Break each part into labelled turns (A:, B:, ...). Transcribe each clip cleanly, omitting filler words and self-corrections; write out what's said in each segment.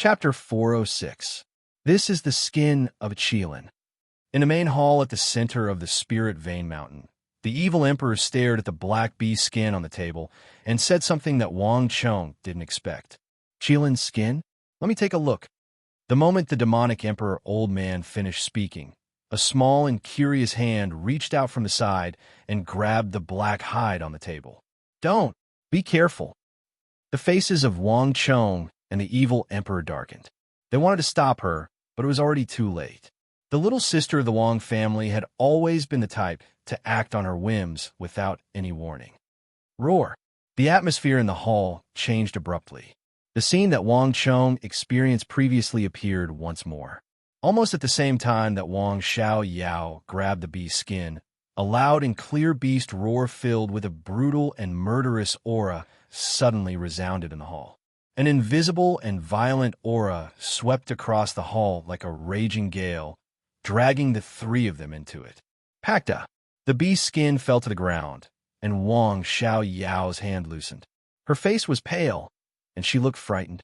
A: Chapter 406. This is the skin of a Qilin. In a main hall at the center of the Spirit Vein Mountain, the evil emperor stared at the black bee skin on the table and said something that Wang Chong didn't expect. Qilin's skin? Let me take a look. The moment the demonic emperor old man finished speaking, a small and curious hand reached out from the side and grabbed the black hide on the table. Don't! Be careful! The faces of Wang Chong and the evil emperor darkened. They wanted to stop her, but it was already too late. The little sister of the Wang family had always been the type to act on her whims without any warning. Roar! The atmosphere in the hall changed abruptly. The scene that Wang Chong experienced previously appeared once more. Almost at the same time that Wang Xiao Yao grabbed the beast's skin, a loud and clear beast roar filled with a brutal and murderous aura suddenly resounded in the hall. An invisible and violent aura swept across the hall like a raging gale, dragging the three of them into it. Pacta! The beast's skin fell to the ground, and Wang Xiao Yao's hand loosened. Her face was pale, and she looked frightened.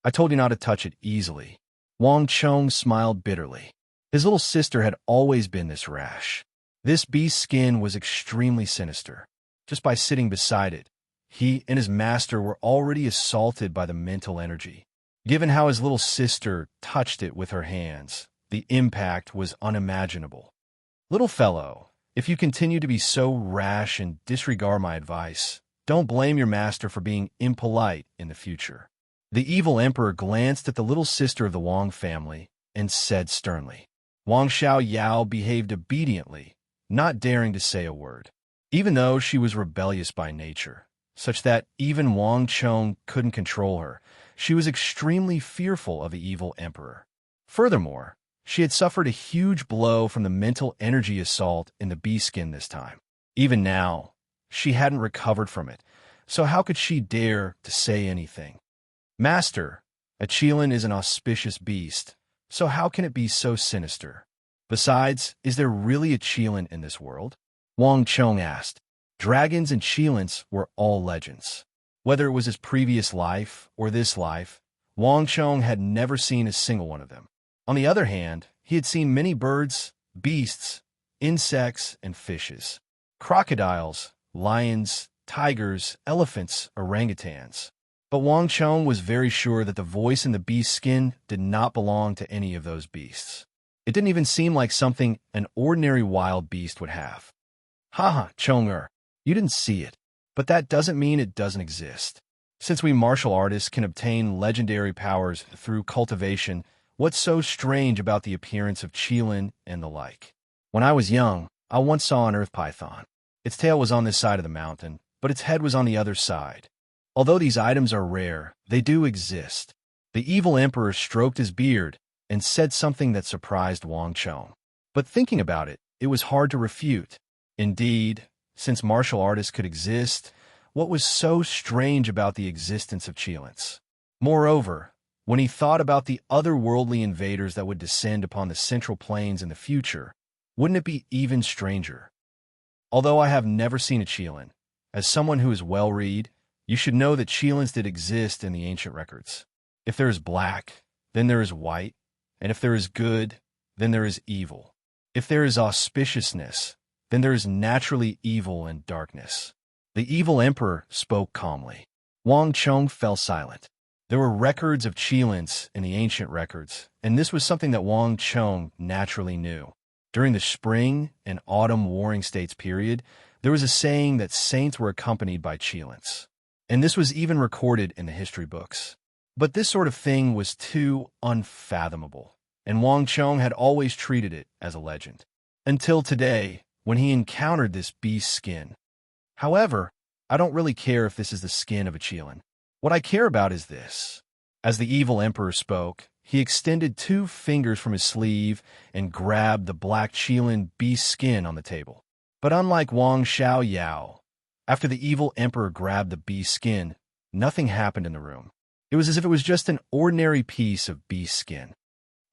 A: I told you not to touch it easily. Wang Chong smiled bitterly. His little sister had always been this rash. This beast's skin was extremely sinister. Just by sitting beside it, he and his master were already assaulted by the mental energy. Given how his little sister touched it with her hands, the impact was unimaginable. Little fellow, if you continue to be so rash and disregard my advice, don't blame your master for being impolite in the future. The evil emperor glanced at the little sister of the Wang family and said sternly. Wang Xiao Yao behaved obediently, not daring to say a word, even though she was rebellious by nature, such that even Wang Chong couldn't control her. She was extremely fearful of the evil emperor. Furthermore, she had suffered a huge blow from the mental energy assault in the bee skin this time. Even now, she hadn't recovered from it, so how could she dare to say anything? Master, a Qilin is an auspicious beast, so how can it be so sinister? Besides, is there really a Qilin in this world? Wang Chong asked. Dragons and Qilins were all legends. Whether it was his previous life or this life, Wang Chong had never seen a single one of them. On the other hand, he had seen many birds, beasts, insects, and fishes. Crocodiles, lions, tigers, elephants, orangutans. But Wang Chong was very sure that the voice in the beast's skin did not belong to any of those beasts. It didn't even seem like something an ordinary wild beast would have. Haha, Chong-er, you didn't see it, but that doesn't mean it doesn't exist. Since we martial artists can obtain legendary powers through cultivation, what's so strange about the appearance of Qilin and the like? When I was young, I once saw an earth python. Its tail was on this side of the mountain, but its head was on the other side. Although these items are rare, they do exist. The evil emperor stroked his beard and said something that surprised Wang Chong. But thinking about it, it was hard to refute. Indeed, since martial artists could exist, what was so strange about the existence of Qilins? Moreover, when he thought about the otherworldly invaders that would descend upon the central plains in the future, wouldn't it be even stranger? Although I have never seen a Qilin, as someone who is well-read, you should know that Qilins did exist in the ancient records. If there is black, then there is white, and if there is good, then there is evil. If there is auspiciousness, then there is naturally evil and darkness. The evil emperor spoke calmly. Wang Chong fell silent. There were records of Qilins in the ancient records, and this was something that Wang Chong naturally knew. During the spring and autumn warring states period, there was a saying that saints were accompanied by Qilins. And this was even recorded in the history books. But this sort of thing was too unfathomable, and Wang Chong had always treated it as a legend. Until today, when he encountered this beast's skin. However, I don't really care if this is the skin of a Qilin. What I care about is this. As the evil emperor spoke, he extended 2 fingers from his sleeve and grabbed the black Qilin beast skin on the table. But unlike Wang Xiao Yao, after the evil emperor grabbed the beast skin, nothing happened in the room. It was as if it was just an ordinary piece of beast skin.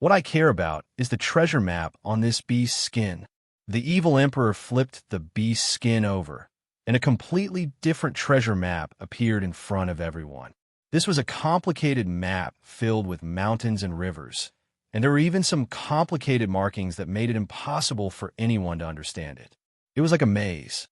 A: What I care about is the treasure map on this beast skin. The evil emperor flipped the beast skin over, and a completely different treasure map appeared in front of everyone. This was a complicated map filled with mountains and rivers, and there were even some complicated markings that made it impossible for anyone to understand it. It was like a maze.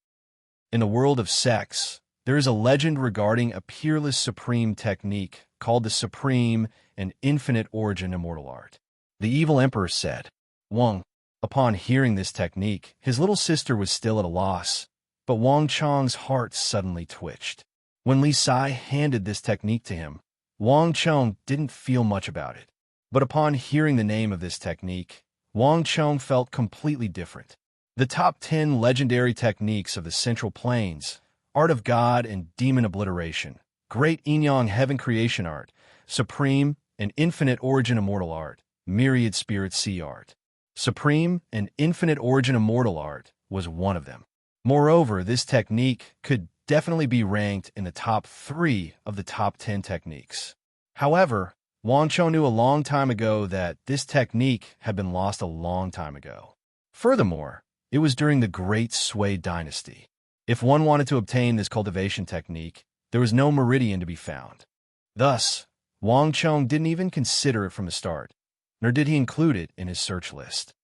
A: In the world of sex, there is a legend regarding a peerless supreme technique called the supreme and infinite origin immortal art. The evil emperor said, Wang. Upon hearing this technique, his little sister was still at a loss, but Wang Chong's heart suddenly twitched. When Li Sai handed this technique to him, Wang Chong didn't feel much about it. But upon hearing the name of this technique, Wang Chong felt completely different. The top 10 legendary techniques of the Central Plains, Art of God and Demon Obliteration, Great Yin-Yang Heaven Creation Art, Supreme and Infinite Origin Immortal Art, Myriad Spirit Sea Art. Supreme and Infinite Origin Immortal Art was one of them. Moreover, this technique could definitely be ranked in the top 3 of the top 10 techniques. However, Wang Chong knew a long time ago that this technique had been lost a long time ago. Furthermore, it was during the Great Sui Dynasty. If one wanted to obtain this cultivation technique, there was no meridian to be found. Thus, Wang Chong didn't even consider it from the start, nor did he include it in his search list.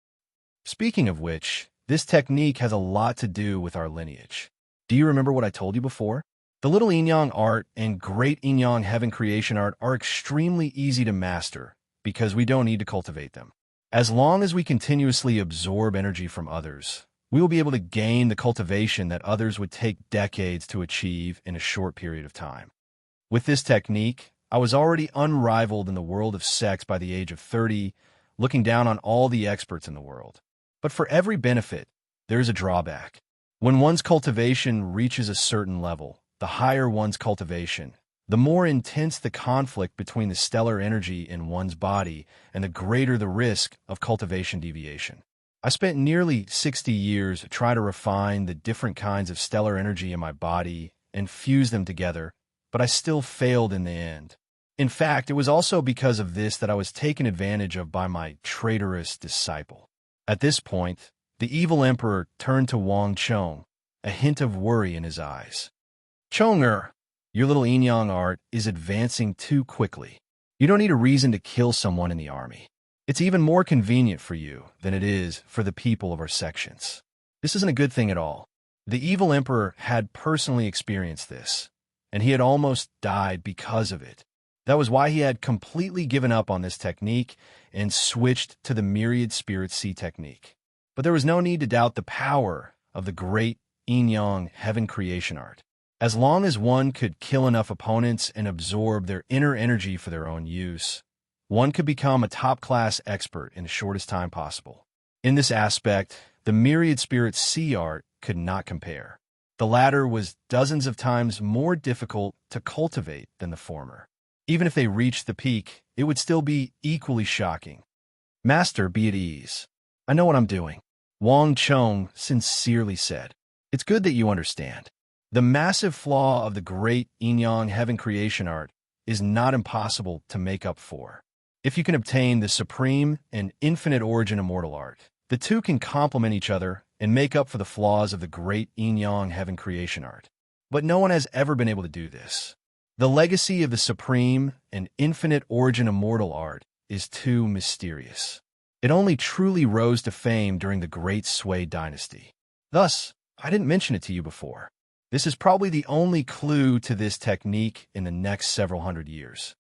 A: Speaking of which, this technique has a lot to do with our lineage. Do you remember what I told you before? The Little Yin-Yang art and Great Yin-Yang Heaven Creation art are extremely easy to master because we don't need to cultivate them. As long as we continuously absorb energy from others, we will be able to gain the cultivation that others would take decades to achieve in a short period of time. With this technique, I was already unrivaled in the world of sex by the age of 30, looking down on all the experts in the world. But for every benefit, there is a drawback. When one's cultivation reaches a certain level, the higher one's cultivation, the more intense the conflict between the stellar energy in one's body and the greater the risk of cultivation deviation. I spent nearly 60 years trying to refine the different kinds of stellar energy in my body and fuse them together, but I still failed in the end. In fact, it was also because of this that I was taken advantage of by my traitorous disciple. At this point, the evil emperor turned to Wang Chong, a hint of worry in his eyes. Chonger, your little yin-yang art is advancing too quickly. You don't need a reason to kill someone in the army. It's even more convenient for you than it is for the people of our sections. This isn't a good thing at all. The evil emperor had personally experienced this, and he had almost died because of it. That was why he had completely given up on this technique and switched to the Myriad Spirit Sea technique. But there was no need to doubt the power of the Great Yin-Yang Heaven Creation art. As long as one could kill enough opponents and absorb their inner energy for their own use, one could become a top-class expert in the shortest time possible. In this aspect, the Myriad Spirit Sea art could not compare. The latter was dozens of times more difficult to cultivate than the former. Even if they reached the peak, it would still be equally shocking. Master, be at ease. I know what I'm doing, Wang Chong sincerely said. It's good that you understand. The massive flaw of the Great Yin-Yang Heaven Creation art is not impossible to make up for. If you can obtain the Supreme and Infinite Origin Immortal art, the two can complement each other and make up for the flaws of the Great Yin-Yang Heaven Creation art. But no one has ever been able to do this. The legacy of the Supreme and Infinite Origin Immortal art is too mysterious. It only truly rose to fame during the Great Sui Dynasty. Thus, I didn't mention it to you before. This is probably the only clue to this technique in the next several hundred years.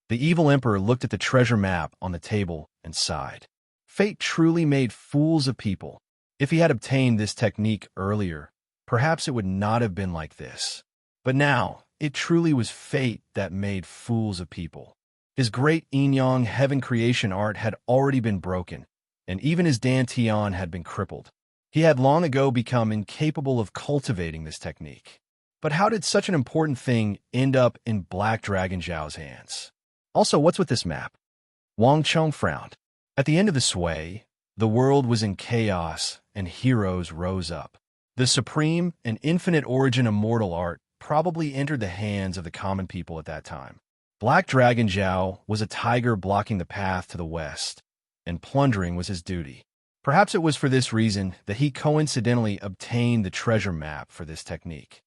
A: The evil emperor looked at the treasure map on the table and sighed. Fate truly made fools of people. If he had obtained this technique earlier, perhaps it would not have been like this. But now, it truly was fate that made fools of people. His Great Yin-Yang Heaven Creation art had already been broken, and even his dantian had been crippled. He had long ago become incapable of cultivating this technique. But how did such an important thing end up in Black Dragon Zhao's hands? Also, what's with this map? Wang Chong frowned. At the end of the Sui, the world was in chaos and heroes rose up. The Supreme and Infinite Origin Immortal art probably entered the hands of the common people at that time. Black Dragon Zhao was a tiger blocking the path to the west, and plundering was his duty. Perhaps it was for this reason that he coincidentally obtained the treasure map for this technique.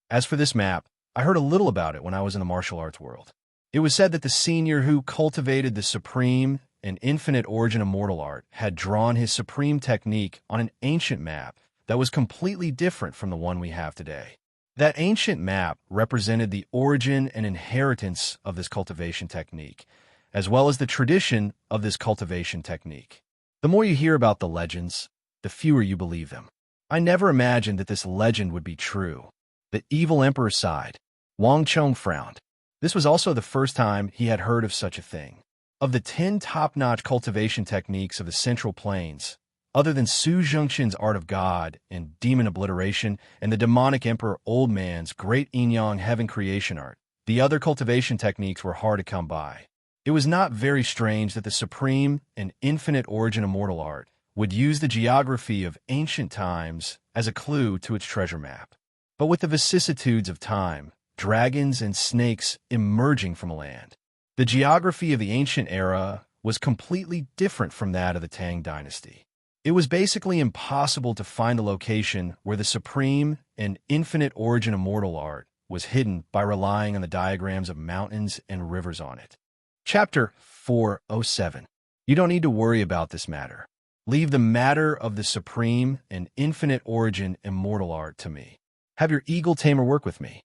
A: As for this map, I heard a little about it when I was in the martial arts world. It was said that the senior who cultivated the supreme and infinite origin of mortal art had drawn his supreme technique on an ancient map that was completely different from the one we have today. That ancient map represented the origin and inheritance of this cultivation technique, as well as the tradition of this cultivation technique. The more you hear about the legends, the fewer you believe them. I never imagined that this legend would be true. The evil emperor sighed. Wang Chong frowned. This was also the first time he had heard of such a thing. Of the 10 top-notch cultivation techniques of the Central Plains, other than Su Zhengxin's Art of God and Demon Obliteration and the demonic Emperor Old Man's Great Yin-Yang Heaven Creation Art, the other cultivation techniques were hard to come by. It was not very strange that the supreme and infinite origin of mortal art would use the geography of ancient times as a clue to its treasure map. But with the vicissitudes of time, dragons and snakes emerging from land, the geography of the ancient era was completely different from that of the Tang dynasty. It was basically impossible to find the location where the supreme and infinite origin of mortal art was hidden by relying on the diagrams of mountains and rivers on it. Chapter 407. You don't need to worry about this matter. Leave the matter of the supreme and infinite origin immortal art to me. Have your eagle tamer work with me.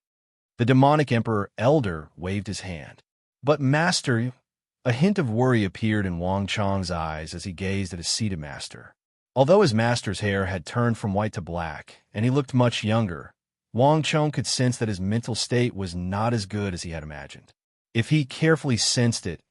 A: The demonic emperor elder waved his hand. But master, a hint of worry appeared in Wang Chong's eyes as he gazed at his seated master. Although his master's hair had turned from white to black, and he looked much younger, Wang Chong could sense that his mental state was not as good as he had imagined. If he carefully sensed it,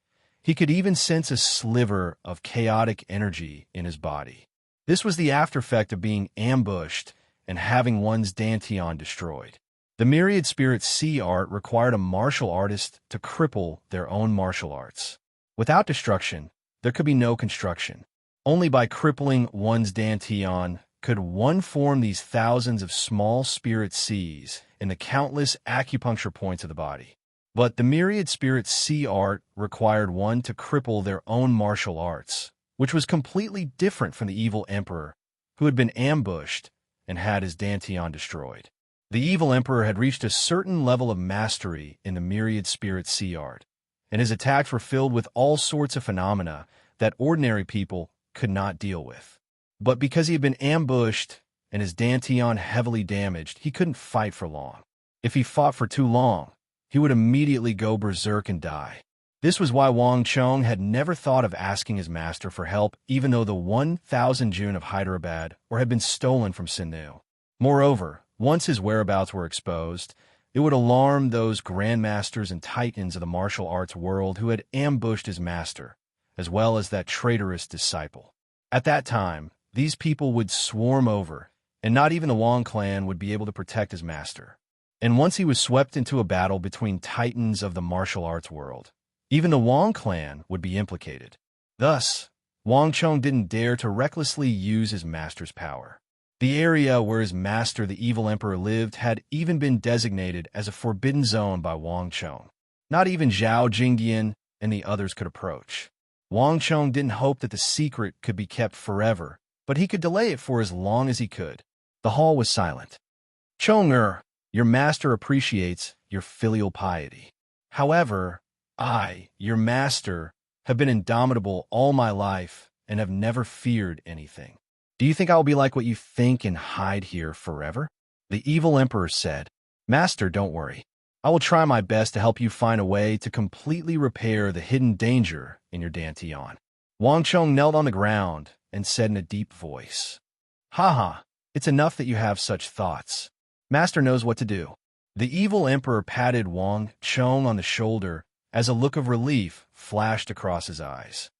A: he could even sense a sliver of chaotic energy in his body. This was the aftereffect of being ambushed and having one's dantian destroyed. The myriad spirit sea art required a martial artist to cripple their own martial arts. Without destruction, there could be no construction. Only by crippling one's dantian could one form these thousands of small spirit seas in the countless acupuncture points of the body. But the myriad spirit sea art required one to cripple their own martial arts, which was completely different from the evil emperor, who had been ambushed and had his dantian destroyed. The evil emperor had reached a certain level of mastery in the myriad spirit sea art, and his attacks were filled with all sorts of phenomena that ordinary people could not deal with. But because he had been ambushed and his dantian heavily damaged, he couldn't fight for long. If he fought for too long, he would immediately go berserk and die. This was why Wang Chong had never thought of asking his master for help, even though the 1,000 Jun of Hyderabad had been stolen from Sinu. Moreover, once his whereabouts were exposed, it would alarm those grandmasters and titans of the martial arts world who had ambushed his master, as well as that traitorous disciple. At that time, these people would swarm over, and not even the Wang clan would be able to protect his master. And once he was swept into a battle between titans of the martial arts world, even the Wang clan would be implicated. Thus, Wang Chong didn't dare to recklessly use his master's power. The area where his master, the evil emperor, lived had even been designated as a forbidden zone by Wang Chong. Not even Zhao Jingdian and the others could approach. Wang Chong didn't hope that the secret could be kept forever, but he could delay it for as long as he could. The hall was silent. Chong-er, your master appreciates your filial piety. However, I, your master, have been indomitable all my life and have never feared anything. Do you think I will be like what you think and hide here forever? The evil emperor said, Master, don't worry. I will try my best to help you find a way to completely repair the hidden danger in your dantian. Wang Chong knelt on the ground and said in a deep voice, Ha, it's enough that you have such thoughts. Master knows what to do. The evil emperor patted Wang Chong on the shoulder as a look of relief flashed across his eyes.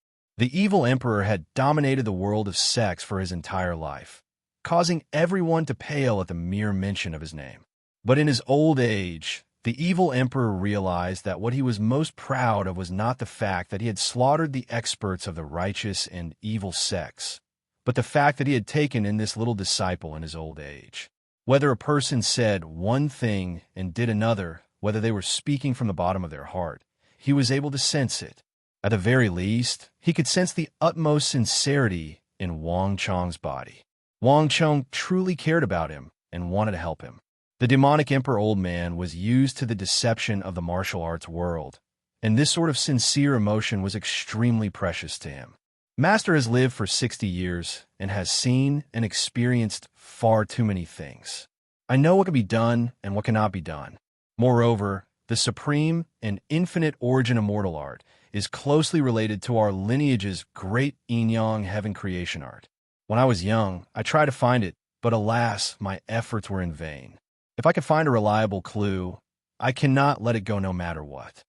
A: The evil emperor had dominated the world of sex for his entire life, causing everyone to pale at the mere mention of his name. But in his old age, the evil emperor realized that what he was most proud of was not the fact that he had slaughtered the experts of the righteous and evil sex, but the fact that he had taken in this little disciple in his old age. Whether a person said one thing and did another, whether they were speaking from the bottom of their heart, he was able to sense it. At the very least, he could sense the utmost sincerity in Wang Chong's body. Wang Chong truly cared about him and wanted to help him. The demonic emperor old man was used to the deception of the martial arts world, and this sort of sincere emotion was extremely precious to him. Master has lived for 60 years and has seen and experienced far too many things. I know what can be done and what cannot be done. Moreover, the supreme and infinite origin of mortal art is closely related to our lineage's great yin-yang heaven creation art. When I was young, I tried to find it, but alas, my efforts were in vain. If I could find a reliable clue, I cannot let it go no matter what.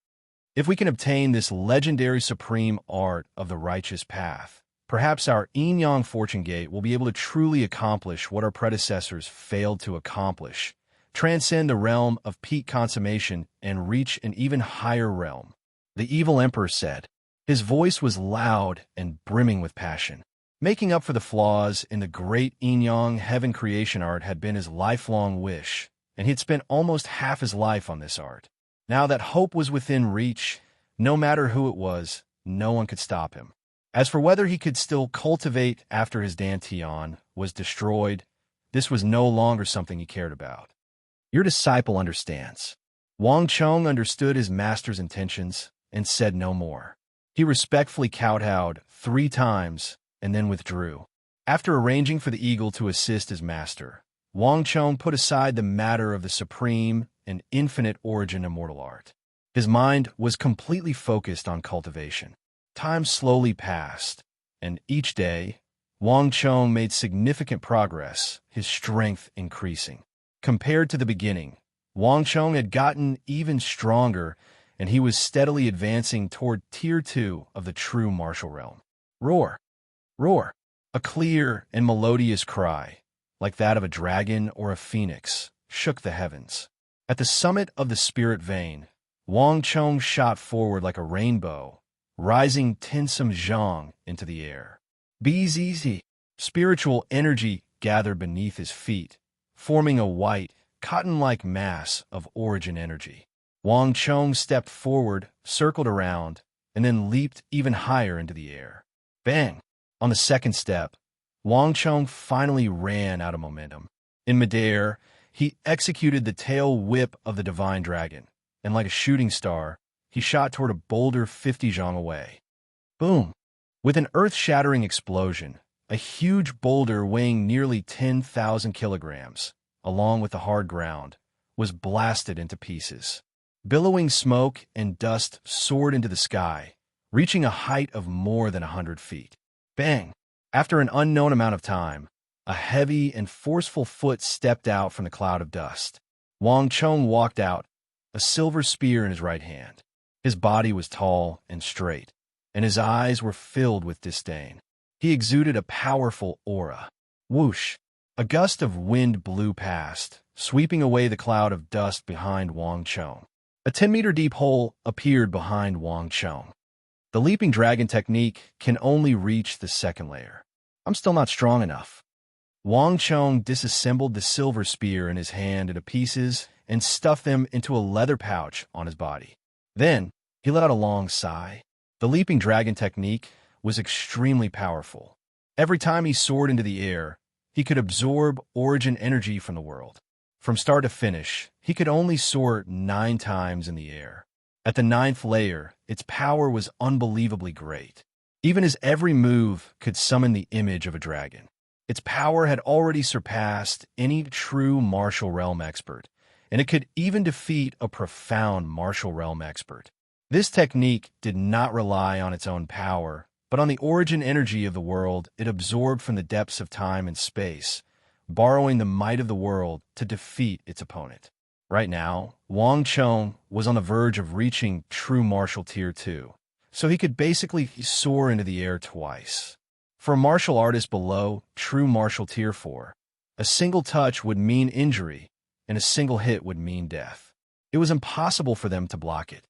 A: If we can obtain this legendary supreme art of the righteous path, perhaps our yin-yang fortune gate will be able to truly accomplish what our predecessors failed to accomplish, transcend the realm of peak consummation and reach an even higher realm. The evil emperor said. His voice was loud and brimming with passion. Making up for the flaws in the great yin-yang heaven creation art had been his lifelong wish, and he had spent almost half his life on this art. Now that hope was within reach, no matter who it was, no one could stop him. As for whether he could still cultivate after his dantian was destroyed, this was no longer something he cared about. Your disciple understands. Wang Chong understood his master's intentions and said no more. He respectfully kowtowed 3 times and then withdrew. After arranging for the eagle to assist his master, Wang Chong put aside the matter of the supreme and infinite origin of mortal art. His mind was completely focused on cultivation. Time slowly passed, and each day, Wang Chong made significant progress, his strength increasing. Compared to the beginning, Wang Chong had gotten even stronger, and he was steadily advancing toward Tier 2 of the true martial realm. Roar! Roar! A clear and melodious cry, like that of a dragon or a phoenix, shook the heavens. At the summit of the spirit vein, Wang Chong shot forward like a rainbow, rising tinsome zhang into the air. BZZ! Spiritual energy gathered beneath his feet, forming a white, cotton-like mass of origin energy. Wang Chong stepped forward, circled around, and then leaped even higher into the air. Bang! On the second step, Wang Chong finally ran out of momentum. In midair, he executed the tail whip of the divine dragon, and like a shooting star, he shot toward a boulder 50 zhang away. Boom! With an earth-shattering explosion, a huge boulder weighing nearly 10,000 kilograms, along with the hard ground, was blasted into pieces. Billowing smoke and dust soared into the sky, reaching a height of more than 100 feet. Bang! After an unknown amount of time, a heavy and forceful foot stepped out from the cloud of dust. Wang Chong walked out, a silver spear in his right hand. His body was tall and straight, and his eyes were filled with disdain. He exuded a powerful aura. Whoosh! A gust of wind blew past, sweeping away the cloud of dust behind Wang Chong. A 10-meter deep hole appeared behind Wang Chong. The leaping dragon technique can only reach the second layer. I'm still not strong enough. Wang Chong disassembled the silver spear in his hand into pieces and stuffed them into a leather pouch on his body. Then, he let out a long sigh. The leaping dragon technique was extremely powerful. Every time he soared into the air, he could absorb origin energy from the world. From start to finish, he could only soar 9 times in the air. At the 9th layer, its power was unbelievably great. Even his every move could summon the image of a dragon. Its power had already surpassed any true martial realm expert, and it could even defeat a profound martial realm expert. This technique did not rely on its own power, but on the origin energy of the world it absorbed from the depths of time and space, borrowing the might of the world to defeat its opponent. Right now, Wang Chong was on the verge of reaching true martial tier 2, so he could basically soar into the air twice. For a martial artist below true martial tier 4, a single touch would mean injury, and a single hit would mean death. It was impossible for them to block it.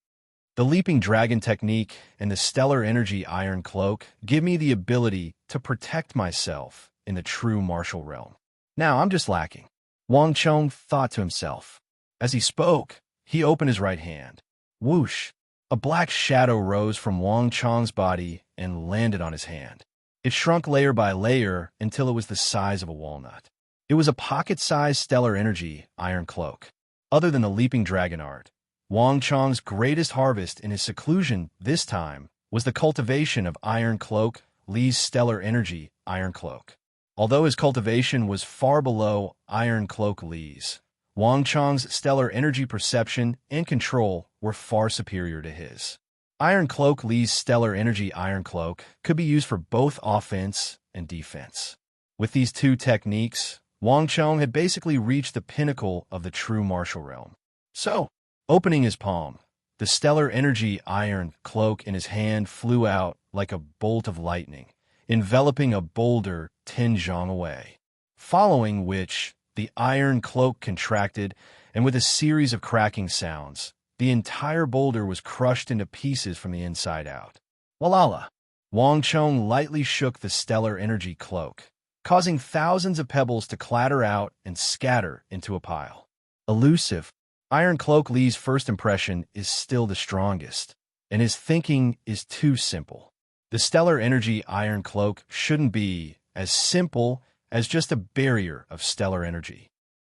A: The leaping dragon technique and the stellar energy iron cloak give me the ability to protect myself in the true martial realm. Now I'm just lacking. Wang Chong thought to himself. As he spoke, he opened his right hand. Whoosh! A black shadow rose from Wang Chong's body and landed on his hand. It shrunk layer by layer until it was the size of a walnut. It was a pocket-sized stellar energy iron cloak. Other than the leaping dragon art, Wang Chong's greatest harvest in his seclusion this time was the cultivation of Iron Cloak, Li's stellar energy, Iron Cloak. Although his cultivation was far below Iron Cloak Li's, Wang Chong's stellar energy perception and control were far superior to his. Iron Cloak Li's stellar energy Iron Cloak could be used for both offense and defense. With these two techniques, Wang Chong had basically reached the pinnacle of the true martial realm. So, opening his palm, the stellar energy Iron Cloak in his hand flew out like a bolt of lightning, enveloping a boulder 10 zhang away. Following which, the Iron Cloak contracted, and with a series of cracking sounds, the entire boulder was crushed into pieces from the inside out. Walala! Wang Chong lightly shook the stellar energy cloak, causing thousands of pebbles to clatter out and scatter into a pile. Elusive, Iron Cloak Li's first impression is still the strongest, and his thinking is too simple. The stellar energy Iron Cloak shouldn't be as simple as just a barrier of stellar energy.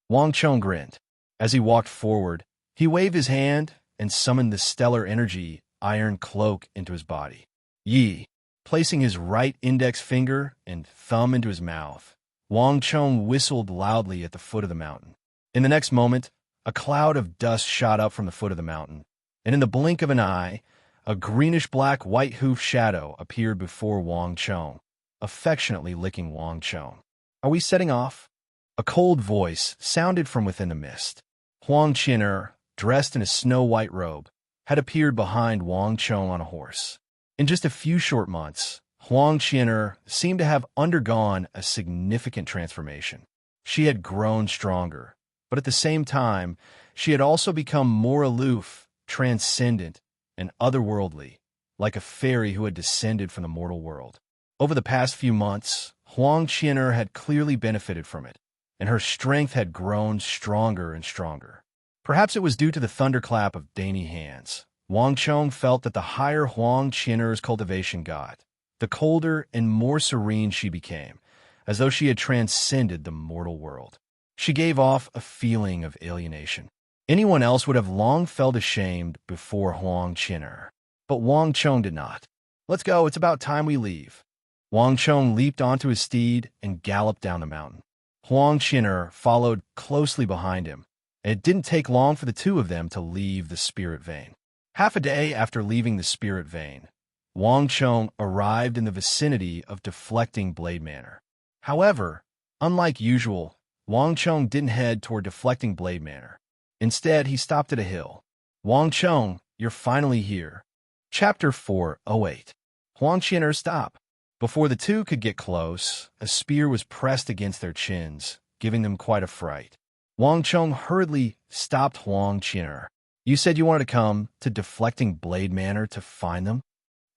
A: Wang Chong grinned. As he walked forward, he waved his hand and summoned the stellar energy Iron Cloak into his body. Yi, placing his right index finger and thumb into his mouth, Wang Chong whistled loudly at the foot of the mountain. In the next moment, a cloud of dust shot up from the foot of the mountain, and in the blink of an eye, a greenish-black white-hoofed shadow appeared before Wang Chong, affectionately licking Wang Chong. "Are we setting off?" A cold voice sounded from within the mist. Huang Qian'er, dressed in a snow-white robe, had appeared behind Wang Chong on a horse. In just a few short months, Huang Qian'er seemed to have undergone a significant transformation. She had grown stronger, but at the same time, she had also become more aloof, transcendent, and otherworldly, like a fairy who had descended from the mortal world. Over the past few months, Huang Qian'er had clearly benefited from it, and her strength had grown stronger and stronger. Perhaps it was due to the thunderclap of dainty hands. Wang Chong felt that the higher Huang Qian'er's cultivation got, the colder and more serene she became, as though she had transcended the mortal world. She gave off a feeling of alienation. Anyone else would have long felt ashamed before Huang Qian'er, but Wang Chong did not. "Let's go, it's about time we leave." Wang Chong leaped onto his steed and galloped down the mountain. Huang Qian'er followed closely behind him, and it didn't take long for the two of them to leave the spirit vein. Half a day after leaving the spirit vein, Wang Chong arrived in the vicinity of Deflecting Blade Manor. However, unlike usual, Wang Chong didn't head toward Deflecting Blade Manor. Instead, he stopped at a hill. "Wang Chong, you're finally here." Chapter 408. Huang Qian'er stopped. Before the two could get close, a spear was pressed against their chins, giving them quite a fright. Wang Chong hurriedly stopped Huang Qian'er. "You said you wanted to come to Deflecting Blade Manor to find them?"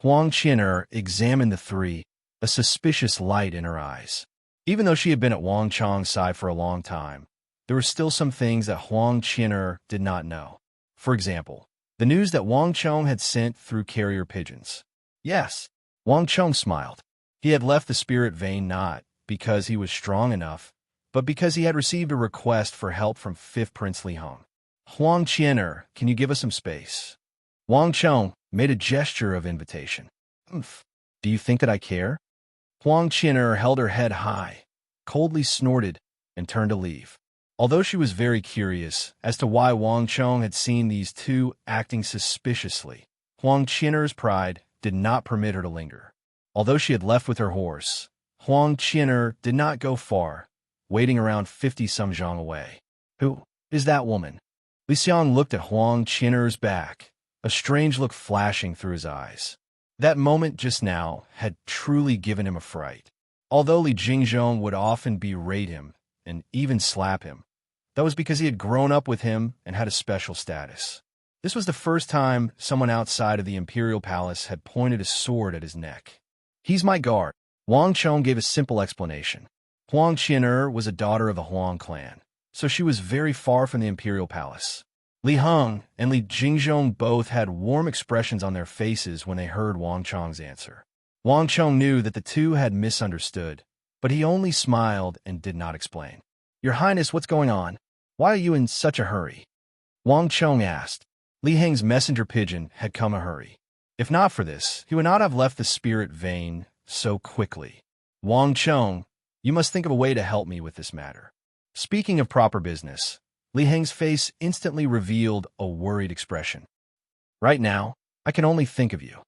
A: Huang Qian'er examined the three, a suspicious light in her eyes. Even though she had been at Wang Chong's side for a long time, there were still some things that Huang Qian'er did not know. For example, the news that Wang Chong had sent through carrier pigeons. Yes, Wang Chong smiled. He had left the spirit vein not because he was strong enough, but because he had received a request for help from 5th Prince Li Hong. "Huang Qian'er, can you give us some space?" Wang Chong made a gesture of invitation. "Umph. Do you think that I care?" Huang Qian'er held her head high, coldly snorted, and turned to leave. Although she was very curious as to why Wang Chong had seen these two acting suspiciously, Huang Qian'er's pride did not permit her to linger. Although she had left with her horse, Huang Qian'er did not go far, waiting around 50-some zhang away. "Who is that woman?" Li Xiang looked at Huang Qian'er's back, a strange look flashing through his eyes. That moment just now had truly given him a fright. Although Li Jingzhong would often berate him and even slap him, that was because he had grown up with him and had a special status. This was the first time someone outside of the imperial palace had pointed a sword at his neck. "He's my guard." Wang Chong gave a simple explanation. Huang Qian'er was a daughter of the Huang clan, so she was very far from the imperial palace. Li Hong and Li Jingzhong both had warm expressions on their faces when they heard Wang Chong's answer. Wang Chong knew that the two had misunderstood, but he only smiled and did not explain. "Your Highness, what's going on? Why are you in such a hurry?" Wang Chong asked. Li Heng's messenger pigeon had come a hurry. If not for this, he would not have left the spirit vein so quickly. Wang Cheng, you must think of a way to help me with this matter. Speaking of proper business, Li Heng's face instantly revealed a worried expression. Right now, I can only think of you.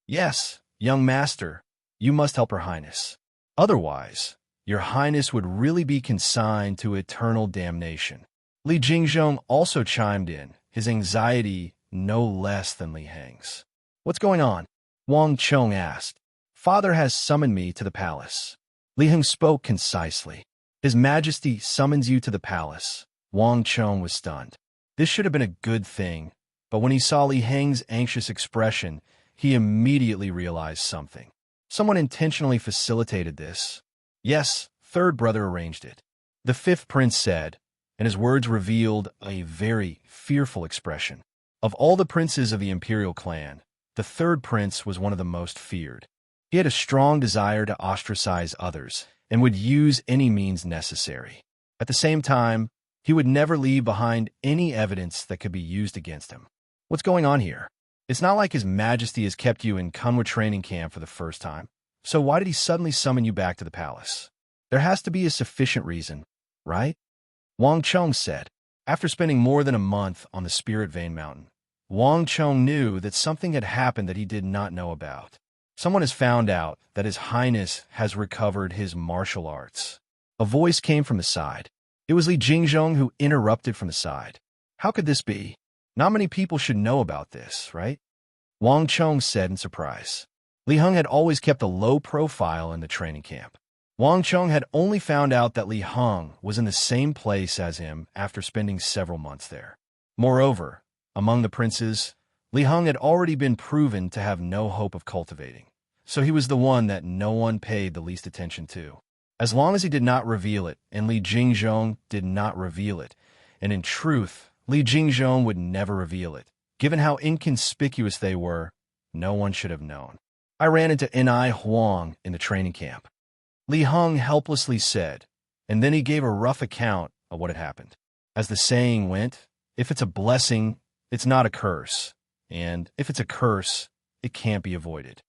A: Yes, young master, you must help Her Highness. Otherwise, Your Highness would really be consigned to eternal damnation. Li Jingzhong also chimed in, his anxiety no less than Li Heng's. What's going on? Wang Cheng asked. Father has summoned me to the palace. Li Heng spoke concisely. His Majesty summons you to the palace. Wang Cheng was stunned. This should have been a good thing, but when he saw Li Heng's anxious expression, he immediately realized something. Someone intentionally facilitated this. Yes, third brother arranged it. The fifth prince said, and his words revealed a very fearful expression. Of all the princes of the imperial clan, the third prince was one of the most feared. He had a strong desire to ostracize others and would use any means necessary. At the same time, he would never leave behind any evidence that could be used against him. What's going on here? It's not like His Majesty has kept you in Kunwa training camp for the first time. So why did he suddenly summon you back to the palace? There has to be a sufficient reason, right? Wang Cheng said. After spending more than a month on the Spirit Vein Mountain, Wang Cheng knew that something had happened that he did not know about. Someone has found out that His Highness has recovered his martial arts. A voice came from the side. It was Li Jingzhong who interrupted from the side. How could this be? Not many people should know about this, right? Wang Cheng said in surprise. Li Heng had always kept a low profile in the training camp. Wang Cheng had only found out that Li Heng was in the same place as him after spending several months there. Moreover, among the princes, Li Heng had already been proven to have no hope of cultivating, so he was the one that no one paid the least attention to. As long as he did not reveal it, and Li Jingzhong did not reveal it, and in truth, Li Jingzhong would never reveal it. Given how inconspicuous they were, no one should have known. I ran into Ni Huang in the training camp. Li Heng helplessly said, and then he gave a rough account of what had happened. As the saying went, if it's a blessing, it's not a curse, and if it's a curse, it can't be avoided.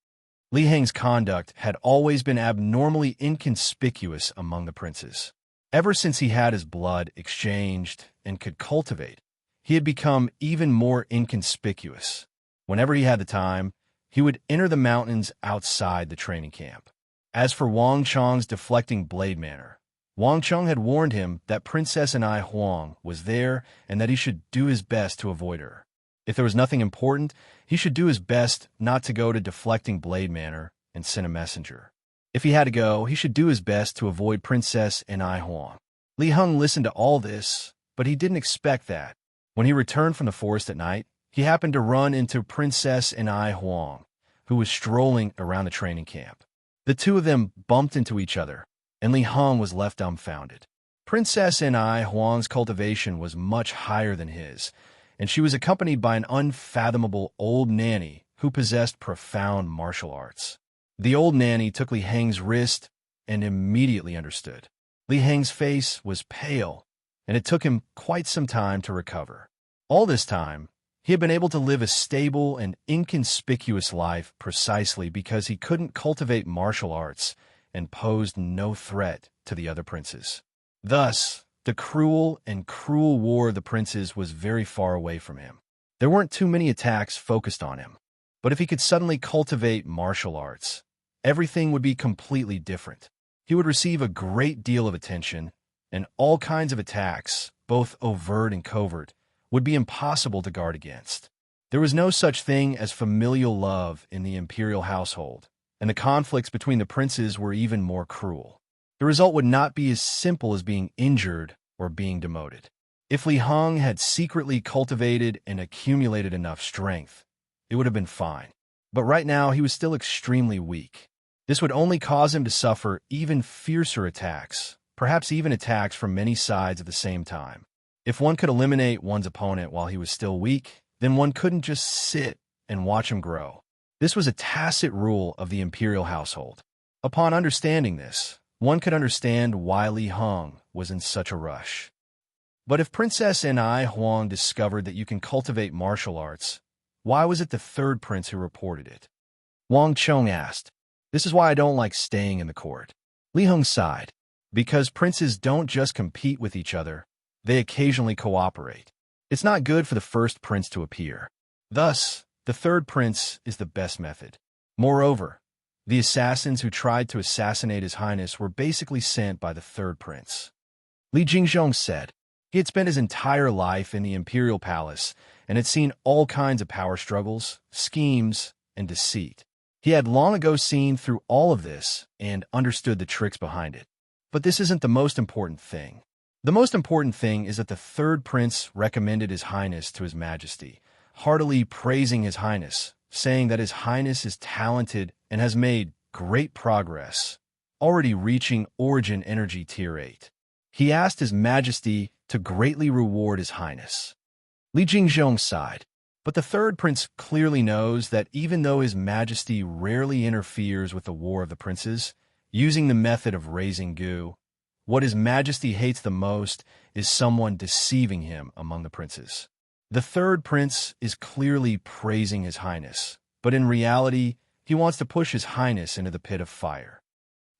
A: Li Heng's conduct had always been abnormally inconspicuous among the princes. Ever since he had his blood exchanged and could cultivate, he had become even more inconspicuous. Whenever he had the time, he would enter the mountains outside the training camp. As for Wang Cheng's deflecting blade manner, Wang Cheng had warned him that Princess Ni Huang was there and that he should do his best to avoid her. If there was nothing important, he should do his best not to go to deflecting blade manner and send a messenger. If he had to go, he should do his best to avoid Princess Ni Huang. Li Heng listened to all this, but he didn't expect that. When he returned from the forest at night, he happened to run into Princess Ni Huang, who was strolling around the training camp. The two of them bumped into each other, and Li Heng was left dumbfounded. Princess Ni Huang's cultivation was much higher than his, and she was accompanied by an unfathomable old nanny who possessed profound martial arts. The old nanny took Li Heng's wrist and immediately understood. Li Heng's face was pale, and it took him quite some time to recover. All this time, he had been able to live a stable and inconspicuous life precisely because he couldn't cultivate martial arts and posed no threat to the other princes. Thus, the cruel war of the princes was very far away from him. There weren't too many attacks focused on him, but if he could suddenly cultivate martial arts, everything would be completely different. He would receive a great deal of attention, and all kinds of attacks, both overt and covert, would be impossible to guard against. There was no such thing as familial love in the imperial household, and the conflicts between the princes were even more cruel. The result would not be as simple as being injured or being demoted. If Li Heng had secretly cultivated and accumulated enough strength, it would have been fine. But right now, he was still extremely weak. This would only cause him to suffer even fiercer attacks, perhaps even attacks from many sides at the same time. If one could eliminate one's opponent while he was still weak, then one couldn't just sit and watch him grow. This was a tacit rule of the imperial household. Upon understanding this, one could understand why Li Heng was in such a rush. But if Princess Ni Huang discovered that you can cultivate martial arts, why was it the third prince who reported it? Wang Chong asked. This is why I don't like staying in the court. Li Heng sighed. Because princes don't just compete with each other, they occasionally cooperate. It's not good for the first prince to appear. Thus, the third prince is the best method. Moreover, the assassins who tried to assassinate His Highness were basically sent by the third prince. Li Jingzhong said. He had spent his entire life in the imperial palace and had seen all kinds of power struggles, schemes, and deceit. He had long ago seen through all of this and understood the tricks behind it. But this isn't the most important thing. The most important thing is that the third prince recommended His Highness to His Majesty, heartily praising His Highness, saying that His Highness is talented and has made great progress, already reaching Origin Energy Tier 8. He asked His Majesty to greatly reward His Highness. Li Jingzhong sighed. But the third prince clearly knows that even though His Majesty rarely interferes with the War of the Princes, using the method of raising goo, what His Majesty hates the most is someone deceiving him among the princes. The third prince is clearly praising His Highness, but in reality, he wants to push His Highness into the pit of fire.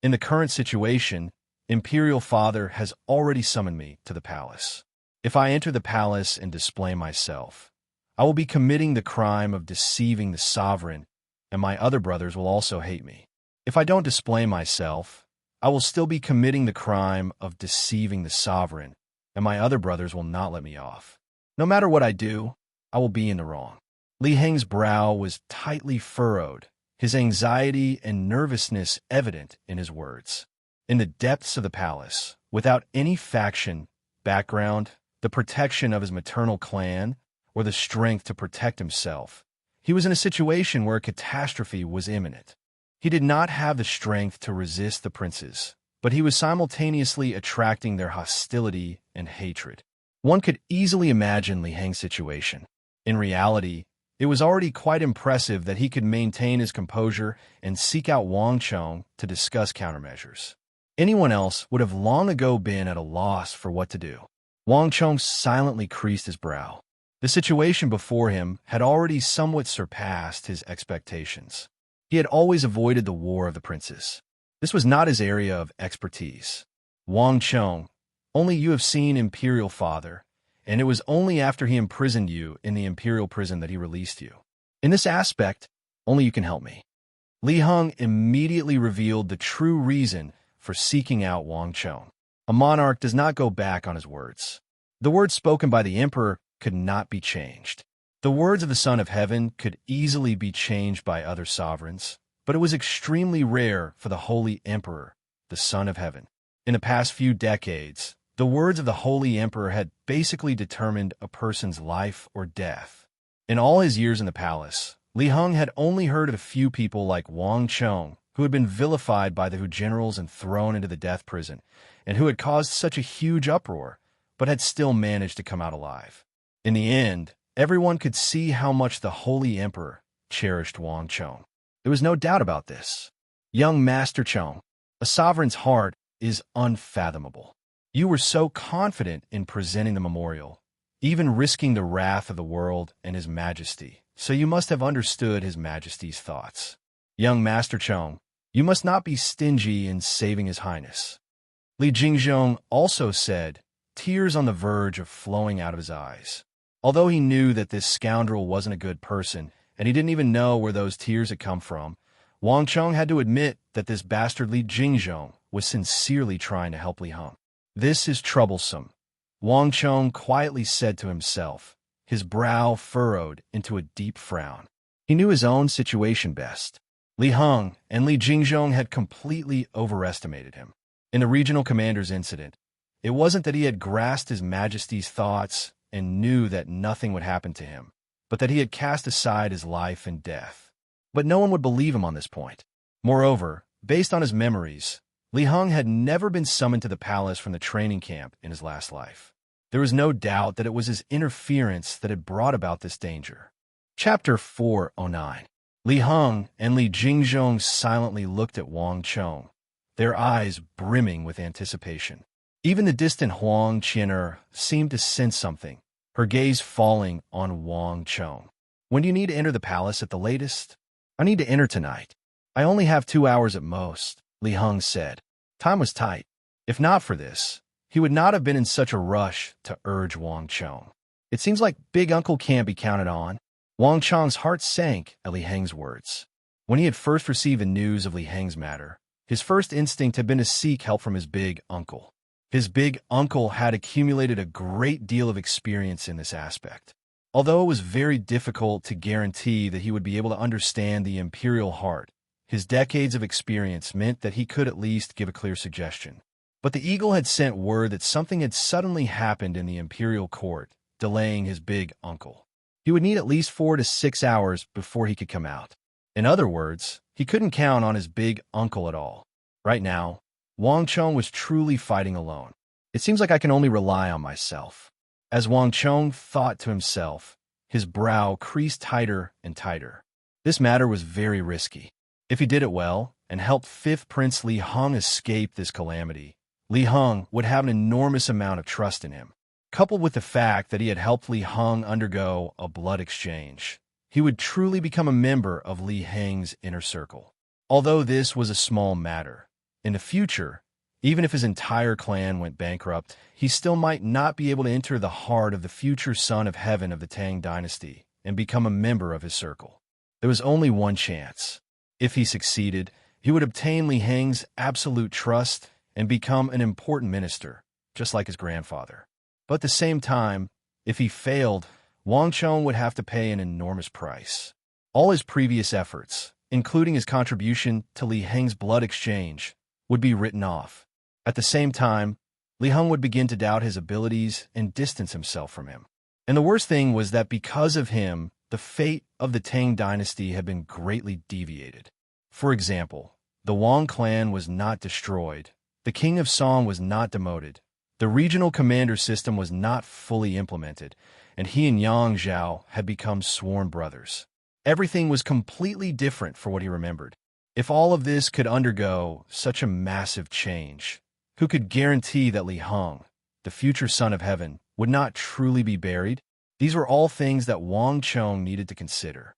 A: In the current situation, Imperial Father has already summoned me to the palace. If I enter the palace and display myself, I will be committing the crime of deceiving the sovereign, and my other brothers will also hate me. If I don't display myself, I will still be committing the crime of deceiving the sovereign, and my other brothers will not let me off. No matter what I do, I will be in the wrong. Li Heng's brow was tightly furrowed, his anxiety and nervousness evident in his words. In the depths of the palace, without any faction, background, the protection of his maternal clan, or the strength to protect himself, he was in a situation where a catastrophe was imminent. He did not have the strength to resist the princes, but he was simultaneously attracting their hostility and hatred. One could easily imagine Li Heng's situation. In reality, it was already quite impressive that he could maintain his composure and seek out Wang Chong to discuss countermeasures. Anyone else would have long ago been at a loss for what to do. Wang Chong silently creased his brow. The situation before him had already somewhat surpassed his expectations. He had always avoided the War of the Princes. This was not his area of expertise. Wang Chong, only you have seen Imperial Father, and it was only after he imprisoned you in the Imperial prison that he released you. In this aspect, only you can help me. Li Heng immediately revealed the true reason for seeking out Wang Chong. A monarch does not go back on his words. The words spoken by the emperor could not be changed. The words of the Son of Heaven could easily be changed by other sovereigns, but it was extremely rare for the Holy Emperor, the Son of Heaven. In the past few decades, the words of the Holy Emperor had basically determined a person's life or death. In all his years in the palace, Li Heng had only heard of a few people like Wang Chong, who had been vilified by the Hu generals and thrown into the death prison, and who had caused such a huge uproar, but had still managed to come out alive. In the end, everyone could see how much the Holy Emperor cherished Wang Chong. There was no doubt about this. Young Master Chong, a sovereign's heart is unfathomable. You were so confident in presenting the memorial, even risking the wrath of the world and His Majesty, so you must have understood His Majesty's thoughts. Young Master Chong, you must not be stingy in saving His Highness. Li Jingzhong also said, tears on the verge of flowing out of his eyes. Although he knew that this scoundrel wasn't a good person, and he didn't even know where those tears had come from, Wang Chong had to admit that this bastard Li Jingzhong was sincerely trying to help Li Heng. This is troublesome, Wang Chong quietly said to himself, his brow furrowed into a deep frown. He knew his own situation best. Li Heng and Li Jingzhong had completely overestimated him. In the regional commander's incident, it wasn't that he had grasped His Majesty's thoughts and knew that nothing would happen to him, but that he had cast aside his life and death. But no one would believe him on this point. Moreover, based on his memories, Li Heng had never been summoned to the palace from the training camp in his last life. There was no doubt that it was his interference that had brought about this danger. Chapter 409. Li Heng and Li Jingzhong silently looked at Wang Chong, their eyes brimming with anticipation. Even the distant Huang Qian'er seemed to sense something, her gaze falling on Wang Chong. "When do you need to enter the palace at the latest?" "I need to enter tonight. I only have 2 hours at most," Li Heng said. Time was tight. If not for this, he would not have been in such a rush to urge Wang Chong. "It seems like Big Uncle can't be counted on." Wang Chong's heart sank at Li Heng's words. When he had first received the news of Li Heng's matter, his first instinct had been to seek help from his big uncle. His big uncle had accumulated a great deal of experience in this aspect. Although it was very difficult to guarantee that he would be able to understand the imperial heart, his decades of experience meant that he could at least give a clear suggestion. But the eagle had sent word that something had suddenly happened in the imperial court, delaying his big uncle. He would need at least 4 to 6 hours before he could come out. In other words, he couldn't count on his big uncle at all. Right now, Wang Chong was truly fighting alone. "It seems like I can only rely on myself." As Wang Chong thought to himself, his brow creased tighter and tighter. This matter was very risky. If he did it well and helped 5th Prince Li Heng escape this calamity, Li Heng would have an enormous amount of trust in him. Coupled with the fact that he had helped Li Heng undergo a blood exchange, he would truly become a member of Li Heng's inner circle. Although this was a small matter, in the future, even if his entire clan went bankrupt, he still might not be able to enter the heart of the future son of heaven of the Tang dynasty and become a member of his circle. There was only one chance. If he succeeded, he would obtain Li Heng's absolute trust and become an important minister, just like his grandfather. But at the same time, if he failed, Wang Chong would have to pay an enormous price. All his previous efforts, including his contribution to Li Heng's blood exchange, would be written off. At the same time, Li Heng would begin to doubt his abilities and distance himself from him. And the worst thing was that because of him, the fate of the Tang dynasty had been greatly deviated. For example, the Wang clan was not destroyed, the king of Song was not demoted, the regional commander system was not fully implemented, and he and Yang Zhao had become sworn brothers. Everything was completely different for what he remembered. If all of this could undergo such a massive change, who could guarantee that Li Heng, the future son of heaven, would not truly be buried? These were all things that Wang Chong needed to consider.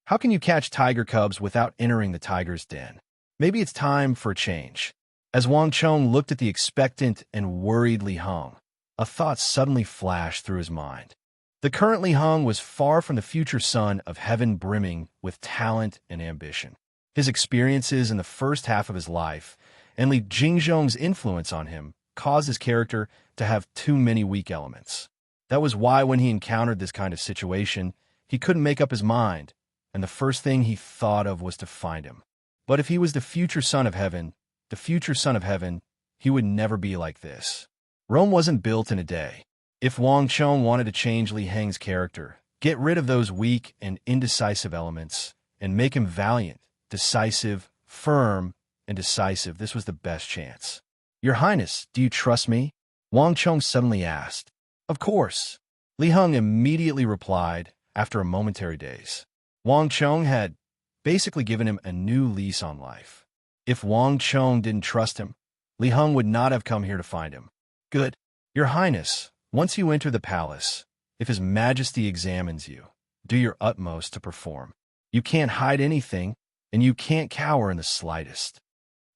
A: How can you catch tiger cubs without entering the tiger's den? Maybe it's time for a change. As Wang Chong looked at the expectant and worried Li Heng, a thought suddenly flashed through his mind. The current Li Heng was far from the future son of heaven brimming with talent and ambition. His experiences in the first half of his life and Li Jingzhong's influence on him caused his character to have too many weak elements. That was why when he encountered this kind of situation, he couldn't make up his mind, and the first thing he thought of was to find him. But if he was the future son of heaven, he would never be like this. Rome wasn't built in a day. If Wang Chong wanted to change Li Heng's character, get rid of those weak and indecisive elements, and make him valiant, decisive, firm, and decisive, this was the best chance. "Your Highness, do you trust me?" Wang Chong suddenly asked. "Of course," Li Heng immediately replied after a momentary daze. Wang Chong had basically given him a new lease on life. If Wang Chong didn't trust him, Li Heng would not have come here to find him. "Good. Your Highness, once you enter the palace, if His Majesty examines you, do your utmost to perform. You can't hide anything, and you can't cower in the slightest,"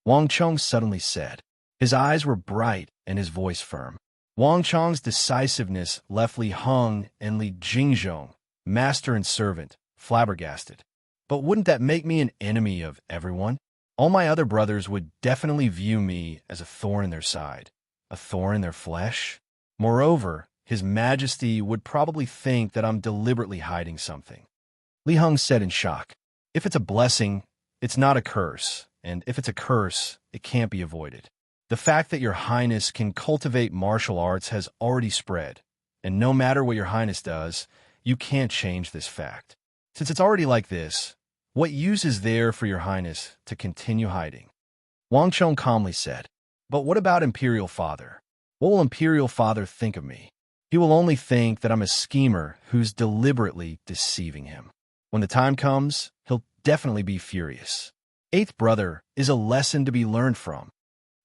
A: Wang Chong suddenly said. His eyes were bright and his voice firm. Wang Chong's decisiveness left Li Heng and Li Jingzhong, master and servant, flabbergasted. "But wouldn't that make me an enemy of everyone? All my other brothers would definitely view me as a thorn in their side, a thorn in their flesh. Moreover, His Majesty would probably think that I'm deliberately hiding something," Li Heng said in shock. "If it's a blessing, it's not a curse, and if it's a curse, it can't be avoided. The fact that Your Highness can cultivate martial arts has already spread, and no matter what Your Highness does, you can't change this fact. Since it's already like this, what use is there for Your Highness to continue hiding?" Wang Chong calmly said. "But what about Imperial Father? What will Imperial Father think of me? He will only think that I'm a schemer who's deliberately deceiving him. When the time comes, he'll definitely be furious. Eighth brother is a lesson to be learned from,"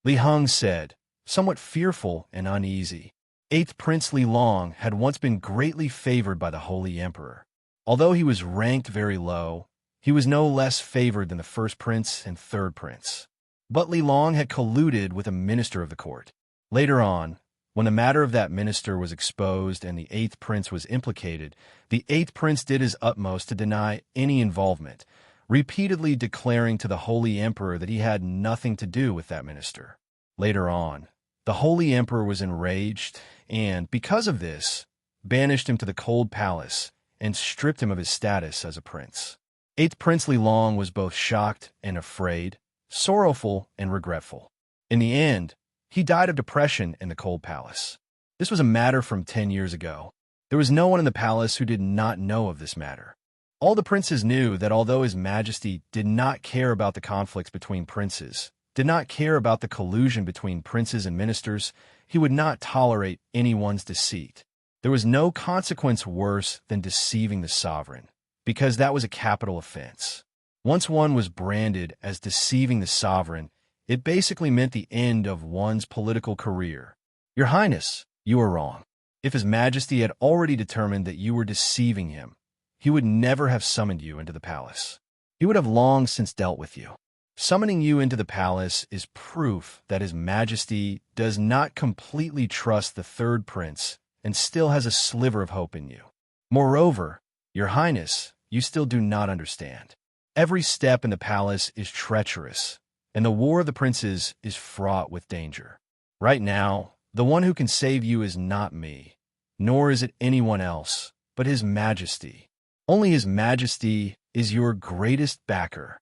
A: Li Heng said, somewhat fearful and uneasy. 8th Prince Li Long had once been greatly favored by the Holy Emperor. Although he was ranked very low, he was no less favored than the 1st Prince and 3rd Prince. But Li Long had colluded with a minister of the court. Later on, when the matter of that minister was exposed and the 8th Prince was implicated, the 8th Prince did his utmost to deny any involvement, repeatedly declaring to the Holy Emperor that he had nothing to do with that minister. Later on, the Holy Emperor was enraged and, because of this, banished him to the cold palace and stripped him of his status as a prince. 8th Prince Li Long was both shocked and afraid, sorrowful and regretful. In the end, he died of depression in the cold palace. This was a matter from 10 years ago. There was no one in the palace who did not know of this matter. All the princes knew that although His Majesty did not care about the conflicts between princes, did not care about the collusion between princes and ministers, he would not tolerate anyone's deceit. There was no consequence worse than deceiving the sovereign, because that was a capital offense. Once one was branded as deceiving the sovereign, it basically meant the end of one's political career. Your Highness, you are wrong. If His Majesty had already determined that you were deceiving him, he would never have summoned you into the palace. He would have long since dealt with you. Summoning you into the palace is proof that His Majesty does not completely trust the 3rd Prince and still has a sliver of hope in you. Moreover, Your Highness, you still do not understand. Every step in the palace is treacherous, and the war of the princes is fraught with danger. Right now, the one who can save you is not me, nor is it anyone else, but His Majesty. Only His Majesty is your greatest backer.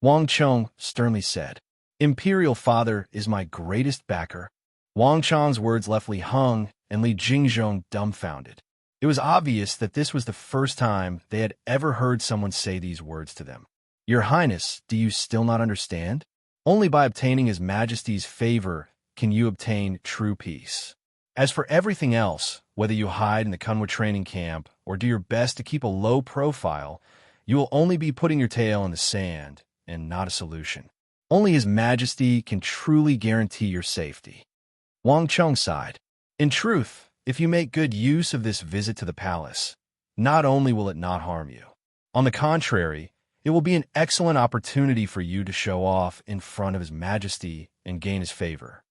A: Wang Chong sternly said. Imperial Father is my greatest backer. Wang Chong's words left Li Heng and Li Jingzhong dumbfounded. It was obvious that this was the first time they had ever heard someone say these words to them. Your Highness, do you still not understand? Only by obtaining His Majesty's favor can you obtain true peace. As for everything else, whether you hide in the Kunwa training camp or do your best to keep a low profile, you will only be putting your tail in the sand and not a solution. Only His Majesty can truly guarantee your safety. Wang Chong sighed. In truth, if you make good use of this visit to the palace, not only will it not harm you, on the contrary, it will be an excellent opportunity for you to show off in front of His Majesty and gain his favor.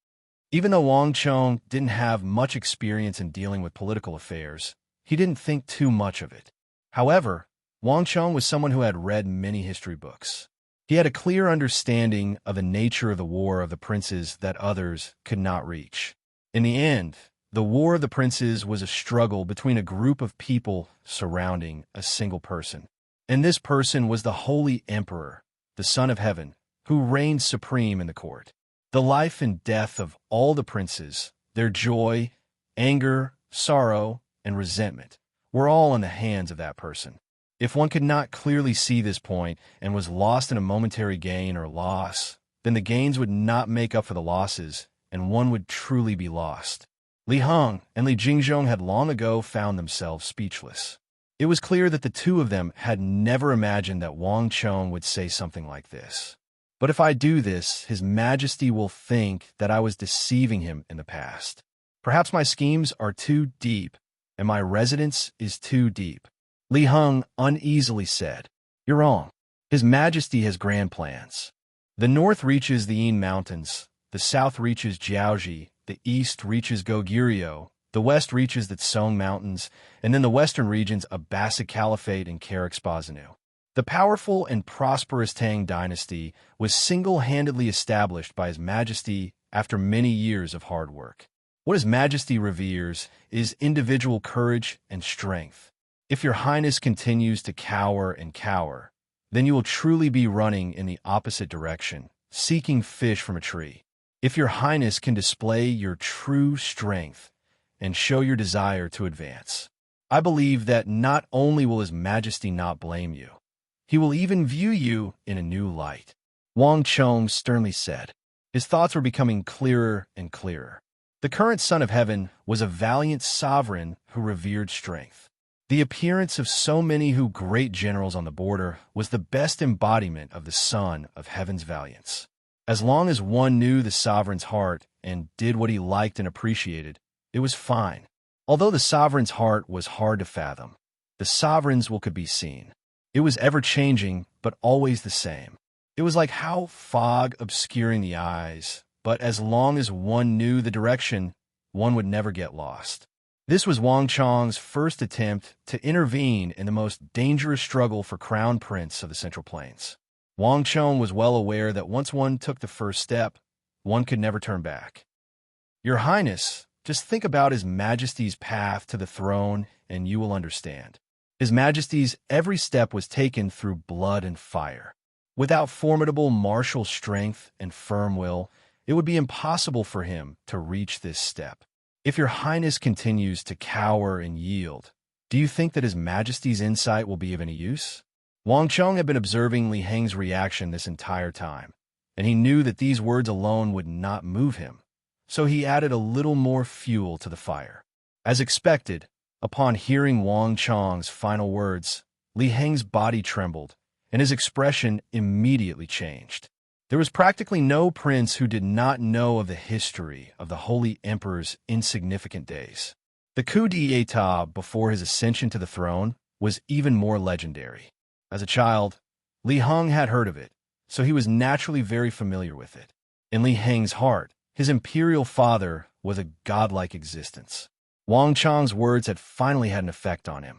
A: Even though Wang Chong didn't have much experience in dealing with political affairs, he didn't think too much of it. However, Wang Chong was someone who had read many history books. He had a clear understanding of the nature of the war of the princes that others could not reach. In the end, the war of the princes was a struggle between a group of people surrounding a single person. And this person was the Holy Emperor, the Son of Heaven, who reigned supreme in the court. The life and death of all the princes, their joy, anger, sorrow, and resentment, were all in the hands of that person. If one could not clearly see this point and was lost in a momentary gain or loss, then the gains would not make up for the losses, and one would truly be lost. Li Heng and Li Jingzhong had long ago found themselves speechless. It was clear that the two of them had never imagined that Wang Chong would say something like this. But if I do this, His Majesty will think that I was deceiving him in the past. Perhaps my schemes are too deep, and my residence is too deep. Li Heng uneasily said, You're wrong. His Majesty has grand plans. The north reaches the Yin Mountains, the south reaches Jiaoji, the east reaches Goguryeo, the west reaches the Tsong Mountains, and then the western regions of Abbasid Caliphate and Charax-Bazanu. The powerful and prosperous Tang dynasty was single-handedly established by His Majesty after many years of hard work. What His Majesty reveres is individual courage and strength. If Your Highness continues to cower and cower, then you will truly be running in the opposite direction, seeking fish from a tree. If Your Highness can display your true strength and show your desire to advance, I believe that not only will His Majesty not blame you, He will even view you in a new light. Wang Chong sternly said. His thoughts were becoming clearer and clearer. The current Son of Heaven was a valiant sovereign who revered strength. The appearance of so many great generals on the border was the best embodiment of the Son of Heaven's valiance. As long as one knew the sovereign's heart and did what he liked and appreciated, it was fine. Although the sovereign's heart was hard to fathom, the sovereign's will could be seen. It was ever-changing, but always the same. It was like how fog obscuring the eyes, but as long as one knew the direction, one would never get lost. This was Wang Chong's first attempt to intervene in the most dangerous struggle for Crown Prince of the Central Plains. Wang Chong was well aware that once one took the first step, one could never turn back. Your Highness, just think about His Majesty's path to the throne and you will understand. His Majesty's every step was taken through blood and fire. Without formidable martial strength and firm will, it would be impossible for him to reach this step. If your Highness continues to cower and yield, do you think that His Majesty's insight will be of any use? Wang Chong had been observing Li Heng's reaction this entire time, and he knew that these words alone would not move him, so he added a little more fuel to the fire. As expected, upon hearing Wang Chong's final words, Li Heng's body trembled, and his expression immediately changed. There was practically no prince who did not know of the history of the Holy Emperor's insignificant days. The coup d'etat before his ascension to the throne was even more legendary. As a child, Li Heng had heard of it, so he was naturally very familiar with it. In Li Heng's heart, his imperial father was a godlike existence. Wang Chong's words had finally had an effect on him.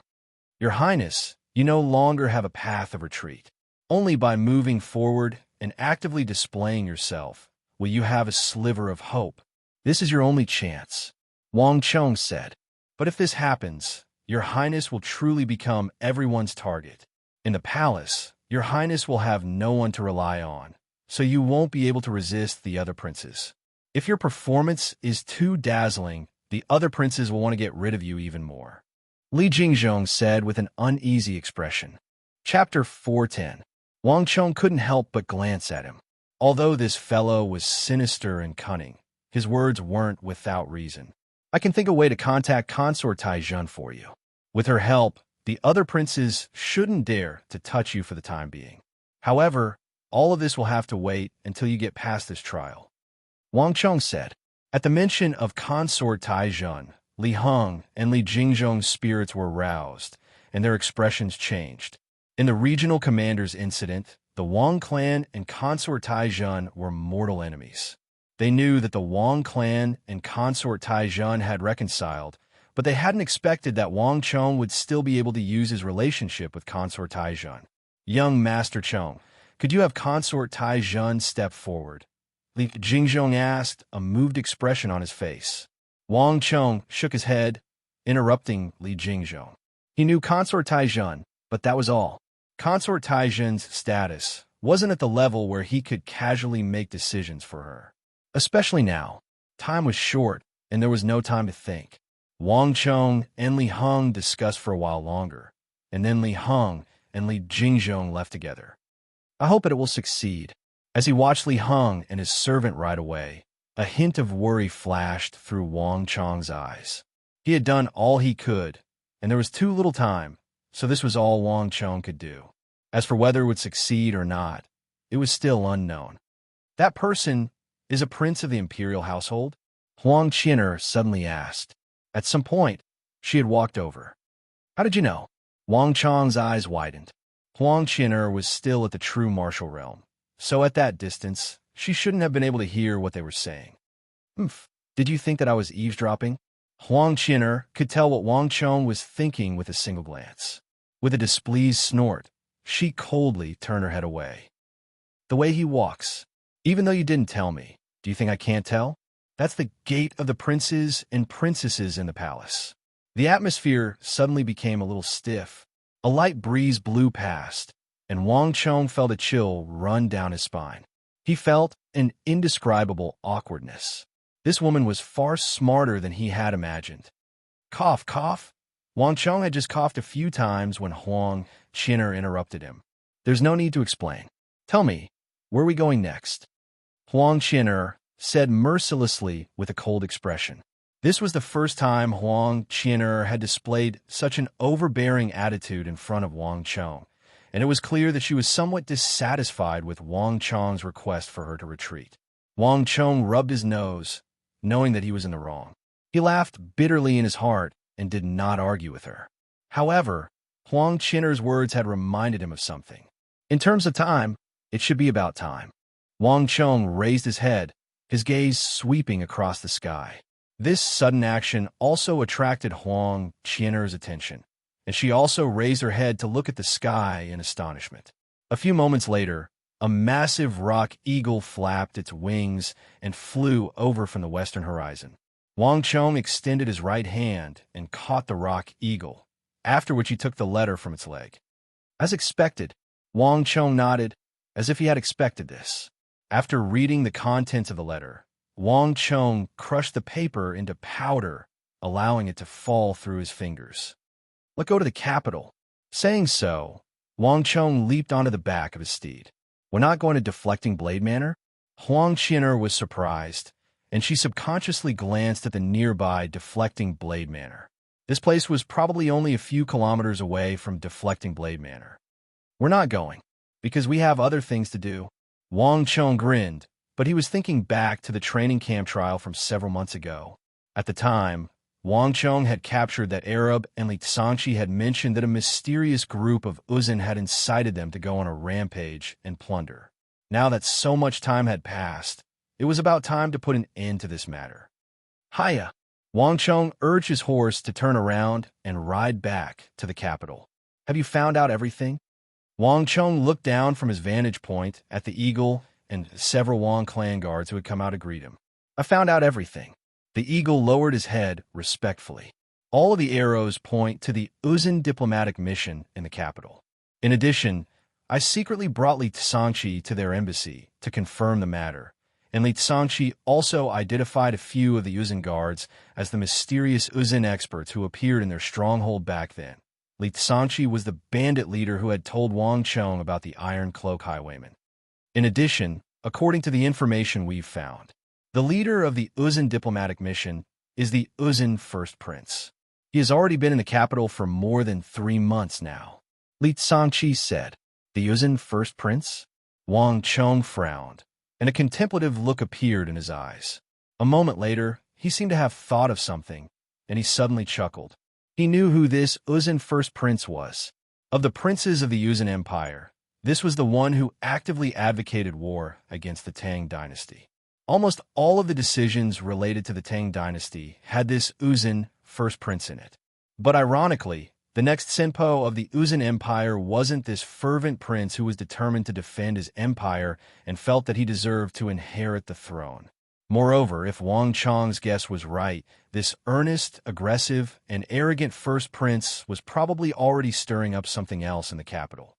A: Your Highness, you no longer have a path of retreat. Only by moving forward and actively displaying yourself will you have a sliver of hope. This is your only chance, Wang Chong said. But if this happens, your Highness will truly become everyone's target. In the palace, your Highness will have no one to rely on, so you won't be able to resist the other princes. If your performance is too dazzling, the other princes will want to get rid of you even more, Li Jingzhong said with an uneasy expression. Chapter 410. Wang Chong couldn't help but glance at him. Although this fellow was sinister and cunning, his words weren't without reason. I can think a way to contact Consort Taizhun for you. With her help, the other princes shouldn't dare to touch you for the time being. However, all of this will have to wait until you get past this trial, Wang Chong said. At the mention of Consort Taizhun, Li Heng and Li Jingzhong's spirits were roused, and their expressions changed. In the regional commander's incident, the Wang clan and Consort Taizhun were mortal enemies. They knew that the Wang clan and Consort Taizhun had reconciled, but they hadn't expected that Wang Chong would still be able to use his relationship with Consort Taizhun. Young Master Chong, could you have Consort Taizhun step forward? Li Jingzhong asked, a moved expression on his face. Wang Chong shook his head, interrupting Li Jingzhong. He knew Consort Taizhun, but that was all. Consort Taizhun's status wasn't at the level where he could casually make decisions for her. Especially now. Time was short, and there was no time to think. Wang Chong and Li Heng discussed for a while longer, and then Li Heng and Li Jingzhong left together. I hope that it will succeed. As he watched Li Heng and his servant ride away, a hint of worry flashed through Wang Chong's eyes. He had done all he could, and there was too little time, so this was all Wang Chong could do. As for whether it would succeed or not, it was still unknown. That person is a prince of the imperial household? Huang Qian'er suddenly asked. At some point, she had walked over. How did you know? Wang Chong's eyes widened. Huang Qian'er was still at the true martial realm, so at that distance, she shouldn't have been able to hear what they were saying. Did you think that I was eavesdropping? Huang Qian'er could tell what Wang Chong was thinking with a single glance. With a displeased snort, she coldly turned her head away. The way he walks. Even though you didn't tell me, do you think I can't tell? That's the gate of the princes and princesses in the palace. The atmosphere suddenly became a little stiff. A light breeze blew past, and Wang Chong felt a chill run down his spine. He felt an indescribable awkwardness. This woman was far smarter than he had imagined. Cough, cough. Wang Chong had just coughed a few times when Huang Qian'er interrupted him. There's no need to explain. Tell me, where are we going next? Huang Qian'er said mercilessly with a cold expression. This was the first time Huang Qian'er had displayed such an overbearing attitude in front of Wang Chong, and it was clear that she was somewhat dissatisfied with Wang Chong's request for her to retreat. Wang Chong rubbed his nose, knowing that he was in the wrong. He laughed bitterly in his heart and did not argue with her. However, Huang Qiner's words had reminded him of something. In terms of time, it should be about time. Wang Chong raised his head, his gaze sweeping across the sky. This sudden action also attracted Huang Qiner's attention, and she also raised her head to look at the sky in astonishment. A few moments later, a massive rock eagle flapped its wings and flew over from the western horizon. Wang Chong extended his right hand and caught the rock eagle, after which he took the letter from its leg. As expected, Wang Chong nodded, as if he had expected this. After reading the contents of the letter, Wang Chong crushed the paper into powder, allowing it to fall through his fingers. "Let's go to the capital." Saying so, Wang Chong leaped onto the back of his steed. "We're not going to Deflecting Blade Manor?" Huang Qiner was surprised, and she subconsciously glanced at the nearby Deflecting Blade Manor. This place was probably only a few kilometers away from Deflecting Blade Manor. "We're not going, because we have other things to do." Wang Chong grinned, but he was thinking back to the training camp trial from several months ago. At the time, Wang Chong had captured that Arab, and Li Sangqi had mentioned that a mysterious group of Uzun had incited them to go on a rampage and plunder. Now that so much time had passed, it was about time to put an end to this matter. "Hiya!" Wang Chong urged his horse to turn around and ride back to the capital. "Have you found out everything?" Wang Chong looked down from his vantage point at the eagle and several Wang clan guards who had come out to greet him. "I found out everything." The eagle lowered his head respectfully. "All of the arrows point to the Uzun diplomatic mission in the capital. In addition, I secretly brought Li Sangqi to their embassy to confirm the matter, and Li Sangqi also identified a few of the Uzun guards as the mysterious Uzun experts who appeared in their stronghold back then. Li Sangqi was the bandit leader who had told Wang Chong about the Iron Cloak Highwayman. In addition, according to the information we've found, the leader of the Uzun diplomatic mission is the Uzun First Prince. He has already been in the capital for more than 3 months now." Li Sangqi said. "The Uzun First Prince?" Wang Chong frowned, and a contemplative look appeared in his eyes. A moment later, he seemed to have thought of something, and he suddenly chuckled. He knew who this Uzun First Prince was. Of the princes of the Uzun Empire, this was the one who actively advocated war against the Tang dynasty. Almost all of the decisions related to the Tang dynasty had this Uzun First Prince in it. But ironically, the next Senpo of the Uzun Empire wasn't this fervent prince who was determined to defend his empire and felt that he deserved to inherit the throne. Moreover, if Wang Chong's guess was right, this earnest, aggressive, and arrogant first prince was probably already stirring up something else in the capital.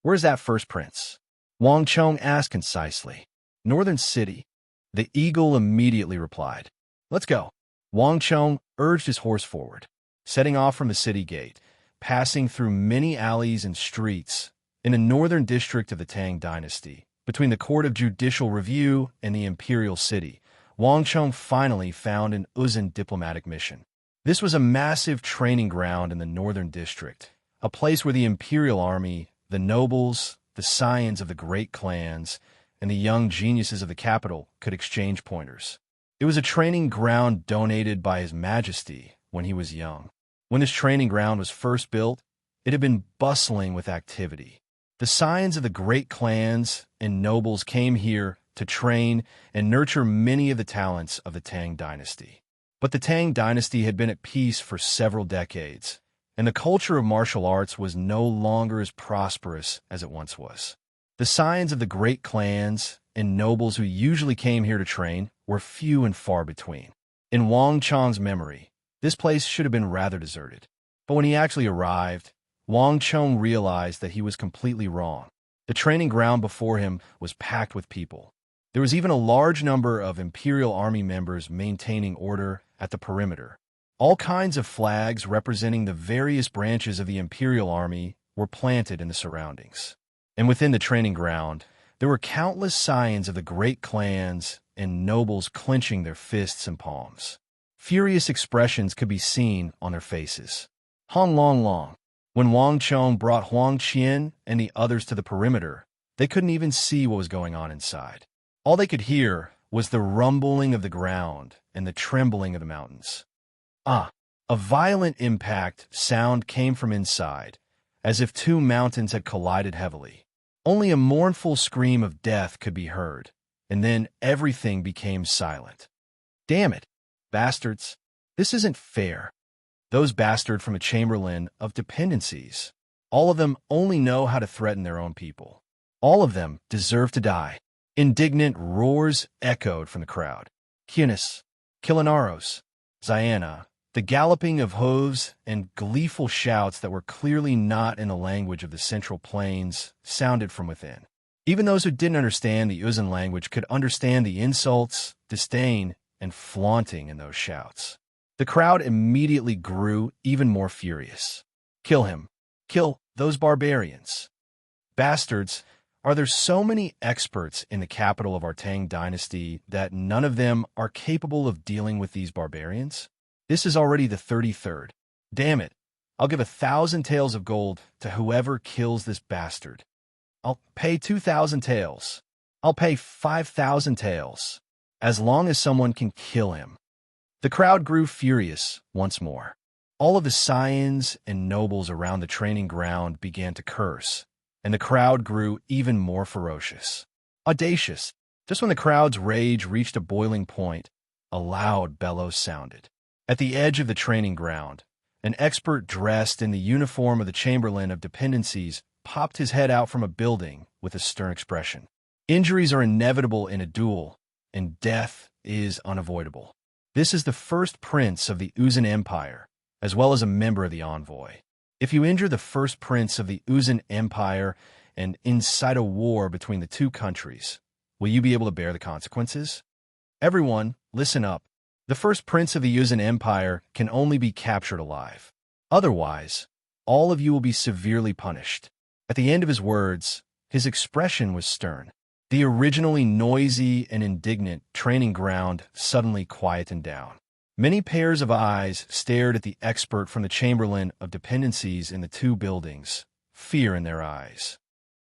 A: "Where's that first prince?" Wang Chong asked concisely. "Northern City." The eagle immediately replied. "Let's go." Wang Chong urged his horse forward, setting off from the city gate, passing through many alleys and streets in the northern district of the Tang dynasty. Between the Court of Judicial Review and the Imperial City, Wang Chong finally found an Uzun diplomatic mission. This was a massive training ground in the northern district, a place where the Imperial Army, the nobles, the scions of the great clans, and the young geniuses of the capital could exchange pointers. It was a training ground donated by His Majesty when he was young. When this training ground was first built, it had been bustling with activity. The scions of the great clans and nobles came here to train and nurture many of the talents of the Tang dynasty. But the Tang dynasty had been at peace for several decades, and the culture of martial arts was no longer as prosperous as it once was. The scions of the great clans and nobles who usually came here to train were few and far between. In Wang Chong's memory, this place should have been rather deserted. But when he actually arrived, Wang Chong realized that he was completely wrong. The training ground before him was packed with people. There was even a large number of Imperial Army members maintaining order at the perimeter. All kinds of flags representing the various branches of the Imperial Army were planted in the surroundings. And within the training ground, there were countless scions of the great clans and nobles clenching their fists and palms. Furious expressions could be seen on their faces. Hong Long Long. When Wang Chong brought Huang Qian and the others to the perimeter, they couldn't even see what was going on inside. All they could hear was the rumbling of the ground and the trembling of the mountains. Ah! A violent impact sound came from inside, as if two mountains had collided heavily. Only a mournful scream of death could be heard, and then everything became silent. Damn it, bastards. This isn't fair. Those bastards from a chamberlain of dependencies. All of them only know how to threaten their own people. All of them deserve to die. Indignant roars echoed from the crowd. Cunis, Kilinaros, Ziana, the galloping of hooves and gleeful shouts that were clearly not in the language of the Central Plains sounded from within. Even those who didn't understand the Uzan language could understand the insults, disdain, and flaunting in those shouts. The crowd immediately grew even more furious. Kill him. Kill those barbarians. Bastards, are there so many experts in the capital of our Tang dynasty that none of them are capable of dealing with these barbarians? This is already the 33rd. Damn it, I'll give 1,000 taels of gold to whoever kills this bastard. I'll pay 2,000 taels. I'll pay 5,000 taels, as long as someone can kill him. The crowd grew furious once more. All of the scions and nobles around the training ground began to curse, and the crowd grew even more ferocious. Audacious. Just when the crowd's rage reached a boiling point, a loud bellow sounded. At the edge of the training ground, an expert dressed in the uniform of the Chamberlain of Dependencies popped his head out from a building with a stern expression. Injuries are inevitable in a duel, and death is unavoidable. This is the first prince of the Uzan Empire, as well as a member of the envoy. If you injure the first prince of the Uzan Empire and incite a war between the two countries, will you be able to bear the consequences? Everyone, listen up. The first prince of the Uzan Empire can only be captured alive. Otherwise, all of you will be severely punished. At the end of his words, his expression was stern. The originally noisy and indignant training ground suddenly quietened down. Many pairs of eyes stared at the expert from the Chamberlain of Dependencies in the two buildings, fear in their eyes.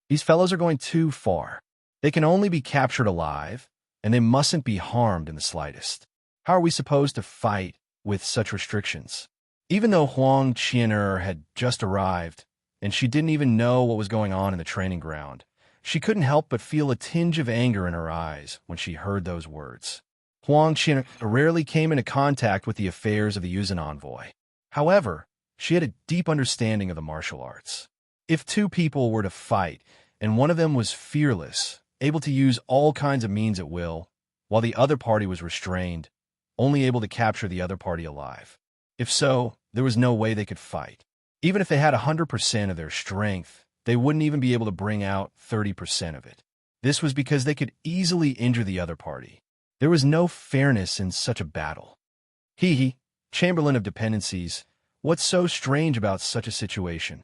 A: These fellows are going too far. They can only be captured alive, and they mustn't be harmed in the slightest. How are we supposed to fight with such restrictions? Even though Huang Qian'er had just arrived, and she didn't even know what was going on in the training ground, she couldn't help but feel a tinge of anger in her eyes when she heard those words. Huang Qian'er rarely came into contact with the affairs of the Uzan envoy. However, she had a deep understanding of the martial arts. If two people were to fight, and one of them was fearless, able to use all kinds of means at will, while the other party was restrained, only able to capture the other party alive. If so, there was no way they could fight. Even if they had 100% of their strength, they wouldn't even be able to bring out 30% of it. This was because they could easily injure the other party. There was no fairness in such a battle. Chamberlain of Dependencies, what's so strange about such a situation?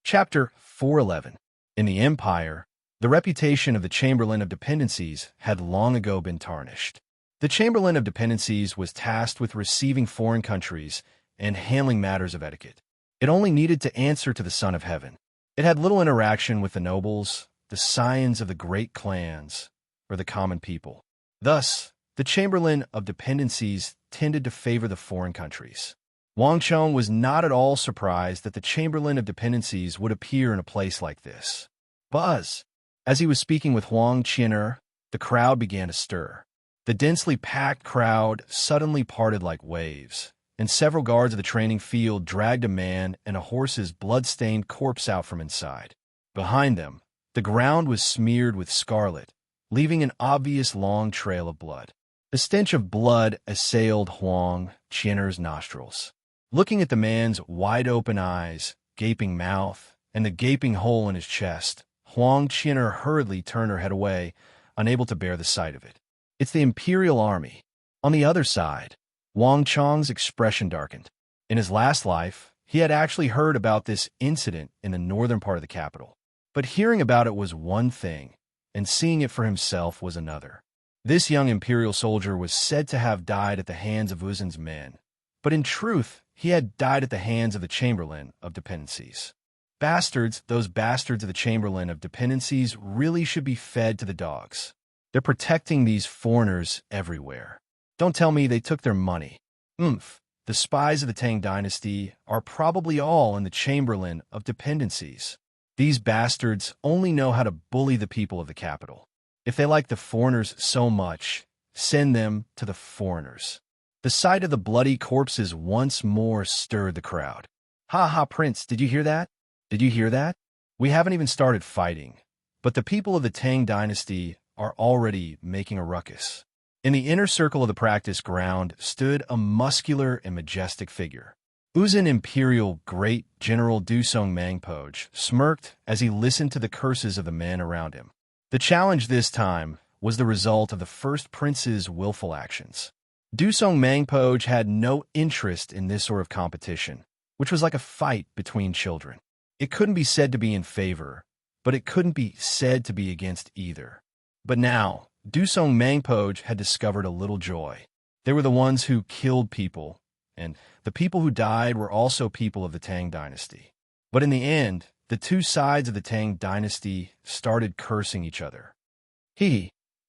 A: Chapter 411. In the Empire, the reputation of the Chamberlain of Dependencies had long ago been tarnished. The Chamberlain of Dependencies was tasked with receiving foreign countries and handling matters of etiquette. It only needed to answer to the Son of Heaven. It had little interaction with the nobles, the scions of the great clans, or the common people. Thus, the Chamberlain of Dependencies tended to favor the foreign countries. Wang Chong was not at all surprised that the Chamberlain of Dependencies would appear in a place like this. Buzz! As he was speaking with Huang Qian'er, the crowd began to stir. The densely packed crowd suddenly parted like waves, and several guards of the training field dragged a man and a horse's blood-stained corpse out from inside. Behind them, the ground was smeared with scarlet, leaving an obvious long trail of blood. The stench of blood assailed Huang Qian'er's nostrils. Looking at the man's wide-open eyes, gaping mouth, and the gaping hole in his chest, Huang Qian'er hurriedly turned her head away, unable to bear the sight of it. It's the Imperial Army. On the other side, Wang Chong's expression darkened. In his last life, he had actually heard about this incident in the northern part of the capital. But hearing about it was one thing, and seeing it for himself was another. This young Imperial soldier was said to have died at the hands of Uzan's men, but in truth, he had died at the hands of the Chamberlain of Dependencies. Bastards, those bastards of the Chamberlain of Dependencies really should be fed to the dogs. They're protecting these foreigners everywhere. Don't tell me they took their money. Oomph. The spies of the Tang dynasty are probably all in the Chamberlain of Dependencies. These bastards only know how to bully the people of the capital. If they like the foreigners so much, send them to the foreigners. The sight of the bloody corpses once more stirred the crowd. Ha ha, Prince, did you hear that? Did you hear that? We haven't even started fighting, but the people of the Tang dynasty are already making a ruckus. In the inner circle of the practice ground stood a muscular and majestic figure. Uzun Imperial Great General Dusong Mangpoj smirked as he listened to the curses of the men around him. The challenge this time was the result of the first prince's willful actions. Dusong Mangpoj had no interest in this sort of competition, which was like a fight between children. It couldn't be said to be in favor, but it couldn't be said to be against either. But now, Dusong Mangpoj had discovered a little joy. They were the ones who killed people, and the people who died were also people of the Tang dynasty. But in the end, the two sides of the Tang dynasty started cursing each other.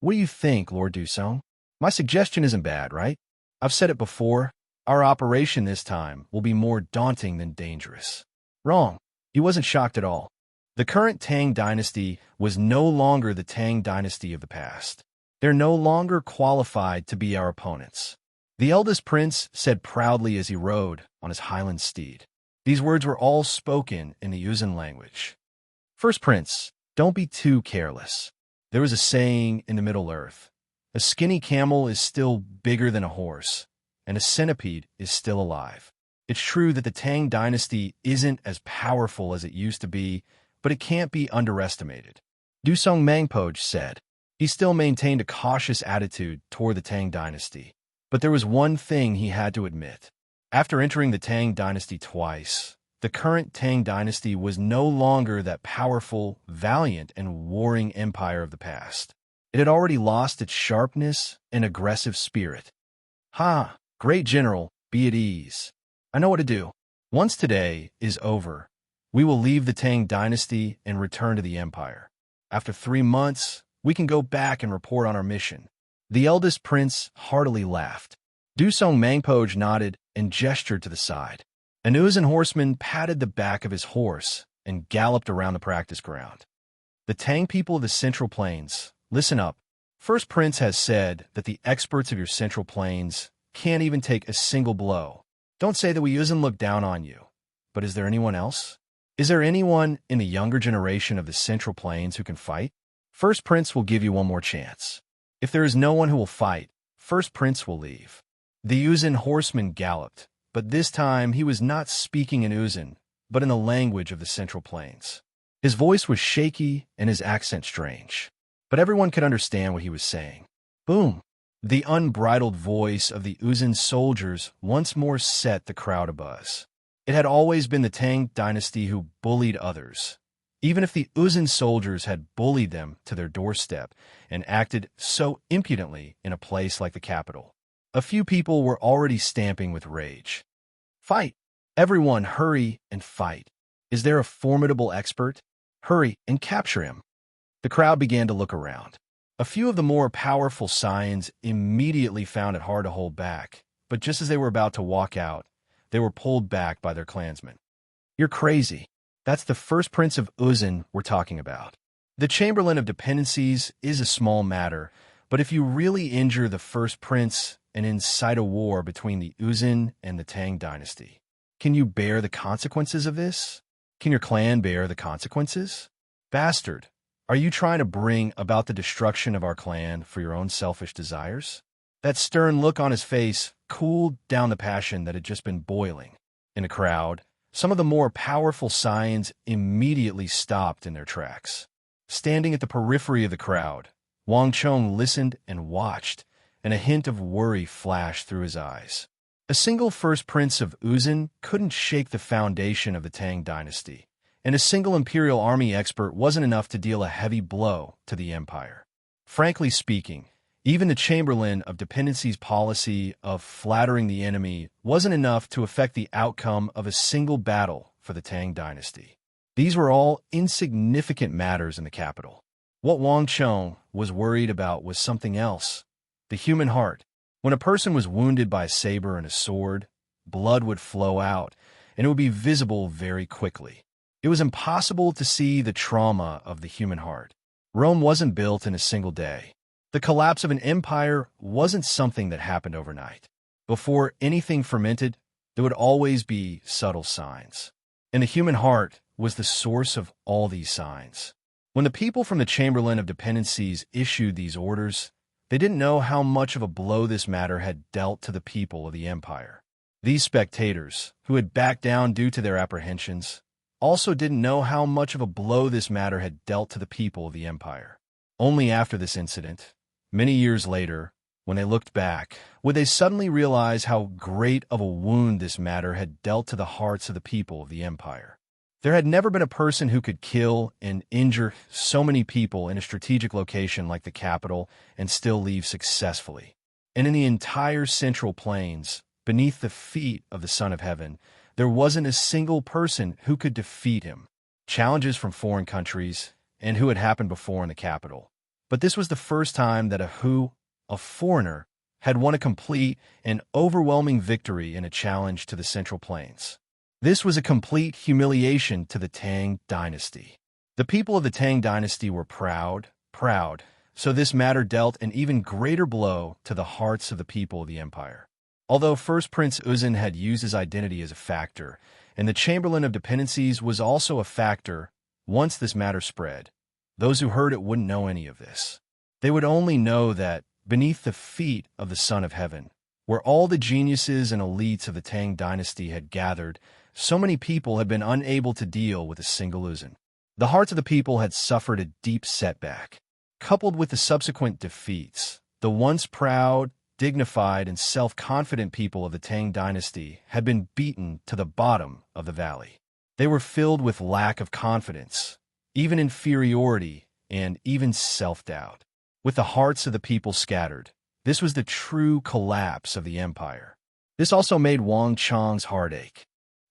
A: What do you think, Lord Dusong? My suggestion isn't bad, right? I've said it before. Our operation this time will be more daunting than dangerous. Wrong. He wasn't shocked at all. The current Tang dynasty was no longer the Tang dynasty of the past. They're no longer qualified to be our opponents. The eldest prince said proudly as he rode on his highland steed. These words were all spoken in the Uzun language. First prince, don't be too careless. There was a saying in the Middle Earth. A skinny camel is still bigger than a horse, and a centipede is still alive. It's true that the Tang dynasty isn't as powerful as it used to be, but it can't be underestimated. Dusong Mangpoj said. He still maintained a cautious attitude toward the Tang dynasty, but there was one thing he had to admit. After entering the Tang dynasty twice, the current Tang dynasty was no longer that powerful, valiant, and warring empire of the past. It had already lost its sharpness and aggressive spirit. Ha, great general, be at ease. I know what to do. Once today is over, we will leave the Tang dynasty and return to the empire. After 3 months, we can go back and report on our mission. The eldest prince heartily laughed. Dusong Mangpoj nodded and gestured to the side. An Uzun horseman patted the back of his horse and galloped around the practice ground. The Tang people of the Central Plains, listen up. First Prince has said that the experts of your Central Plains can't even take a single blow. Don't say that we Uzun look down on you. But is there anyone else? Is there anyone in the younger generation of the Central Plains who can fight? First Prince will give you one more chance. If there is no one who will fight, First Prince will leave. The Uzun horseman galloped, but this time he was not speaking in Uzun, but in the language of the Central Plains. His voice was shaky and his accent strange, but everyone could understand what he was saying. Boom! The unbridled voice of the Uzun soldiers once more set the crowd abuzz. It had always been the Tang dynasty who bullied others, even if the Uzun soldiers had bullied them to their doorstep and acted so impudently in a place like the capital. A few people were already stamping with rage. Fight! Everyone hurry and fight. Is there a formidable expert? Hurry and capture him. The crowd began to look around. A few of the more powerful scions immediately found it hard to hold back, but just as they were about to walk out, they were pulled back by their clansmen. You're crazy. That's the first prince of Uzun we're talking about. The Chamberlain of Dependencies is a small matter, but if you really injure the first prince and incite a war between the Uzun and the Tang dynasty, can you bear the consequences of this? Can your clan bear the consequences? Bastard, are you trying to bring about the destruction of our clan for your own selfish desires? That stern look on his face cooled down the passion that had just been boiling. In the crowd, some of the more powerful scions immediately stopped in their tracks. Standing at the periphery of the crowd, Wang Chong listened and watched, and a hint of worry flashed through his eyes. A single first prince of Uzun couldn't shake the foundation of the Tang dynasty, and a single imperial army expert wasn't enough to deal a heavy blow to the empire. Frankly speaking, even the Chamberlain of Dependency's policy of flattering the enemy wasn't enough to affect the outcome of a single battle for the Tang dynasty. These were all insignificant matters in the capital. What Wang Chong was worried about was something else: the human heart. When a person was wounded by a saber and a sword, blood would flow out, and it would be visible very quickly. It was impossible to see the trauma of the human heart. Rome wasn't built in a single day. The collapse of an empire wasn't something that happened overnight. Before anything fermented, there would always be subtle signs. And the human heart was the source of all these signs. When the people from the Chamberlain of Dependencies issued these orders, they didn't know how much of a blow this matter had dealt to the people of the empire. These spectators, who had backed down due to their apprehensions, also didn't know how much of a blow this matter had dealt to the people of the empire. Only after this incident, many years later, when they looked back, would they suddenly realize how great of a wound this matter had dealt to the hearts of the people of the empire. There had never been a person who could kill and injure so many people in a strategic location like the capital and still leave successfully. And in the entire Central Plains, beneath the feet of the Son of Heaven, there wasn't a single person who could defeat him. Challenges from foreign countries, and who had happened before in the capital. But this was the first time that a foreigner, had won a complete and overwhelming victory in a challenge to the Central Plains. This was a complete humiliation to the Tang dynasty. The people of the Tang dynasty were proud, so this matter dealt an even greater blow to the hearts of the people of the empire. Although first Prince Uzun had used his identity as a factor, and the Chamberlain of Dependencies was also a factor, once this matter spread, those who heard it wouldn't know any of this. They would only know that, beneath the feet of the Son of Heaven, where all the geniuses and elites of the Tang dynasty had gathered, so many people had been unable to deal with a single Uzun. The hearts of the people had suffered a deep setback. Coupled with the subsequent defeats, the once proud, dignified, and self-confident people of the Tang dynasty had been beaten to the bottom of the valley. They were filled with lack of confidence, even inferiority, and even self-doubt. With the hearts of the people scattered, this was the true collapse of the empire. This also made Wang Chong's heart ache.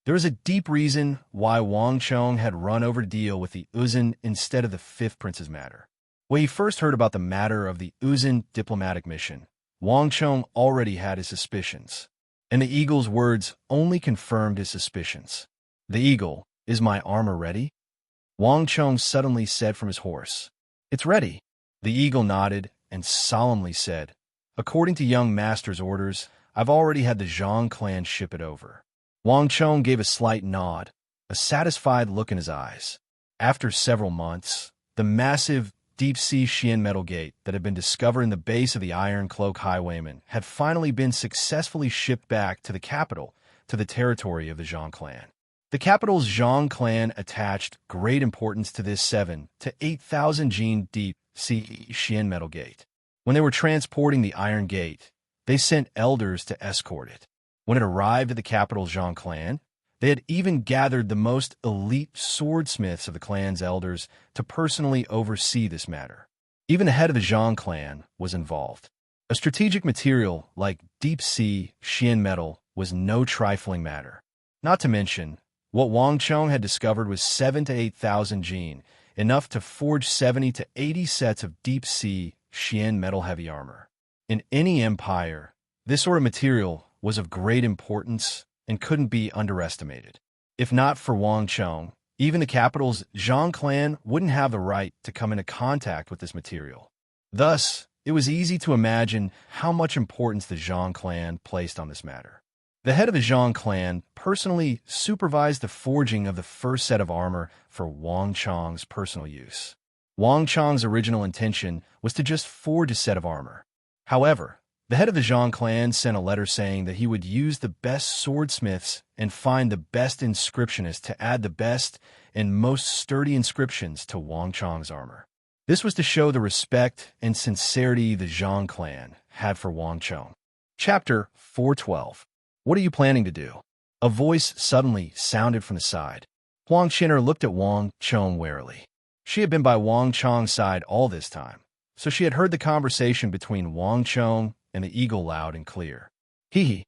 A: There was a deep reason why Wang Chong had run over to deal with the Uzun instead of the fifth prince's matter. When he first heard about the matter of the Uzun diplomatic mission, Wang Chong already had his suspicions, and the eagle's words only confirmed his suspicions. "The eagle, is my armor ready?" Wang Chong suddenly said from his horse. "It's ready." The eagle nodded and solemnly said, "According to young master's orders, I've already had the Zhang clan ship it over." Wang Chong gave a slight nod, a satisfied look in his eyes. After several months, the massive deep-sea Xian metal gate that had been discovered in the base of the Iron Cloak Highwayman had finally been successfully shipped back to the capital, to the territory of the Zhang clan. The capital's Zhang clan attached great importance to this 7 to 8,000 gene deep sea Xian metal gate. When they were transporting the Iron Gate, they sent elders to escort it. When it arrived at the capital Zhang clan, they had even gathered the most elite swordsmiths of the clan's elders to personally oversee this matter. Even the head of the Zhang clan was involved. A strategic material like deep-sea Xian metal was no trifling matter. Not to mention, what Wang Chong had discovered was 7 to 8,000 gene, enough to forge 70 to 80 sets of deep-sea Xian metal heavy armor. In any empire, this sort of material was of great importance and couldn't be underestimated. If not for Wang Chong, even the capital's Zhang clan wouldn't have the right to come into contact with this material. Thus, it was easy to imagine how much importance the Zhang clan placed on this matter. The head of the Zhang clan personally supervised the forging of the first set of armor for Wang Chong's personal use. Wang Chong's original intention was to just forge a set of armor. However, the head of the Zhang clan sent a letter saying that he would use the best swordsmiths and find the best inscriptionists to add the best and most sturdy inscriptions to Wang Chong's armor. This was to show the respect and sincerity the Zhang clan had for Wang Chong. Chapter 412. What are you planning to do? A voice suddenly sounded from the side. Huang Qin'er looked at Wang Chong warily. She had been by Wang Chong's side all this time, so she had heard the conversation between Wang Chong and the eagle loud and clear. Hee,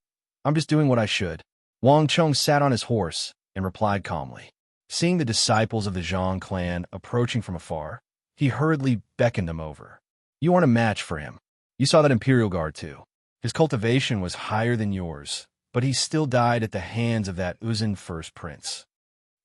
A: I'm just doing what I should. Wang Chong sat on his horse and replied calmly. Seeing the disciples of the Zhang clan approaching from afar, he hurriedly beckoned them over. You aren't a match for him. You saw that Imperial Guard too. His cultivation was higher than yours, but he still died at the hands of that Uzun first prince.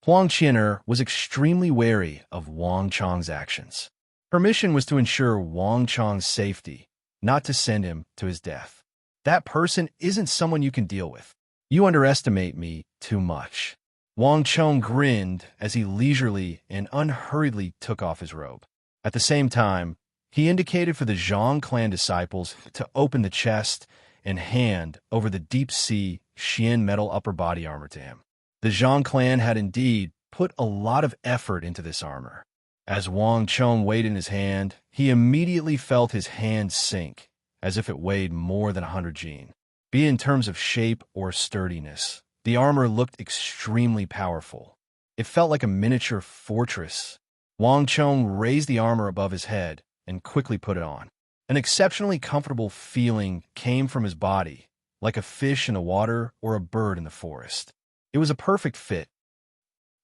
A: Huang Qian'er was extremely wary of Wang Chong's actions. Her mission was to ensure Wang Chong's safety, not to send him to his death. That person isn't someone you can deal with. You underestimate me too much. Wang Chong grinned as he leisurely and unhurriedly took off his robe. At the same time, he indicated for the Zhang clan disciples to open the chest and hand over the deep-sea Xian metal upper body armor to him. The Zhang clan had indeed put a lot of effort into this armor. As Wang Chong weighed in his hand, he immediately felt his hand sink, as if it weighed more than 100 jin. Be it in terms of shape or sturdiness, the armor looked extremely powerful. It felt like a miniature fortress. Wang Chong raised the armor above his head and quickly put it on. An exceptionally comfortable feeling came from his body, like a fish in the water or a bird in the forest. It was a perfect fit.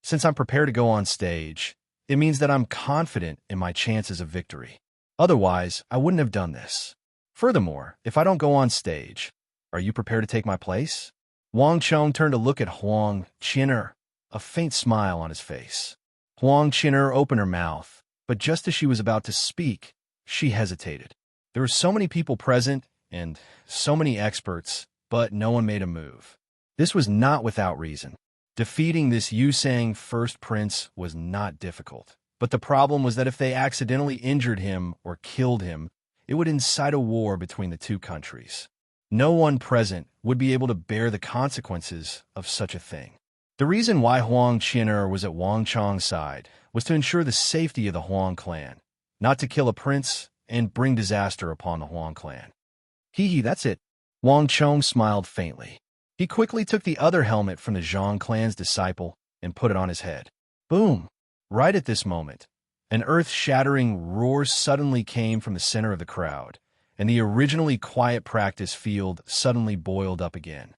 A: Since I'm prepared to go on stage, it means that I'm confident in my chances of victory. Otherwise, I wouldn't have done this. Furthermore, if I don't go on stage, are you prepared to take my place? Wang Chong turned to look at Huang Qian'er, a faint smile on his face. Huang Qian'er opened her mouth, but just as she was about to speak, she hesitated. There were so many people present and so many experts, but no one made a move. This was not without reason. Defeating this Yusang first prince was not difficult, but the problem was that if they accidentally injured him or killed him, it would incite a war between the two countries. No one present would be able to bear the consequences of such a thing. The reason why Huang Qian'er was at Wang Chong's side was to ensure the safety of the Huang clan, not to kill a prince and bring disaster upon the Huang clan. Hee, that's it. Wang Chong smiled faintly. He quickly took the other helmet from the Zhang clan's disciple and put it on his head. Boom! Right at this moment, an earth-shattering roar suddenly came from the center of the crowd, and the originally quiet practice field suddenly boiled up again.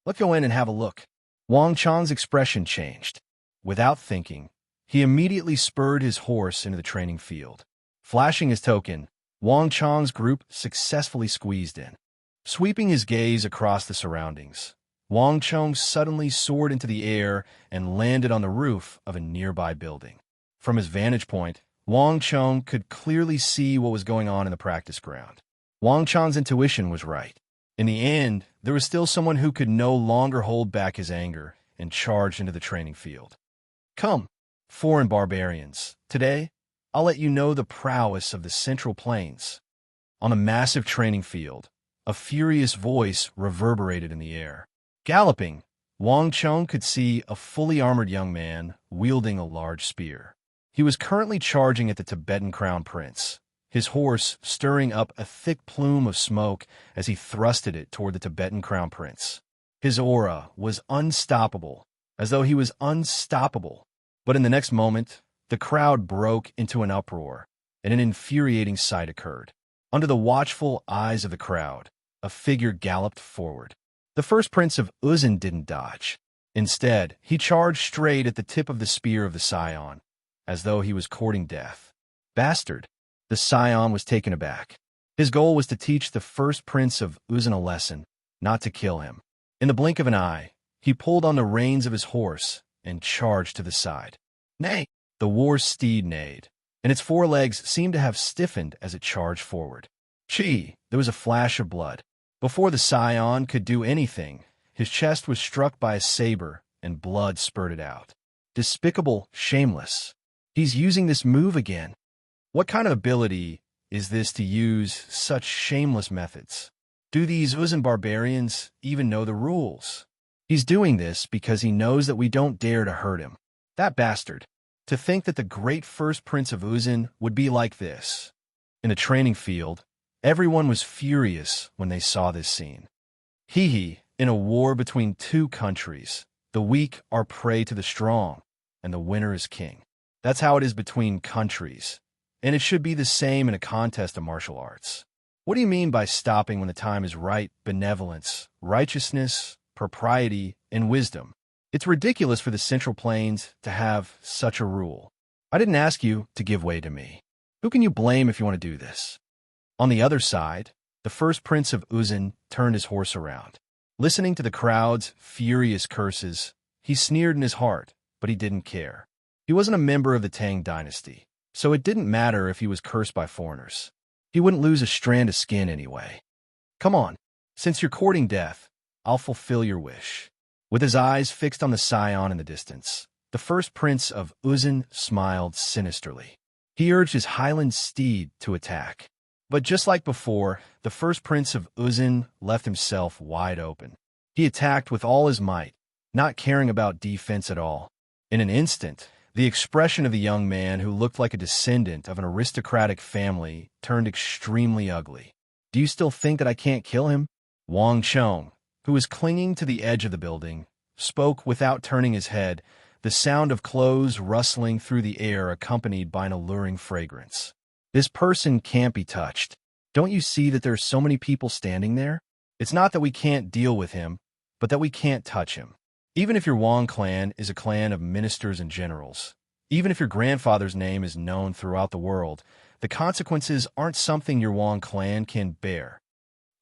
A: Let's go in and have a look. Wang Chong's expression changed. Without thinking, he immediately spurred his horse into the training field. Flashing his token, Wang Chong's group successfully squeezed in. Sweeping his gaze across the surroundings, Wang Chong suddenly soared into the air and landed on the roof of a nearby building. From his vantage point, Wang Chong could clearly see what was going on in the practice ground. Wang Chong's intuition was right. In the end, there was still someone who could no longer hold back his anger and charged into the training field. Come, foreign barbarians, today I'll let you know the prowess of the Central Plains. On a massive training field, a furious voice reverberated in the air. Galloping, Wang Chong could see a fully armored young man wielding a large spear. He was currently charging at the Tibetan crown prince, his horse stirring up a thick plume of smoke as he thrusted it toward the Tibetan crown prince. His aura was unstoppable, as though he was unstoppable. But in the next moment, the crowd broke into an uproar, and an infuriating sight occurred. Under the watchful eyes of the crowd, a figure galloped forward. The first prince of Uzun didn't dodge. Instead, he charged straight at the tip of the spear of the scion, as though he was courting death. Bastard! The scion was taken aback. His goal was to teach the first prince of Uzun a lesson, not to kill him. In the blink of an eye, he pulled on the reins of his horse and charged to the side. Nay! The war steed neighed, and its forelegs seemed to have stiffened as it charged forward. Gee! There was a flash of blood. Before the scion could do anything, his chest was struck by a saber and blood spurted out. Despicable, shameless. He's using this move again. What kind of ability is this to use such shameless methods? Do these Uzun barbarians even know the rules? He's doing this because he knows that we don't dare to hurt him. That bastard. To think that the great first prince of Uzun would be like this. In the training field, everyone was furious when they saw this scene. Hee, in a war between two countries, the weak are prey to the strong, and the winner is king. That's how it is between countries, and it should be the same in a contest of martial arts. What do you mean by stopping when the time is right, benevolence, righteousness, propriety, and wisdom? It's ridiculous for the Central Plains to have such a rule. I didn't ask you to give way to me. Who can you blame if you want to do this? On the other side, the first prince of Uzun turned his horse around. Listening to the crowd's furious curses, he sneered in his heart, but he didn't care. He wasn't a member of the Tang dynasty, so it didn't matter if he was cursed by foreigners. He wouldn't lose a strand of skin anyway. Come on, since you're courting death, I'll fulfill your wish. With his eyes fixed on the scion in the distance, the first prince of Uzun smiled sinisterly. He urged his highland steed to attack. But just like before, the first prince of Uzun left himself wide open. He attacked with all his might, not caring about defense at all. In an instant, the expression of the young man, who looked like a descendant of an aristocratic family, turned extremely ugly. Do you still think that I can't kill him? Wang Chong, who was clinging to the edge of the building, spoke without turning his head, the sound of clothes rustling through the air accompanied by an alluring fragrance. This person can't be touched. Don't you see that there are so many people standing there? It's not that we can't deal with him, but that we can't touch him. Even if your Wang clan is a clan of ministers and generals, even if your grandfather's name is known throughout the world, the consequences aren't something your Wang clan can bear.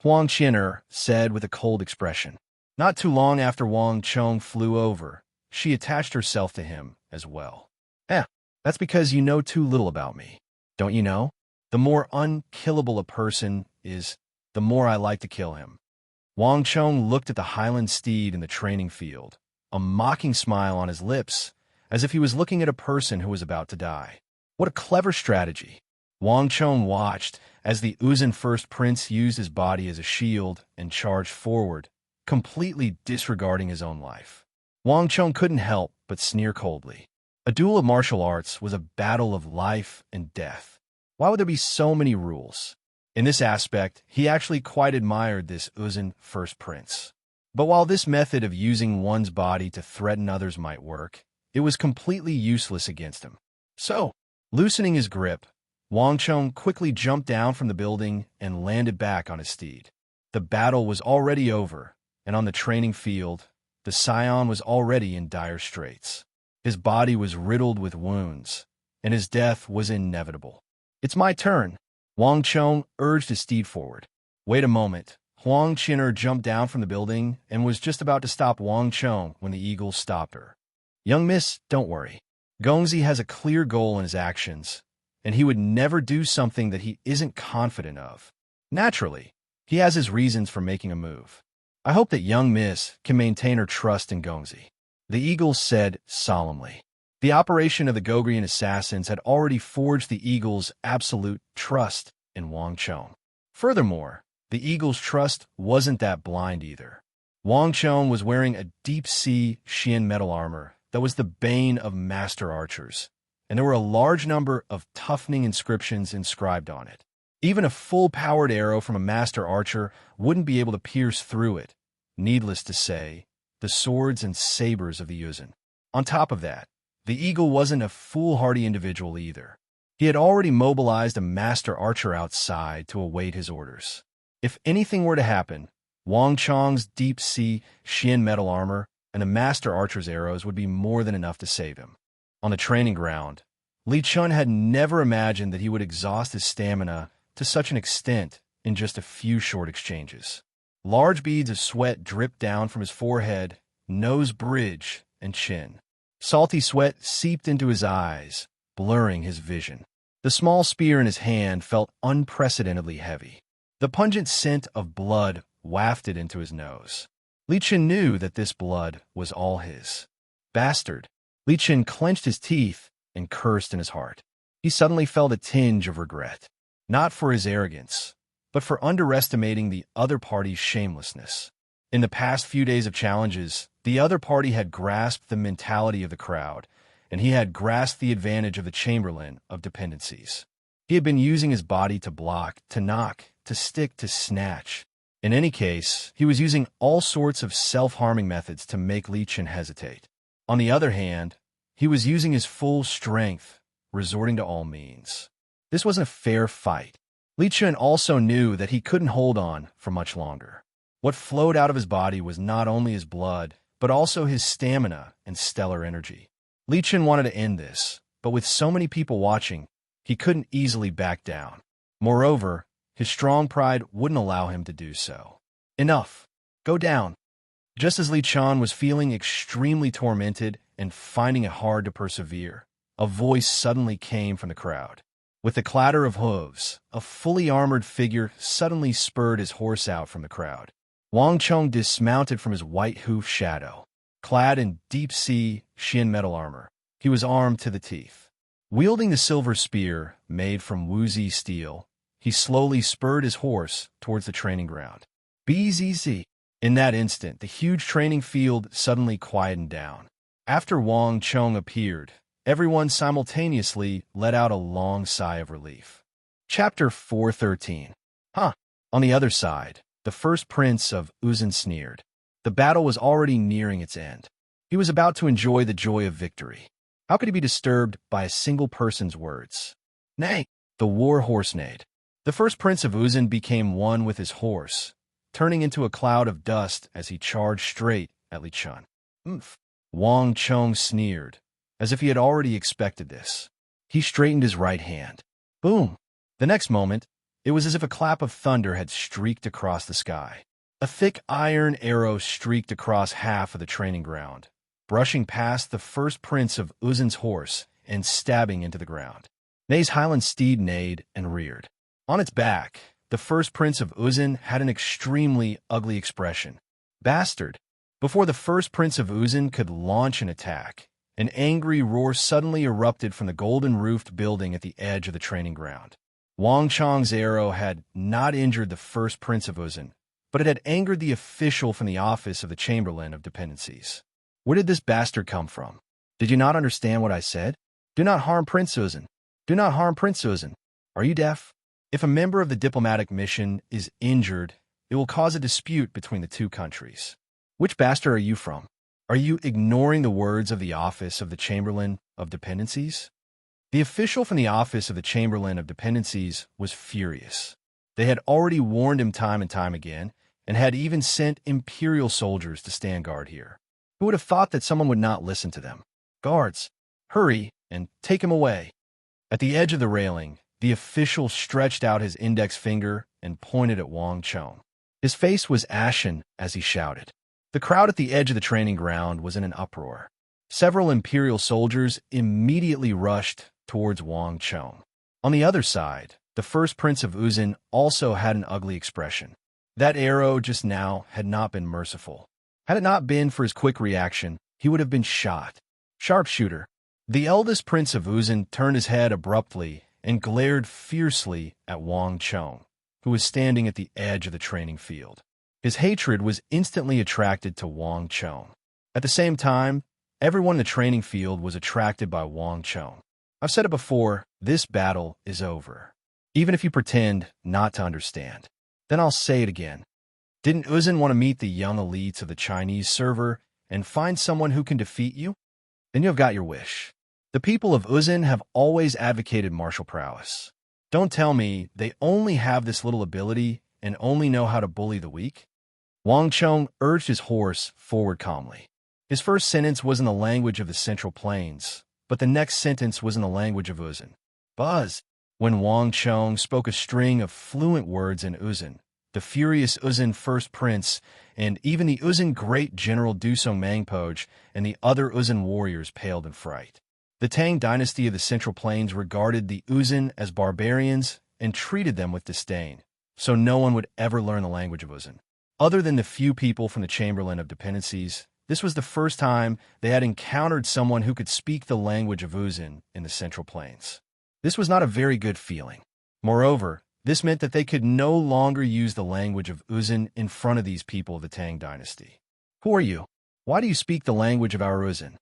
A: Huang Qian'er said with a cold expression. Not too long after Wang Chong flew over, she attached herself to him as well. That's because you know too little about me. Don't you know? The more unkillable a person is, the more I like to kill him. Wang Chong looked at the highland steed in the training field, a mocking smile on his lips, as if he was looking at a person who was about to die. What a clever strategy. Wang Chong watched as the Uzun first prince used his body as a shield and charged forward, completely disregarding his own life. Wang Chong couldn't help but sneer coldly. A duel of martial arts was a battle of life and death. Why would there be so many rules? In this aspect, he actually quite admired this Uzun first prince. But while this method of using one's body to threaten others might work, it was completely useless against him. So, loosening his grip, Wang Chong quickly jumped down from the building and landed back on his steed. The battle was already over, and on the training field, the scion was already in dire straits. His body was riddled with wounds, and his death was inevitable. It's my turn. Wang Chong urged his steed forward. Wait a moment. Huang Qian'er jumped down from the building and was just about to stop Wang Chong when the eagle stopped her. Young miss, don't worry. Gongzi has a clear goal in his actions, and he would never do something that he isn't confident of. Naturally, he has his reasons for making a move. I hope that young miss can maintain her trust in Gongzi. The eagle said solemnly. The operation of the Gogrian assassins had already forged the eagle's absolute trust in Wang Chong. Furthermore, the eagle's trust wasn't that blind either. Wang Chong was wearing a deep-sea Xian metal armor that was the bane of master archers, and there were a large number of toughening inscriptions inscribed on it. Even a full-powered arrow from a master archer wouldn't be able to pierce through it. Needless to say, the swords and sabers of the Uzun. On top of that, the eagle wasn't a foolhardy individual either. He had already mobilized a master archer outside to await his orders. If anything were to happen, Wang Chong's deep-sea Xian metal armor and the master archer's arrows would be more than enough to save him. On the training ground, Li Chun had never imagined that he would exhaust his stamina to such an extent in just a few short exchanges. Large beads of sweat dripped down from his forehead, nose bridge, and chin. Salty sweat seeped into his eyes, blurring his vision. The small spear in his hand felt unprecedentedly heavy. The pungent scent of blood wafted into his nose. Li Chen knew that this blood was all his. Bastard! Li Chen clenched his teeth and cursed in his heart. He suddenly felt a tinge of regret, not for his arrogance, but for underestimating the other party's shamelessness. In the past few days of challenges, the other party had grasped the mentality of the crowd, and he had grasped the advantage of the Chamberlain of dependencies. He had been using his body to block, to knock, to stick, to snatch. In any case, he was using all sorts of self-harming methods to make Li Chen hesitate. On the other hand, he was using his full strength, resorting to all means. This wasn't a fair fight. Li Chen also knew that he couldn't hold on for much longer. What flowed out of his body was not only his blood, but also his stamina and stellar energy. Li Chen wanted to end this, but with so many people watching, he couldn't easily back down. Moreover, his strong pride wouldn't allow him to do so. Enough. Go down. Just as Li Chan was feeling extremely tormented and finding it hard to persevere, a voice suddenly came from the crowd. With the clatter of hooves, a fully armored figure suddenly spurred his horse out from the crowd. Wang Chong dismounted from his white hoof shadow. Clad in deep-sea Xian metal armor, he was armed to the teeth. Wielding the silver spear made from Wuzi steel, he slowly spurred his horse towards the training ground. BZZ. In that instant, the huge training field suddenly quietened down. After Wang Chong appeared, everyone simultaneously let out a long sigh of relief. Chapter 413. On the other side, the first prince of Uzun sneered. The battle was already nearing its end. He was about to enjoy the joy of victory. How could he be disturbed by a single person's words? Nay! The war horse neighed. The first prince of Uzun became one with his horse, turning into a cloud of dust as he charged straight at Li Chan. Wang Chong sneered, as if he had already expected this. He straightened his right hand. Boom! The next moment, it was as if a clap of thunder had streaked across the sky. A thick iron arrow streaked across half of the training ground, brushing past the first prince of Uzun's horse and stabbing into the ground. Nei's Highland steed neighed and reared. On its back, the first prince of Uzun had an extremely ugly expression. Bastard! Before the first prince of Uzun could launch an attack, an angry roar suddenly erupted from the golden-roofed building at the edge of the training ground. Wang Chong's arrow had not injured the first prince of Uzun, but it had angered the official from the office of the Chamberlain of Dependencies. Where did this bastard come from? Did you not understand what I said? Do not harm Prince Uzun. Do not harm Prince Uzun. Are you deaf? If a member of the diplomatic mission is injured, it will cause a dispute between the two countries. Which bastard are you from? Are you ignoring the words of the office of the Chamberlain of Dependencies? The official from the office of the Chamberlain of Dependencies was furious. They had already warned him time and time again, and had even sent imperial soldiers to stand guard here. Who would have thought that someone would not listen to them? Guards, hurry and take him away. At the edge of the railing, the official stretched out his index finger and pointed at Wang Chong. His face was ashen as he shouted. The crowd at the edge of the training ground was in an uproar. Several imperial soldiers immediately rushed towards Wang Chong. On the other side, the first prince of Uzun also had an ugly expression. That arrow just now had not been merciful. Had it not been for his quick reaction, he would have been shot. Sharpshooter. The eldest prince of Uzun turned his head abruptly and glared fiercely at Wang Chong, who was standing at the edge of the training field. His hatred was instantly attracted to Wang Chong. At the same time, everyone in the training field was attracted by Wang Chong. I've said it before, this battle is over. Even if you pretend not to understand. Then I'll say it again. Didn't Uzun want to meet the young elites of the Chinese server and find someone who can defeat you? Then you have got your wish. The people of Uzun have always advocated martial prowess. Don't tell me they only have this little ability and only know how to bully the weak. Wang Chong urged his horse forward calmly. His first sentence was in the language of the Central Plains, but the next sentence was in the language of Uzun. Buzz! When Wang Chong spoke a string of fluent words in Uzun, the furious Uzun first prince, and even the Uzun great general Dusong Mangpoj and the other Uzun warriors paled in fright. The Tang dynasty of the Central Plains regarded the Uzun as barbarians and treated them with disdain, so no one would ever learn the language of Uzun. Other than the few people from the Chamberlain of Dependencies, this was the first time they had encountered someone who could speak the language of Uzun in the Central Plains. This was not a very good feeling. Moreover, this meant that they could no longer use the language of Uzun in front of these people of the Tang dynasty. Who are you? Why do you speak the language of our Uzun?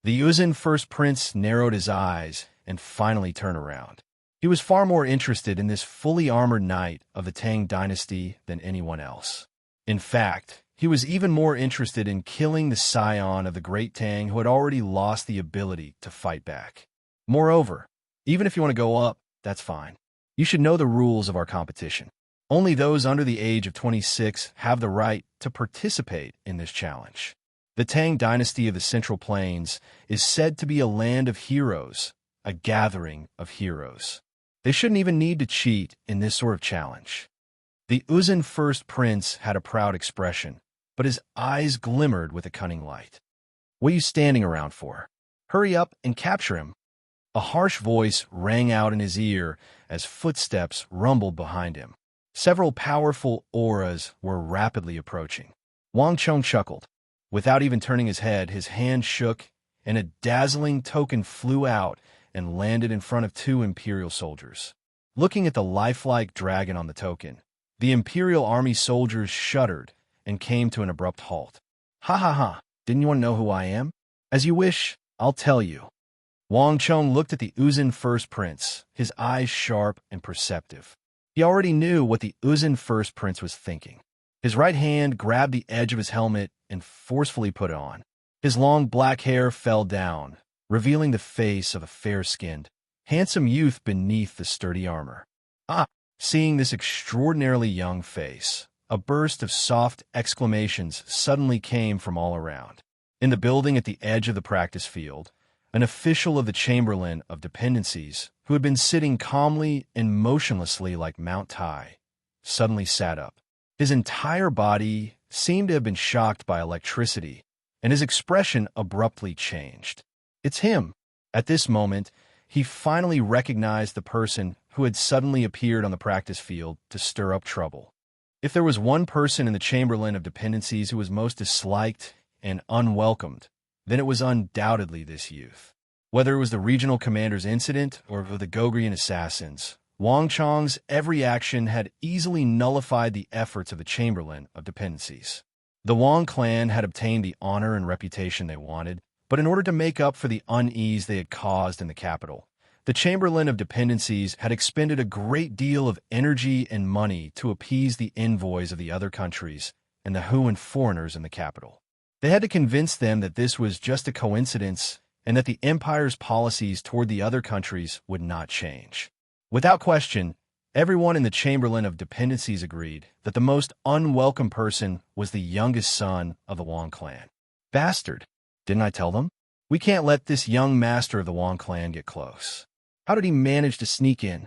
A: The Uzun first prince narrowed his eyes and finally turned around. He was far more interested in this fully armored knight of the Tang dynasty than anyone else. In fact, he was even more interested in killing the scion of the great Tang who had already lost the ability to fight back. Moreover, even if you want to go up, that's fine. You should know the rules of our competition. Only those under the age of 26 have the right to participate in this challenge. The Tang dynasty of the Central Plains is said to be a land of heroes, a gathering of heroes. They shouldn't even need to cheat in this sort of challenge. The Uzun first prince had a proud expression, but his eyes glimmered with a cunning light. "What are you standing around for? Hurry up and capture him." A harsh voice rang out in his ear as footsteps rumbled behind him. Several powerful auras were rapidly approaching. Wang Chong chuckled. Without even turning his head, his hand shook, and a dazzling token flew out and landed in front of two Imperial soldiers. Looking at the lifelike dragon on the token, the Imperial Army soldiers shuddered and came to an abrupt halt. "Ha ha ha, didn't you want to know who I am? As you wish, I'll tell you." Wang Chong looked at the Uzun first prince, his eyes sharp and perceptive. He already knew what the Uzun first prince was thinking. His right hand grabbed the edge of his helmet and forcefully put it on. His long black hair fell down, revealing the face of a fair-skinned, handsome youth beneath the sturdy armor. Ah! Seeing this extraordinarily young face, a burst of soft exclamations suddenly came from all around. In the building at the edge of the practice field, an official of the Chamberlain of Dependencies, who had been sitting calmly and motionlessly like Mount Tai, suddenly sat up. His entire body seemed to have been shocked by electricity, and his expression abruptly changed. "It's him." At this moment, he finally recognized the person who had suddenly appeared on the practice field to stir up trouble. If there was one person in the Chamberlain of Dependencies who was most disliked and unwelcomed, then it was undoubtedly this youth. Whether it was the regional commander's incident or the Gogrian assassins, Wang Chong's every action had easily nullified the efforts of the Chamberlain of Dependencies. The Wang clan had obtained the honor and reputation they wanted, but in order to make up for the unease they had caused in the capital, the Chamberlain of Dependencies had expended a great deal of energy and money to appease the envoys of the other countries and the Huan foreigners in the capital. They had to convince them that this was just a coincidence and that the empire's policies toward the other countries would not change. Without question, everyone in the Chamberlain of Dependencies agreed that the most unwelcome person was the youngest son of the Wang clan. Bastard! Didn't I tell them? We can't let this young master of the Wang clan get close. How did he manage to sneak in?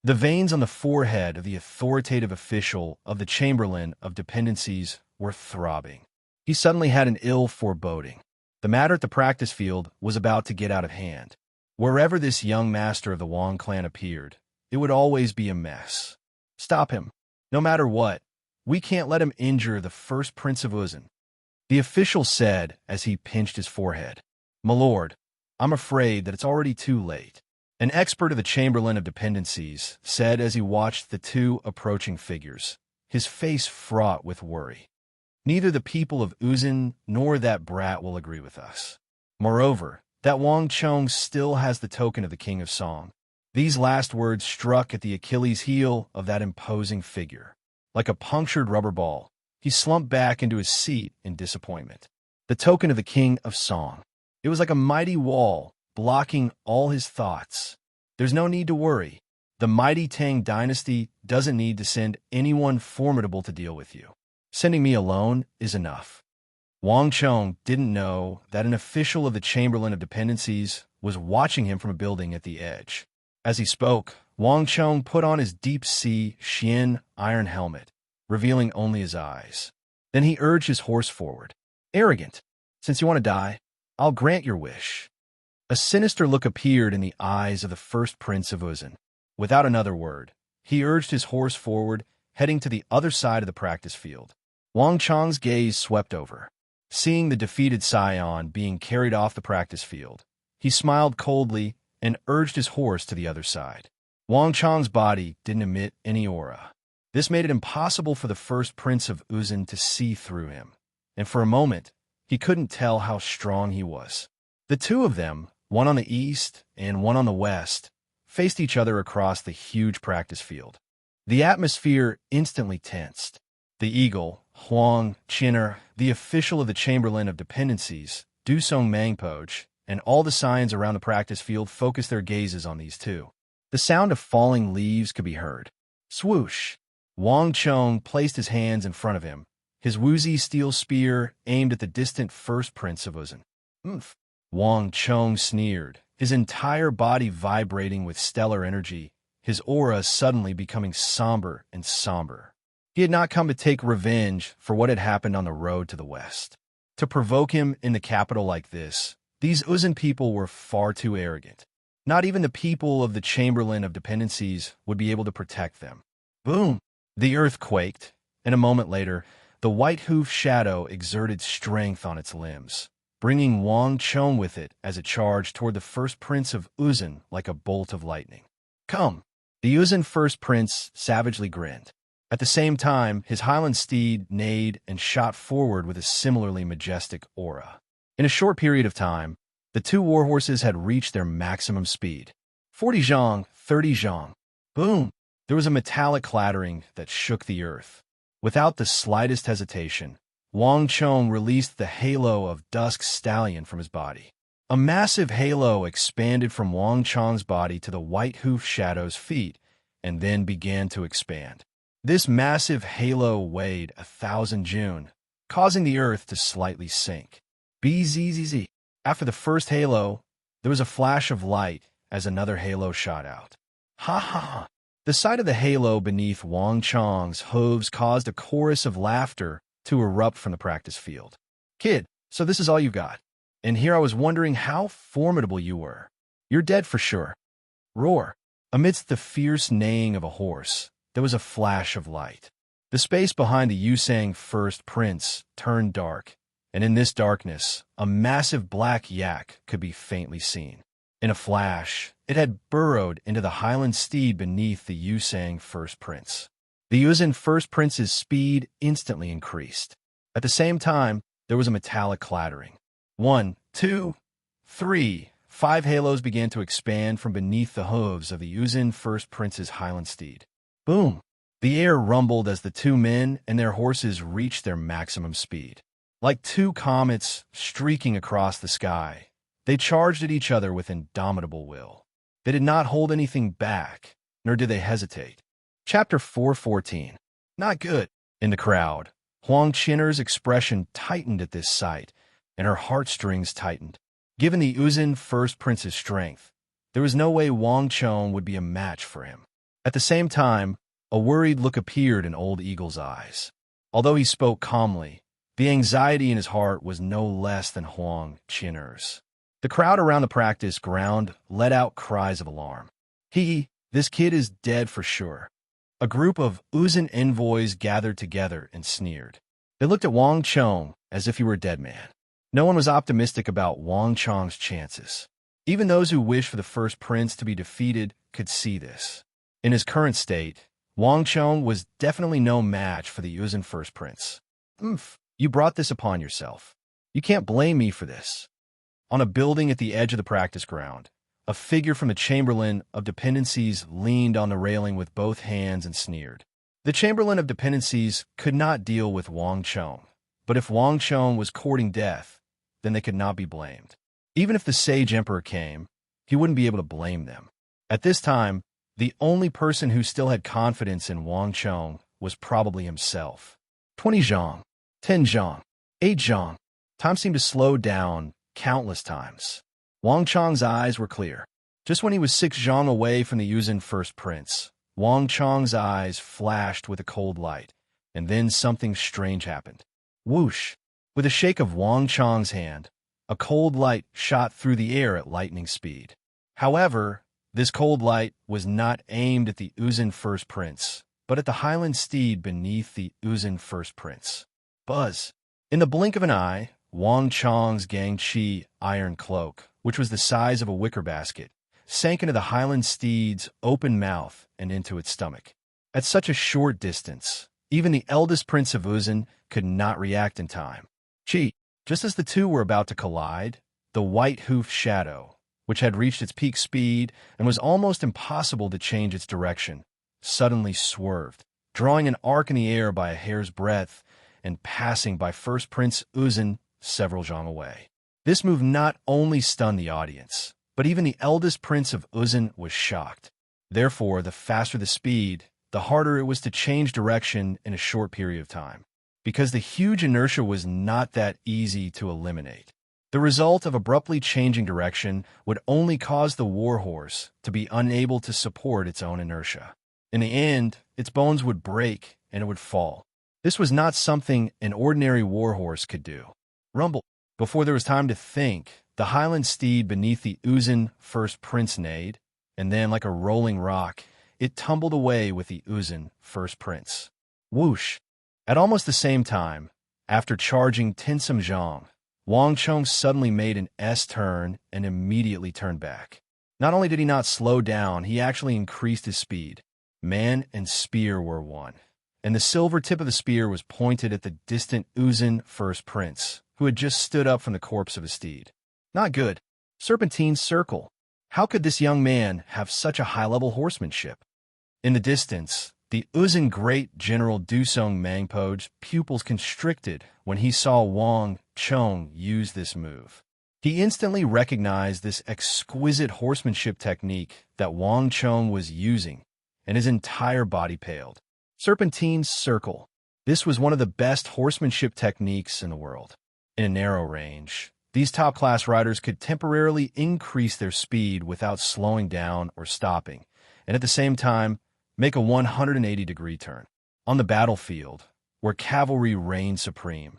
A: The veins on the forehead of the authoritative official of the Chamberlain of Dependencies were throbbing. He suddenly had an ill foreboding. The matter at the practice field was about to get out of hand. Wherever this young master of the Wang clan appeared, it would always be a mess. "Stop him. No matter what, we can't let him injure the first Prince of Uzun," the official said as he pinched his forehead. "My lord, I'm afraid that it's already too late," an expert of the Chamberlain of Dependencies said as he watched the two approaching figures, his face fraught with worry. "Neither the people of Uzun nor that brat will agree with us. Moreover, that Wang Chong still has the token of the King of Song." These last words struck at the Achilles heel of that imposing figure. Like a punctured rubber ball, he slumped back into his seat in disappointment. The token of the King of Song. It was like a mighty wall, blocking all his thoughts. There's no need to worry. The mighty Tang dynasty doesn't need to send anyone formidable to deal with you. Sending me alone is enough. Wang Chong didn't know that an official of the Chamberlain of Dependencies was watching him from a building at the edge. As he spoke, Wang Chong put on his deep-sea Xian iron helmet, revealing only his eyes. Then he urged his horse forward. "Arrogant, since you want to die, I'll grant your wish." A sinister look appeared in the eyes of the first Prince of Uzun. Without another word, he urged his horse forward, heading to the other side of the practice field. Wang Chong's gaze swept over. Seeing the defeated scion being carried off the practice field, he smiled coldly and urged his horse to the other side. Wang Chong's body didn't emit any aura. This made it impossible for the first Prince of Uzun to see through him, and for a moment, he couldn't tell how strong he was. The two of them, one on the east and one on the west, faced each other across the huge practice field. The atmosphere instantly tensed. The eagle, Huang Qin'er, the official of the Chamberlain of Dependencies, Dusong Mangpoj, and all the scions around the practice field focused their gazes on these two. The sound of falling leaves could be heard. Swoosh! Wang Chong placed his hands in front of him, his woozy steel spear aimed at the distant first Prince of Uzun. "Umph!" Wang Chong sneered, his entire body vibrating with stellar energy, his aura suddenly becoming somber and somber. He had not come to take revenge for what had happened on the road to the west. To provoke him in the capital like this, these Uzan people were far too arrogant. Not even the people of the Chamberlain of Dependencies would be able to protect them. Boom! The earth quaked, and a moment later, the white-hoofed shadow exerted strength on its limbs, bringing Wang Chong with it as it charged toward the first prince of Uzan like a bolt of lightning. Come! The Uzan first prince savagely grinned. At the same time, his highland steed neighed and shot forward with a similarly majestic aura. In a short period of time, the two warhorses had reached their maximum speed. 40 zhang, 30 zhang. Boom! There was a metallic clattering that shook the earth. Without the slightest hesitation, Wang Chong released the halo of Dusk Stallion from his body. A massive halo expanded from Wang Chong's body to the white-hoofed shadow's feet, and then began to expand. This massive halo weighed 1,000 jun, causing the earth to slightly sink. Bzzz. After the first halo, there was a flash of light as another halo shot out. Ha ha ha! The sight of the halo beneath Wang Chong's hooves caused a chorus of laughter to erupt from the practice field. Kid, so this is all you got. And here I was wondering how formidable you were. You're dead for sure. Roar. Amidst the fierce neighing of a horse, there was a flash of light. The space behind the Yusang first prince turned dark, and in this darkness, a massive black yak could be faintly seen. In a flash, it had burrowed into the highland steed beneath the Yusang first prince. The Uzan first prince's speed instantly increased. At the same time, there was a metallic clattering. 1, 2, 3, 5 halos began to expand from beneath the hooves of the Uzan first prince's highland steed. Boom! The air rumbled as the two men and their horses reached their maximum speed. Like two comets streaking across the sky, they charged at each other with indomitable will. They did not hold anything back, nor did they hesitate. Chapter 4:14. Not good. In the crowd, Huang Qin'er's expression tightened at this sight, and her heartstrings tightened. Given the Uzan first prince's strength, there was no way Wang Chong would be a match for him. At the same time, a worried look appeared in Old Eagle's eyes. Although he spoke calmly, the anxiety in his heart was no less than Huang Qin'er's. The crowd around the practice ground let out cries of alarm. This kid is dead for sure. A group of Uzan envoys gathered together and sneered. They looked at Wang Chong as if he were a dead man. No one was optimistic about Wang Chong's chances. Even those who wished for the first prince to be defeated could see this. In his current state, Wang Chong was definitely no match for the Uzan first prince. You brought this upon yourself. You can't blame me for this. On a building at the edge of the practice ground, a figure from the Chamberlain of Dependencies leaned on the railing with both hands and sneered. The Chamberlain of Dependencies could not deal with Wang Chong, but if Wang Chong was courting death, then they could not be blamed. Even if the Sage Emperor came, he wouldn't be able to blame them. At this time, the only person who still had confidence in Wang Chong was probably himself. 20 zhang, 10 zhang, 8 zhang. Time seemed to slow down countless times. Wang Chong's eyes were clear. Just when he was 6 zhang away from the Uzan first prince, Wang Chong's eyes flashed with a cold light, and then something strange happened. Whoosh! With a shake of Wang Chong's hand, a cold light shot through the air at lightning speed. However, this cold light was not aimed at the Uzan first prince, but at the highland steed beneath the Uzan first prince. Buzz! In the blink of an eye, Wang Chong's Gangqi iron cloak, which was the size of a wicker basket, sank into the highland steed's open mouth and into its stomach. At such a short distance, even the eldest prince of Uzan could not react in time. Just as the two were about to collide, the white-hoofed shadow, which had reached its peak speed and was almost impossible to change its direction, suddenly swerved, drawing an arc in the air by a hair's breadth and passing by first Prince Uzan several zhang away. This move not only stunned the audience, but even the eldest prince of Uzan was shocked. Therefore, the faster the speed, the harder it was to change direction in a short period of time, because the huge inertia was not that easy to eliminate. The result of abruptly changing direction would only cause the warhorse to be unable to support its own inertia. In the end, its bones would break and it would fall. This was not something an ordinary warhorse could do. Rumble. Before there was time to think, the Highland steed beneath the oozing first prince neighed, and then, like a rolling rock, it tumbled away with the oozing first prince. Whoosh! At almost the same time, after charging Tinsum Zhang, Wang Chong suddenly made an S-turn and immediately turned back. Not only did he not slow down, he actually increased his speed. Man and spear were one, and the silver tip of the spear was pointed at the distant oozing first prince, who had just stood up from the corpse of his steed. Not good. Serpentine's circle. How could this young man have such a high-level horsemanship? In the distance, the oozing great General Dusong Mangpo's pupils constricted when he saw Wang Chong use this move. He instantly recognized this exquisite horsemanship technique that Wang Chong was using, and his entire body paled. Serpentine's circle. This was one of the best horsemanship techniques in the world. In a narrow range, these top-class riders could temporarily increase their speed without slowing down or stopping, and at the same time, make a 180-degree turn. On the battlefield, where cavalry reigned supreme,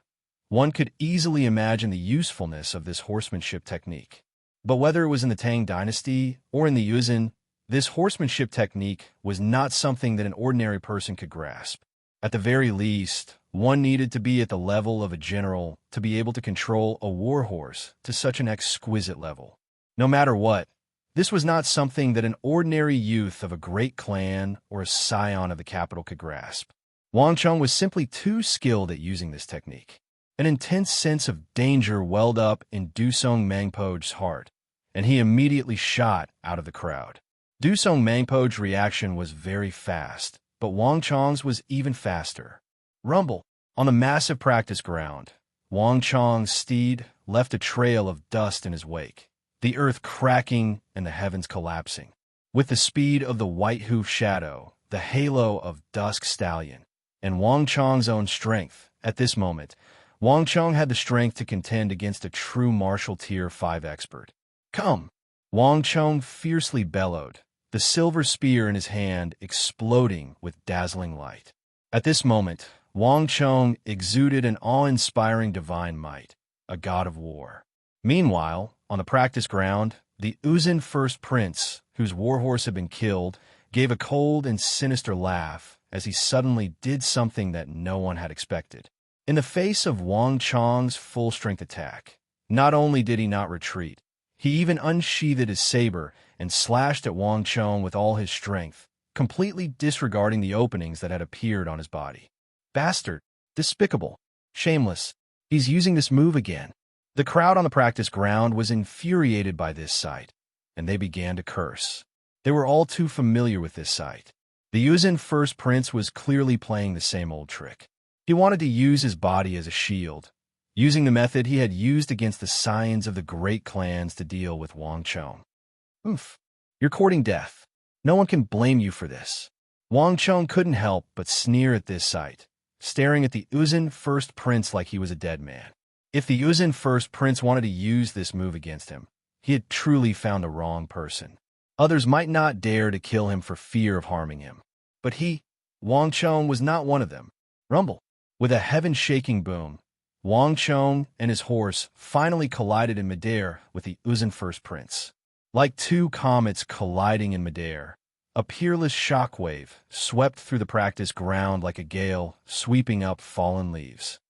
A: one could easily imagine the usefulness of this horsemanship technique. But whether it was in the Tang dynasty or in the Yuzin, this horsemanship technique was not something that an ordinary person could grasp. At the very least, one needed to be at the level of a general to be able to control a warhorse to such an exquisite level. No matter what, this was not something that an ordinary youth of a great clan or a scion of the capital could grasp. Wang Chong was simply too skilled at using this technique. An intense sense of danger welled up in Dusong Mangpo's heart, and he immediately shot out of the crowd. Dusong Mangpo's reaction was very fast, but Wang Chong's was even faster. Rumble. On the massive practice ground, Wang Chong's steed left a trail of dust in his wake, the earth cracking and the heavens collapsing. With the speed of the white-hoof shadow, the halo of dusk stallion, and Wang Chong's own strength, at this moment, Wang Chong had the strength to contend against a true martial tier 5 expert. Come! Wang Chong fiercely bellowed, the silver spear in his hand exploding with dazzling light. At this moment, Wang Chong exuded an awe-inspiring divine might, a god of war. Meanwhile, on the practice ground, the Uzin first prince, whose warhorse had been killed, gave a cold and sinister laugh as he suddenly did something that no one had expected. In the face of Wang Chong's full-strength attack, not only did he not retreat, he even unsheathed his saber and slashed at Wang Chong with all his strength, completely disregarding the openings that had appeared on his body. Bastard! Despicable! Shameless! He's using this move again. The crowd on the practice ground was infuriated by this sight, and they began to curse. They were all too familiar with this sight. The Yuzin first prince was clearly playing the same old trick. He wanted to use his body as a shield, using the method he had used against the scions of the great clans to deal with Wang Chong. Oof. You're courting death. No one can blame you for this. Wang Chong couldn't help but sneer at this sight, staring at the Uzin first prince like he was a dead man. If the Uzin first prince wanted to use this move against him, he had truly found the wrong person. Others might not dare to kill him for fear of harming him. But he, Wang Chong, was not one of them. Rumble. With a heaven-shaking boom, Wang Chong and his horse finally collided in midair with the Uzin first prince. Like two comets colliding in midair, a peerless shockwave swept through the practice ground like a gale sweeping up fallen leaves.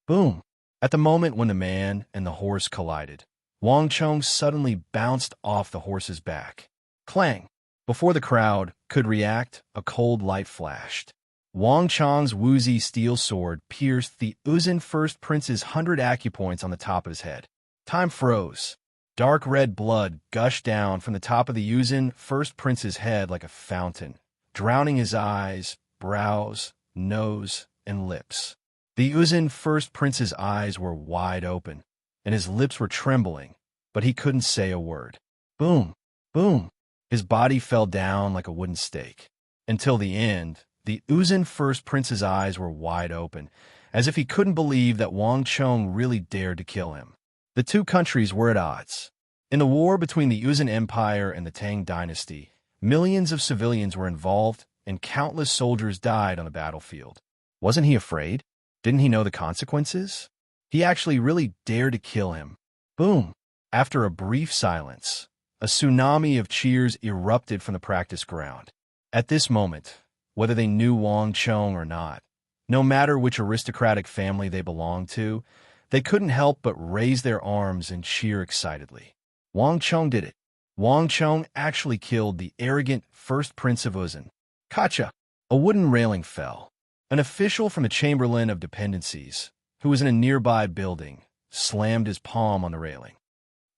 A: Boom! At the moment when the man and the horse collided, Wang Chong suddenly bounced off the horse's back. Clang! Before the crowd could react, a cold light flashed. Wang Chong's woozy steel sword pierced the Uzin first prince's 100 acupoints on the top of his head. Time froze. Dark red blood gushed down from the top of the Uzin first prince's head like a fountain, drowning his eyes, brows, nose, and lips. The Uzin first prince's eyes were wide open, and his lips were trembling, but he couldn't say a word. Boom! Boom! His body fell down like a wooden stake. Until the end, the Uzin first prince's eyes were wide open, as if he couldn't believe that Wang Chong really dared to kill him. The two countries were at odds. In the war between the Uzun Empire and the Tang dynasty, millions of civilians were involved and countless soldiers died on the battlefield. Wasn't he afraid? Didn't he know the consequences? He actually really dared to kill him. Boom! After a brief silence, a tsunami of cheers erupted from the practice ground. At this moment, whether they knew Wang Chong or not, no matter which aristocratic family they belonged to, they couldn't help but raise their arms and cheer excitedly. Wang Chong did it. Wang Chong actually killed the arrogant first prince of Uzun. Kacha! A wooden railing fell. An official from the Chamberlain of Dependencies, who was in a nearby building, slammed his palm on the railing.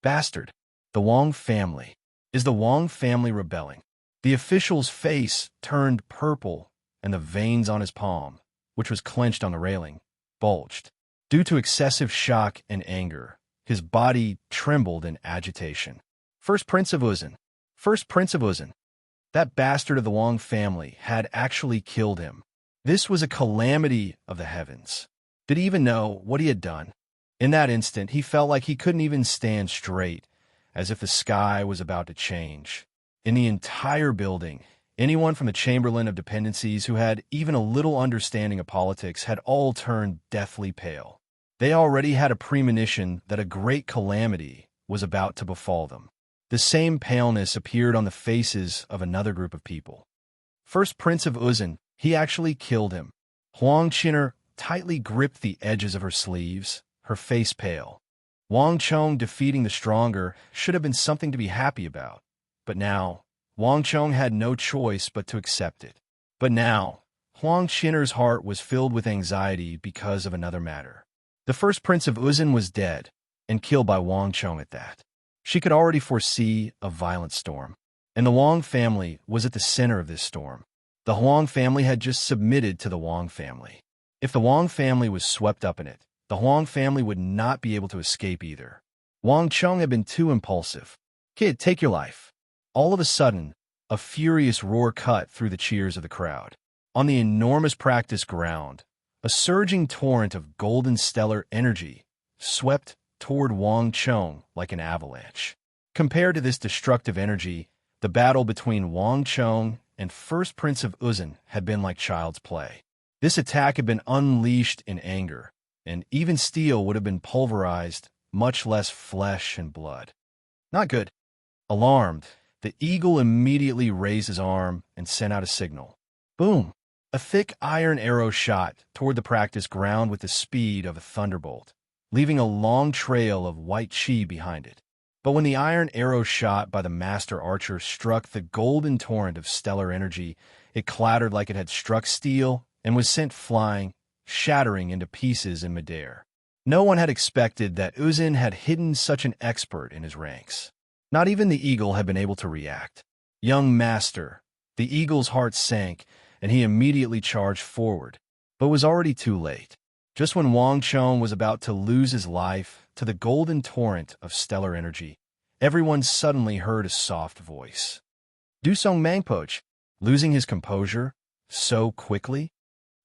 A: Bastard! The Wang family. Is the Wang family rebelling? The official's face turned purple, and the veins on his palm, which was clenched on the railing, bulged. Due to excessive shock and anger, his body trembled in agitation. First Prince of Uzun. First Prince of Uzun. That bastard of the Wang family had actually killed him. This was a calamity of the heavens. Did he even know what he had done? In that instant, he felt like he couldn't even stand straight, as if the sky was about to change. In the entire building, anyone from the Chamberlain of Dependencies who had even a little understanding of politics had all turned deathly pale. They already had a premonition that a great calamity was about to befall them. The same paleness appeared on the faces of another group of people. First Prince of Uzun, he actually killed him. Huang Qin'er tightly gripped the edges of her sleeves, her face pale. Wang Chong defeating the stronger should have been something to be happy about. But now, Wang Chong had no choice but to accept it. But now, Huang Qin'er's heart was filled with anxiety because of another matter. The first Prince of Uzun was dead, and killed by Wang Chong at that. She could already foresee a violent storm, and the Wang family was at the center of this storm. The Huang family had just submitted to the Wang family. If the Wang family was swept up in it, the Huang family would not be able to escape either. Wang Chong had been too impulsive. Kid, take your life. All of a sudden, a furious roar cut through the cheers of the crowd. On the enormous practice ground, a surging torrent of golden stellar energy swept toward Wang Chong like an avalanche. Compared to this destructive energy, the battle between Wang Chong and First Prince of Uzun had been like child's play. This attack had been unleashed in anger, and even steel would have been pulverized, much less flesh and blood. Not good. Alarmed, the eagle immediately raised his arm and sent out a signal. Boom! A thick iron arrow shot toward the practice ground with the speed of a thunderbolt, leaving a long trail of white chi behind it. But when the iron arrow shot by the master archer struck the golden torrent of stellar energy, it clattered like it had struck steel and was sent flying, shattering into pieces in midair. No one had expected that Uzun had hidden such an expert in his ranks. Not even the eagle had been able to react. Young master, the eagle's heart sank, and he immediately charged forward, but was already too late. Just when Wang Chong was about to lose his life to the golden torrent of stellar energy, everyone suddenly heard a soft voice. Dusong Mangpoch, losing his composure so quickly?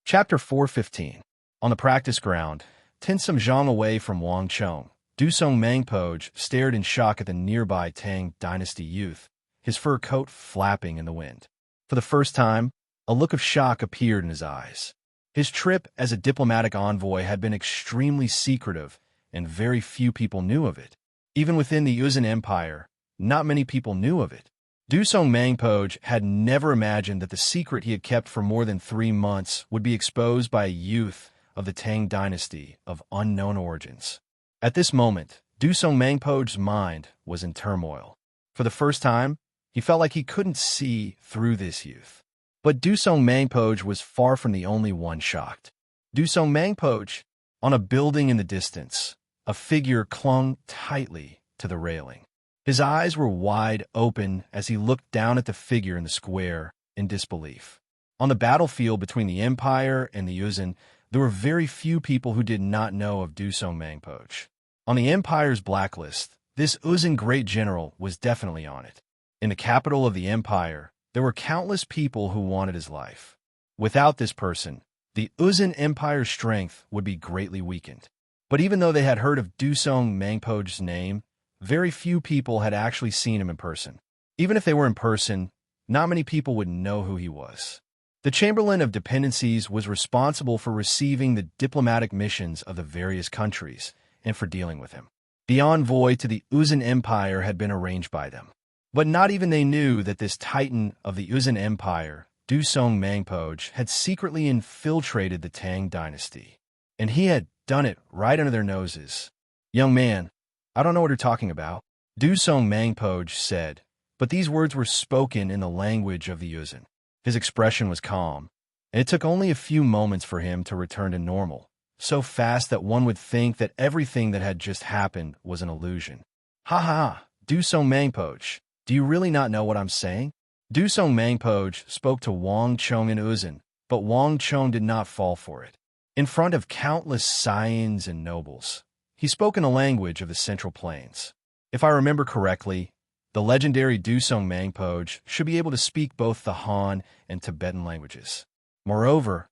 A: Chapter 415. On the practice ground, 10 some zhang away from Wang Chong, Dusong Mangpoch stared in shock at the nearby Tang dynasty youth, his fur coat flapping in the wind. For the first time, a look of shock appeared in his eyes. His trip as a diplomatic envoy had been extremely secretive, and very few people knew of it. Even within the Uzun Empire, not many people knew of it. Dusong Mangpoch had never imagined that the secret he had kept for more than 3 months would be exposed by a youth of the Tang dynasty of unknown origins. At this moment, Dusong Mangpoch's mind was in turmoil. For the first time, he felt like he couldn't see through this youth. But Dusong Mangpoch was far from the only one shocked. Dusong Mangpoch, on a building in the distance, a figure clung tightly to the railing. His eyes were wide open as he looked down at the figure in the square in disbelief. On the battlefield between the Empire and the Uzun, there were very few people who did not know of Dusong Mangpoch. On the Empire's blacklist, this Uzun great general was definitely on it. In the capital of the Empire, there were countless people who wanted his life. Without this person, the Uzun Empire's strength would be greatly weakened. But even though they had heard of Dusong Mangpo's name, very few people had actually seen him in person. Even if they were in person, not many people would know who he was. The Chamberlain of Dependencies was responsible for receiving the diplomatic missions of the various countries and for dealing with him. The envoy to the Uzun Empire had been arranged by them. But not even they knew that this titan of the Uzun Empire, Dusong Mangpo, had secretly infiltrated the Tang dynasty. And he had done it right under their noses. "Young man, I don't know what you're talking about," Dusong Mangpo said, but these words were spoken in the language of the Uzun. His expression was calm, and it took only a few moments for him to return to normal, so fast that one would think that everything that had just happened was an illusion. "Ha ha, Dusong Mangpo, do you really not know what I'm saying?" Dusong Mangpo spoke to Wang Chong in Uzun, but Wang Chong did not fall for it. In front of countless scions and nobles, he spoke in the language of the Central Plains. If I remember correctly, the legendary Dusong Mangpo should be able to speak both the Han and Tibetan languages. Moreover,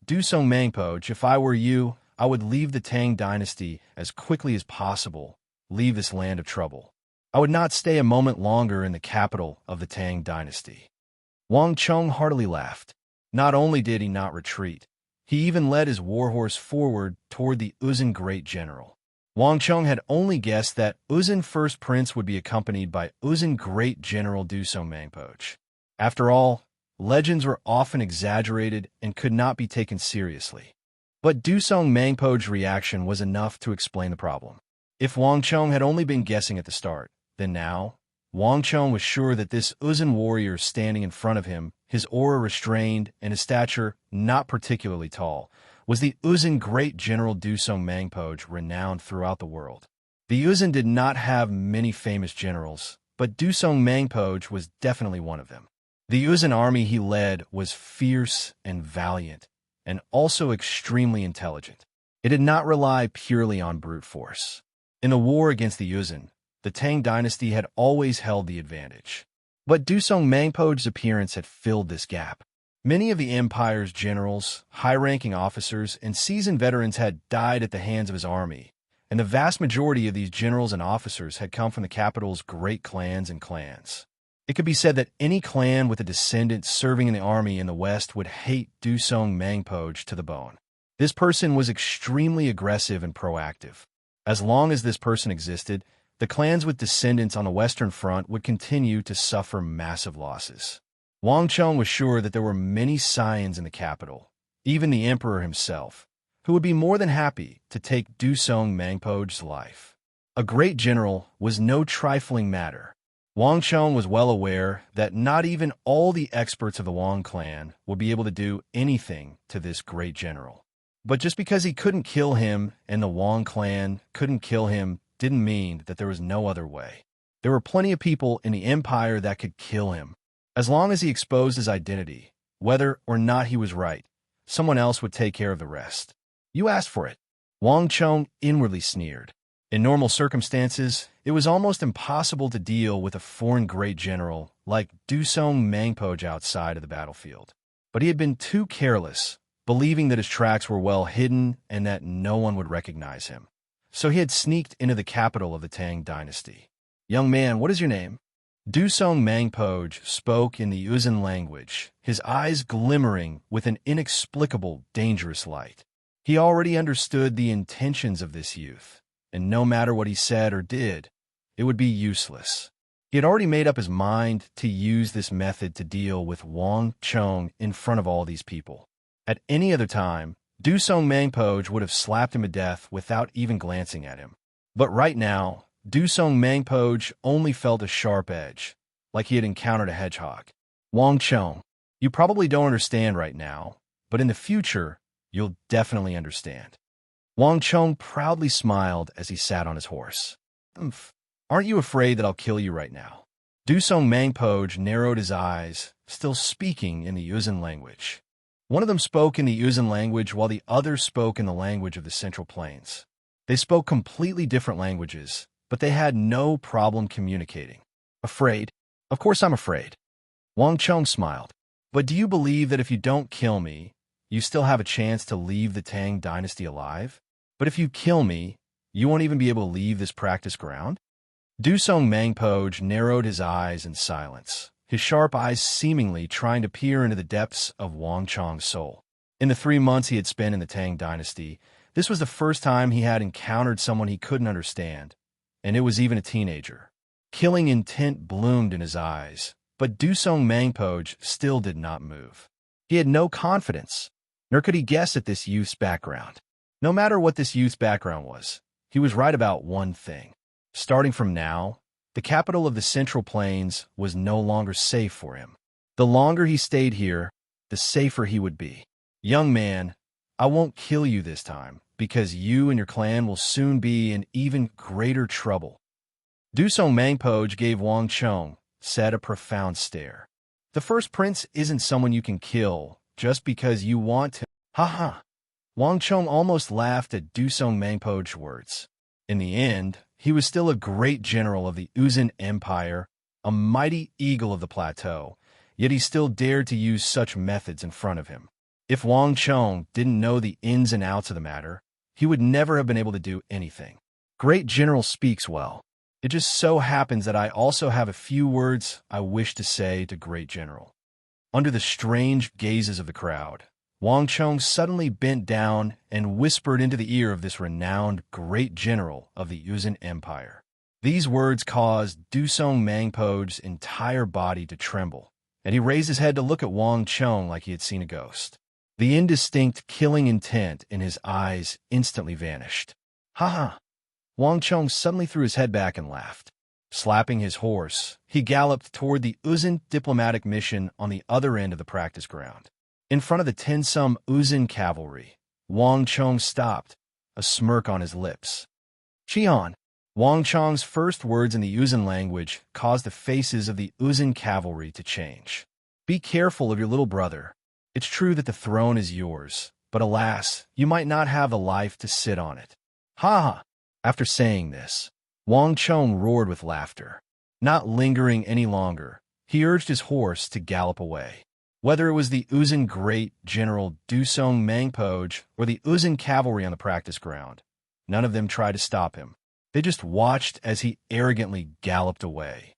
A: Dusong Mangpo, if I were you, I would leave the Tang dynasty as quickly as possible, leave this land of trouble. I would not stay a moment longer in the capital of the Tang dynasty. Wang Chong heartily laughed. Not only did he not retreat, he even led his warhorse forward toward the Uzun Great General. Wang Chong had only guessed that Uzun First Prince would be accompanied by Uzun Great General Dusong Mangpo. After all, legends were often exaggerated and could not be taken seriously. But Dusong Mangpo's reaction was enough to explain the problem. If Wang Chong had only been guessing at the start, then now, Wang Chong was sure that this Uzun warrior standing in front of him, his aura restrained and his stature not particularly tall, was the Uzun Great General Dusong Mangpo, renowned throughout the world. The Uzun did not have many famous generals, but Dusong Mangpo was definitely one of them. The Uzun army he led was fierce and valiant, and also extremely intelligent. It did not rely purely on brute force. In the war against the Uzun, the Tang dynasty had always held the advantage. But Dusong Mangpo's appearance had filled this gap. Many of the empire's generals, high-ranking officers, and seasoned veterans had died at the hands of his army, and the vast majority of these generals and officers had come from the capital's great clans and clans. It could be said that any clan with a descendant serving in the army in the West would hate Dusong Mangpo to the bone. This person was extremely aggressive and proactive. As long as this person existed, the clans with descendants on the Western Front would continue to suffer massive losses. Wang Chong was sure that there were many scions in the capital, even the emperor himself, who would be more than happy to take Dusong Mangpo's life. A great general was no trifling matter. Wang Chong was well aware that not even all the experts of the Wang clan would be able to do anything to this great general. But just because he couldn't kill him and the Wang clan couldn't kill him didn't mean that there was no other way. There were plenty of people in the empire that could kill him. As long as he exposed his identity, whether or not he was right, someone else would take care of the rest. "You asked for it." Wang Chong inwardly sneered. In normal circumstances, it was almost impossible to deal with a foreign great general like Dusong Mangpo outside of the battlefield. But he had been too careless, believing that his tracks were well hidden and that no one would recognize him. So he had sneaked into the capital of the Tang dynasty. "Young man, what is your name?" Dusong Mangpo spoke in the Uzun language, his eyes glimmering with an inexplicable, dangerous light. He already understood the intentions of this youth, and no matter what he said or did, it would be useless. He had already made up his mind to use this method to deal with Wang Chong in front of all these people. At any other time, Dusong Mangpo would have slapped him to death without even glancing at him. But right now, Dusong Mangpo only felt a sharp edge, like he had encountered a hedgehog. "Wang Chong, you probably don't understand right now, but in the future, you'll definitely understand." Wang Chong proudly smiled as he sat on his horse. "Aren't you afraid that I'll kill you right now?" Dusong Mangpo narrowed his eyes, still speaking in the Uzun language. One of them spoke in the Uzun language while the other spoke in the language of the Central Plains. They spoke completely different languages, but they had no problem communicating. "Afraid? Of course I'm afraid." Wang Chong smiled. "But do you believe that if you don't kill me, you still have a chance to leave the Tang dynasty alive?" But if you kill me, you won't even be able to leave this practice ground? Dusong Mangpoj narrowed his eyes in silence, his sharp eyes seemingly trying to peer into the depths of Wang Chong's soul. In the 3 months he had spent in the Tang dynasty, this was the first time he had encountered someone he couldn't understand, and it was even a teenager. Killing intent bloomed in his eyes, but Dusong Mangpoj still did not move. He had no confidence, nor could he guess at this youth's background. No matter what this youth's background was, he was right about one thing. Starting from now, the capital of the Central Plains was no longer safe for him. The longer he stayed here, the safer he would be. Young man, I won't kill you this time, because you and your clan will soon be in even greater trouble. Dusong Mangpoj gave Wang Chong, said a profound stare. The first prince isn't someone you can kill just because you want to. Ha ha. Wang Chong almost laughed at Dusong Mangpoj's words. In the end, he was still a great general of the Uzun Empire, a mighty eagle of the plateau, yet he still dared to use such methods in front of him. If Wang Chong didn't know the ins and outs of the matter, he would never have been able to do anything. Great general speaks well. It just so happens that I also have a few words I wish to say to great general. Under the strange gazes of the crowd, Wang Chong suddenly bent down and whispered into the ear of this renowned great general of the Uzun Empire. These words caused Dusong Mangpoj's entire body to tremble, and he raised his head to look at Wang Chong like he had seen a ghost. The indistinct killing intent in his eyes instantly vanished. Ha ha! Wang Chong suddenly threw his head back and laughed. Slapping his horse, he galloped toward the Uzun diplomatic mission on the other end of the practice ground. In front of the Tensum Uzun cavalry, Wang Chong stopped, a smirk on his lips. Qian. Wang Chong's first words in the Uzun language caused the faces of the Uzun cavalry to change. Be careful of your little brother. It's true that the throne is yours, but alas, you might not have the life to sit on it. Ha ha! After saying this, Wang Chong roared with laughter. Not lingering any longer, he urged his horse to gallop away. Whether it was the Uzun great general Dusong Mangpoj or the Uzun cavalry on the practice ground, none of them tried to stop him. They just watched as he arrogantly galloped away.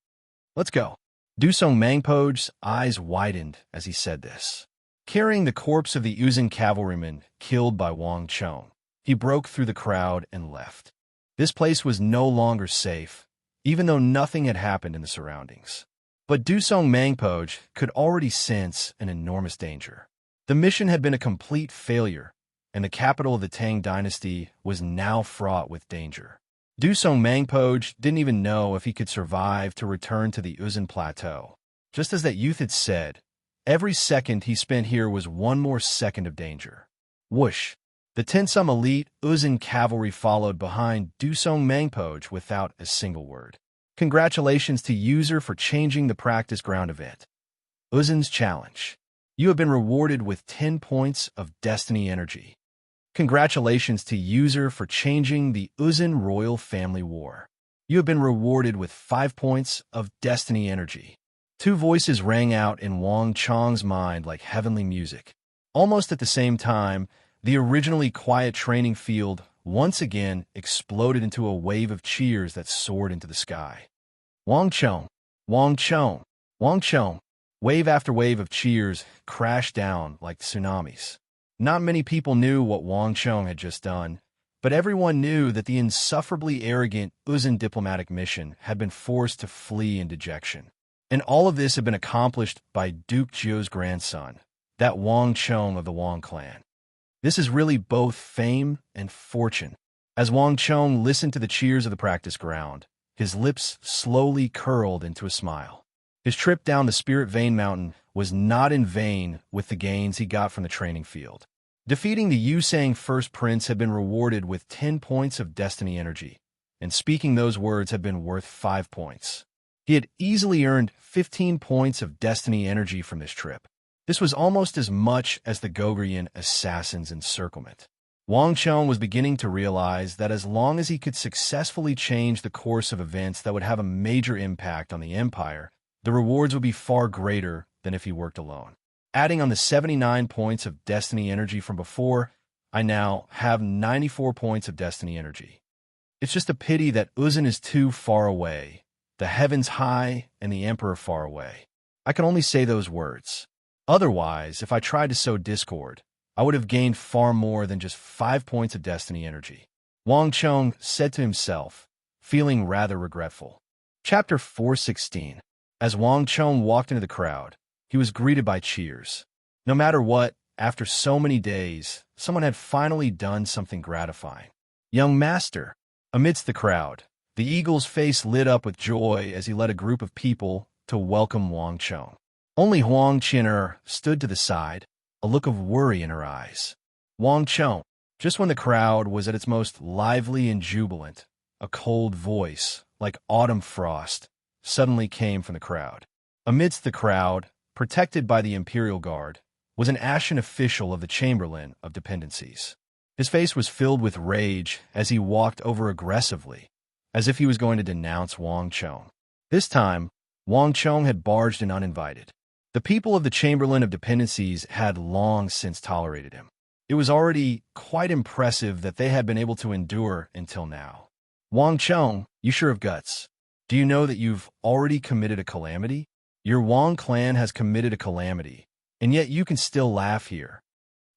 A: Let's go. Dusong Mangpoj's eyes widened as he said this. Carrying the corpse of the Uzun cavalryman killed by Wang Chong, he broke through the crowd and left. This place was no longer safe, even though nothing had happened in the surroundings. But Dusong Mangpoj could already sense an enormous danger. The mission had been a complete failure, and the capital of the Tang dynasty was now fraught with danger. Dusong Mangpoj didn't even know if he could survive to return to the Uzun plateau. Just as that youth had said, every second he spent here was one more second of danger. Whoosh! The Tensum elite Uzun cavalry followed behind Dusong Mangpoj without a single word. Congratulations to user for changing the practice ground event. Uzun's challenge. You have been rewarded with 10 points of destiny energy. Congratulations to user for changing the Uzun royal family war. You have been rewarded with 5 points of destiny energy. Two voices rang out in Wang Chong's mind like heavenly music. Almost at the same time, the originally quiet training field once again exploded into a wave of cheers that soared into the sky. Wang Chong, Wang Chong, Wang Chong. Wave after wave of cheers crashed down like tsunamis. Not many people knew what Wang Chong had just done, but everyone knew that the insufferably arrogant Uzun diplomatic mission had been forced to flee in dejection. And all of this had been accomplished by Duke Jiu's grandson, that Wang Chong of the Wang clan. This is really both fame and fortune. As Wang Chong listened to the cheers of the practice ground, his lips slowly curled into a smile. His trip down the Spirit Vein Mountain was not in vain with the gains he got from the training field. Defeating the Yusang First Prince had been rewarded with 10 points of destiny energy, and speaking those words had been worth 5 points. He had easily earned 15 points of destiny energy from this trip. This was almost as much as the Goguryeo assassin's encirclement. Wang Chong was beginning to realize that as long as he could successfully change the course of events that would have a major impact on the empire, the rewards would be far greater than if he worked alone. Adding on the 79 points of destiny energy from before, I now have 94 points of destiny energy. It's just a pity that Uzun is too far away, the heavens high and the Emperor far away. I can only say those words. Otherwise, if I tried to sow discord, I would have gained far more than just 5 points of destiny energy. Wang Chong said to himself, feeling rather regretful. Chapter 416. As Wang Chong walked into the crowd, he was greeted by cheers. No matter what, after so many days, someone had finally done something gratifying. Young master. Amidst the crowd, the eagle's face lit up with joy as he led a group of people to welcome Wang Chong. Only Huang Qian'er stood to the side, a look of worry in her eyes. Wang Chong. Just when the crowd was at its most lively and jubilant, a cold voice, like autumn frost, suddenly came from the crowd. Amidst the crowd, protected by the Imperial Guard, was an ashen official of the Chamberlain of Dependencies. His face was filled with rage as he walked over aggressively, as if he was going to denounce Wang Chong. This time, Wang Chong had barged in uninvited. The people of the Chamberlain of Dependencies had long since tolerated him. It was already quite impressive that they had been able to endure until now. Wang Chong, you sure have guts. Do you know that you've already committed a calamity? Your Wang clan has committed a calamity, and yet you can still laugh here.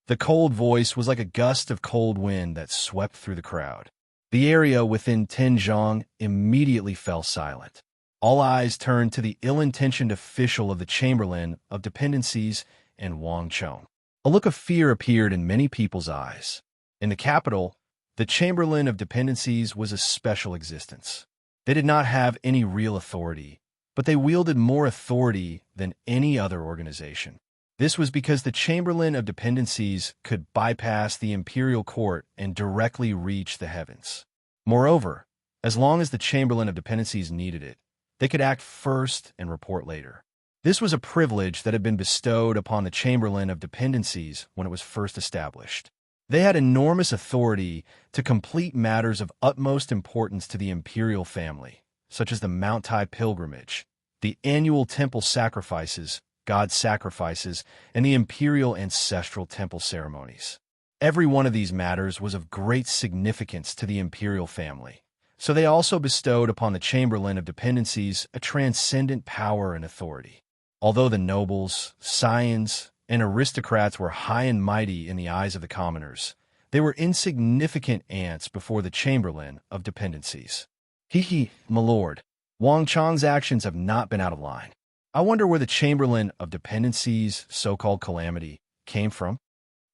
A: The cold voice was like a gust of cold wind that swept through the crowd. The area within Tianzhong immediately fell silent. All eyes turned to the ill-intentioned official of the Chamberlain of Dependencies and Wang Chong. A look of fear appeared in many people's eyes. In the capital, the Chamberlain of Dependencies was a special existence. They did not have any real authority, but they wielded more authority than any other organization. This was because the Chamberlain of Dependencies could bypass the imperial court and directly reach the heavens. Moreover, as long as the Chamberlain of Dependencies needed it, they could act first and report later. This was a privilege that had been bestowed upon the Chamberlain of Dependencies when it was first established. They had enormous authority to complete matters of utmost importance to the imperial family, such as the Mount Tai pilgrimage, the annual temple sacrifices, god sacrifices, and the imperial ancestral temple ceremonies. Every one of these matters was of great significance to the imperial family, so they also bestowed upon the Chamberlain of Dependencies a transcendent power and authority. Although the nobles, scions, and aristocrats were high and mighty in the eyes of the commoners, they were insignificant ants before the Chamberlain of Dependencies. My lord, Wang Chong's actions have not been out of line. I wonder where the Chamberlain of Dependencies' so-called calamity came from.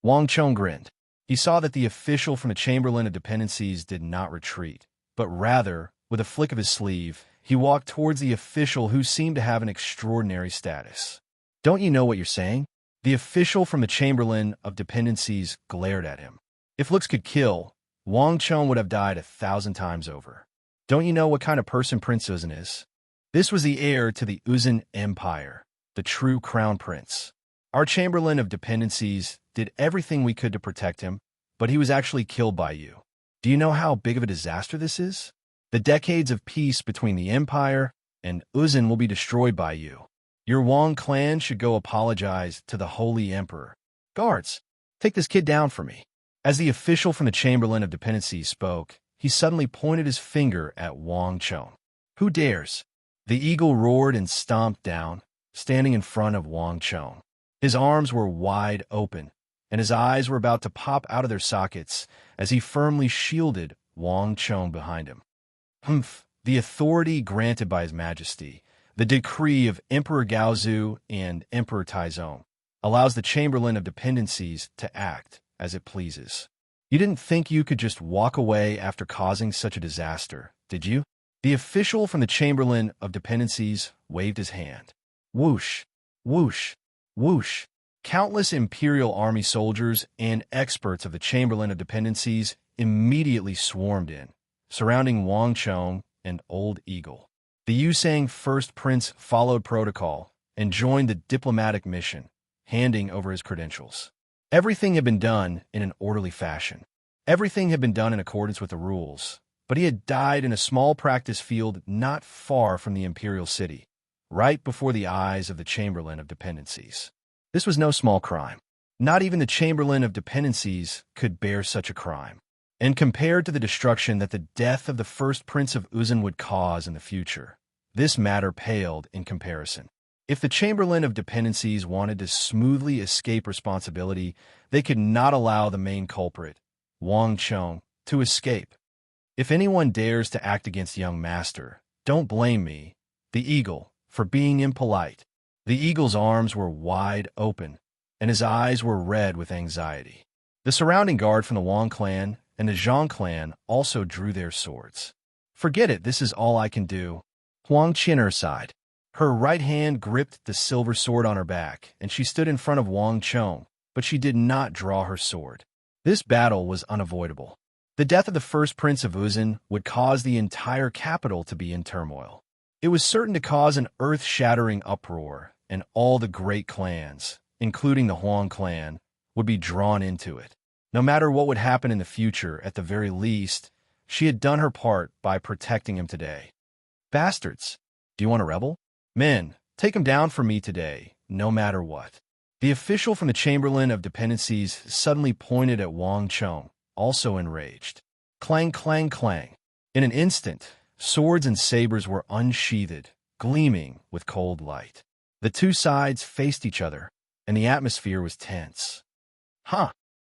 A: Wang Chong grinned. He saw that the official from the Chamberlain of Dependencies did not retreat, but rather, with a flick of his sleeve, he walked towards the official who seemed to have an extraordinary status. Don't you know what you're saying? The official from the Chamberlain of Dependencies glared at him. If looks could kill, Wang Chong would have died 1,000 times over. Don't you know what kind of person Prince Uzun is? This was the heir to the Uzun Empire, the true crown prince. Our Chamberlain of Dependencies did everything we could to protect him, but he was actually killed by you. Do you know how big of a disaster this is? The decades of peace between the Empire and Uzun will be destroyed by you. Your Wang clan should go apologize to the Holy Emperor. Guards, take this kid down for me. As the official from the Chamberlain of Dependencies spoke, he suddenly pointed his finger at Wang Chong. Who dares? The eagle roared and stomped down, standing in front of Wang Chong. His arms were wide open, and his eyes were about to pop out of their sockets as he firmly shielded Wang Chong behind him. The authority granted by His Majesty, the decree of Emperor Gaozu and Emperor Taizong, allows the Chamberlain of Dependencies to act as it pleases. You didn't think you could just walk away after causing such a disaster, did you? The official from the Chamberlain of Dependencies waved his hand. Whoosh, whoosh, whoosh. Countless Imperial Army soldiers and experts of the Chamberlain of Dependencies immediately swarmed in, surrounding Wang Chong and Old Eagle. The Yusang First Prince followed protocol and joined the diplomatic mission, handing over his credentials. Everything had been done in an orderly fashion. Everything had been done in accordance with the rules, but he had died in a small practice field not far from the imperial city, right before the eyes of the Chamberlain of Dependencies. This was no small crime. Not even the Chamberlain of Dependencies could bear such a crime. And compared to the destruction that the death of the first Prince of Uzun would cause in the future, this matter paled in comparison. If the Chamberlain of Dependencies wanted to smoothly escape responsibility, they could not allow the main culprit, Wang Chong, to escape. If anyone dares to act against young master, don't blame me, the eagle, for being impolite. The eagle's arms were wide open, and his eyes were red with anxiety. The surrounding guard from the Wang clan and the Zhang clan also drew their swords. Forget it, this is all I can do. Huang Qin'er sighed. Her right hand gripped the silver sword on her back, and she stood in front of Wang Chong, but she did not draw her sword. This battle was unavoidable. The death of the first Prince of Uzun would cause the entire capital to be in turmoil. It was certain to cause an earth-shattering uproar, and all the great clans, including the Huang clan, would be drawn into it. No matter what would happen in the future, at the very least, she had done her part by protecting him today. Bastards, do you want to rebel? Men, take him down for me today, no matter what. The official from the Chamberlain of Dependencies suddenly pointed at Wang Chong, also enraged. Clang, clang, clang. In an instant, swords and sabers were unsheathed, gleaming with cold light. The two sides faced each other, and the atmosphere was tense.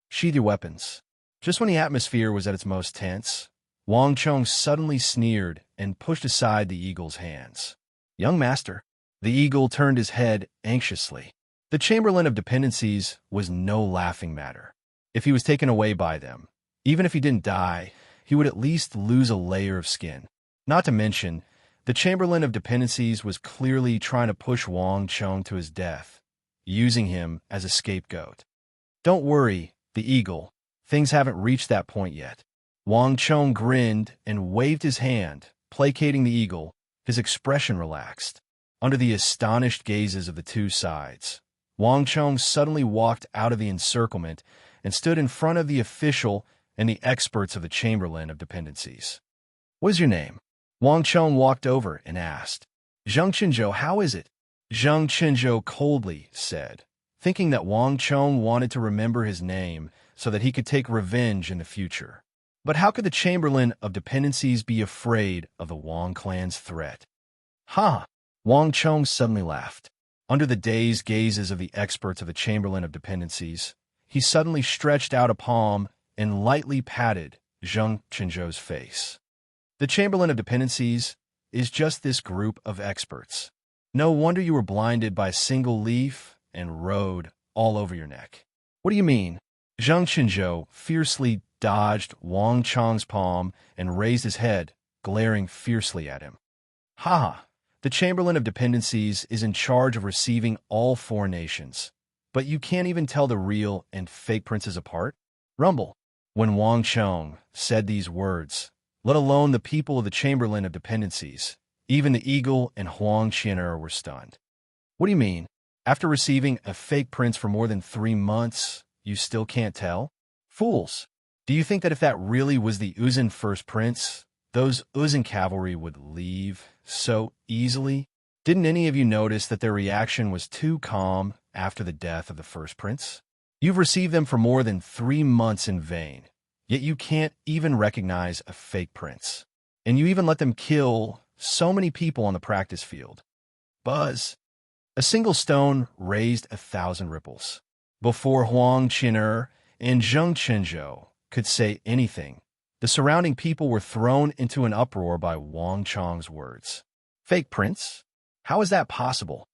A: Sheathe your weapons. Just when the atmosphere was at its most tense, Wang Chong suddenly sneered and pushed aside the eagle's hands. Young master. The eagle turned his head anxiously. The Chamberlain of Dependencies was no laughing matter. If he was taken away by them, even if he didn't die, he would at least lose a layer of skin. Not to mention, the Chamberlain of Dependencies was clearly trying to push Wang Chong to his death, using him as a scapegoat. Don't worry, the eagle. Things haven't reached that point yet. Wang Chong grinned and waved his hand, placating the eagle. His expression relaxed. Under the astonished gazes of the two sides, Wang Chong suddenly walked out of the encirclement and stood in front of the official and the experts of the Chamberlain of Dependencies. What is your name? Wang Chong walked over and asked. Zhang Qinzhou, how is it? Zhang Qinzhou coldly said, thinking that Wang Chong wanted to remember his name so that he could take revenge in the future. But how could the Chamberlain of Dependencies be afraid of the Wang clan's threat? Wang Chong suddenly laughed. Under the dazed gazes of the experts of the Chamberlain of Dependencies, he suddenly stretched out a palm and lightly patted Zhang Qinzhou's face. The Chamberlain of Dependencies is just this group of experts. No wonder you were blinded by a single leaf and rode all over your neck. What do you mean? Zhang Qinzhou fiercely dodged Wang Chong's palm and raised his head, glaring fiercely at him. The Chamberlain of Dependencies is in charge of receiving all four nations, but you can't even tell the real and fake princes apart? Rumble. When Wang Chong said these words, let alone the people of the Chamberlain of Dependencies, even the eagle and Huang Qin'er were stunned. What do you mean? After receiving a fake prince for more than 3 months, you still can't tell? Fools! Do you think that if that really was the Uzun first prince, those Uzun cavalry would leave so easily? Didn't any of you notice that their reaction was too calm after the death of the first prince? You've received them for more than 3 months in vain, yet you can't even recognize a fake prince. And you even let them kill so many people on the practice field. Buzz! A single stone raised 1,000 ripples. Before Huang Qin'er and Zhang Qinzhou could say anything, the surrounding people were thrown into an uproar by Wang Chong's words. Fake prince? How is that possible?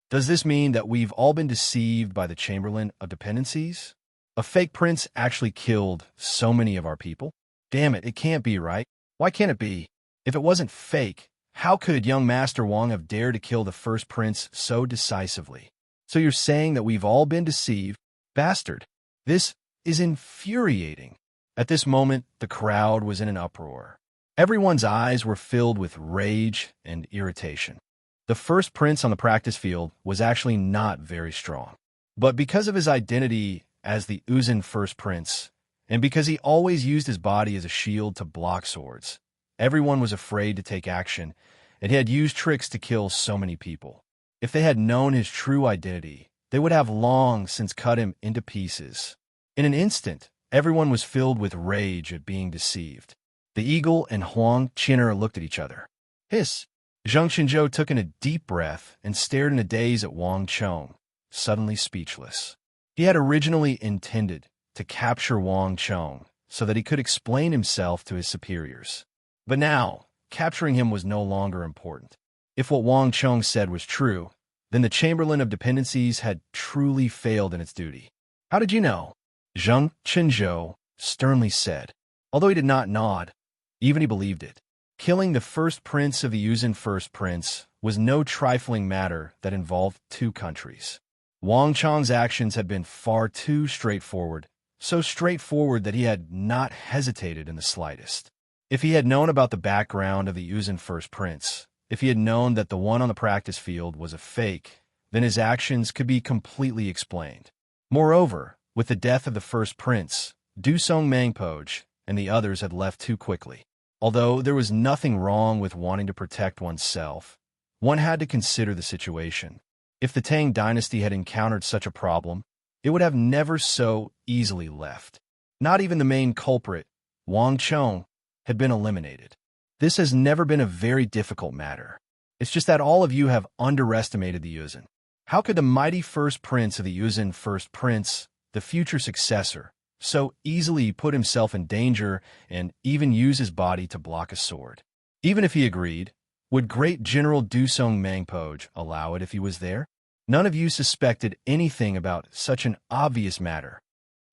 A: Does this mean that we've all been deceived by the Chamberlain of Dependencies? A fake prince actually killed so many of our people? Damn it, it can't be, right? Why can't it be? If it wasn't fake, how could young Master Wang have dared to kill the first prince so decisively? So you're saying that we've all been deceived? Bastard. This is infuriating. At this moment, the crowd was in an uproar. Everyone's eyes were filled with rage and irritation. The first prince on the practice field was actually not very strong. But because of his identity as the Uzun first prince, and because he always used his body as a shield to block swords, everyone was afraid to take action, and he had used tricks to kill so many people. If they had known his true identity, they would have long since cut him into pieces. In an instant, everyone was filled with rage at being deceived. The eagle and Huang Qin'er looked at each other. Hiss! Zheng Qinzhou took in a deep breath and stared in a daze at Wang Chong, suddenly speechless. He had originally intended to capture Wang Chong so that he could explain himself to his superiors. But now, capturing him was no longer important. If what Wang Chong said was true, then the Chamberlain of Dependencies had truly failed in its duty. How did you know? Zheng Qinzhou sternly said, although he did not nod. Even he believed it. Killing the first prince of the Yuzhen First Prince was no trifling matter that involved two countries. Wang Chong's actions had been far too straightforward, so straightforward that he had not hesitated in the slightest. If he had known about the background of the Yuzhen First Prince, if he had known that the one on the practice field was a fake, then his actions could be completely explained. Moreover, with the death of the first prince, Dusong Mangpoj and the others had left too quickly. Although there was nothing wrong with wanting to protect oneself, one had to consider the situation. If the Tang dynasty had encountered such a problem, it would have never so easily left. Not even the main culprit, Wang Chong, had been eliminated. This has never been a very difficult matter. It's just that all of you have underestimated the Yuzhen. How could the mighty first prince of the Yuzhen First Prince, the future successor, so easily put himself in danger and even use his body to block a sword? Even if he agreed, would great General Dusong Mangpoj allow it if he was there? None of you suspected anything about such an obvious matter.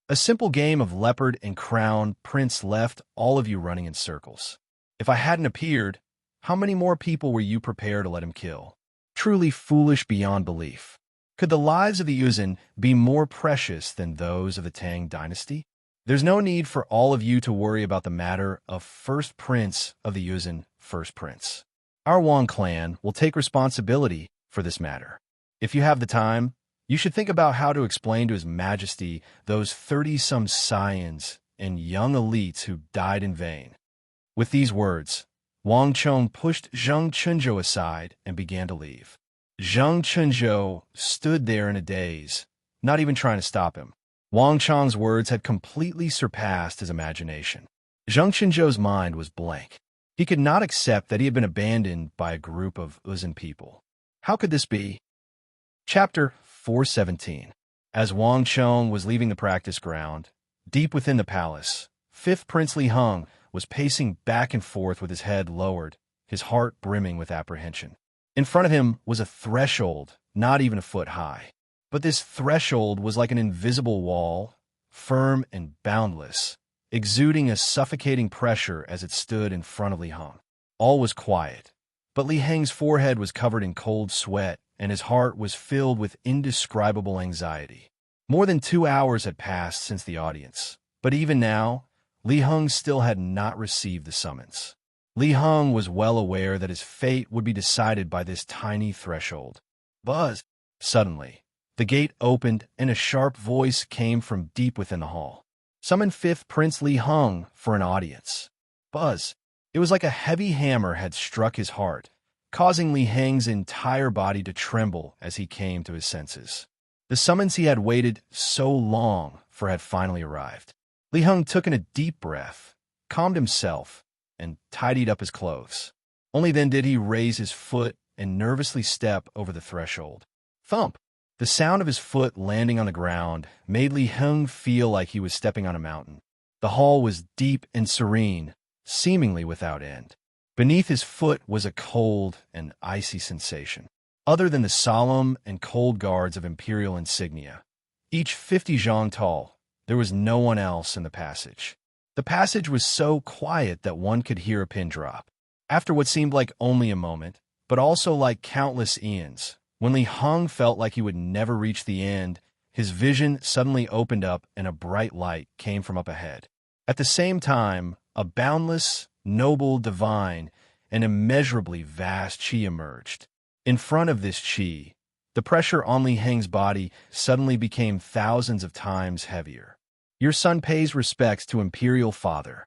A: A simple game of leopard and crown prince left all of you running in circles. If I hadn't appeared, how many more people were you prepared to let him kill? Truly foolish beyond belief. Could the lives of the Yuzhen be more precious than those of the Tang dynasty? There's no need for all of you to worry about the matter of first prince of the Yuzhen First Prince. Our Wang clan will take responsibility for this matter. If you have the time, you should think about how to explain to His Majesty those 30-some scions and young elites who died in vain. With these words, Wang Chong pushed Zheng Qinzhou aside and began to leave. Zheng Qinzhou stood there in a daze, not even trying to stop him. Wang Chong's words had completely surpassed his imagination. Zheng Qinzhou's mind was blank. He could not accept that he had been abandoned by a group of Yuzhen people. How could this be? Chapter 417. As Wang Chong was leaving the practice ground, deep within the palace, Fifth Prince Li Heng was pacing back and forth with his head lowered, his heart brimming with apprehension. In front of him was a threshold, not even a foot high. But this threshold was like an invisible wall, firm and boundless, exuding a suffocating pressure as it stood in front of Li Heng. All was quiet, but Li Heng's forehead was covered in cold sweat, and his heart was filled with indescribable anxiety. More than 2 hours had passed since the audience, but even now, Li Heng still had not received the summons. Li Heng was well aware that his fate would be decided by this tiny threshold. Buzz! Suddenly, the gate opened and a sharp voice came from deep within the hall. Summon Fifth Prince Li Heng for an audience. Buzz! It was like a heavy hammer had struck his heart, causing Li Heng's entire body to tremble as he came to his senses. The summons he had waited so long for had finally arrived. Li Heng took in a deep breath, calmed himself, and tidied up his clothes. Only then did he raise his foot and nervously step over the threshold. Thump! The sound of his foot landing on the ground made Li Heng feel like he was stepping on a mountain. The hall was deep and serene, seemingly without end. Beneath his foot was a cold and icy sensation. Other than the solemn and cold guards of imperial insignia, each 50 zhang tall, there was no one else in the passage. The passage was so quiet that one could hear a pin drop. After what seemed like only a moment, but also like countless eons, when Li Heng felt like he would never reach the end, his vision suddenly opened up and a bright light came from up ahead. At the same time, a boundless, noble, divine, and immeasurably vast qi emerged. In front of this qi, the pressure on Li Heng's body suddenly became thousands of times heavier. Your son pays respects to Imperial Father.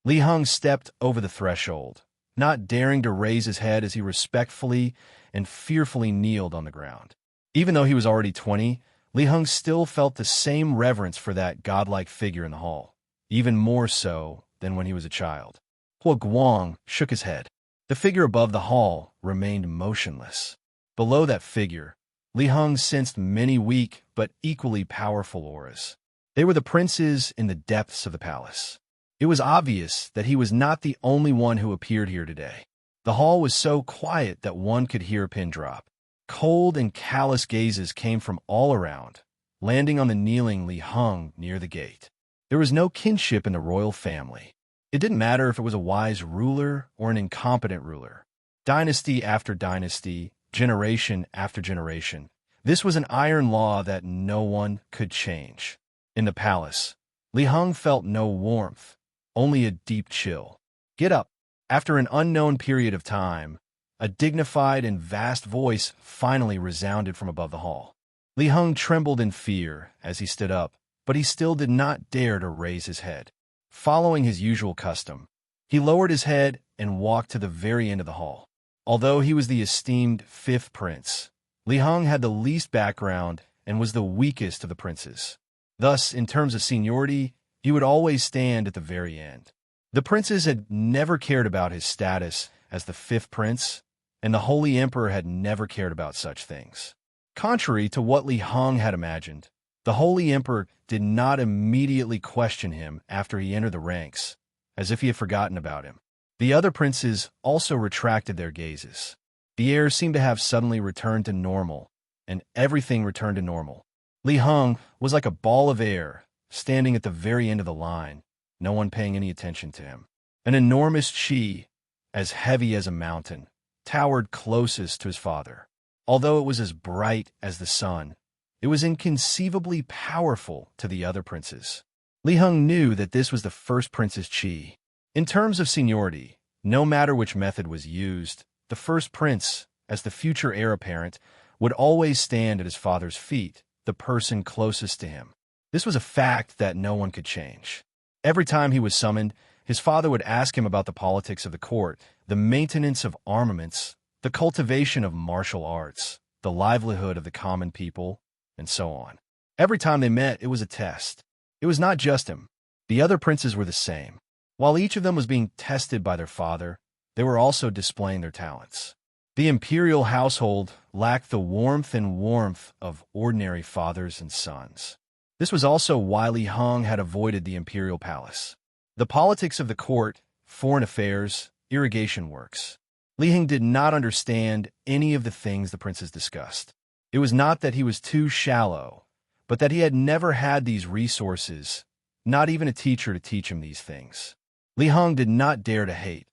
A: Li Heng stepped over the threshold, not daring to raise his head as he respectfully and fearfully kneeled on the ground. Even though he was already 20, Li Heng still felt the same reverence for that godlike figure in the hall, even more so than when he was a child. Hua Guang shook his head. The figure above the hall remained motionless. Below that figure, Li Heng sensed many weak but equally powerful auras. They were the princes in the depths of the palace. It was obvious that he was not the only one who appeared here today. The hall was so quiet that one could hear a pin drop. Cold and callous gazes came from all around, landing on the kneeling Li Heng near the gate. There was no kinship in the royal family. It didn't matter if it was a wise ruler or an incompetent ruler. Dynasty after dynasty, generation after generation, this was an iron law that no one could change. In the palace, Li Heng felt no warmth, only a deep chill. Get up. After an unknown period of time, a dignified and vast voice finally resounded from above the hall. Li Heng trembled in fear as he stood up, but he still did not dare to raise his head. Following his usual custom, he lowered his head and walked to the very end of the hall. Although he was the esteemed fifth prince, Li Heng had the least background and was the weakest of the princes. Thus, in terms of seniority, he would always stand at the very end. The princes had never cared about his status as the fifth prince, and the Holy Emperor had never cared about such things. Contrary to what Li Heng had imagined, the Holy Emperor did not immediately question him after he entered the ranks, as if he had forgotten about him. The other princes also retracted their gazes. The air seemed to have suddenly returned to normal, and everything returned to normal. Li Heng was like a ball of air, standing at the very end of the line, no one paying any attention to him. An enormous chi, as heavy as a mountain, towered closest to his father. Although it was as bright as the sun, it was inconceivably powerful to the other princes. Li Heng knew that this was the first prince's chi. In terms of seniority, no matter which method was used, the first prince, as the future heir apparent, would always stand at his father's feet, the person closest to him. This was a fact that no one could change. Every time he was summoned, his father would ask him about the politics of the court, the maintenance of armaments, the cultivation of martial arts, the livelihood of the common people, and so on. Every time they met, it was a test. It was not just him. The other princes were the same. While each of them was being tested by their father, they were also displaying their talents. The imperial household lacked the warmth of ordinary fathers and sons. This was also why Li Heng had avoided the imperial palace. The politics of the court, foreign affairs, irrigation works. Li Heng did not understand any of the things the princes discussed. It was not that he was too shallow, but that he had never had these resources, not even a teacher to teach him these things. Li Heng did not dare to hate,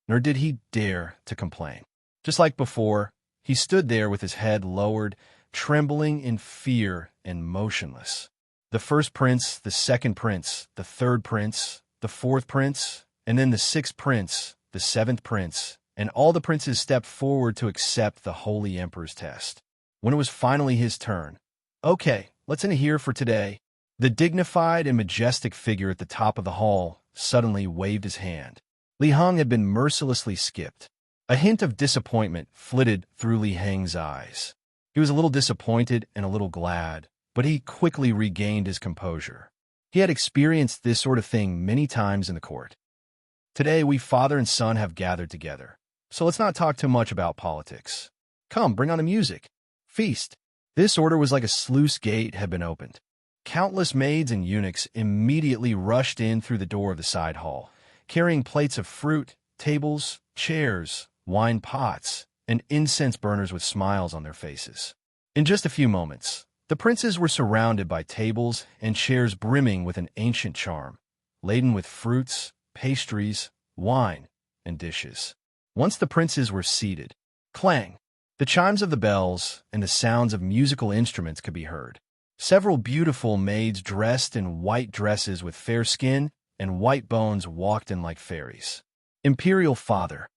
A: nor did he dare to complain. Just like before, he stood there with his head lowered, trembling in fear and motionless. The first prince, the second prince, the third prince, the fourth prince, and then the sixth prince, the seventh prince, and all the princes stepped forward to accept the Holy Emperor's test. When it was finally his turn, "Okay, let's end here for today." The dignified and majestic figure at the top of the hall suddenly waved his hand. Li Heng had been mercilessly skipped. A hint of disappointment flitted through Li Heng's eyes. He was a little disappointed and a little glad, but he quickly regained his composure. He had experienced this sort of thing many times in the court. Today, we father and son have gathered together, so let's not talk too much about politics. Come, bring on the music. Feast. This order was like a sluice gate had been opened. Countless maids and eunuchs immediately rushed in through the door of the side hall, carrying plates of fruit, tables, chairs, wine pots, and incense burners with smiles on their faces. In just a few moments, the princes were surrounded by tables and chairs brimming with an ancient charm, laden with fruits, pastries, wine, and dishes. Once the princes were seated, clang! The chimes of the bells and the sounds of musical instruments could be heard. Several beautiful maids dressed in white dresses with fair skin and white bones walked in like fairies. Imperial Father.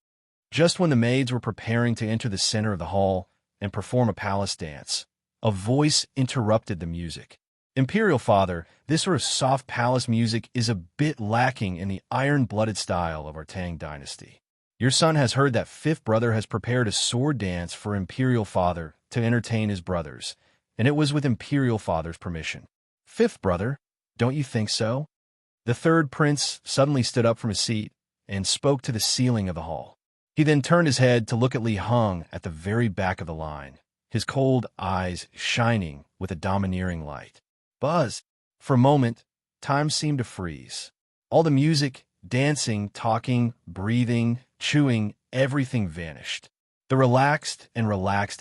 A: Just when the maids were preparing to enter the center of the hall and perform a palace dance, a voice interrupted the music. Imperial Father, this sort of soft palace music is a bit lacking in the iron-blooded style of our Tang dynasty. Your son has heard that fifth brother has prepared a sword dance for Imperial Father to entertain his brothers, and it was with Imperial Father's permission. Fifth brother, don't you think so? The third prince suddenly stood up from his seat and spoke to the ceiling of the hall. He then turned his head to look at Li Heng at the very back of the line, his cold eyes shining with a domineering light. Buzz! For a moment, time seemed to freeze. All the music, dancing, talking, breathing, chewing, everything vanished. The relaxed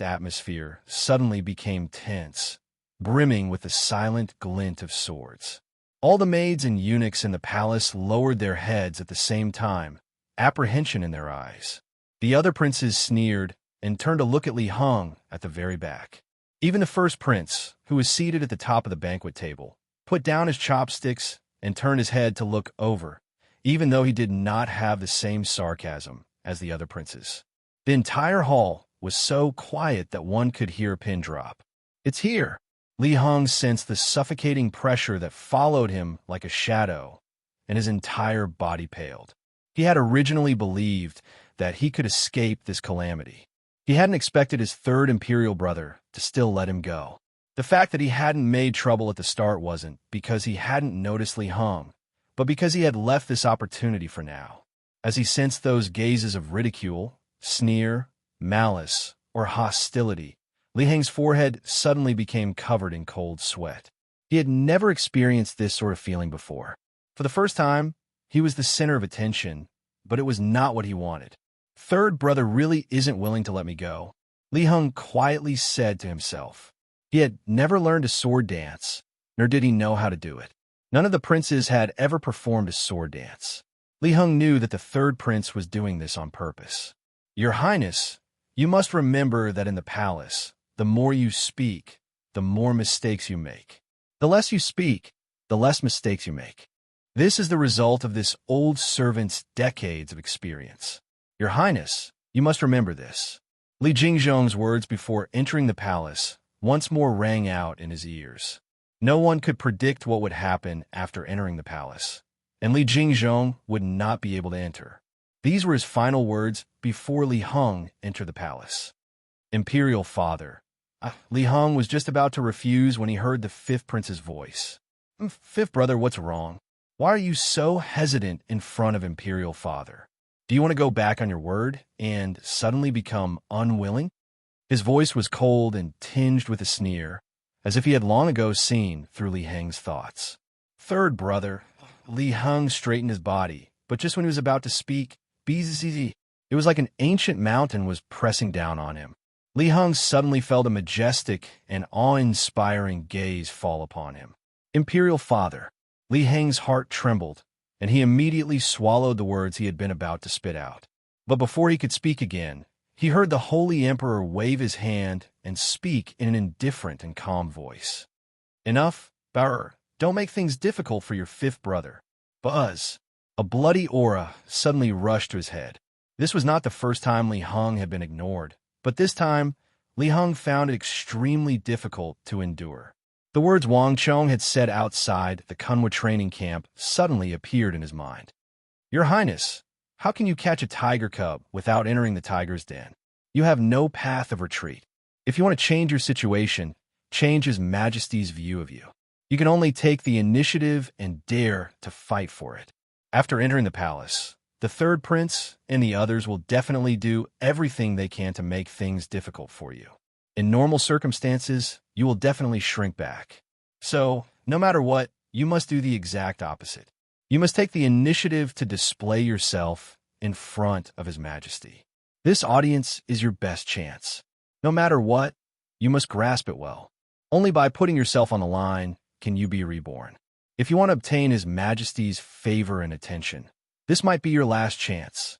A: atmosphere suddenly became tense, brimming with the silent glint of swords. All the maids and eunuchs in the palace lowered their heads at the same time, apprehension in their eyes. The other princes sneered and turned to look at Li Heng at the very back. Even the first prince, who was seated at the top of the banquet table, put down his chopsticks and turned his head to look over, even though he did not have the same sarcasm as the other princes. The entire hall was so quiet that one could hear a pin drop. It's here! Li Heng sensed the suffocating pressure that followed him like a shadow, and his entire body paled. He had originally believed that he could escape this calamity. He hadn't expected his third imperial brother to still let him go. The fact that he hadn't made trouble at the start wasn't because he hadn't noticed Li Heng, but because he had left this opportunity for now. As he sensed those gazes of ridicule, sneer, malice, or hostility, Li Heng's forehead suddenly became covered in cold sweat. He had never experienced this sort of feeling before. For the first time, he was the center of attention, but it was not what he wanted. Third brother really isn't willing to let me go, Li Heng quietly said to himself. He had never learned a sword dance, nor did he know how to do it. None of the princes had ever performed a sword dance. Li Heng knew that the third prince was doing this on purpose. Your Highness, you must remember that in the palace, the more you speak, the more mistakes you make. The less you speak, the less mistakes you make. This is the result of this old servant's decades of experience. Your Highness, you must remember this. Li Jingzhong's words before entering the palace once more rang out in his ears. No one could predict what would happen after entering the palace, and Li Jingzhong would not be able to enter. These were his final words before Li Heng entered the palace. Imperial Father. Li Heng was just about to refuse when he heard the fifth prince's voice. Fifth brother, what's wrong? Why are you so hesitant in front of Imperial Father? Do you want to go back on your word and suddenly become unwilling? His voice was cold and tinged with a sneer, as if he had long ago seen through Li Heng's thoughts. Third brother. Li Heng straightened his body, but just when he was about to speak, it was like an ancient mountain was pressing down on him. Li Heng suddenly felt a majestic and awe-inspiring gaze fall upon him. Imperial Father. Li Heng's heart trembled, and he immediately swallowed the words he had been about to spit out. But before he could speak again, he heard the Holy Emperor wave his hand and speak in an indifferent and calm voice. Enough, Bauer. Don't make things difficult for your fifth brother. Buzz. A bloody aura suddenly rushed to his head. This was not the first time Li Heng had been ignored, but this time, Li Heng found it extremely difficult to endure. The words Wang Chong had said outside the Kunwa training camp suddenly appeared in his mind. Your Highness, how can you catch a tiger cub without entering the tiger's den? You have no path of retreat. If you want to change your situation, change His Majesty's view of you. You can only take the initiative and dare to fight for it. After entering the palace, the third prince and the others will definitely do everything they can to make things difficult for you. In normal circumstances, you will definitely shrink back. So, no matter what, you must do the exact opposite. You must take the initiative to display yourself in front of His Majesty. This audience is your best chance. No matter what, you must grasp it well. Only by putting yourself on the line can you be reborn. If you want to obtain His Majesty's favor and attention, this might be your last chance.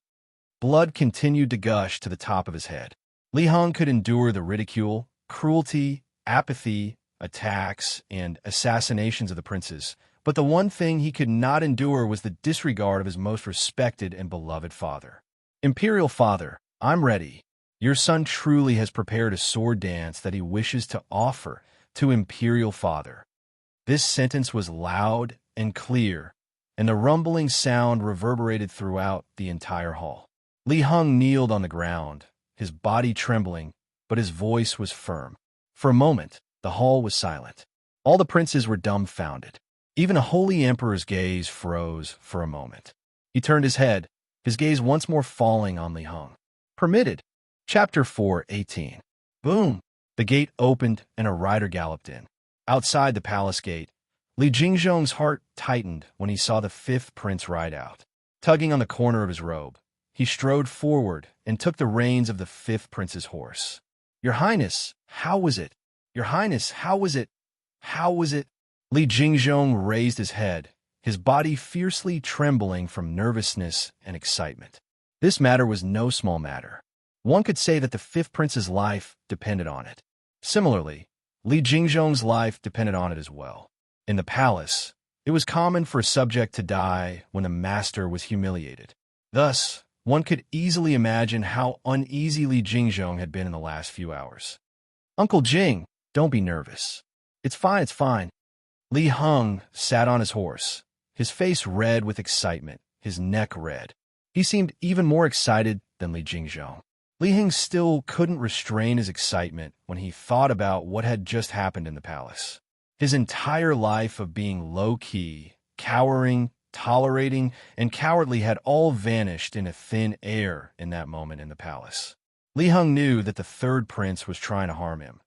A: Blood continued to gush to the top of his head. Li Heng could endure the ridicule, cruelty, apathy, attacks, and assassinations of the princes, but the one thing he could not endure was the disregard of his most respected and beloved father. Imperial Father, I'm ready. Your son truly has prepared a sword dance that he wishes to offer to Imperial Father. This sentence was loud and clear, and the rumbling sound reverberated throughout the entire hall. Li Heng kneeled on the ground, his body trembling, but his voice was firm. For a moment, the hall was silent. All the princes were dumbfounded. Even a holy emperor's gaze froze for a moment. He turned his head, his gaze once more falling on Li Heng. Permitted. Chapter 4:18. Boom! The gate opened and a rider galloped in. Outside the palace gate, Li Jingzhong's heart tightened when he saw the fifth prince ride out. Tugging on the corner of his robe, he strode forward and took the reins of the fifth prince's horse. "Your Highness, how was it? Your Highness, how was it? How was it?" Li Jingzhong raised his head, his body fiercely trembling from nervousness and excitement. This matter was no small matter. One could say that the fifth prince's life depended on it. Similarly, Li Jingzhong's life depended on it as well. In the palace, it was common for a subject to die when a master was humiliated. Thus, one could easily imagine how uneasy Li Jingzhong had been in the last few hours. "Uncle Jing, don't be nervous. It's fine, it's fine." Li Heng sat on his horse, his face red with excitement, his neck red. He seemed even more excited than Li Jingzhong. Li Heng still couldn't restrain his excitement when he thought about what had just happened in the palace. His entire life of being low-key, cowering, tolerating, and cowardly had all vanished in a thin air in that moment in the palace. Li Heng knew that the third prince was trying to harm him,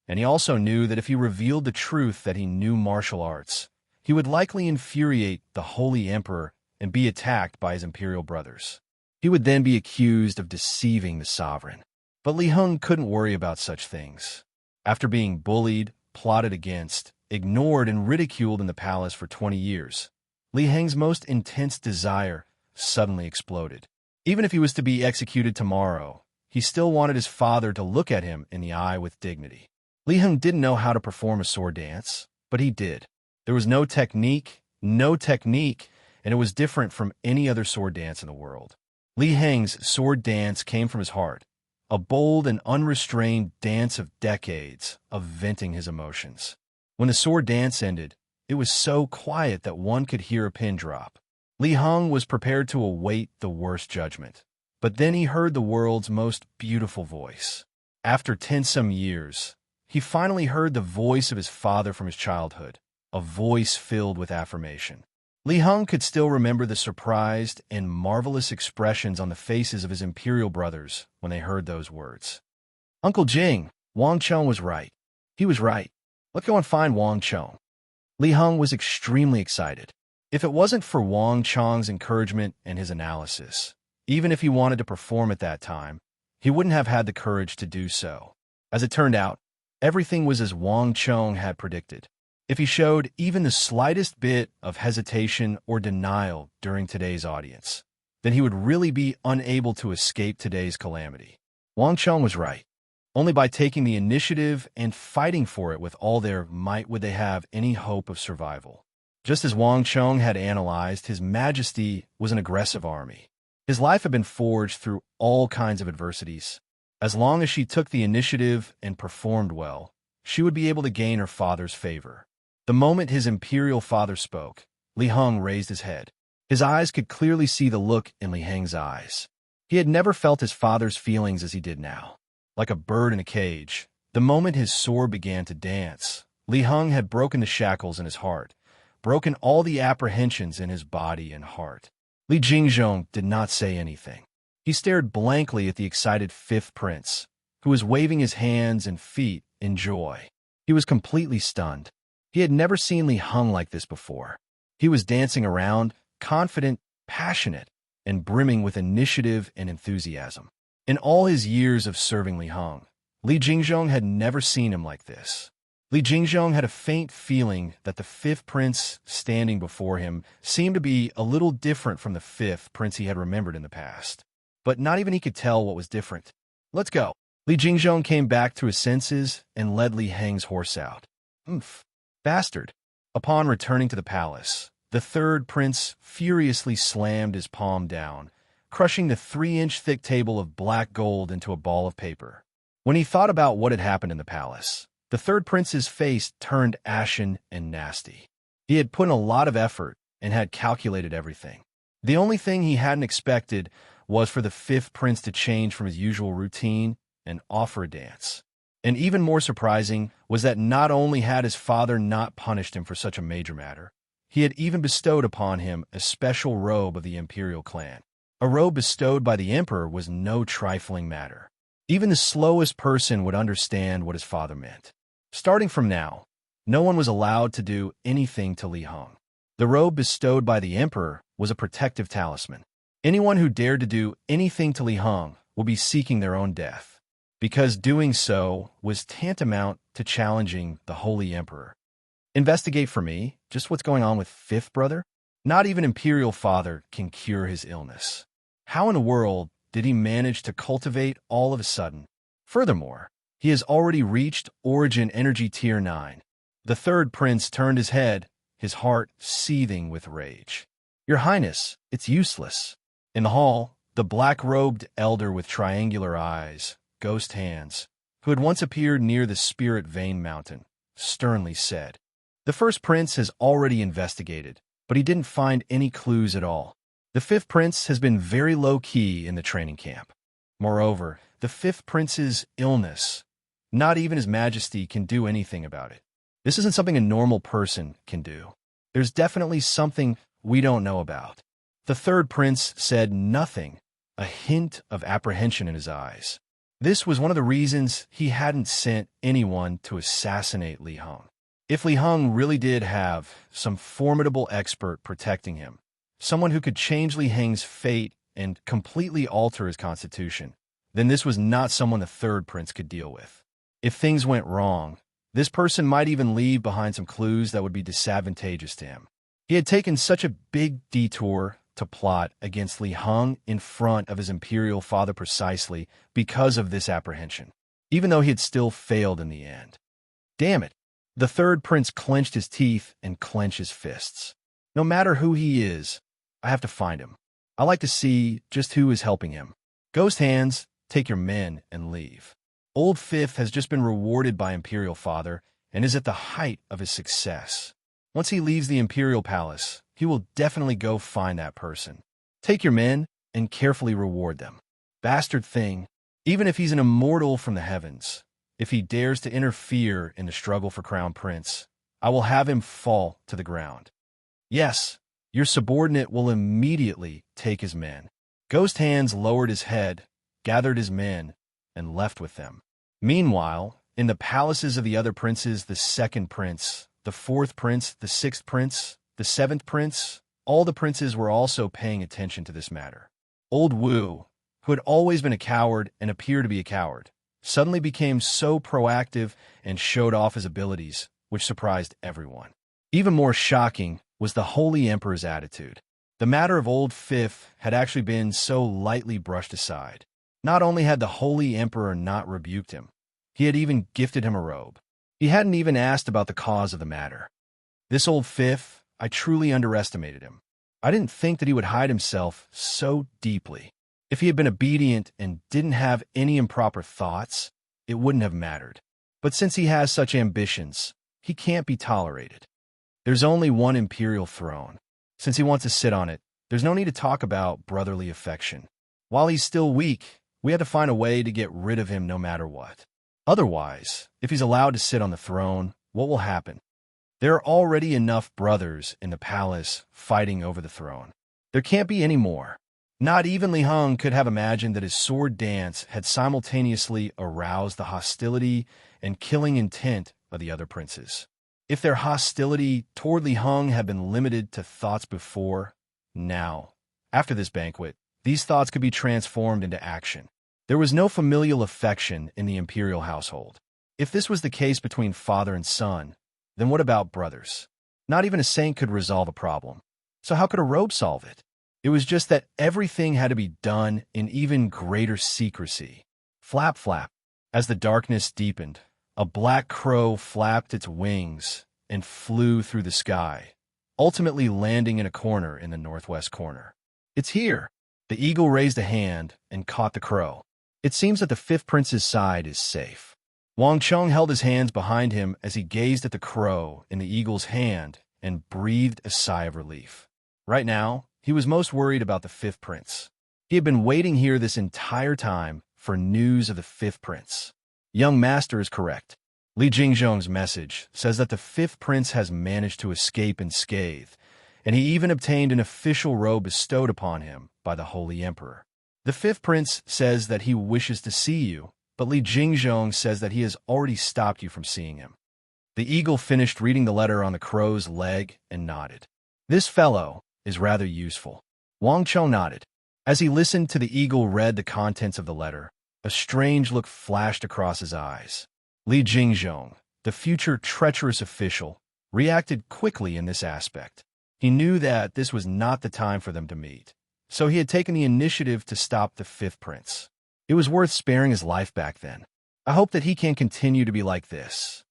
A: and he also knew that if he revealed the truth that he knew martial arts, he would likely infuriate the Holy Emperor and be attacked by his imperial brothers. He would then be accused of deceiving the sovereign. But Li Heng couldn't worry about such things. After being bullied, plotted against, ignored, and ridiculed in the palace for 20 years, Li Heng's most intense desire suddenly exploded. Even if he was to be executed tomorrow, he still wanted his father to look at him in the eye with dignity. Li Heng didn't know how to perform a sword dance, but he did. There was no technique, and it was different from any other sword dance in the world. Li Heng's sword dance came from his heart, a bold and unrestrained dance of decades of venting his emotions. When the sword dance ended, it was so quiet that one could hear a pin drop. Li Heng was prepared to await the worst judgment, but then he heard the world's most beautiful voice. After 10-some years, he finally heard the voice of his father from his childhood, a voice filled with affirmation. Li Heng could still remember the surprised and marvelous expressions on the faces of his imperial brothers when they heard those words. "Uncle Jing, Wang Chong was right. He was right. Let's go and find Wang Chong." Li Heng was extremely excited. If it wasn't for Wang Chong's encouragement and his analysis, even if he wanted to perform at that time, he wouldn't have had the courage to do so. As it turned out, everything was as Wang Chong had predicted. If he showed even the slightest bit of hesitation or denial during today's audience, then he would really be unable to escape today's calamity. Wang Chong was right. Only by taking the initiative and fighting for it with all their might would they have any hope of survival. Just as Wang Chong had analyzed, His Majesty was an aggressive army. His life had been forged through all kinds of adversities. As long as she took the initiative and performed well, she would be able to gain her father's favor. The moment his imperial father spoke, Li Heng raised his head. His eyes could clearly see the look in Li Heng's eyes. He had never felt his father's feelings as he did now. Like a bird in a cage, the moment his sword began to dance, Li Heng had broken the shackles in his heart, broken all the apprehensions in his body and heart. Li Jingzhong did not say anything. He stared blankly at the excited fifth prince, who was waving his hands and feet in joy. He was completely stunned. He had never seen Li Heng like this before. He was dancing around, confident, passionate, and brimming with initiative and enthusiasm. In all his years of serving Li Heng, Li Jingzhong had never seen him like this. Li Jingzhong had a faint feeling that the fifth prince standing before him seemed to be a little different from the fifth prince he had remembered in the past. But not even he could tell what was different. "Let's go." Li Jingzhong came back to his senses and led Li Heng's horse out. "Oomph. Bastard." Upon returning to the palace, the third prince furiously slammed his palm down, crushing the 3-inch thick table of black gold into a ball of paper. When he thought about what had happened in the palace, the third prince's face turned ashen and nasty. He had put in a lot of effort and had calculated everything. The only thing he hadn't expected was for the fifth prince to change from his usual routine and offer a dance. And even more surprising was that not only had his father not punished him for such a major matter, he had even bestowed upon him a special robe of the imperial clan. A robe bestowed by the emperor was no trifling matter. Even the slowest person would understand what his father meant. Starting from now, no one was allowed to do anything to Li Hong. The robe bestowed by the emperor was a protective talisman. Anyone who dared to do anything to Li Hong would be seeking their own death, because doing so was tantamount to challenging the Holy Emperor. Investigate for me just what's going on with fifth brother? Not even Imperial Father can cure his illness. How in the world did he manage to cultivate all of a sudden? Furthermore, he has already reached Origin Energy Tier 9. The third prince turned his head, his heart seething with rage. Your Highness, it's useless. In the hall, the black-robed elder with triangular eyes, ghost hands, who had once appeared near the Spirit Vein Mountain, sternly said, "The first prince has already investigated, but he didn't find any clues at all. The fifth prince has been very low-key in the training camp. Moreover, the fifth prince's illness, not even His Majesty can do anything about it. This isn't something a normal person can do. There's definitely something we don't know about." The third prince said nothing, a hint of apprehension in his eyes. This was one of the reasons he hadn't sent anyone to assassinate Li Hong. If Li Hong really did have some formidable expert protecting him, someone who could change Li Hong's fate and completely alter his constitution, then this was not someone the third prince could deal with. If things went wrong, this person might even leave behind some clues that would be disadvantageous to him. He had taken such a big detour to plot against Li Hong in front of his imperial father precisely because of this apprehension, even though he had still failed in the end. Damn it! The third prince clenched his teeth and clenched his fists. No matter who he is, I have to find him. I like to see just who is helping him. Ghost hands, take your men and leave. Old Fifth has just been rewarded by Imperial Father and is at the height of his success. Once he leaves the Imperial Palace, he will definitely go find that person. Take your men and carefully reward them. Bastard thing, even if he's an immortal from the heavens, if he dares to interfere in the struggle for Crown Prince, I will have him fall to the ground. Yes, your subordinate will immediately take his men. Ghost Hands lowered his head, gathered his men, and left with them. Meanwhile, in the palaces of the other princes, the second prince, the fourth prince, the sixth prince, the seventh prince, all the princes were also paying attention to this matter. Old Wu, who had always been a coward and appeared to be a coward, suddenly became so proactive and showed off his abilities, which surprised everyone. Even more shocking was the Holy Emperor's attitude. The matter of Old Fifth had actually been so lightly brushed aside. Not only had the Holy Emperor not rebuked him, he had even gifted him a robe. He hadn't even asked about the cause of the matter. This Old Fifth, I truly underestimated him. I didn't think that he would hide himself so deeply. If he had been obedient and didn't have any improper thoughts, it wouldn't have mattered. But since he has such ambitions, he can't be tolerated. There's only one imperial throne. Since he wants to sit on it, there's no need to talk about brotherly affection. While he's still weak, we have to find a way to get rid of him no matter what. Otherwise, if he's allowed to sit on the throne, what will happen? There are already enough brothers in the palace fighting over the throne. There can't be any more. Not even Li Hong could have imagined that his sword dance had simultaneously aroused the hostility and killing intent of the other princes. If their hostility toward Li Hong had been limited to thoughts before, now, after this banquet, these thoughts could be transformed into action. There was no familial affection in the imperial household. If this was the case between father and son, then what about brothers? Not even a saint could resolve a problem. So how could a robe solve it? It was just that everything had to be done in even greater secrecy. Flap, flap. As the darkness deepened, a black crow flapped its wings and flew through the sky, ultimately landing in a corner in the northwest corner. It's here. The eagle raised a hand and caught the crow. It seems that the fifth prince's side is safe. Wang Cheng held his hands behind him as he gazed at the crow in the eagle's hand and breathed a sigh of relief. Right now, he was most worried about the fifth prince. He had been waiting here this entire time for news of the fifth prince. Young master is correct. Li Jingzhong's message says that the fifth prince has managed to escape unscathed, and he even obtained an official robe bestowed upon him by the Holy Emperor. The fifth prince says that he wishes to see you, but Li Jingzhong says that he has already stopped you from seeing him. The eagle finished reading the letter on the crow's leg and nodded. This fellow is rather useful. Wang Chong nodded. As he listened to the eagle read the contents of the letter, a strange look flashed across his eyes. Li Jingzhong, the future treacherous official, reacted quickly in this aspect. He knew that this was not the time for them to meet, so he had taken the initiative to stop the fifth prince. It was worth sparing his life back then. I hope that he can continue to be like this.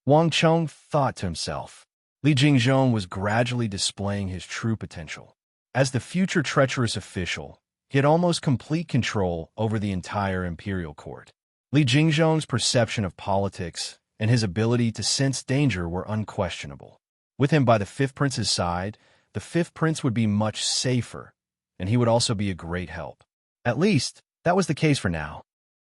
A: Wang Chong thought to himself. Li Jingzhong was gradually displaying his true potential. As the future treacherous official, he had almost complete control over the entire imperial court. Li Jingzhong's perception of politics and his ability to sense danger were unquestionable. With him by the fifth prince's side, the fifth prince would be much safer, and he would also be a great help. At least, that was the case for now.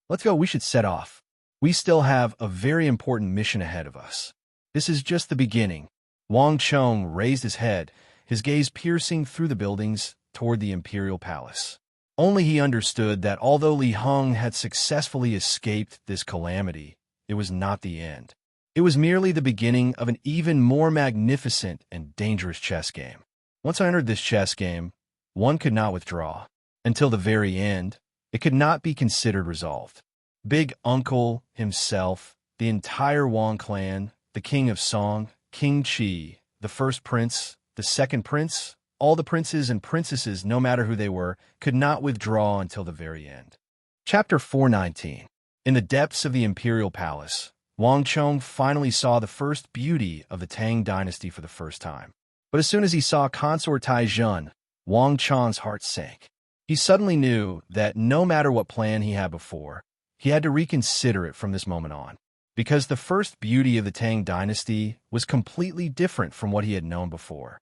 A: Let's go, we should set off. We still have a very important mission ahead of us. This is just the beginning. Wang Chong raised his head, his gaze piercing through the buildings toward the imperial palace. Only he understood that although Li Heng had successfully escaped this calamity, it was not the end. It was merely the beginning of an even more magnificent and dangerous chess game. Once I entered this chess game, one could not withdraw. Until the very end, it could not be considered resolved. Big Uncle himself, the entire Wang clan, the King of Song, King Qi, the first prince, the second prince, all the princes and princesses, no matter who they were, could not withdraw until the very end. Chapter 419. In the depths of the imperial palace, Wang Chong finally saw the first beauty of the Tang dynasty for the first time. But as soon as he saw consort Tai Jun, Wang Chong's heart sank. He suddenly knew that no matter what plan he had before, he had to reconsider it from this moment on, because the first beauty of the Tang dynasty was completely different from what he had known before.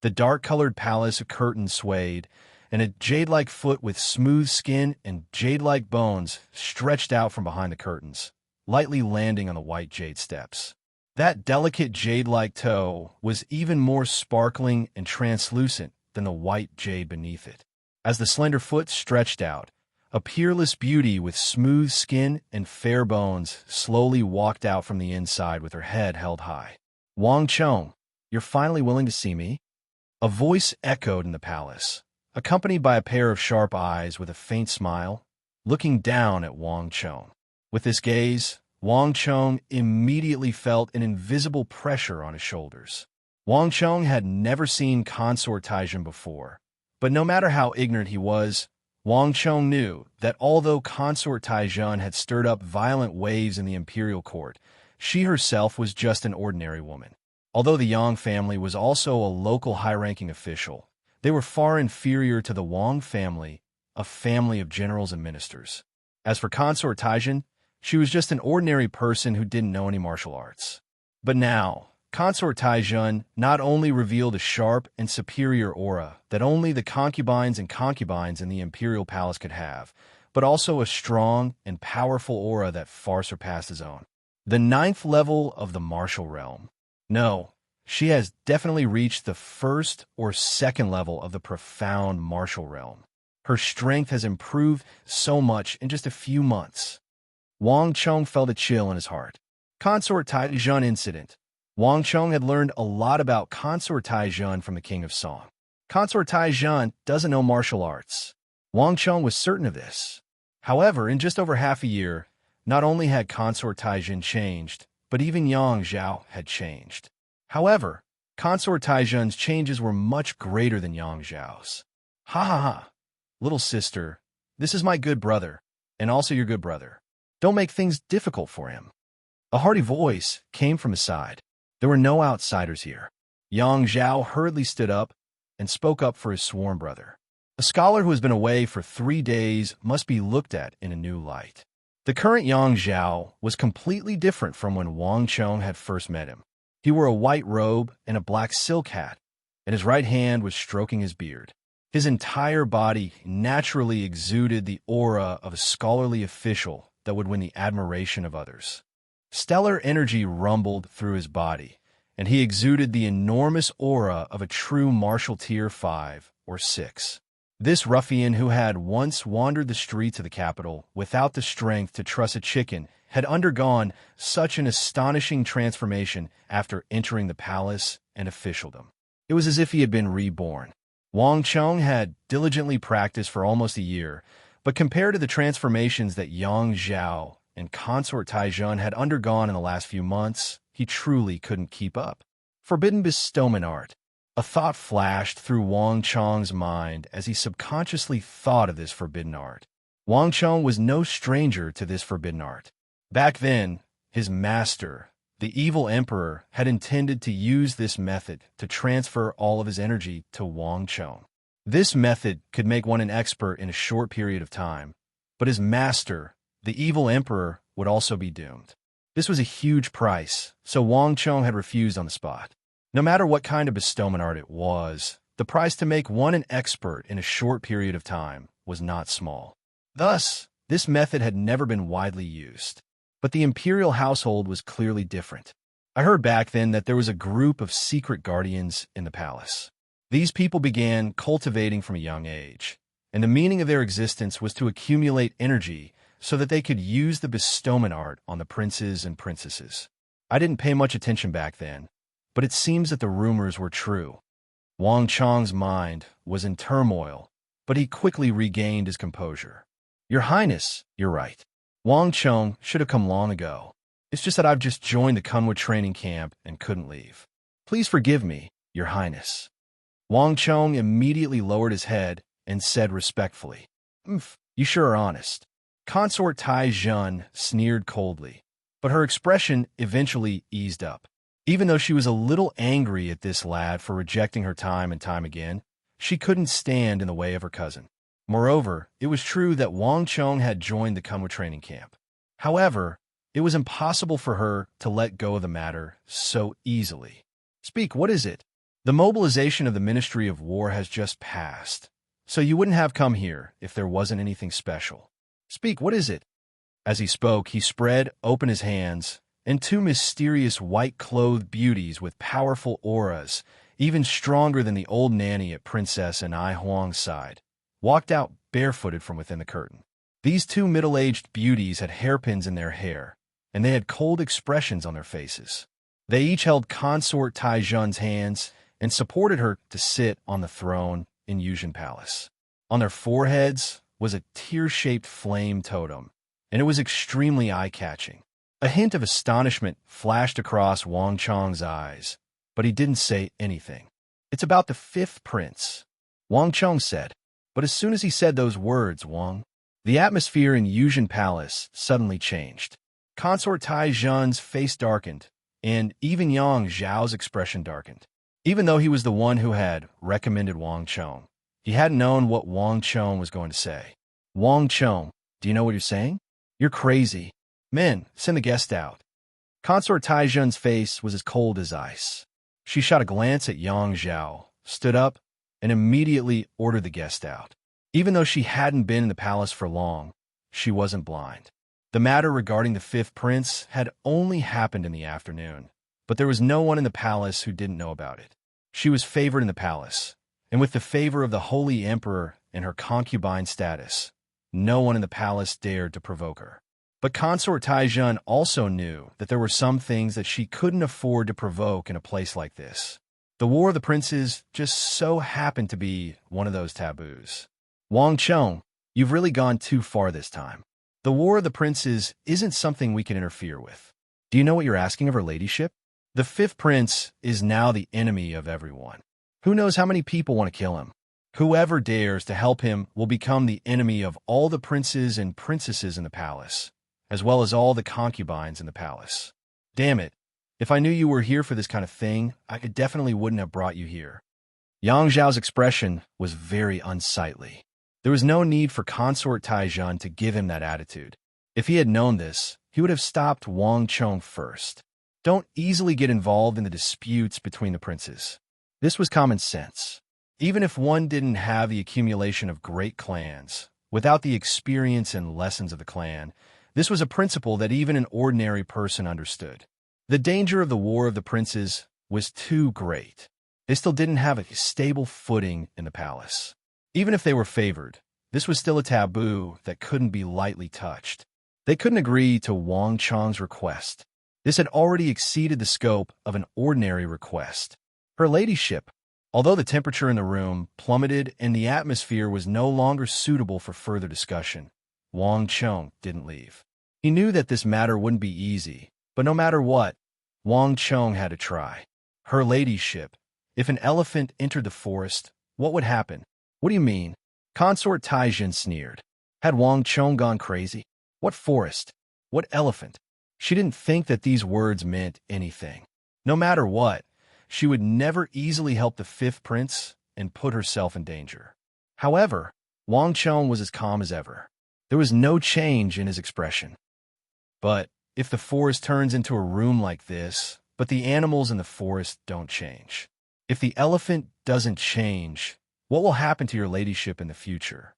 A: The dark-colored palace curtains swayed, and a jade-like foot with smooth skin and jade-like bones stretched out from behind the curtains, lightly landing on the white jade steps. That delicate jade-like toe was even more sparkling and translucent than the white jade beneath it. As the slender foot stretched out, a peerless beauty with smooth skin and fair bones slowly walked out from the inside with her head held high. Wang Chong, you're finally willing to see me? A voice echoed in the palace, accompanied by a pair of sharp eyes with a faint smile, looking down at Wang Chong. With this gaze, Wang Chong immediately felt an invisible pressure on his shoulders. Wang Chong had never seen consort Taijun before, but no matter how ignorant he was, Wang Chong knew that although consort Taijun had stirred up violent waves in the imperial court, she herself was just an ordinary woman. Although the Yang family was also a local high-ranking official, they were far inferior to the Wang family, a family of generals and ministers. As for consort Taijun, she was just an ordinary person who didn't know any martial arts. But now, consort Taijun not only revealed a sharp and superior aura that only the concubines and concubines in the imperial palace could have, but also a strong and powerful aura that far surpassed his own. The 9th level of the martial realm. No, she has definitely reached the 1st or 2nd level of the profound martial realm. Her strength has improved so much in just a few months. Wang Chong felt a chill in his heart. Consort Taijun incident. Wang Chong had learned a lot about consort Taijun from the King of Song. Consort Taijun doesn't know martial arts. Wang Chong was certain of this. However, in just over half a year, not only had consort Taijun changed, but even Yang Zhao had changed. However, consort Taijun's changes were much greater than Yang Zhao's. Ha ha ha. Little sister, this is my good brother, and also your good brother. Don't make things difficult for him. A hearty voice came from his side. There were no outsiders here. Yang Zhao hurriedly stood up and spoke up for his sworn brother. A scholar who has been away for 3 days must be looked at in a new light. The current Yang Zhao was completely different from when Wang Chong had first met him. He wore a white robe and a black silk hat, and his right hand was stroking his beard. His entire body naturally exuded the aura of a scholarly official that would win the admiration of others. Stellar energy rumbled through his body, and he exuded the enormous aura of a true martial tier 5 or 6. This ruffian who had once wandered the streets of the capital without the strength to truss a chicken had undergone such an astonishing transformation after entering the palace and officialdom. It was as if he had been reborn. Wang Cheng had diligently practiced for almost a year, but compared to the transformations that Yang Zhao and consort Taizhun had undergone in the last few months, he truly couldn't keep up. Forbidden bestowment art. A thought flashed through Wang Cheng's mind as he subconsciously thought of this forbidden art. Wang Cheng was no stranger to this forbidden art. Back then, his master, the evil emperor, had intended to use this method to transfer all of his energy to Wang Cheng. This method could make one an expert in a short period of time, but his master, the evil emperor, would also be doomed. This was a huge price, so Wang Cheng had refused on the spot. No matter what kind of bestowment art it was, the price to make one an expert in a short period of time was not small. Thus, this method had never been widely used. But the imperial household was clearly different. I heard back then that there was a group of secret guardians in the palace. These people began cultivating from a young age, and the meaning of their existence was to accumulate energy so that they could use the bestowment art on the princes and princesses. I didn't pay much attention back then, but it seems that the rumors were true. Wang Cheng's mind was in turmoil, but he quickly regained his composure. Your Highness, you're right. Wang Cheng should have come long ago. It's just that I've just joined the Kunwa training camp and couldn't leave. Please forgive me, Your Highness. Wang Cheng immediately lowered his head and said respectfully, You sure are honest. Consort Tai Zhun sneered coldly, but her expression eventually eased up. Even though she was a little angry at this lad for rejecting her time and time again, she couldn't stand in the way of her cousin. Moreover, it was true that Wang Cheng had joined the Kunwa training camp. However, it was impossible for her to let go of the matter so easily. Speak, what is it? The mobilization of the Ministry of War has just passed, so you wouldn't have come here if there wasn't anything special. Speak, what is it? As he spoke, he spread open his hands, and two mysterious white-clothed beauties with powerful auras, even stronger than the old nanny at Princess and I Huang's side, walked out barefooted from within the curtain. These two middle-aged beauties had hairpins in their hair, and they had cold expressions on their faces. They each held consort Tai Zhun's hands and supported her to sit on the throne in Yuzhen Palace. On their foreheads was a tear-shaped flame totem, and it was extremely eye-catching. A hint of astonishment flashed across Wang Cheng's eyes, but he didn't say anything. It's about the fifth prince, Wang Cheng said. But as soon as he said those words, the atmosphere in Yuzhen Palace suddenly changed. Consort Tai Zhun's face darkened, and even Yang Zhao's expression darkened. Even though he was the one who had recommended Wang Cheng, he hadn't known what Wang Cheng was going to say. Wang Cheng, do you know what you're saying? You're crazy. Men, send the guest out. Consort Tai Zhun's face was as cold as ice. She shot a glance at Yang Zhao, stood up, and immediately ordered the guest out. Even though she hadn't been in the palace for long, she wasn't blind. The matter regarding the fifth prince had only happened in the afternoon, but there was no one in the palace who didn't know about it. She was favored in the palace, and with the favor of the Holy Emperor and her concubine status, no one in the palace dared to provoke her. But Consort Taizhun also knew that there were some things that she couldn't afford to provoke in a place like this. The War of the Princes just so happened to be one of those taboos. Wang Cheng, you've really gone too far this time. The War of the Princes isn't something we can interfere with. Do you know what you're asking of her ladyship? The fifth prince is now the enemy of everyone. Who knows how many people want to kill him? Whoever dares to help him will become the enemy of all the princes and princesses in the palace, as well as all the concubines in the palace. Damn it. If I knew you were here for this kind of thing, I definitely wouldn't have brought you here. Yang Zhao's expression was very unsightly. There was no need for Consort Taizhun to give him that attitude. If he had known this, he would have stopped Wang Cheng first. Don't easily get involved in the disputes between the princes. This was common sense. Even if one didn't have the accumulation of great clans, without the experience and lessons of the clan, this was a principle that even an ordinary person understood. The danger of the War of the Princes was too great. They still didn't have a stable footing in the palace. Even if they were favored, this was still a taboo that couldn't be lightly touched. They couldn't agree to Wang Chong's request. This had already exceeded the scope of an ordinary request. Her ladyship, although the temperature in the room plummeted and the atmosphere was no longer suitable for further discussion, Wang Chong didn't leave. He knew that this matter wouldn't be easy, but no matter what, Wang Chong had to try. Her ladyship, if an elephant entered the forest, what would happen? What do you mean? Consort Taijin sneered. Had Wang Chong gone crazy? What forest? What elephant? She didn't think that these words meant anything. No matter what, she would never easily help the fifth prince and put herself in danger. However, Wang Chong was as calm as ever. There was no change in his expression. But if the forest turns into a room like this, but the animals in the forest don't change, if the elephant doesn't change, what will happen to your ladyship in the future?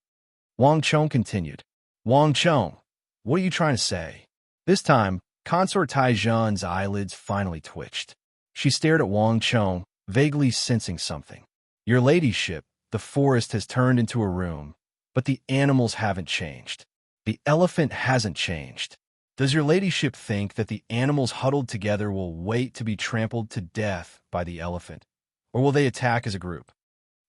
A: Wang Chong continued. Wang Chong, what are you trying to say? This time, Consort Taizhan's eyelids finally twitched. She stared at Wang Chong, vaguely sensing something. Your ladyship, the forest has turned into a room, but the animals haven't changed. The elephant hasn't changed. Does your ladyship think that the animals huddled together will wait to be trampled to death by the elephant, or will they attack as a group?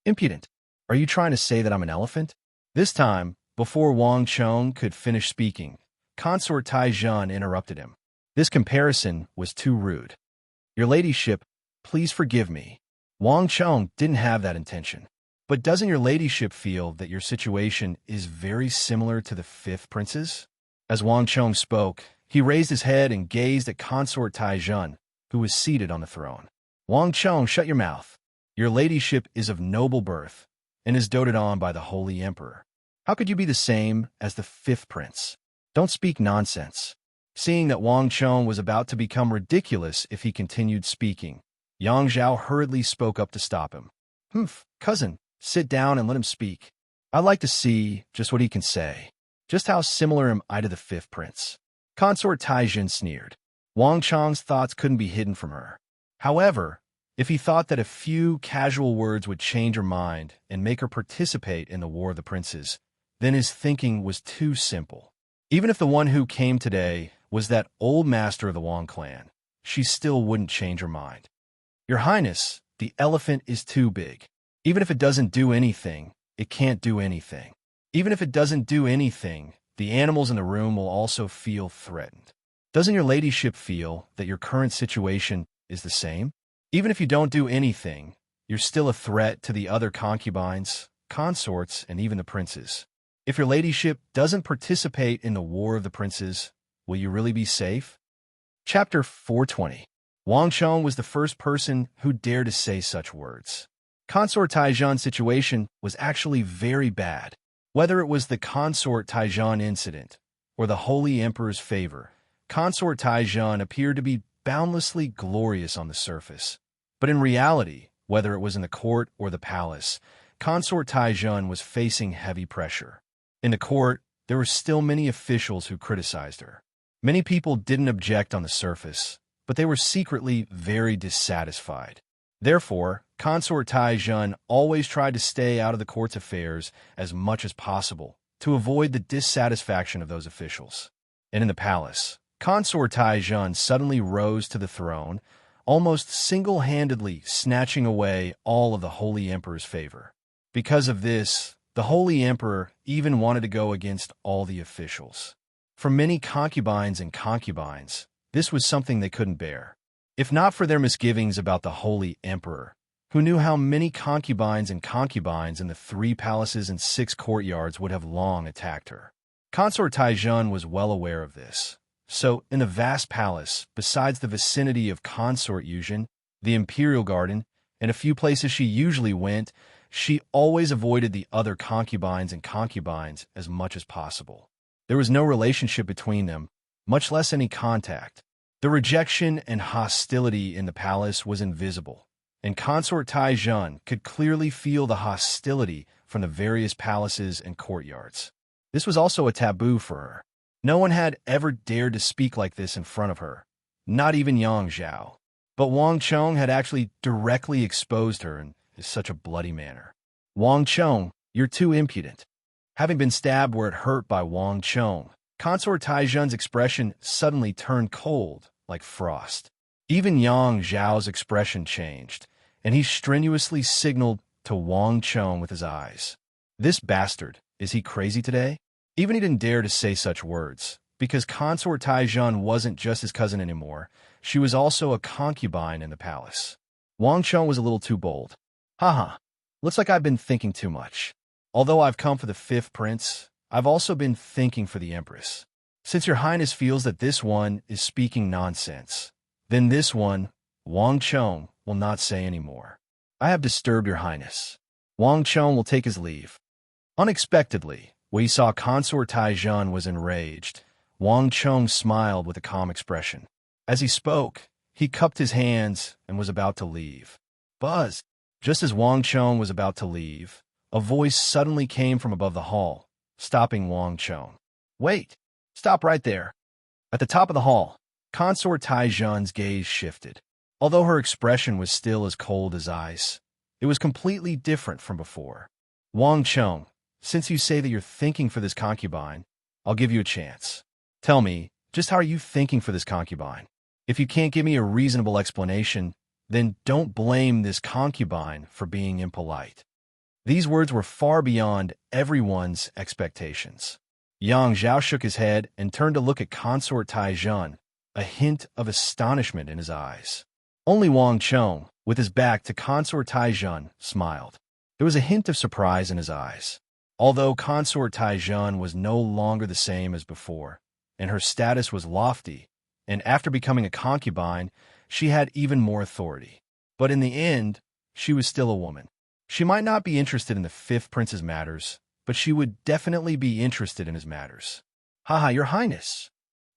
A: Impudent. Are you trying to say that I'm an elephant? This time, before Wang Chong could finish speaking, Consort Taizhan interrupted him. This comparison was too rude. Your ladyship, please forgive me. Wang Chong didn't have that intention. But doesn't your ladyship feel that your situation is very similar to the fifth prince's? As Wang Chong spoke, he raised his head and gazed at Consort Taizhan, who was seated on the throne. Wang Chong, shut your mouth. Your ladyship is of noble birth and is doted on by the holy emperor. How could you be the same as the fifth prince? Don't speak nonsense. Seeing that Wang Chong was about to become ridiculous if he continued speaking, Yang Zhao hurriedly spoke up to stop him. Cousin, sit down and let him speak. I'd like to see just what he can say. Just how similar am I to the fifth prince? Consort Taizhan sneered. Wang Chong's thoughts couldn't be hidden from her. However, if he thought that a few casual words would change her mind and make her participate in the War of the Princes, then his thinking was too simple. Even if the one who came today was that old master of the Wang clan, she still wouldn't change her mind. Your Highness, the elephant is too big. Even if it doesn't do anything, it can't do anything. Even if it doesn't do anything, the animals in the room will also feel threatened. Doesn't your ladyship feel that your current situation is the same? Even if you don't do anything, you're still a threat to the other concubines, consorts, and even the princes. If your ladyship doesn't participate in the War of the Princes, will you really be safe? Chapter 420. Wang Chong was the first person who dared to say such words. Consort Taizhan's situation was actually very bad. Whether it was the Consort Taizhan incident or the Holy Emperor's favor, Consort Taizhan appeared to be boundlessly glorious on the surface. But in reality, whether it was in the court or the palace, Consort Taizhan was facing heavy pressure. In the court, there were still many officials who criticized her. Many people didn't object on the surface, but they were secretly very dissatisfied. Therefore, Consort Taizhan always tried to stay out of the court's affairs as much as possible to avoid the dissatisfaction of those officials. And in the palace, Consort Taizhan suddenly rose to the throne, almost single-handedly snatching away all of the Holy Emperor's favor. Because of this, the Holy Emperor even wanted to go against all the officials. For many concubines and concubines, this was something they couldn't bear. If not for their misgivings about the Holy Emperor, who knew how many concubines and concubines in the 3 palaces and 6 courtyards would have long attacked her. Consort Taizhan was well aware of this. So, in the vast palace, besides the vicinity of Consort Yuzhen, the Imperial Garden, and a few places she usually went, she always avoided the other concubines and concubines as much as possible. There was no relationship between them, much less any contact. The rejection and hostility in the palace was invisible, and Consort Taizhun could clearly feel the hostility from the various palaces and courtyards. This was also a taboo for her. No one had ever dared to speak like this in front of her, not even Yang Zhao. But Wang Chong had actually directly exposed her in such a bloody manner. Wang Chong, you're too impudent. Having been stabbed where it hurt by Wang Chong, Consort Taizhun's expression suddenly turned cold, like frost. Even Yang Zhao's expression changed, and he strenuously signaled to Wang Chong with his eyes. This bastard, is he crazy today? Even he didn't dare to say such words, because Consort Taizhun wasn't just his cousin anymore. She was also a concubine in the palace. Wang Chong was a little too bold. Haha, looks like I've been thinking too much. Although I've come for the fifth prince, I've also been thinking for the empress. Since your highness feels that this one is speaking nonsense, then this one, Wang Chong, will not say any more. I have disturbed your highness. Wang Chong will take his leave. Unexpectedly, when he saw Consort Taizhun was enraged, Wang Chong smiled with a calm expression. As he spoke, he cupped his hands and was about to leave. Buzz! Just as Wang Chong was about to leave, a voice suddenly came from above the hall, stopping Wang Chong. Wait! Stop right there! At the top of the hall, Consort Taizhun's gaze shifted. Although her expression was still as cold as ice, it was completely different from before. Wang Chong, since you say that you're thinking for this concubine, I'll give you a chance. Tell me, just how are you thinking for this concubine? If you can't give me a reasonable explanation, then don't blame this concubine for being impolite. These words were far beyond everyone's expectations. Yang Zhao shook his head and turned to look at Consort Taizhun, a hint of astonishment in his eyes. Only Wang Chong, with his back to Consort Taizhun, smiled. There was a hint of surprise in his eyes. Although Consort Taizhun was no longer the same as before, and her status was lofty, and after becoming a concubine, she had even more authority. But in the end, she was still a woman. She might not be interested in the fifth prince's matters, but she would definitely be interested in his matters. Haha, your highness!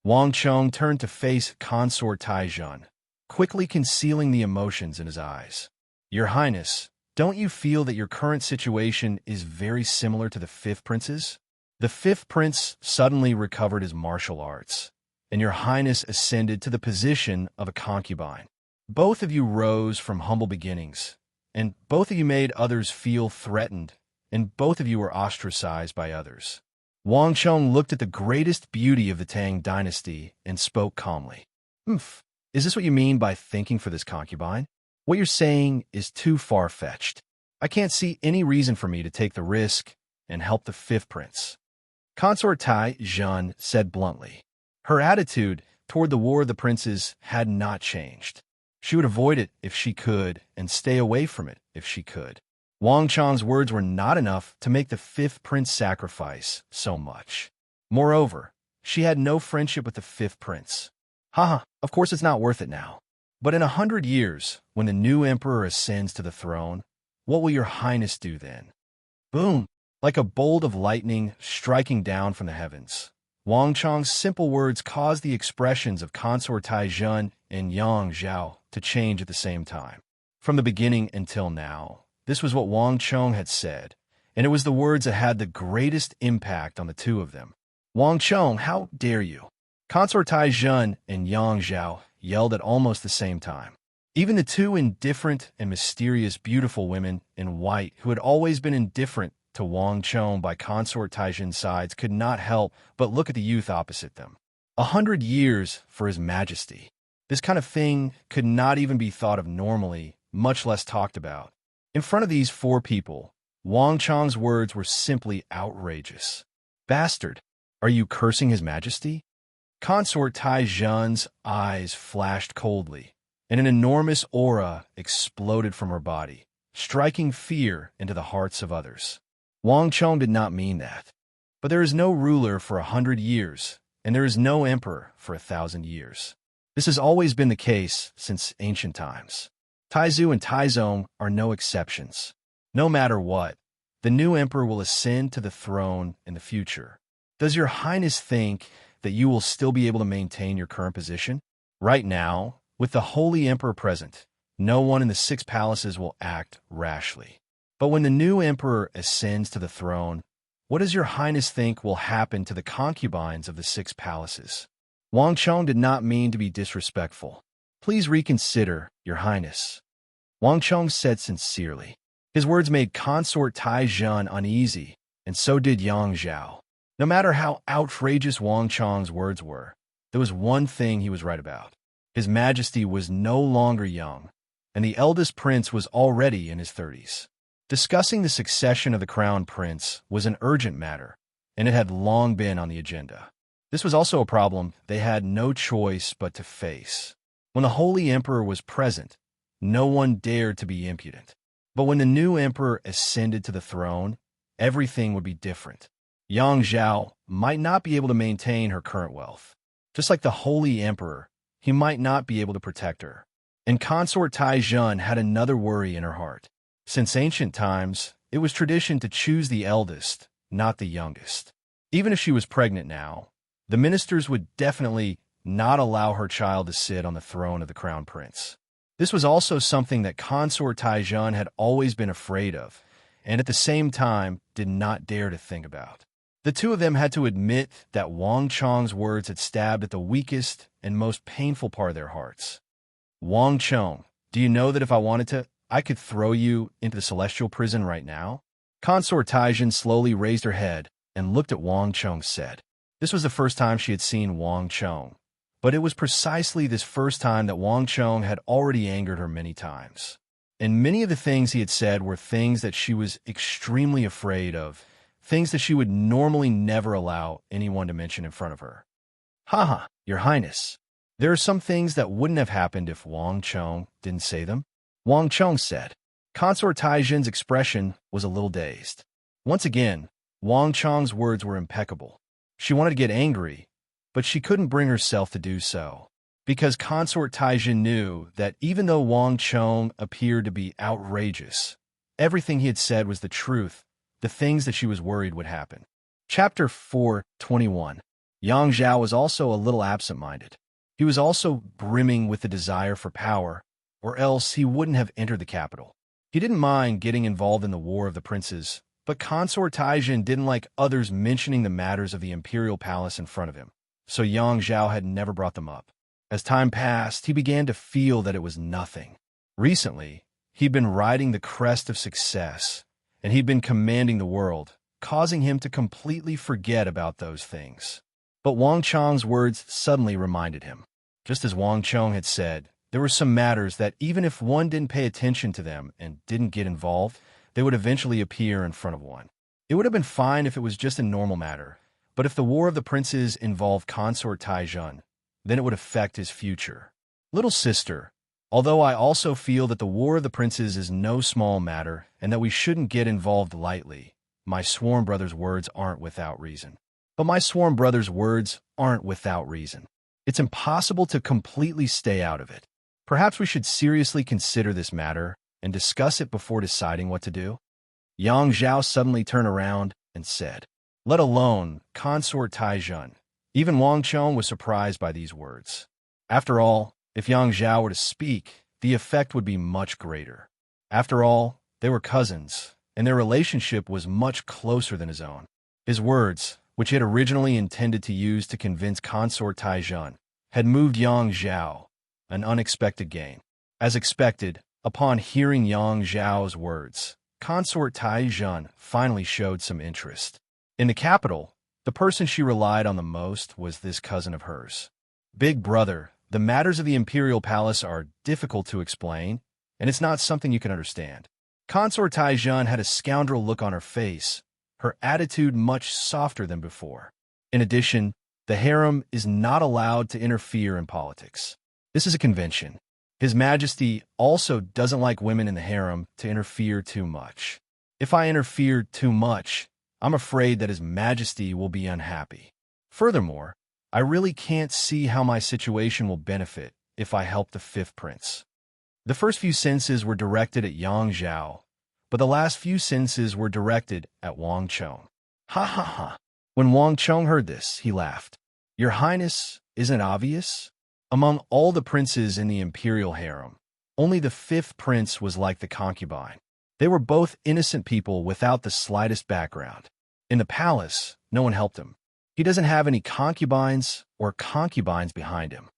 A: Wang Chong turned to face Consort Taizhun, quickly concealing the emotions in his eyes. Your highness, don't you feel that your current situation is very similar to the fifth prince's? The fifth prince suddenly recovered his martial arts, and your highness ascended to the position of a concubine. Both of you rose from humble beginnings, and both of you made others feel threatened, and both of you were ostracized by others. Wang Chong looked at the greatest beauty of the Tang dynasty and spoke calmly. Is this what you mean by thinking for this concubine? What you're saying is too far-fetched. I can't see any reason for me to take the risk and help the fifth prince. Consort Taizhun said bluntly. Her attitude toward the War of the Princes had not changed. She would avoid it if she could and stay away from it if she could. Wang Chong's words were not enough to make the fifth prince sacrifice so much. Moreover, she had no friendship with the fifth prince. Haha, of course it's not worth it now. But in 100 years, when the new emperor ascends to the throne, what will your highness do then? Boom! Like a bolt of lightning striking down from the heavens, Wang Chong's simple words caused the expressions of Consort Taizhun and Yang Zhao to change at the same time. From the beginning until now, this was what Wang Chong had said, and it was the words that had the greatest impact on the two of them. Wang Chong, how dare you? Consort Taizhun and Yang Zhao yelled at almost the same time. Even the two indifferent and mysterious beautiful women in white who had always been indifferent to Wang Chong by Consort Taizhun's sides could not help but look at the youth opposite them. 100 years for his majesty. This kind of thing could not even be thought of normally, much less talked about. In front of these four people, Wang Chong's words were simply outrageous. Bastard, are you cursing his majesty? Consort Taizhun's eyes flashed coldly, and an enormous aura exploded from her body, striking fear into the hearts of others. Wang Chong did not mean that. But there is no ruler for 100 years, and there is no emperor for 1,000 years. This has always been the case since ancient times. Taizu and Taizong are no exceptions. No matter what, the new emperor will ascend to the throne in the future. Does your highness think that you will still be able to maintain your current position? Right now, with the Holy Emperor present, no one in the six palaces will act rashly. But when the new emperor ascends to the throne, what does your highness think will happen to the concubines of the six palaces? Wang Chong did not mean to be disrespectful. Please reconsider, your highness. Wang Chong said sincerely. His words made Consort Tai Jun uneasy, and so did Yang Zhao. No matter how outrageous Wang Chong's words were, there was one thing he was right about. His Majesty was no longer young, and the eldest prince was already in his 30s. Discussing the succession of the crown prince was an urgent matter, and it had long been on the agenda. This was also a problem they had no choice but to face. When the Holy Emperor was present, no one dared to be impudent. But when the new emperor ascended to the throne, everything would be different. Yang Zhao might not be able to maintain her current wealth. Just like the Holy Emperor, he might not be able to protect her. And Consort Tai Jun had another worry in her heart. Since ancient times, it was tradition to choose the eldest, not the youngest. Even if she was pregnant now, the ministers would definitely not allow her child to sit on the throne of the crown prince. This was also something that Consort Tai Jun had always been afraid of, and at the same time did not dare to think about. The two of them had to admit that Wang Chong's words had stabbed at the weakest and most painful part of their hearts. Wang Chong, do you know that if I wanted to, I could throw you into the celestial prison right now? Consort Tai Jun slowly raised her head and looked at Wang Chong said. This was the first time she had seen Wang Chong, but it was precisely this first time that Wang Chong had already angered her many times. And many of the things he had said were things that she was extremely afraid of, things that she would normally never allow anyone to mention in front of her. Haha, your highness. There are some things that wouldn't have happened if Wang Chong didn't say them. Wang Chong said. Consort Tai Jun's expression was a little dazed. Once again, Wang Chong's words were impeccable. She wanted to get angry, but she couldn't bring herself to do so, because Consort Tai Jun knew that even though Wang Chong appeared to be outrageous, everything he had said was the truth, the things that she was worried would happen. Chapter 4:21. Yang Zhao was also a little absent-minded. He was also brimming with the desire for power, or else he wouldn't have entered the capital. He didn't mind getting involved in the War of the Princes, but Consort Tai Jun didn't like others mentioning the matters of the imperial palace in front of him, so Yang Zhao had never brought them up. As time passed, he began to feel that it was nothing. Recently, he'd been riding the crest of success, and he'd been commanding the world, causing him to completely forget about those things. But Wang Chong's words suddenly reminded him. Just as Wang Chong had said, there were some matters that even if one didn't pay attention to them and didn't get involved, they would eventually appear in front of one. It would have been fine if it was just a normal matter, but if the War of the Princes involved Consort Tai Jun, then it would affect his future. Little sister, although I also feel that the War of the Princes is no small matter and that we shouldn't get involved lightly, my sworn brother's words aren't without reason. But my sworn brother's words aren't without reason. It's impossible to completely stay out of it. Perhaps we should seriously consider this matter and discuss it before deciding what to do. Yang Zhao suddenly turned around and said, let alone Consort Tai Jun. Even Wang Chong was surprised by these words. After all, if Yang Zhao were to speak, the effect would be much greater. After all, they were cousins, and their relationship was much closer than his own. His words, which he had originally intended to use to convince Consort Tai Jun, had moved Yang Zhao, an unexpected gain. As expected, upon hearing Yang Zhao's words, Consort Tai Jun finally showed some interest. In the capital, the person she relied on the most was this cousin of hers. Big brother, the matters of the imperial palace are difficult to explain, and it's not something you can understand. Consort Tai Jun had a scoundrel look on her face, her attitude much softer than before. In addition, the harem is not allowed to interfere in politics. This is a convention. His Majesty also doesn't like women in the harem to interfere too much. If I interfere too much, I'm afraid that His Majesty will be unhappy. Furthermore, I really can't see how my situation will benefit if I help the fifth prince. The first few sentences were directed at Yang Zhao, but the last few sentences were directed at Wang Chong. Ha ha ha. When Wang Chong heard this, he laughed. Your Highness, isn't it obvious? Among all the princes in the imperial harem, Only the fifth prince was like the concubine. They were both innocent people without the slightest background. In the palace, no one helped him. He doesn't have any concubines or concubines behind him.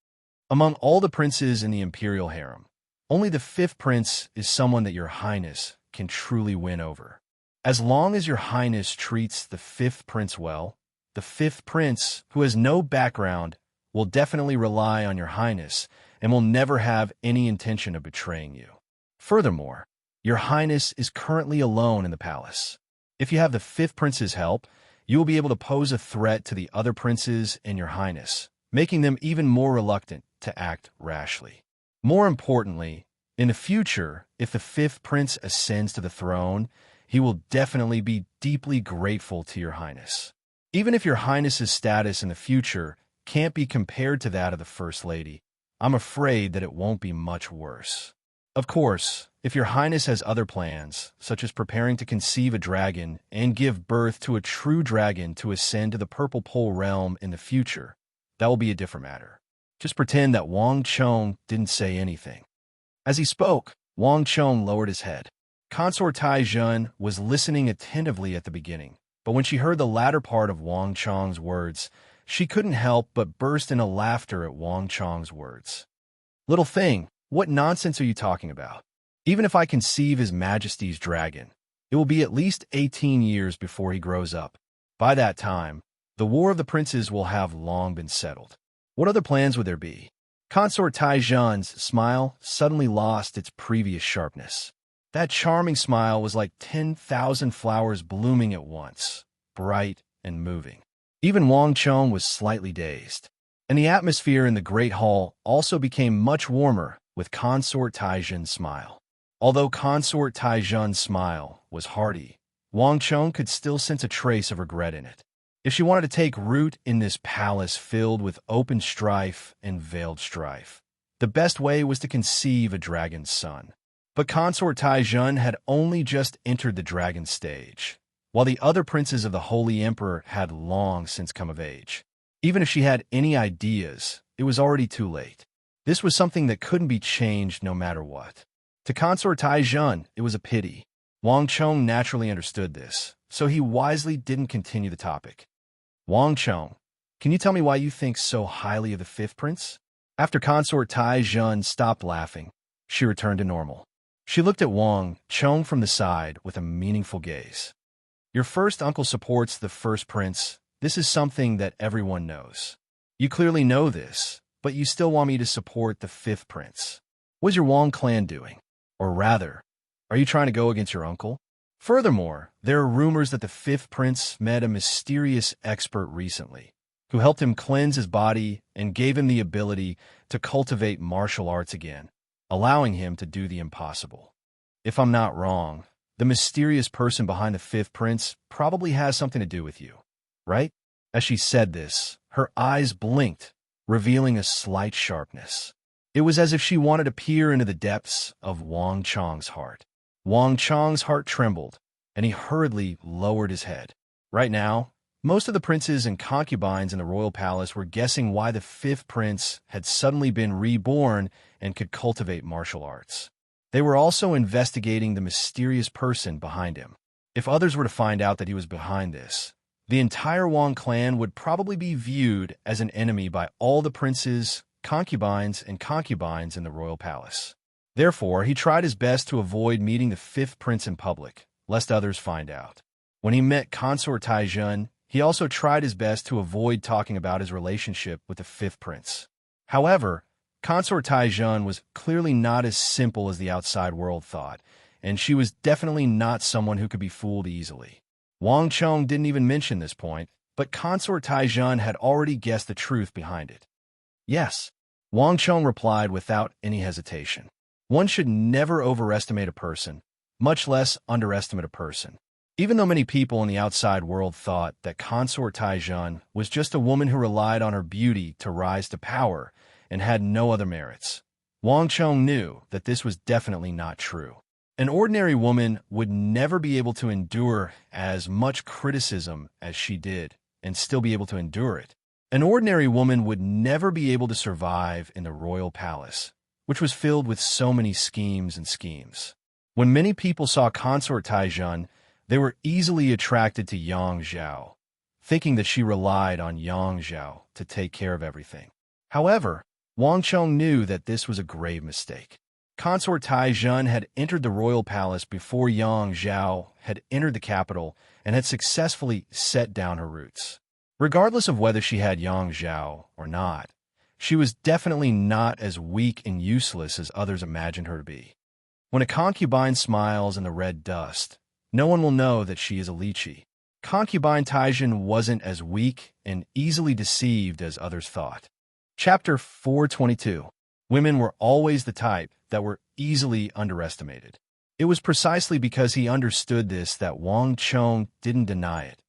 A: Among all the princes in the imperial harem, only the fifth prince is someone that your highness can truly win over. As long as your highness treats the fifth prince well, the fifth prince, who has no background, will definitely rely on your highness and will never have any intention of betraying you. Furthermore, your highness is currently alone in the palace. If you have the fifth prince's help, you will be able to pose a threat to the other princes and your highness, making them even more reluctant to act rashly. More importantly, in the future, if the fifth prince ascends to the throne, he will definitely be deeply grateful to your highness. Even if your highness's status in the future can't be compared to that of the first lady, I'm afraid that it won't be much worse. Of course, if your highness has other plans, such as preparing to conceive a dragon and give birth to a true dragon to ascend to the Purple Pole realm in the future, that will be a different matter. Just pretend that Wang Chong didn't say anything. As he spoke, Wang Chong lowered his head. Consort Tai Jun was listening attentively at the beginning, but when she heard the latter part of Wang Chong's words, she couldn't help but burst into laughter at Wang Chong's words. Little thing, what nonsense are you talking about? Even if I conceive His Majesty's dragon, it will be at least 18 years before he grows up. By that time, the War of the Princes will have long been settled. What other plans would there be? Consort Tai Jun's smile suddenly lost its previous sharpness. That charming smile was like 10,000 flowers blooming at once, bright and moving. Even Wang Chong was slightly dazed, and the atmosphere in the great hall also became much warmer with Consort Tai Jun's smile. Although Consort Tai Jun's smile was hearty, Wang Chong could still sense a trace of regret in it. If she wanted to take root in this palace filled with open strife and veiled strife, the best way was to conceive a dragon's son. But Consort Tai Jun had only just entered the dragon stage, while the other princes of the Holy Emperor had long since come of age. Even if she had any ideas, it was already too late. This was something that couldn't be changed no matter what. To Consort Tai Jun, it was a pity. Wang Chong naturally understood this, so he wisely didn't continue the topic. Wang Chong, can you tell me why you think so highly of the fifth prince? After Consort Tai Jun stopped laughing, she returned to normal. She looked at Wang Chong from the side with a meaningful gaze. Your first uncle supports the first prince. This is something that everyone knows. You clearly know this, but you still want me to support the fifth prince. What's your Wang clan doing? Or rather, are you trying to go against your uncle? Furthermore, there are rumors that the fifth prince met a mysterious expert recently, who helped him cleanse his body and gave him the ability to cultivate martial arts again, allowing him to do the impossible. If I'm not wrong, the mysterious person behind the fifth prince probably has something to do with you, right? As she said this, her eyes blinked, revealing a slight sharpness. It was as if she wanted to peer into the depths of Wang Chong's heart. Wang Chong's heart trembled, and he hurriedly lowered his head. Right now, most of the princes and concubines in the royal palace were guessing why the fifth prince had suddenly been reborn and could cultivate martial arts. They were also investigating the mysterious person behind him. If others were to find out that he was behind this, the entire Wang clan would probably be viewed as an enemy by all the princes, concubines in the royal palace. Therefore, he tried his best to avoid meeting the fifth prince in public, lest others find out. When he met Consort Tai Jun, he also tried his best to avoid talking about his relationship with the fifth prince. However, Consort Tai Jun was clearly not as simple as the outside world thought, and she was definitely not someone who could be fooled easily. Wang Chong didn't even mention this point, but Consort Tai Jun had already guessed the truth behind it. Yes, Wang Chong replied without any hesitation. One should never overestimate a person, much less underestimate a person. Even though many people in the outside world thought that Consort Tai Jun was just a woman who relied on her beauty to rise to power and had no other merits, Wang Chong knew that this was definitely not true. An ordinary woman would never be able to endure as much criticism as she did and still be able to endure it. An ordinary woman would never be able to survive in the royal palace, which was filled with so many schemes and schemes. When many people saw Consort Taizhun, they were easily attracted to Yang Zhao, thinking that she relied on Yang Zhao to take care of everything. However, Wang Chong knew that this was a grave mistake. Consort Taizhun had entered the royal palace before Yang Zhao had entered the capital and had successfully set down her roots. Regardless of whether she had Yang Zhao or not, she was definitely not as weak and useless as others imagined her to be. When a concubine smiles in the red dust, no one will know that she is a lychee. Concubine Taizhun wasn't as weak and easily deceived as others thought. Chapter 422. Women were always the type that were easily underestimated. It was precisely because he understood this that Wang Chong didn't deny it,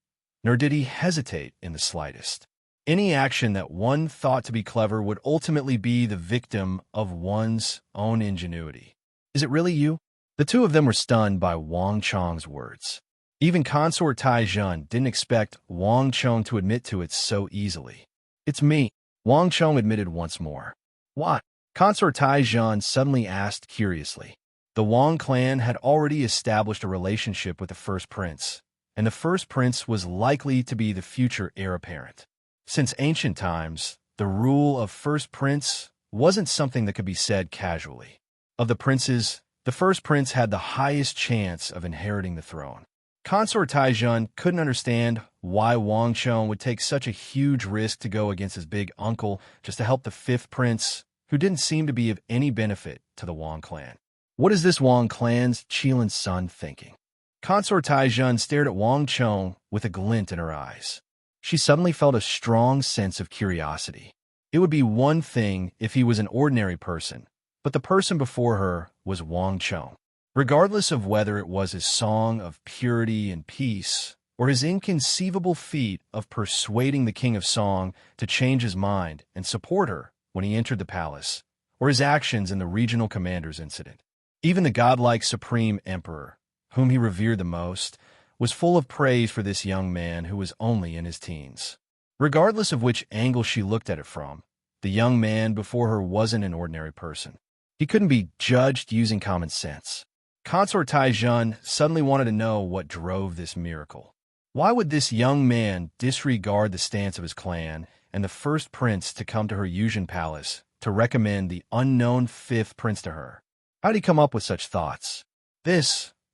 A: nor did he hesitate in the slightest. Any action that one thought to be clever would ultimately be the victim of one's own ingenuity. Is it really you? The two of them were stunned by Wang Chong's words. Even Consort Taizhun didn't expect Wang Chong to admit to it so easily. It's me, Wang Chong admitted once more. What? Consort Taizhun suddenly asked curiously. The Wang clan had already established a relationship with the first prince, and the first prince was likely to be the future heir apparent. Since ancient times, the rule of first prince wasn't something that could be said casually. Of the princes, the first prince had the highest chance of inheriting the throne. Consort Taizhun couldn't understand why Wang Chong would take such a huge risk to go against his big uncle just to help the fifth prince, who didn't seem to be of any benefit to the Wang clan. What is this Wang clan's Qilin's son thinking? Consort Taizhun stared at Wang Chong with a glint in her eyes. She suddenly felt a strong sense of curiosity. It would be one thing if he was an ordinary person, but the person before her was Wang Chong. Regardless of whether it was his song of purity and peace, or his inconceivable feat of persuading the king of song to change his mind and support her when he entered the palace, or his actions in the regional commander's incident. Even the godlike supreme emperor, whom he revered the most, was full of praise for this young man who was only in his teens. Regardless of which angle she looked at it from, the young man before her wasn't an ordinary person. He couldn't be judged using common sense. Consort Taizhun suddenly wanted to know what drove this miracle. Why would this young man disregard the stance of his clan and the first prince to come to her Yuzhen palace to recommend the unknown fifth prince to her? How did he come up with such thoughts?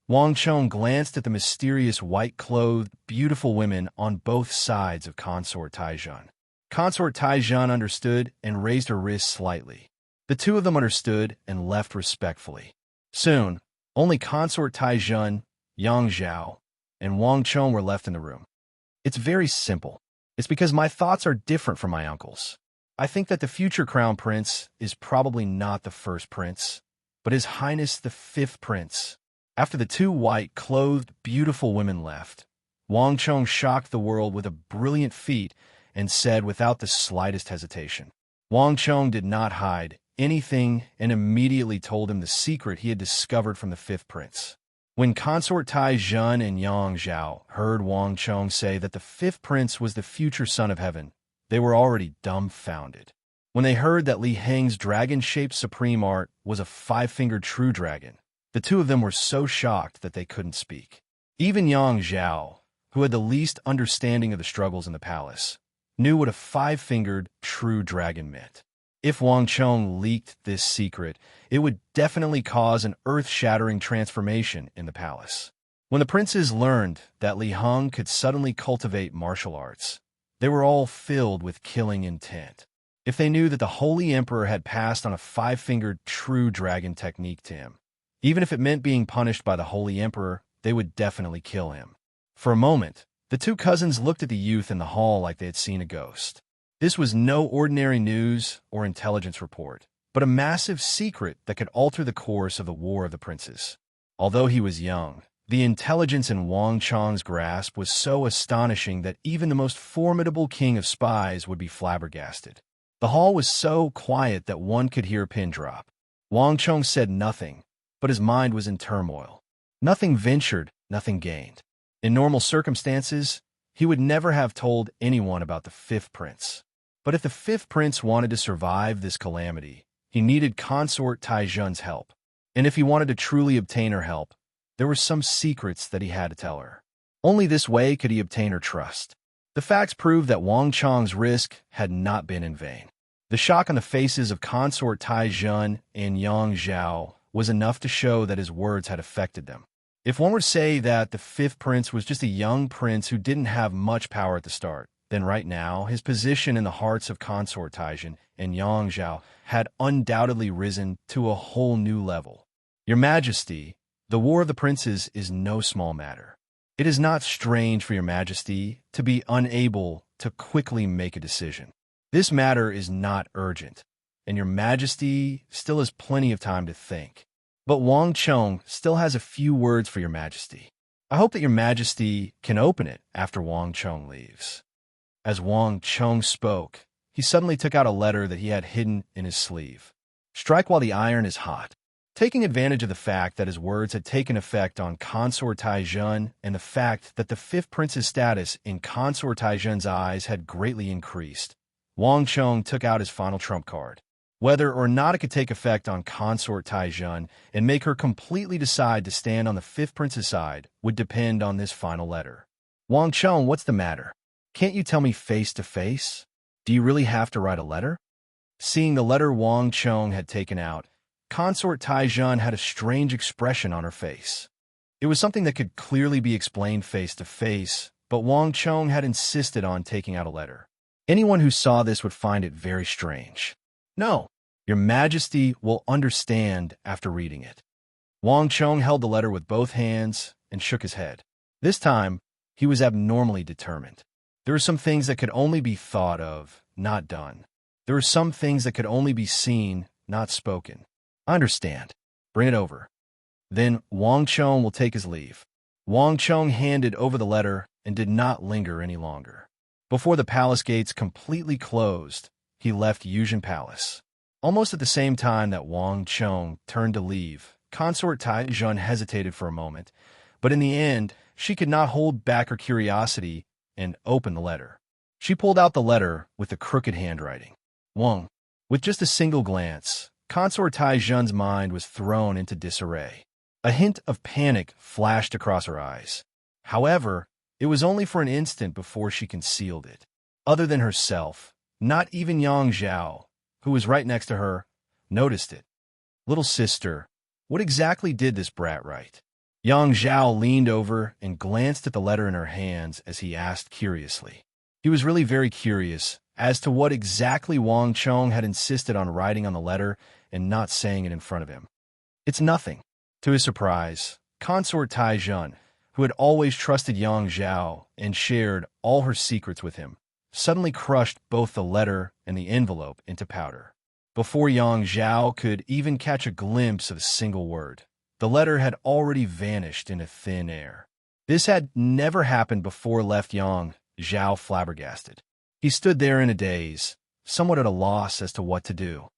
A: Wang Chong glanced at the mysterious white-clothed, beautiful women on both sides of Consort Taizhun. Consort Taizhun understood and raised her wrist slightly. The two of them understood and left respectfully. Soon, only Consort Taizhun, Yang Zhao, and Wang Chong were left in the room. It's very simple. It's because my thoughts are different from my uncle's. I think that the future crown prince is probably not the first prince, but His Highness the fifth prince. After the two white-clothed, beautiful women left, Wang Chong shocked the world with a brilliant feat and said without the slightest hesitation. Wang Chong did not hide anything and immediately told him the secret he had discovered from the fifth prince. When Consort Taizhun and Yang Zhao heard Wang Chong say that the fifth prince was the future son of heaven, they were already dumbfounded. When they heard that Li Heng's dragon-shaped supreme art was a five-fingered true dragon, the two of them were so shocked that they couldn't speak. Even Yang Zhao, who had the least understanding of the struggles in the palace, knew what a five-fingered true dragon meant. If Wang Chong leaked this secret, it would definitely cause an earth-shattering transformation in the palace. When the princes learned that Li Heng could suddenly cultivate martial arts, they were all filled with killing intent. If they knew that the Holy Emperor had passed on a five-fingered true dragon technique to him, even if it meant being punished by the Holy Emperor, they would definitely kill him. For a moment, the two cousins looked at the youth in the hall like they had seen a ghost. This was no ordinary news or intelligence report, but a massive secret that could alter the course of the War of the Princes. Although he was young, the intelligence in Wang Chong's grasp was so astonishing that even the most formidable king of spies would be flabbergasted. The hall was so quiet that one could hear a pin drop. Wang Chong said nothing, but his mind was in turmoil. Nothing ventured, nothing gained. In normal circumstances, he would never have told anyone about the fifth prince. But if the fifth prince wanted to survive this calamity, He needed consort Taizhen's help. And if he wanted to truly obtain her help, there were some secrets that he had to tell her. Only this way could he obtain her trust. The facts proved that Wang Cheng's risk had not been in vain. The shock on the faces of consort Taizhen and Yang Zhao was enough to show that his words had affected them. If one were to say that the fifth prince was just a young prince who didn't have much power at the start, then right now his position in the hearts of consort Taizhen and Yang Zhao had undoubtedly risen to a whole new level. Your Majesty, the War of the Princes is no small matter. It is not strange for your Majesty to be unable to quickly make a decision. This matter is not urgent, and your Majesty still has plenty of time to think. But Wang Cheng still has a few words for your Majesty. I hope that your Majesty can open it after Wang Cheng leaves. As Wang Cheng spoke, he suddenly took out a letter that he had hidden in his sleeve. Strike while the iron is hot. Taking advantage of the fact that his words had taken effect on consort Taizhen and the fact that the fifth prince's status in consort Taizhen's eyes had greatly increased, Wang Cheng took out his final trump card. Whether or not it could take effect on consort Taizhen and make her completely decide to stand on the fifth prince's side would depend on this final letter. Wang Cheng, what's the matter? Can't you tell me face to face? Do you really have to write a letter? Seeing the letter Wang Cheng had taken out, consort Taizhen had a strange expression on her face. It was something that could clearly be explained face to face, but Wang Cheng had insisted on taking out a letter. Anyone who saw this would find it very strange. No, your Majesty will understand after reading it. Wang Cheng held the letter with both hands and shook his head. This time, he was abnormally determined. There were some things that could only be thought of, not done. There were some things that could only be seen, not spoken. I understand. Bring it over. Then Wang Cheng will take his leave. Wang Cheng handed over the letter and did not linger any longer. Before the palace gates completely closed, he left Yuzhen Palace. Almost at the same time that Wang Cheng turned to leave, consort Taizhen hesitated for a moment, but in the end, she could not hold back her curiosity and opened the letter. She pulled out the letter with the crooked handwriting. Wang. With just a single glance, consort Taizhen's mind was thrown into disarray. A hint of panic flashed across her eyes. However, it was only for an instant before she concealed it. Other than herself, not even Yang Zhao, who was right next to her, noticed it. Little sister, what exactly did this brat write? Yang Zhao leaned over and glanced at the letter in her hands as he asked curiously. He was really very curious as to what exactly Wang Cheng had insisted on writing on the letter and not saying it in front of him. It's nothing. To his surprise, consort Taizhen, who had always trusted Yang Zhao and shared all her secrets with him, suddenly crushed both the letter and the envelope into powder. Before Yang Zhao could even catch a glimpse of a single word, the letter had already vanished into thin air. This had never happened before, left Yang Zhao flabbergasted. He stood there in a daze, somewhat at a loss as to what to do.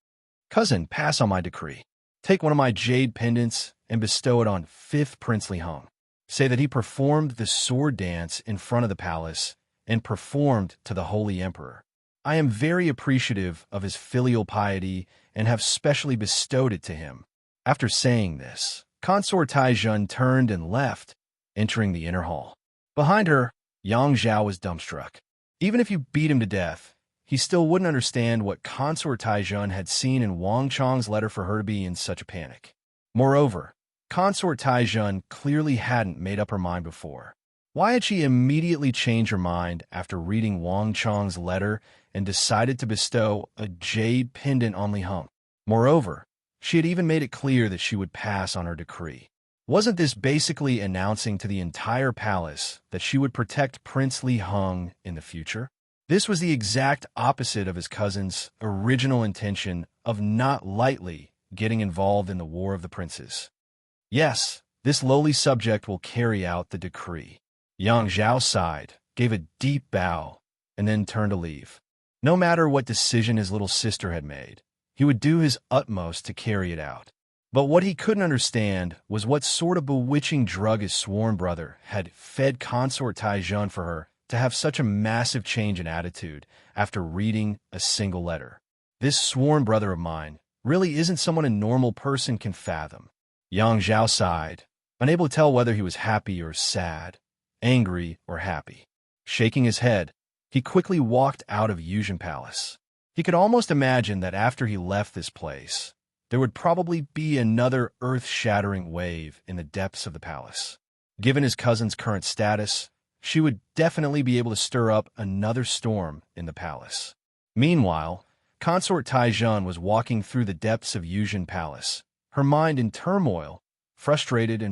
A: Cousin, pass on my decree. Take one of my jade pendants and bestow it on fifth Prince Li Heng. Say that he performed the sword dance in front of the palace and performed to the Holy Emperor. I am very appreciative of his filial piety and have specially bestowed it to him. After saying this, consort Taizhen turned and left, entering the inner hall. Behind her, Yang Zhao was dumbstruck. Even if you beat him to death, he still wouldn't understand what consort Taizhen had seen in Wang Cheng's letter for her to be in such a panic. Moreover, consort Taizhen clearly hadn't made up her mind before. Why had she immediately changed her mind after reading Wang Cheng's letter and decided to bestow a jade pendant on Li Heng? Moreover, she had even made it clear that she would pass on her decree. Wasn't this basically announcing to the entire palace that she would protect Prince Li Heng in the future? This was the exact opposite of his cousin's original intention of not lightly getting involved in the War of the Princes. Yes, this lowly subject will carry out the decree. Yang Zhao sighed, gave a deep bow, and then turned to leave. No matter what decision his little sister had made, he would do his utmost to carry it out. But what he couldn't understand was what sort of bewitching drug his sworn brother had fed consort Taizhen for her to have such a massive change in attitude after reading a single letter. This sworn brother of mine really isn't someone a normal person can fathom. Yang Zhao sighed, unable to tell whether he was happy or sad, angry or happy. Shaking his head, he quickly walked out of Yuzhen Palace. He could almost imagine that after he left this place, there would probably be another earth-shattering wave in the depths of the palace. Given his cousin's current status, she would definitely be able to stir up another storm in the palace. Meanwhile, Consort Taizhun was walking through the depths of Yuzhen Palace, her mind in turmoil, frustrated.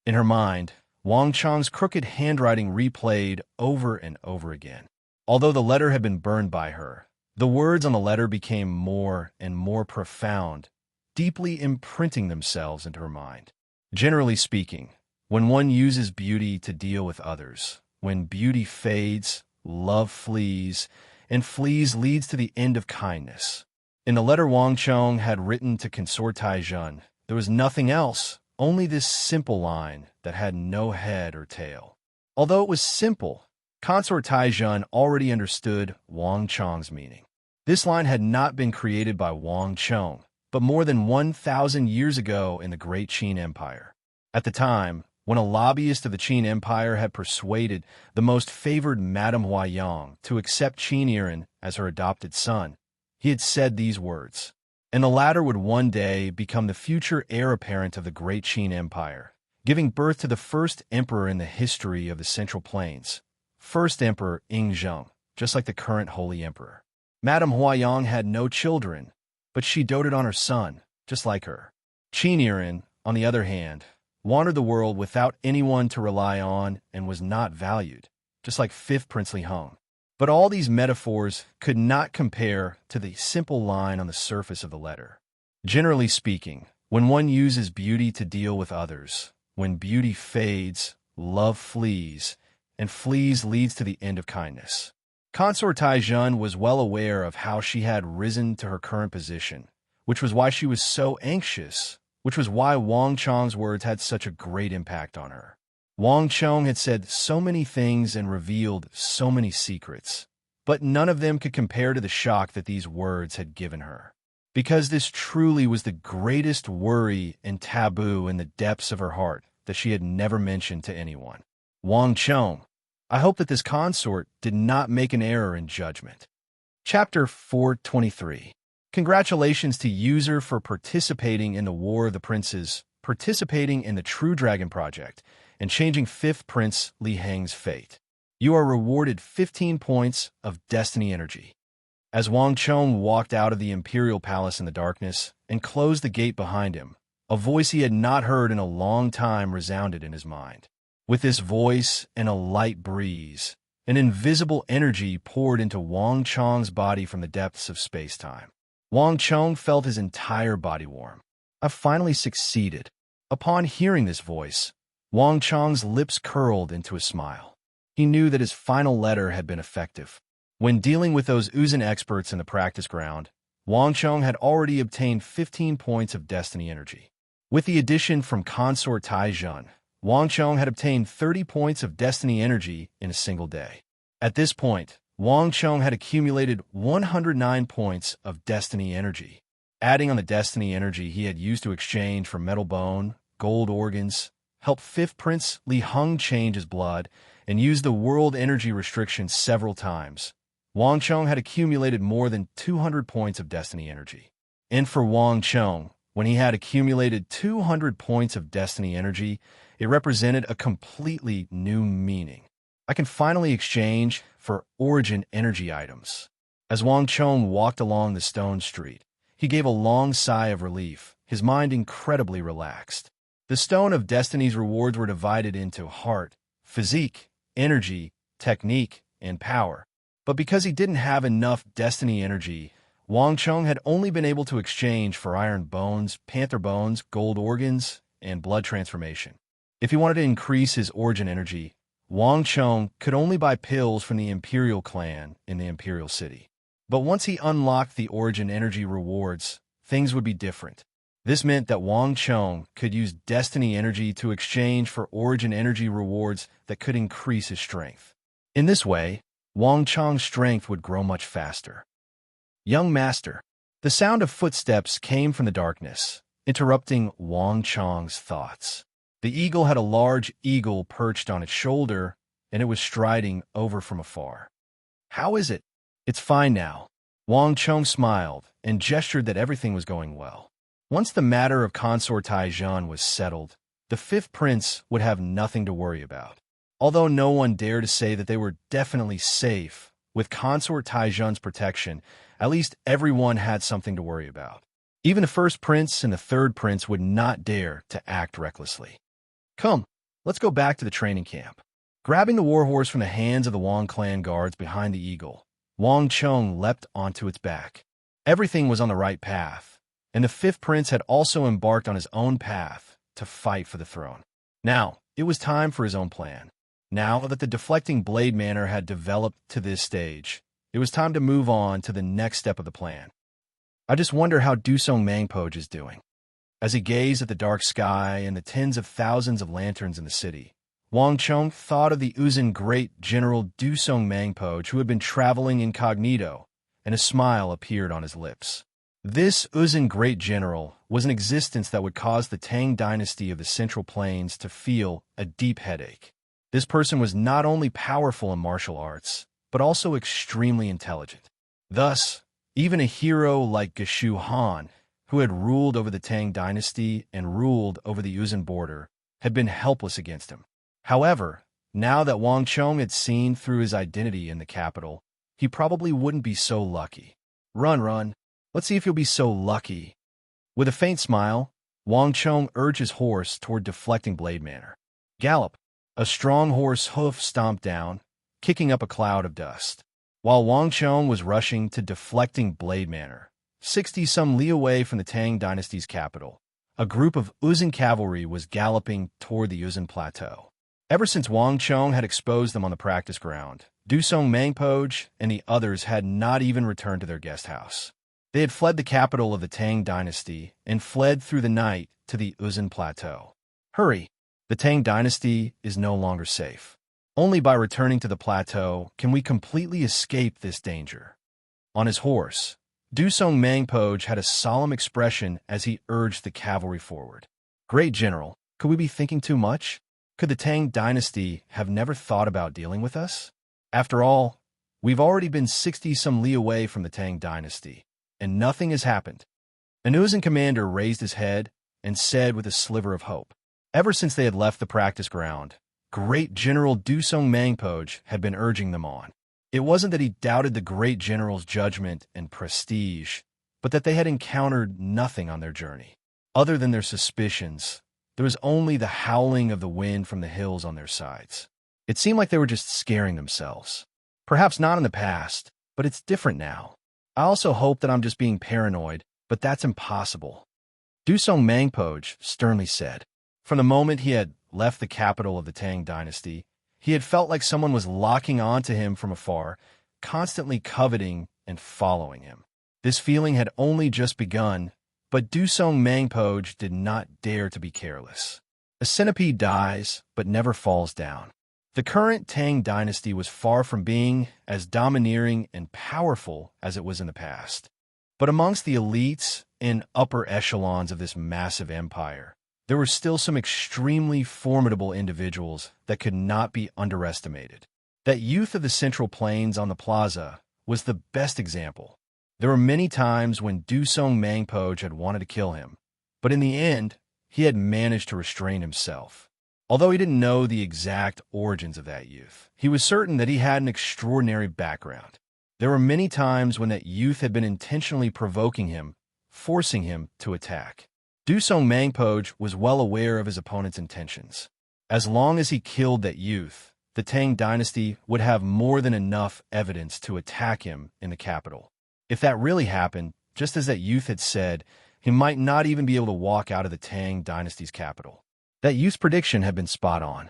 A: In her mind, Wang Chang's crooked handwriting replayed over and over again. Although the letter had been burned by her, the words on the letter became more and more profound, deeply imprinting themselves into her mind. Generally speaking, when one uses beauty to deal with others, when beauty fades, love flees, and flees leads to the end of kindness. In the letter Wang Chong had written to Consort Taizhun, there was nothing else, only this simple line that had no head or tail. Although it was simple, Consort Taizhun already understood Wang Chong's meaning. This line had not been created by Wang Chong, but more than 1,000 years ago in the Great Qin Empire. At the time, when a lobbyist of the Qin Empire had persuaded the most favored Madame Huayang to accept Qin Yiren as her adopted son, he had said these words, and the latter would one day become the future heir apparent of the Great Qin Empire, giving birth to the first emperor in the history of the Central Plains, first Emperor Yingzheng, just like the current Holy Emperor. Madame Huayang had no children, but she doted on her son, just like her. Qin Yiren, on the other hand, wandered the world without anyone to rely on and was not valued, just like fifth princely Hong. But all these metaphors could not compare to the simple line on the surface of the letter. Generally speaking, when one uses beauty to deal with others, when beauty fades, love flees, and flees leads to the end of kindness. Consort Taizhun was well aware of how she had risen to her current position, which was why she was so anxious, which was why Wang Chong's words had such a great impact on her. Wang Chong had said so many things and revealed so many secrets, but none of them could compare to the shock that these words had given her. Because this truly was the greatest worry and taboo in the depths of her heart that she had never mentioned to anyone. Wang Chong, I hope that this consort did not make an error in judgment. Chapter 423. Congratulations to user for participating in the War of the Princes, participating in the True Dragon Project, and changing 5th Prince Li Heng's fate. You are rewarded 15 points of destiny energy. As Wang Chong walked out of the Imperial Palace in the darkness and closed the gate behind him, a voice he had not heard in a long time resounded in his mind. With this voice and a light breeze, an invisible energy poured into Wang Chong's body from the depths of space-time. Wang Chong felt his entire body warm. I've finally succeeded. Upon hearing this voice, Wang Chong's lips curled into a smile. He knew that his final letter had been effective. When dealing with those Uzan experts in the practice ground, Wang Chong had already obtained 15 points of destiny energy. With the addition from Consort Taizhun, Wang Chong had obtained 30 points of destiny energy in a single day. At this point, Wang Chong had accumulated 109 points of destiny energy. Adding on the destiny energy he had used to exchange for metal bone, gold organs, help 5th Prince Li Heng change his blood, and use the world energy restriction several times, Wang Chong had accumulated more than 200 points of destiny energy. And for Wang Chong, when he had accumulated 200 points of destiny energy, it represented a completely new meaning. I can finally exchange for origin energy items. As Wang Chong walked along the stone street, he gave a long sigh of relief, his mind incredibly relaxed. The Stone of Destiny's rewards were divided into heart, physique, energy, technique, and power. But because he didn't have enough destiny energy, Wang Chong had only been able to exchange for iron bones, panther bones, gold organs, and blood transformation. If he wanted to increase his origin energy, Wang Chong could only buy pills from the Imperial clan in the Imperial City. But once he unlocked the origin energy rewards, things would be different. This meant that Wang Chong could use destiny energy to exchange for origin energy rewards that could increase his strength. In this way, Wang Chong's strength would grow much faster. Young Master, The sound of footsteps came from the darkness, interrupting Wang Chong's thoughts. The eagle had a large eagle perched on its shoulder, and it was striding over from afar. "How is it?" "It's fine now." Wang Chong smiled and gestured that everything was going well. Once the matter of Consort Taijian was settled, the fifth prince would have nothing to worry about. Although no one dared to say that they were definitely safe, with Consort Taijian's protection, at least everyone had something to worry about. Even the first prince and the third prince would not dare to act recklessly. "Come, let's go back to the training camp." Grabbing the warhorse from the hands of the Wang clan guards behind the eagle, Wang Chong leapt onto its back. Everything was on the right path, and the fifth prince had also embarked on his own path to fight for the throne. Now, it was time for his own plan. Now that the deflecting blade manner had developed to this stage, it was time to move on to the next step of the plan. "I just wonder how Dusong Mangpoj is doing." As he gazed at the dark sky and the tens of thousands of lanterns in the city, Wang Chong thought of the Uzun Great General Dusong Mangpoj, who had been traveling incognito, and a smile appeared on his lips. This Uzun Great General was an existence that would cause the Tang dynasty of the Central Plains to feel a deep headache. This person was not only powerful in martial arts, but also extremely intelligent. Thus, even a hero like Geshu Han, who had ruled over the Tang dynasty and ruled over the Uzun border, had been helpless against him. However, now that Wang Chong had seen through his identity in the capital, he probably wouldn't be so lucky. Run. Let's see if you'll be so lucky." With a faint smile, Wang Chong urged his horse toward deflecting blade manner. Gallop! A strong horse hoof stomped down, kicking up a cloud of dust. While Wang Chong was rushing to deflecting blade manner, 60-some li away from the Tang dynasty's capital, a group of Uzun cavalry was galloping toward the Uzun plateau. Ever since Wang Chong had exposed them on the practice ground, Dusong Mangpoj and the others had not even returned to their guest house. They had fled the capital of the Tang dynasty and fled through the night to the Uzun plateau. Hurry! The Tang dynasty is no longer safe. Only by returning to the plateau can we completely escape this danger. On his horse, Dusong Mangpoj had a solemn expression as he urged the cavalry forward. "Great General, could we be thinking too much? Could the Tang dynasty have never thought about dealing with us? After all, we've already been 60-some li away from the Tang dynasty, and nothing has happened." An Uzun commander raised his head and said with a sliver of hope. Ever since they had left the practice ground, Great General Dusong Mangpoj had been urging them on. It wasn't that he doubted the Great General's judgment and prestige, but that they had encountered nothing on their journey. Other than their suspicions, there was only the howling of the wind from the hills on their sides. It seemed like they were just scaring themselves. Perhaps not in the past, but it's different now. I also hope that I'm just being paranoid, but that's impossible. Dusong Mangpoj sternly said. From the moment he had left the capital of the Tang dynasty, he had felt like someone was locking on to him from afar, constantly coveting and following him. This feeling had only just begun, but Dusong Mangpoj did not dare to be careless. A centipede dies, but never falls down. The current Tang dynasty was far from being as domineering and powerful as it was in the past. But amongst the elites and upper echelons of this massive empire, there were still some extremely formidable individuals that could not be underestimated. That youth of the Central Plains on the plaza was the best example. There were many times when Dusong Mangpoj had wanted to kill him, but in the end, he had managed to restrain himself. Although he didn't know the exact origins of that youth, he was certain that he had an extraordinary background. There were many times when that youth had been intentionally provoking him, forcing him to attack. Dusong Mangpoj was well aware of his opponent's intentions. As long as he killed that youth, the Tang dynasty would have more than enough evidence to attack him in the capital. If that really happened, just as that youth had said, he might not even be able to walk out of the Tang dynasty's capital. That youth's prediction had been spot on.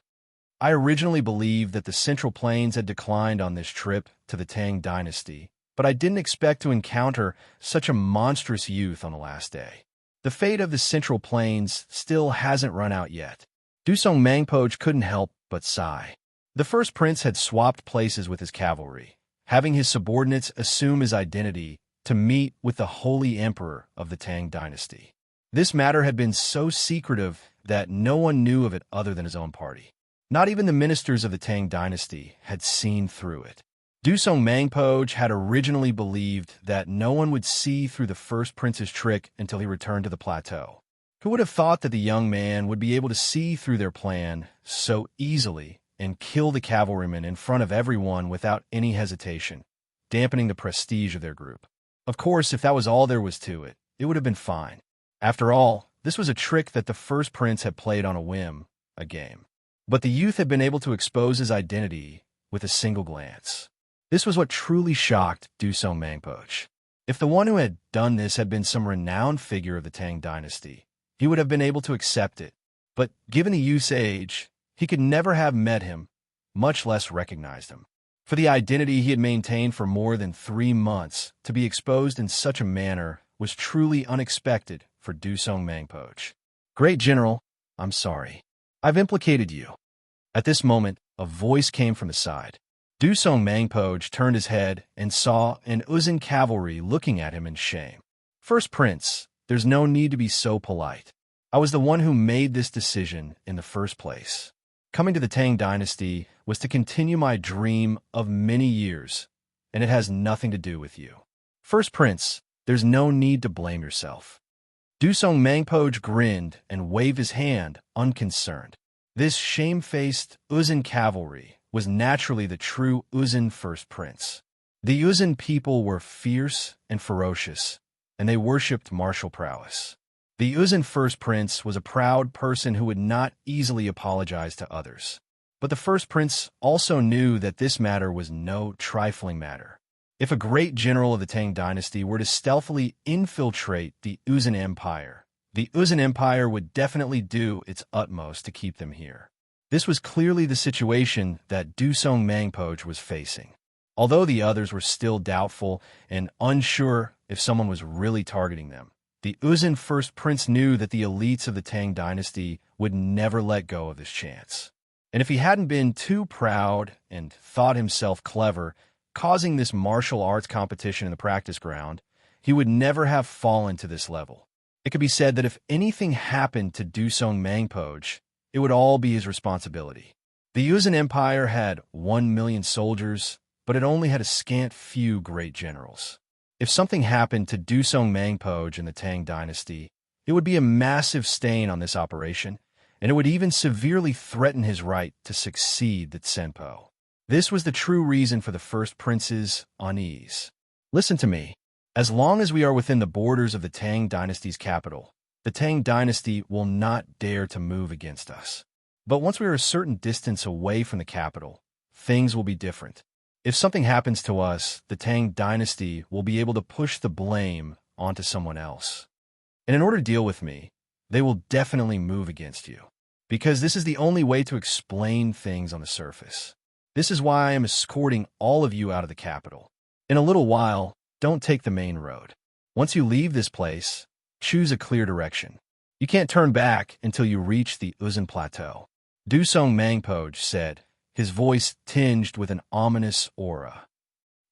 A: I originally believed that the Central Plains had declined on this trip to the Tang dynasty, but I didn't expect to encounter such a monstrous youth on the last day. The fate of the Central Plains still hasn't run out yet. Dusong Mangpoj couldn't help but sigh. The first prince had swapped places with his cavalry, having his subordinates assume his identity to meet with the Holy Emperor of the Tang dynasty. This matter had been so secretive that no one knew of it other than his own party. Not even the ministers of the Tang dynasty had seen through it. Dusong Mangpoj had originally believed that no one would see through the first prince's trick until he returned to the plateau. Who would have thought that the young man would be able to see through their plan so easily and kill the cavalryman in front of everyone without any hesitation, dampening the prestige of their group? Of course, if that was all there was to it, it would have been fine. After all, this was a trick that the first prince had played on a whim, a game. But the youth had been able to expose his identity with a single glance. This was what truly shocked Dusong Mangpoj. If the one who had done this had been some renowned figure of the Tang dynasty, he would have been able to accept it. But given the youth's age, he could never have met him, much less recognized him. For the identity he had maintained for more than 3 months to be exposed in such a manner was truly unexpected for Dusong Mangpoj. Great General, I'm sorry. I've implicated you. At this moment, a voice came from the side. Dusong Mangpoj turned his head and saw an Uzun cavalry looking at him in shame. First Prince, there's no need to be so polite. I was the one who made this decision in the first place. Coming to the Tang dynasty was to continue my dream of many years, and it has nothing to do with you. First Prince, there's no need to blame yourself. Dusong Mangpoj grinned and waved his hand, unconcerned. This shamefaced Uzun cavalry was naturally the true Uzun First Prince. The Uzun people were fierce and ferocious, and they worshipped martial prowess. The Uzun First Prince was a proud person who would not easily apologize to others. But the First Prince also knew that this matter was no trifling matter. If a great general of the Tang dynasty were to stealthily infiltrate the Uzun Empire, the Uzun Empire would definitely do its utmost to keep them here. This was clearly the situation that Dusong Mangpoj was facing. Although the others were still doubtful and unsure if someone was really targeting them, the Uzun First Prince knew that the elites of the Tang dynasty would never let go of this chance. And if he hadn't been too proud and thought himself clever, causing this martial arts competition in the practice ground, he would never have fallen to this level. It could be said that if anything happened to Dusong Mangpoj, it would all be his responsibility. The Uzun Empire had 1 million soldiers, but it only had a scant few great generals. If something happened to Dusong Mangpoj in the Tang dynasty, it would be a massive stain on this operation, and it would even severely threaten his right to succeed the Tsenpo. This was the true reason for the First Prince's unease. Listen to me. As long as we are within the borders of the Tang dynasty's capital, the Tang dynasty will not dare to move against us. But once we are a certain distance away from the capital, things will be different. If something happens to us, the Tang dynasty will be able to push the blame onto someone else. And in order to deal with me, they will definitely move against you. Because this is the only way to explain things on the surface. This is why I am escorting all of you out of the capital. In a little while, don't take the main road. Once you leave this place, choose a clear direction. You can't turn back until you reach the Uzun Plateau. Dusong Mangpoj said, his voice tinged with an ominous aura.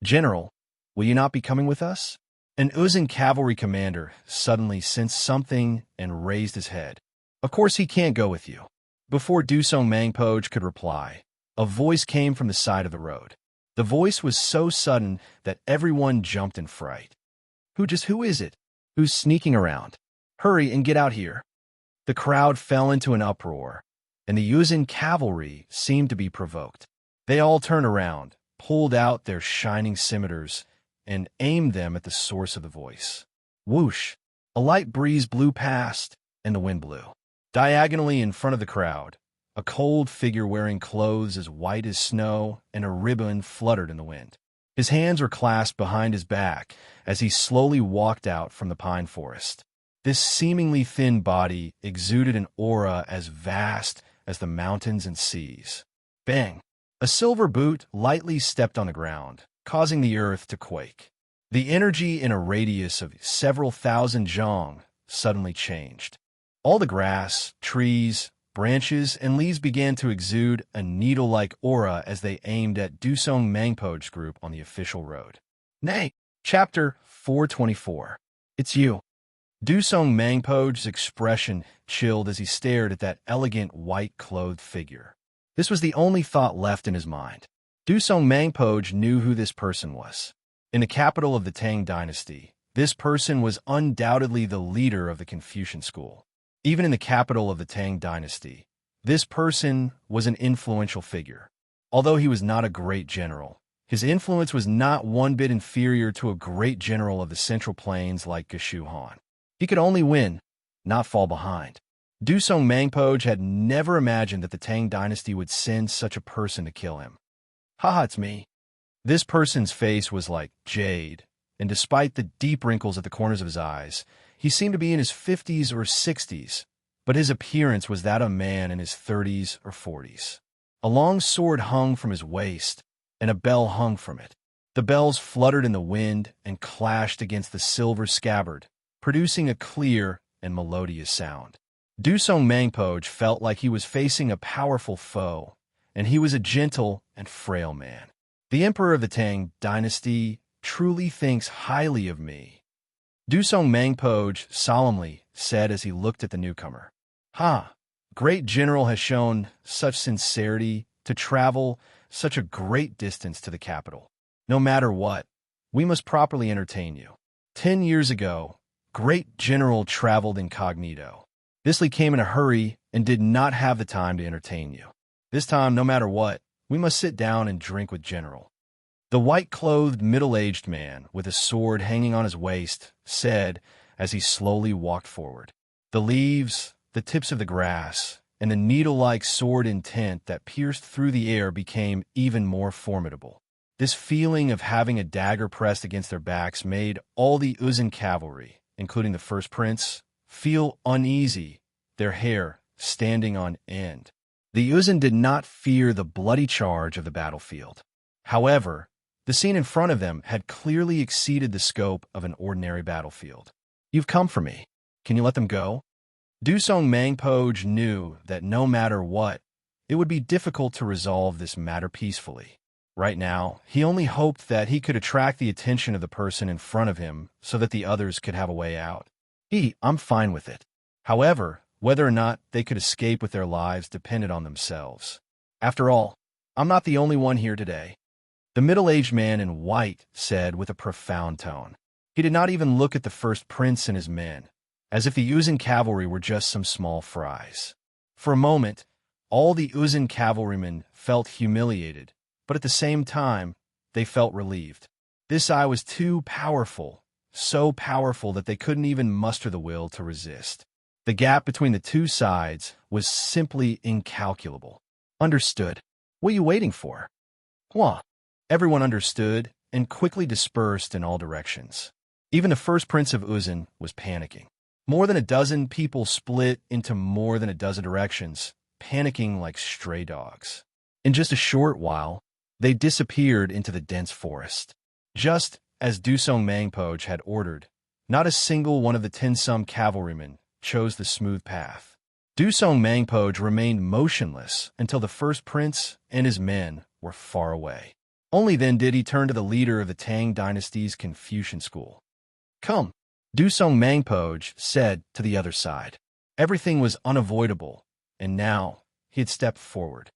A: General, will you not be coming with us? An Uzun cavalry commander suddenly sensed something and raised his head. Of course he can't go with you. Before Dusong Mangpoj could reply, a voice came from the side of the road. The voice was so sudden that everyone jumped in fright. Who is it? Who's sneaking around? Hurry and get out here. The crowd fell into an uproar, and the Uzun cavalry seemed to be provoked. They all turned around, pulled out their shining scimitars, and aimed them at the source of the voice. Whoosh! A light breeze blew past, and the wind blew. Diagonally in front of the crowd, a cold figure wearing clothes as white as snow and a ribbon fluttered in the wind. His hands were clasped behind his back as he slowly walked out from the pine forest. This seemingly thin body exuded an aura as vast as the mountains and seas. Bang! A silver boot lightly stepped on the ground, causing the earth to quake. The energy in a radius of several thousand zhong suddenly changed. All the grass, trees, branches, and leaves began to exude a needle-like aura as they aimed at Dusong Mangpoj's group on the official road. Nay! Chapter 424. It's you. Dusong Mangpo's expression chilled as he stared at that elegant white-clothed figure. This was the only thought left in his mind. Dusong Mangpo knew who this person was. In the capital of the Tang dynasty, this person was undoubtedly the leader of the Confucian school. Even in the capital of the Tang dynasty, this person was an influential figure. Although he was not a great general, his influence was not one bit inferior to a great general of the Central Plains like Geshu Han. He could only win, not fall behind. Dusong Mangpo had never imagined that the Tang dynasty would send such a person to kill him. Haha, it's me. This person's face was like jade, and despite the deep wrinkles at the corners of his eyes, he seemed to be in his 50s or 60s, but his appearance was that of a man in his 30s or 40s. A long sword hung from his waist, and a bell hung from it. The bells fluttered in the wind and clashed against the silver scabbard, producing a clear and melodious sound. Dusong Mangpo felt like he was facing a powerful foe, and he was a gentle and frail man. The emperor of the Tang dynasty truly thinks highly of me, Dusong Mangpo solemnly said as he looked at the newcomer. Great general has shown such sincerity to travel such a great distance to the capital. No matter what, we must properly entertain you. 10 years ago, great general traveled incognito. This Lee came in a hurry and did not have the time to entertain you. This time, no matter what, we must sit down and drink with general. The white-clothed, middle-aged man, with a sword hanging on his waist, said as he slowly walked forward. The leaves, the tips of the grass, and the needle-like sword intent that pierced through the air became even more formidable. This feeling of having a dagger pressed against their backs made all the Uzun cavalry, including the first prince, feel uneasy, their hair standing on end. The Uzun did not fear the bloody charge of the battlefield. However, the scene in front of them had clearly exceeded the scope of an ordinary battlefield. You've come for me. Can you let them go? Dusong Mangpo knew that no matter what, it would be difficult to resolve this matter peacefully. Right now, he only hoped that he could attract the attention of the person in front of him so that the others could have a way out. I'm fine with it. However, whether or not they could escape with their lives depended on themselves. After all, I'm not the only one here today. The middle-aged man in white said with a profound tone. He did not even look at the first prince and his men, as if the Uzun cavalry were just some small fries. For a moment, all the Uzun cavalrymen felt humiliated, but at the same time, they felt relieved. This eye was too powerful, so powerful that they couldn't even muster the will to resist. The gap between the two sides was simply incalculable. Understood. What are you waiting for? What? Everyone understood and quickly dispersed in all directions. Even the first prince of Uzun was panicking. More than a dozen people split into more than a dozen directions, panicking like stray dogs. In just a short while, they disappeared into the dense forest. Just as Dusong Mangpo had ordered, not a single one of the 10-some cavalrymen chose the smooth path. Dusong Mangpo remained motionless until the first prince and his men were far away. Only then did he turn to the leader of the Tang dynasty's Confucian school. Come, Dusong Mangpo said to the other side. Everything was unavoidable, and now he had stepped forward.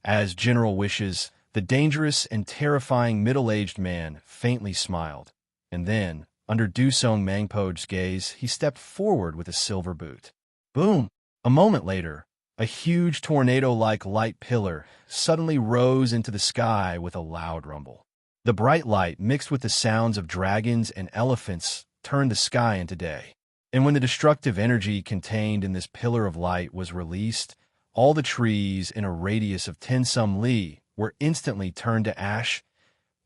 A: As general wishes, the dangerous and terrifying middle-aged man faintly smiled, and then, under Dusong Mangpo's gaze, he stepped forward with a silver boot. Boom! A moment later, a huge tornado-like light pillar suddenly rose into the sky with a loud rumble. The bright light mixed with the sounds of dragons and elephants turned the sky into day. And when the destructive energy contained in this pillar of light was released, all the trees in a radius of 10-some li were instantly turned to ash.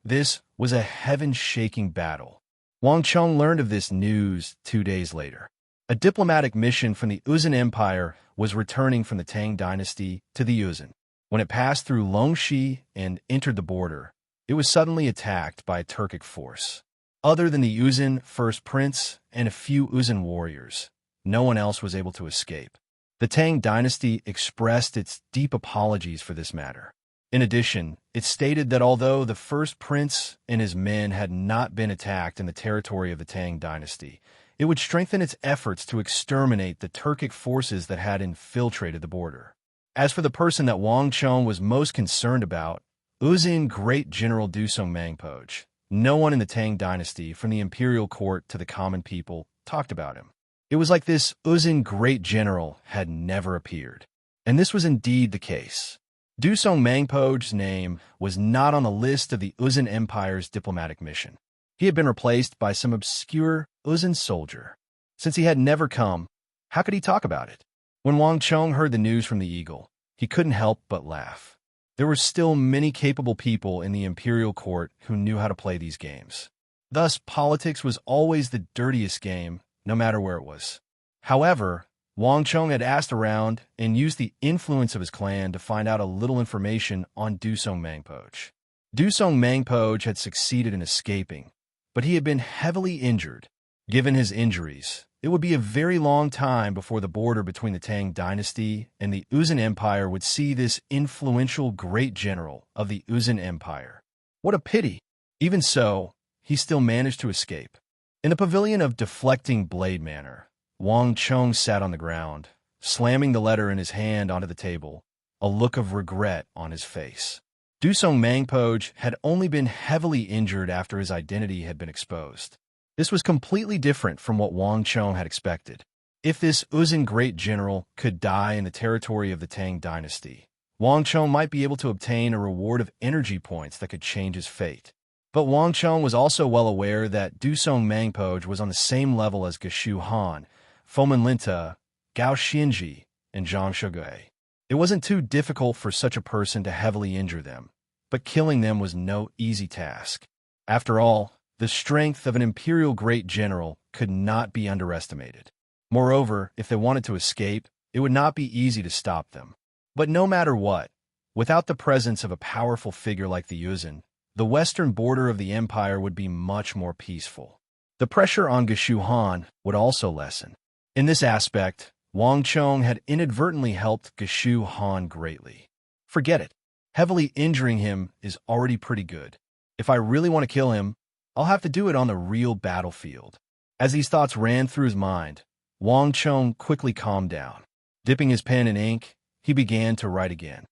A: This was a heaven-shaking battle. Wang Cheng learned of this news 2 days later. A diplomatic mission from the Uzun Empire was returning from the Tang dynasty to the Uzun. When it passed through Longxi and entered the border, it was suddenly attacked by a Turkic force. Other than the Uzun first prince and a few Uzun warriors, no one else was able to escape. The Tang dynasty expressed its deep apologies for this matter. In addition, it stated that although the first prince and his men had not been attacked in the territory of the Tang dynasty, it would strengthen its efforts to exterminate the Turkic forces that had infiltrated the border. As for the person that Wang Chong was most concerned about, Uzin Great General Dusong Mangpoj, no one in the Tang dynasty, from the imperial court to the common people, talked about him. It was like this Uzin Great General had never appeared. And this was indeed the case. Dusong Mangpoj's name was not on the list of the Uzin Empire's diplomatic mission. He had been replaced by some obscure Uzin soldier. Since he had never come, how could he talk about it? When Wang Chong heard the news from the eagle, he couldn't help but laugh. There were still many capable people in the imperial court who knew how to play these games. Thus, politics was always the dirtiest game, no matter where it was. However, Wang Chong had asked around and used the influence of his clan to find out a little information on Dusong Mangpoj. Dusong Mangpoj had succeeded in escaping, but he had been heavily injured. Given his injuries, it would be a very long time before the border between the Tang dynasty and the Uzin Empire would see this influential great general of the Uzin Empire. What a pity! Even so, he still managed to escape. In the pavilion of Deflecting Blade Manor, Wang Chong sat on the ground, slamming the letter in his hand onto the table, a look of regret on his face. Dusong Mangpoj had only been heavily injured after his identity had been exposed. This was completely different from what Wang Chong had expected. If this Uzin Great General could die in the territory of the Tang dynasty, Wang Chong might be able to obtain a reward of energy points that could change his fate. But Wang Chong was also well aware that Dusong Mangpoj was on the same level as Geshu Han, Fomen Linta, Gao Xinji, and Zhang Shugui. It wasn't too difficult for such a person to heavily injure them, but killing them was no easy task. After all, the strength of an imperial great general could not be underestimated. Moreover, if they wanted to escape, it would not be easy to stop them. But no matter what, without the presence of a powerful figure like the Uzin, the western border of the empire would be much more peaceful. The pressure on Geshu Han would also lessen. In this aspect, Wang Chong had inadvertently helped Geshu Han greatly. Forget it. Heavily injuring him is already pretty good. If I really want to kill him, I'll have to do it on the real battlefield. As these thoughts ran through his mind, Wang Chong quickly calmed down. Dipping his pen in ink, he began to write again.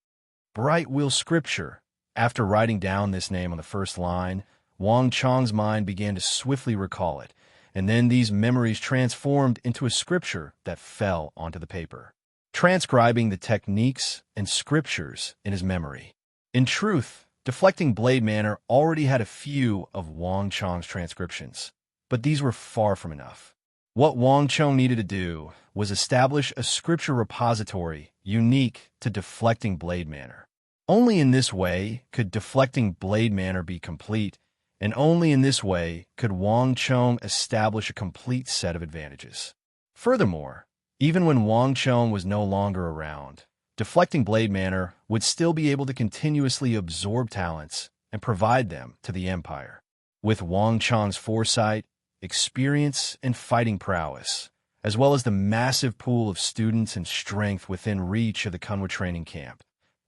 A: Bright Will Scripture. After writing down this name on the first line, Wang Chong's mind began to swiftly recall it, and then these memories transformed into a scripture that fell onto the paper, transcribing the techniques and scriptures in his memory. In truth, Deflecting Blade Manor already had a few of Wang Chong's transcriptions, but these were far from enough. What Wang Chong needed to do was establish a scripture repository unique to Deflecting Blade Manor. Only in this way could Deflecting Blade Manor be complete, and only in this way could Wang Chong establish a complete set of advantages. Furthermore, even when Wang Chong was no longer around, Deflecting Blade Manor would still be able to continuously absorb talents and provide them to the Empire. With Wang Chong's foresight, experience, and fighting prowess, as well as the massive pool of students and strength within reach of the Kunwa training camp,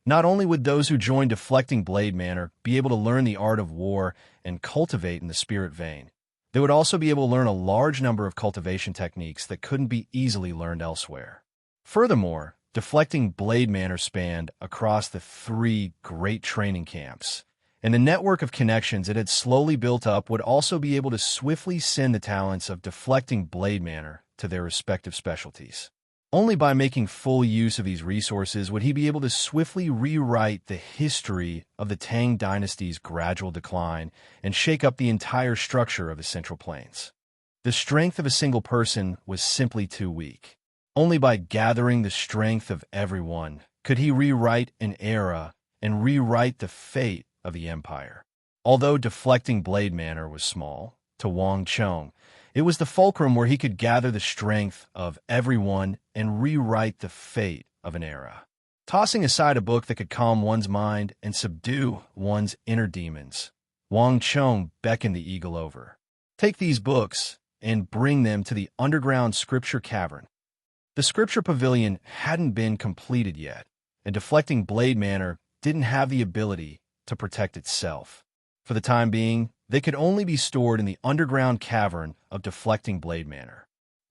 A: not only would those who joined Deflecting Blade Manor be able to learn the art of war and cultivate in the spirit vein, they would also be able to learn a large number of cultivation techniques that couldn't be easily learned elsewhere. Furthermore, Deflecting Blade Manor spanned across the 3 great training camps, and the network of connections it had slowly built up would also be able to swiftly send the talents of Deflecting Blade Manor to their respective specialties. Only by making full use of these resources would he be able to swiftly rewrite the history of the Tang dynasty's gradual decline and shake up the entire structure of the Central Plains. The strength of a single person was simply too weak. Only by gathering the strength of everyone could he rewrite an era and rewrite the fate of the empire. Although Deflecting Blade Manor was small, to Wang Chong, it was the fulcrum where he could gather the strength of everyone and rewrite the fate of an era. Tossing aside a book that could calm one's mind and subdue one's inner demons, Wang Chong beckoned the eagle over. Take these books and bring them to the underground scripture cavern. The scripture pavilion hadn't been completed yet, and Deflecting Blade Manor didn't have the ability to protect itself. For the time being, they could only be stored in the underground cavern of Deflecting Blade Manor.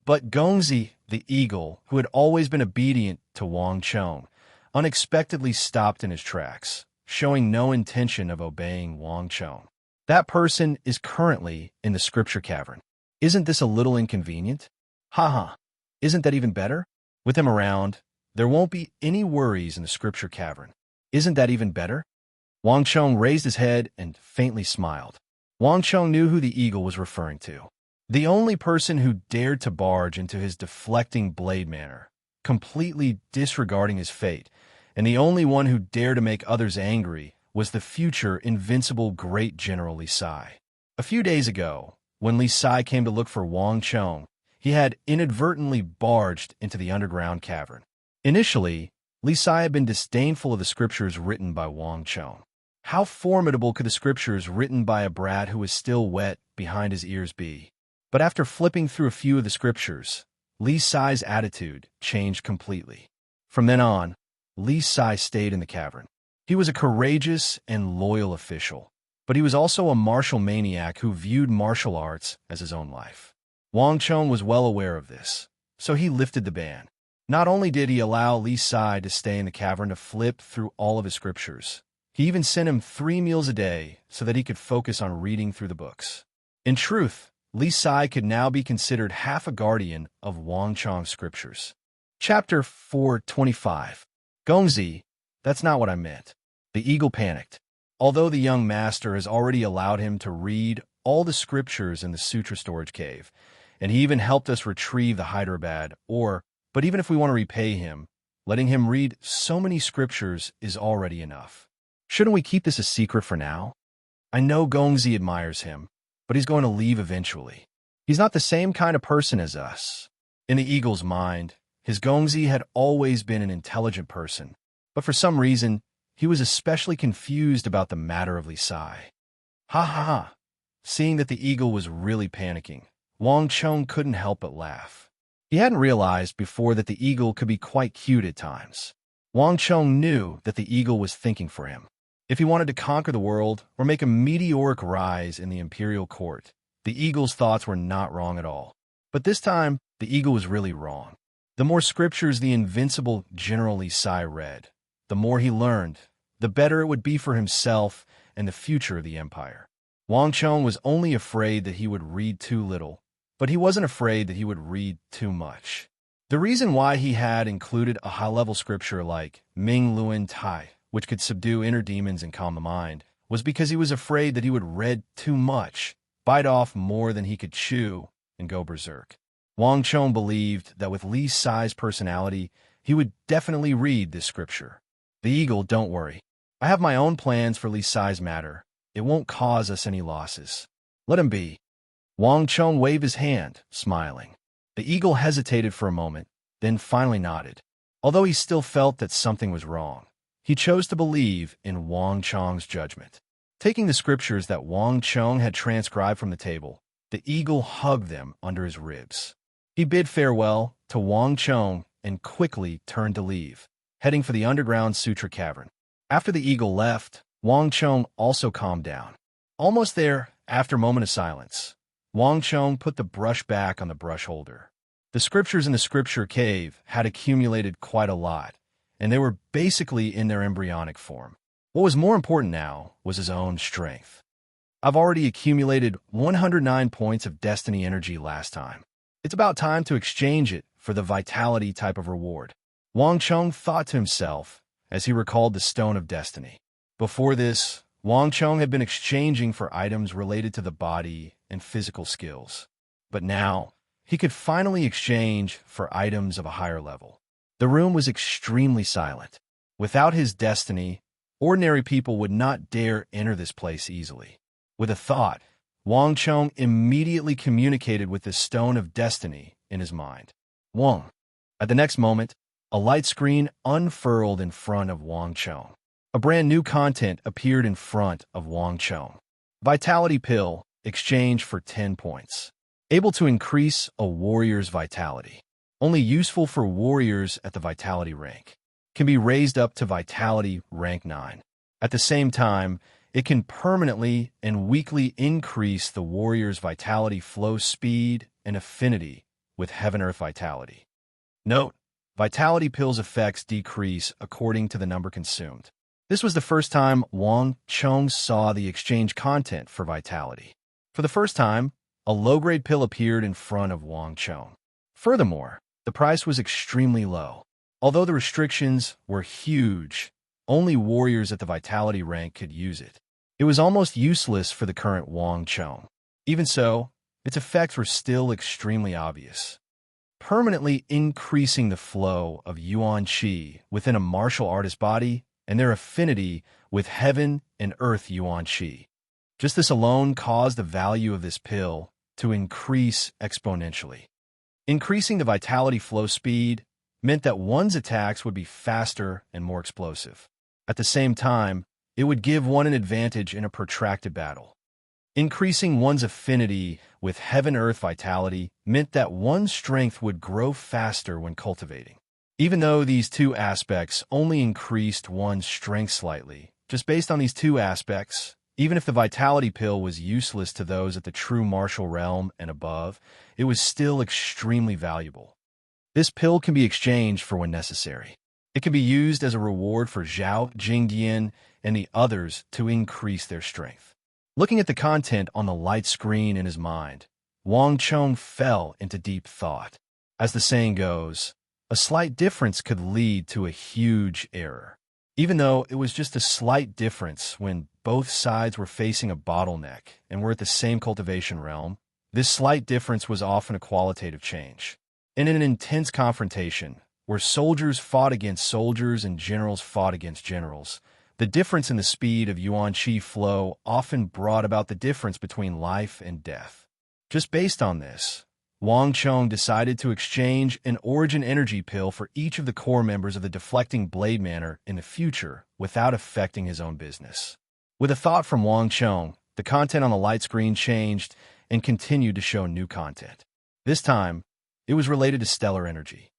A: But Gongzi, the eagle, who had always been obedient to Wang Chong, unexpectedly stopped in his tracks, showing no intention of obeying Wang Chong. That person is currently in the scripture cavern. Isn't this a little inconvenient? Haha, isn't that even better? With him around, there won't be any worries in the scripture cavern. Isn't that even better? Wang Chong raised his head and faintly smiled. Wang Chong knew who the eagle was referring to. The only person who dared to barge into his Deflecting Blade Manor, completely disregarding his fate, and the only one who dared to make others angry was the future invincible great General Li Sai. A few days ago, when Li Sai came to look for Wang Chong, he had inadvertently barged into the underground cavern. Initially, Li Sai had been disdainful of the scriptures written by Wang Chong. How formidable could the scriptures written by a brat who was still wet behind his ears be? But after flipping through a few of the scriptures, Li Sai's attitude changed completely. From then on, Li Sai stayed in the cavern. He was a courageous and loyal official, but he was also a martial maniac who viewed martial arts as his own life. Wang Chong was well aware of this, so he lifted the ban. Not only did he allow Li Sai to stay in the cavern to flip through all of his scriptures, he even sent him 3 meals a day so that he could focus on reading through the books. In truth, Li Sai could now be considered half a guardian of Wang Chong's scriptures. Chapter 425. Gongzi, that's not what I meant. The eagle panicked. Although the young master has already allowed him to read all the scriptures in the sutra storage cave, and he even helped us retrieve the Hyderabad, but even if we want to repay him, letting him read so many scriptures is already enough. Shouldn't we keep this a secret for now? I know Gongzi admires him, but he's going to leave eventually. He's not the same kind of person as us. In the eagle's mind, his Gongzi had always been an intelligent person, but for some reason, he was especially confused about the matter of Li Sai. Ha ha ha! Seeing that the eagle was really panicking, Wang Chong couldn't help but laugh. He hadn't realized before that the eagle could be quite cute at times. Wang Chong knew that the eagle was thinking for him. If he wanted to conquer the world or make a meteoric rise in the imperial court, the eagle's thoughts were not wrong at all. But this time, the eagle was really wrong. The more scriptures the invincible General Li Sai read, the more he learned, the better it would be for himself and the future of the empire. Wang Chong was only afraid that he would read too little, but he wasn't afraid that he would read too much. The reason why he had included a high-level scripture like Ming Luan Tai, which could subdue inner demons and calm the mind, was because he was afraid that he would read too much, bite off more than he could chew, and go berserk. Wang Chong believed that with Li Sai's personality, he would definitely read this scripture. The eagle, don't worry. I have my own plans for Li Sai's matter. It won't cause us any losses. Let him be. Wang Chong waved his hand, smiling. The eagle hesitated for a moment, then finally nodded. Although he still felt that something was wrong, he chose to believe in Wang Chong's judgment. Taking the scriptures that Wang Chong had transcribed from the table, the eagle hugged them under his ribs. He bid farewell to Wang Chong and quickly turned to leave, heading for the underground sutra cavern. After the eagle left, Wang Chong also calmed down. Almost there, after a moment of silence, Wang Chong put the brush back on the brush holder. The scriptures in the scripture cave had accumulated quite a lot, and they were basically in their embryonic form. What was more important now was his own strength. I've already accumulated 109 points of destiny energy last time. It's about time to exchange it for the vitality type of reward. Wang Chong thought to himself as he recalled the Stone of Destiny. Before this, Wang Chong had been exchanging for items related to the body and physical skills. But now, he could finally exchange for items of a higher level. The room was extremely silent. Without his destiny, ordinary people would not dare enter this place easily. With a thought, Wang Chong immediately communicated with the Stone of Destiny in his mind. Wang. At the next moment, a light screen unfurled in front of Wang Chong. A brand new content appeared in front of Wang Chong. Vitality Pill, exchange for 10 points. Able to increase a warrior's vitality. Only useful for warriors at the vitality rank. can be raised up to Vitality rank 9. At the same time, it can permanently and weekly increase the warrior's vitality flow speed and affinity with Heaven-Earth Vitality. Note: Vitality Pill's effects decrease according to the number consumed. This was the first time Wang Chong saw the exchange content for Vitality. For the first time, a low-grade pill appeared in front of Wang Chong. Furthermore, the price was extremely low. Although the restrictions were huge, only warriors at the Vitality rank could use it. It was almost useless for the current Wang Chong. Even so, its effects were still extremely obvious, permanently increasing the flow of Yuan Qi within a martial artist's body and their affinity with Heaven and Earth Yuan Qi. Just this alone caused the value of this pill to increase exponentially. Increasing the vitality flow speed meant that one's attacks would be faster and more explosive. At the same time, it would give one an advantage in a protracted battle. Increasing one's affinity with Heaven-Earth Vitality meant that one's strength would grow faster when cultivating. Even though these two aspects only increased one's strength slightly, just based on these two aspects, even if the Vitality Pill was useless to those at the true martial realm and above, it was still extremely valuable. This pill can be exchanged for when necessary. It can be used as a reward for Zhao, Jingdian, and the others to increase their strength. Looking at the content on the light screen in his mind, Wang Chong fell into deep thought. As the saying goes, a slight difference could lead to a huge error. Even though it was just a slight difference when both sides were facing a bottleneck and were at the same cultivation realm, this slight difference was often a qualitative change. In an intense confrontation, where soldiers fought against soldiers and generals fought against generals, the difference in the speed of Yuan Qi flow often brought about the difference between life and death. Just based on this, Wang Chong decided to exchange an Origin Energy Pill for each of the core members of the Deflecting Blade Manor in the future without affecting his own business. With a thought from Wang Chong, the content on the light screen changed and continued to show new content. This time, it was related to stellar energy.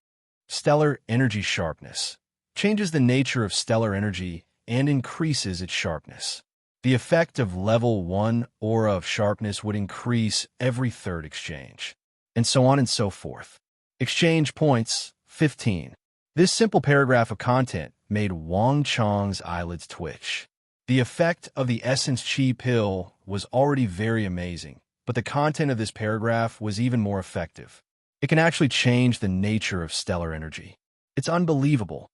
A: Stellar energy sharpness changes the nature of stellar energy and increases its sharpness. The effect of level 1 aura of sharpness would increase every third exchange, and so on and so forth. Exchange points 15. This simple paragraph of content made Wang Chong's eyelids twitch. The effect of the Essence Qi pill was already very amazing, but the content of this paragraph was even more effective. It can actually change the nature of stellar energy. It's unbelievable.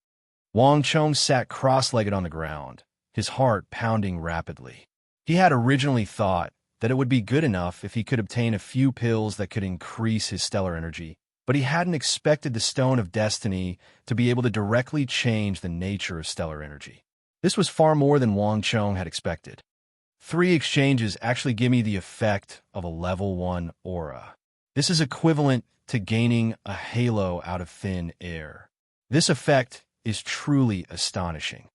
A: Wang Chong sat cross-legged on the ground, his heart pounding rapidly. He had originally thought that it would be good enough if he could obtain a few pills that could increase his stellar energy, but he hadn't expected the Stone of Destiny to be able to directly change the nature of stellar energy. This was far more than Wang Chong had expected. 3 exchanges actually give me the effect of a level 1 aura. This is equivalent to gaining a halo out of thin air. This effect is truly astonishing.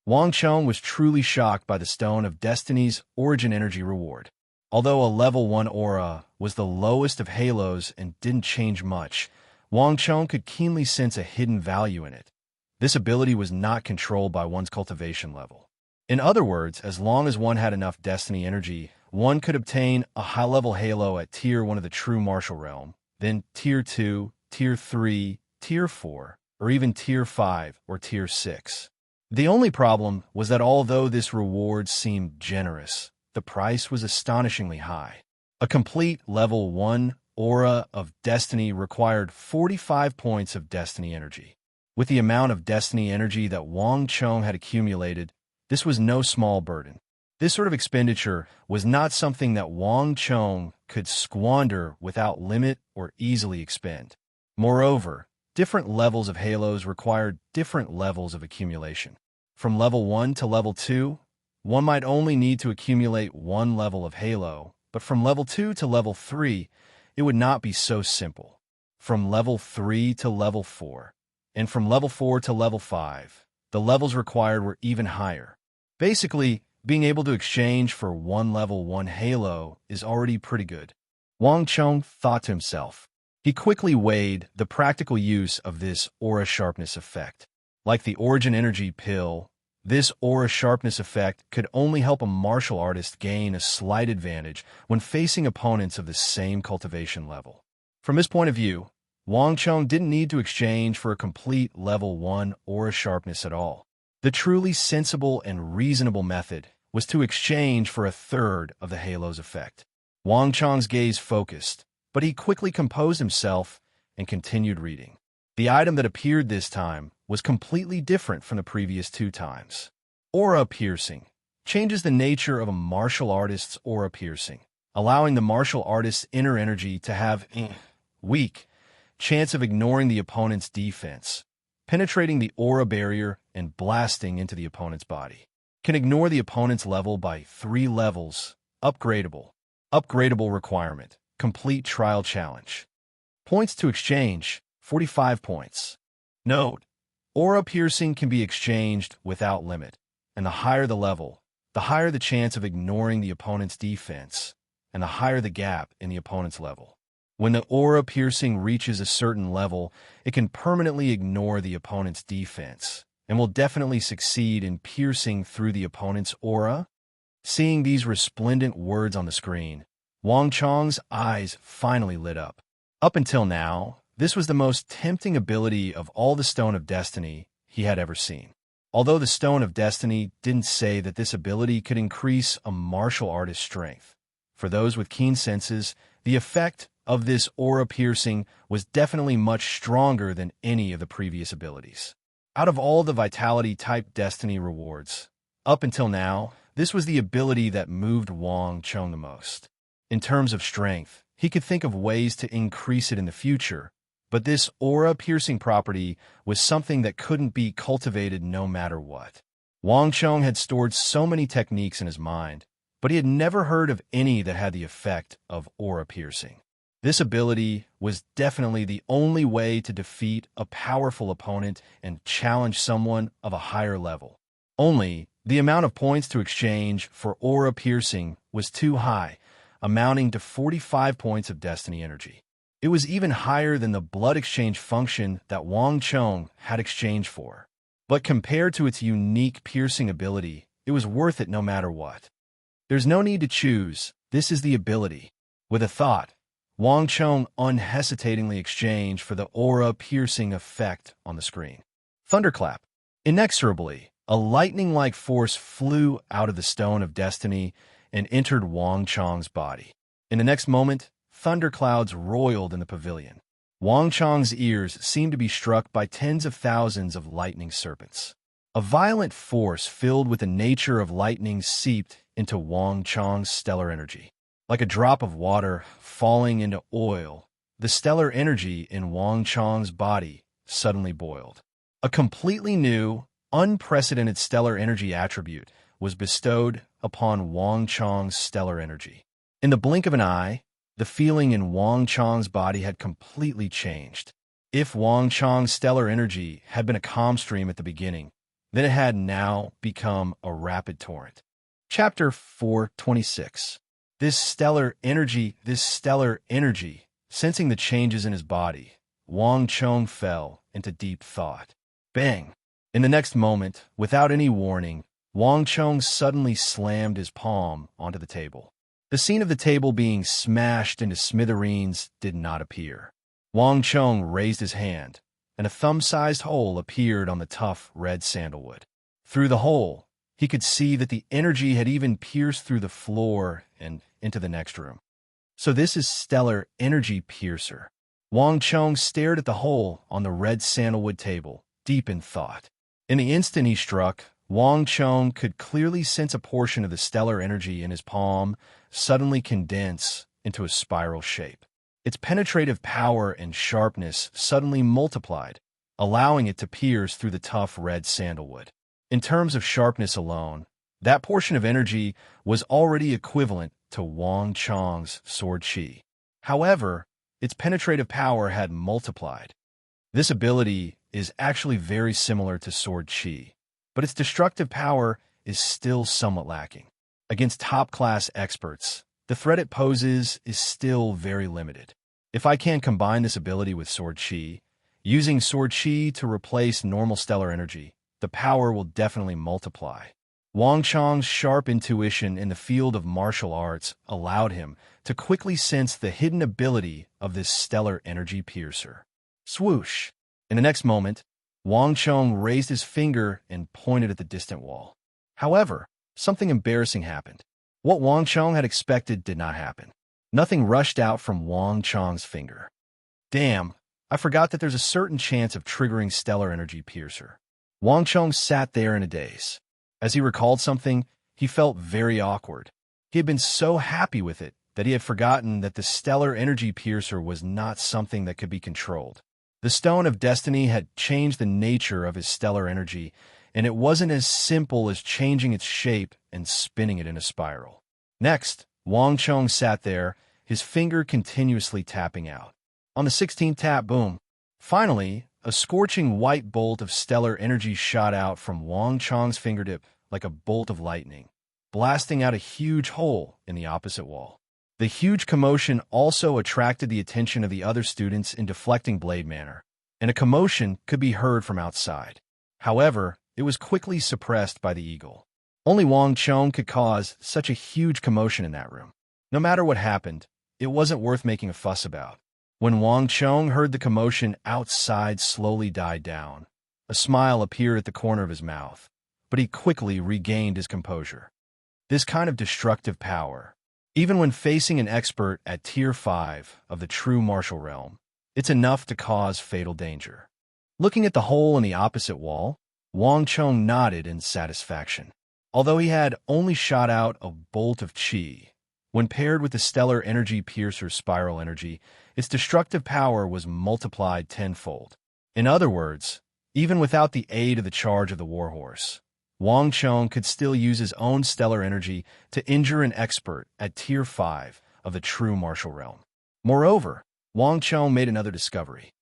A: Wang Chong was truly shocked by the Stone of Destiny's Origin Energy reward. Although a level 1 aura was the lowest of halos and didn't change much, Wang Chong could keenly sense a hidden value in it. This ability was not controlled by one's cultivation level. In other words, as long as one had enough destiny energy, one could obtain a high-level halo at Tier 1 of the true martial realm, then Tier 2, Tier 3, Tier 4, or even Tier 5 or Tier 6. The only problem was that although this reward seemed generous, the price was astonishingly high. A complete level 1 aura of destiny required 45 points of destiny energy. With the amount of destiny energy that Wang Chong had accumulated, this was no small burden. This sort of expenditure was not something that Wang Chong could squander without limit or easily expend. Moreover, different levels of halos required different levels of accumulation. From level 1 to level 2, one might only need to accumulate 1 level of halo, but from level 2 to level 3, it would not be so simple. From level 3 to level 4, and from level 4 to level 5, the levels required were even higher. Basically, being able to exchange for 1 level 1 halo is already pretty good. Wang Chong thought to himself. He quickly weighed the practical use of this aura sharpness effect. Like the Origin Energy pill, this aura sharpness effect could only help a martial artist gain a slight advantage when facing opponents of the same cultivation level. From his point of view, Wang Chong didn't need to exchange for a complete level 1 aura sharpness at all. The truly sensible and reasonable method was to exchange for a third of the halo's effect. Wang Chong's gaze focused, but he quickly composed himself and continued reading. The item that appeared this time was completely different from the previous 2 times. Aura piercing changes the nature of a martial artist's aura piercing, allowing the martial artist's inner energy to have weak chance of ignoring the opponent's defense, penetrating the aura barrier and blasting into the opponent's body. Can ignore the opponent's level by 3 levels. Upgradable. Upgradable requirement. Complete trial challenge. Points to exchange, 45 points. Note: aura piercing can be exchanged without limit, and the higher the level, the higher the chance of ignoring the opponent's defense, and the higher the gap in the opponent's level. When the aura piercing reaches a certain level, it can permanently ignore the opponent's defense, and will definitely succeed in piercing through the opponent's aura. Seeing these resplendent words on the screen, Wang Chong's eyes finally lit up. Up until now, this was the most tempting ability of all the Stone of Destiny he had ever seen. Although the Stone of Destiny didn't say that this ability could increase a martial artist's strength. For those with keen senses, the effect of this aura piercing was definitely much stronger than any of the previous abilities. Out of all the Vitality-type Destiny rewards, up until now, this was the ability that moved Wang Chong the most. In terms of strength, he could think of ways to increase it in the future, but this aura-piercing property was something that couldn't be cultivated no matter what. Wang Chong had stored so many techniques in his mind, but he had never heard of any that had the effect of aura-piercing. This ability was definitely the only way to defeat a powerful opponent and challenge someone of a higher level. Only, the amount of points to exchange for aura piercing was too high, amounting to 45 points of destiny energy. It was even higher than the blood exchange function that Wang Chong had exchanged for. But compared to its unique piercing ability, it was worth it no matter what. There's no need to choose, this is the ability. With a thought, Wang Chong unhesitatingly exchanged for the aura-piercing effect on the screen. Thunderclap. Inexorably, a lightning-like force flew out of the Stone of Destiny and entered Wang Chong's body. In the next moment, thunderclouds roiled in the pavilion. Wang Chong's ears seemed to be struck by tens of thousands of lightning serpents. A violent force filled with the nature of lightning seeped into Wang Chong's stellar energy. Like a drop of water falling into oil, the stellar energy in Wang Chong's body suddenly boiled. A completely new, unprecedented stellar energy attribute was bestowed upon Wang Chong's stellar energy. In the blink of an eye, the feeling in Wang Chong's body had completely changed. If Wang Chong's stellar energy had been a calm stream at the beginning, then it had now become a rapid torrent. Chapter 426. This stellar energy, sensing the changes in his body, Wang Chong fell into deep thought. Bang! In the next moment, without any warning, Wang Chong suddenly slammed his palm onto the table. The scene of the table being smashed into smithereens did not appear. Wang Chong raised his hand, and a thumb-sized hole appeared on the tough red sandalwood. Through the hole, he could see that the energy had even pierced through the floor and into the next room. So this is stellar energy piercer. Wang Chong stared at the hole on the red sandalwood table, deep in thought. In the instant he struck, Wang Chong could clearly sense a portion of the stellar energy in his palm suddenly condense into a spiral shape. Its penetrative power and sharpness suddenly multiplied, allowing it to pierce through the tough red sandalwood. In terms of sharpness alone, that portion of energy was already equivalent to Wang Chong's sword chi. However, its penetrative power had multiplied. This ability is actually very similar to sword chi, but its destructive power is still somewhat lacking. Against top-class experts, the threat it poses is still very limited. If I can combine this ability with sword chi, Using sword chi to replace normal stellar energy, the power will definitely multiply. Wang Chong's sharp intuition in the field of martial arts allowed him to quickly sense the hidden ability of this stellar energy piercer. Swoosh! In the next moment, Wang Chong raised his finger and pointed at the distant wall. However, something embarrassing happened. What Wang Chong had expected did not happen. Nothing rushed out from Wang Chong's finger. Damn, I forgot that there's a certain chance of triggering stellar energy piercer. Wang Chong sat there in a daze. As he recalled something, he felt very awkward. He had been so happy with it that he had forgotten that the stellar energy piercer was not something that could be controlled. The Stone of Destiny had changed the nature of his stellar energy, and it wasn't as simple as changing its shape and spinning it in a spiral. Next, Wang Chong sat there, his finger continuously tapping out. On the 16th tap, boom. Finally, a scorching white bolt of stellar energy shot out from Wang Chong's fingertip like a bolt of lightning, blasting out a huge hole in the opposite wall. The huge commotion also attracted the attention of the other students in Deflecting Blade Manor, and a commotion could be heard from outside. However, it was quickly suppressed by the eagle. Only Wang Chong could cause such a huge commotion in that room. No matter what happened, it wasn't worth making a fuss about. When Wang Chong heard the commotion outside slowly died down, a smile appeared at the corner of his mouth, but he quickly regained his composure. This kind of destructive power, even when facing an expert at Tier 5 of the true martial realm, it's enough to cause fatal danger. Looking at the hole in the opposite wall, Wang Chong nodded in satisfaction. Although he had only shot out a bolt of chi, when paired with the stellar energy piercer's spiral energy, its destructive power was multiplied tenfold. In other words, even without the aid of the charge of the warhorse, Wang Chong could still use his own stellar energy to injure an expert at Tier 5 of the true martial realm. Moreover, Wang Chong made another discovery.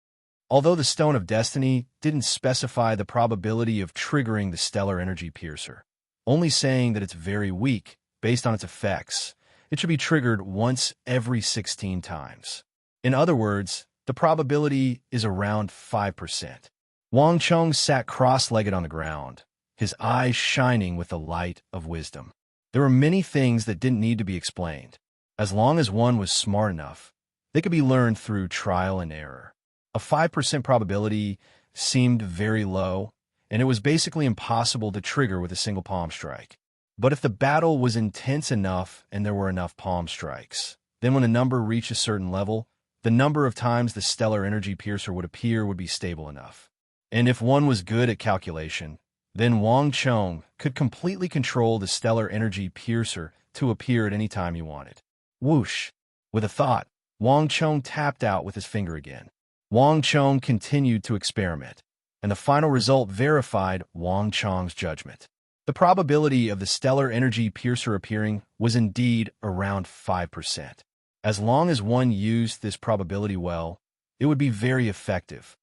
A: Although the Stone of Destiny didn't specify the probability of triggering the stellar energy piercer, only saying that it's very weak based on its effects, it should be triggered once every 16 times. In other words, the probability is around 5%. Wang Chong sat cross-legged on the ground, his eyes shining with the light of wisdom. There were many things that didn't need to be explained. As long as one was smart enough, they could be learned through trial and error. A 5% probability seemed very low, and it was basically impossible to trigger with a single palm strike. But if the battle was intense enough and there were enough palm strikes, then when a number reached a certain level, the number of times the stellar energy piercer would appear would be stable enough. And if one was good at calculation, then Wang Chong could completely control the stellar energy piercer to appear at any time he wanted. Whoosh! With a thought, Wang Chong tapped out with his finger again. Wang Chong continued to experiment, and the final result verified Wang Chong's judgment. The probability of the stellar energy piercer appearing was indeed around 5%. As long as one used this probability well, it would be very effective.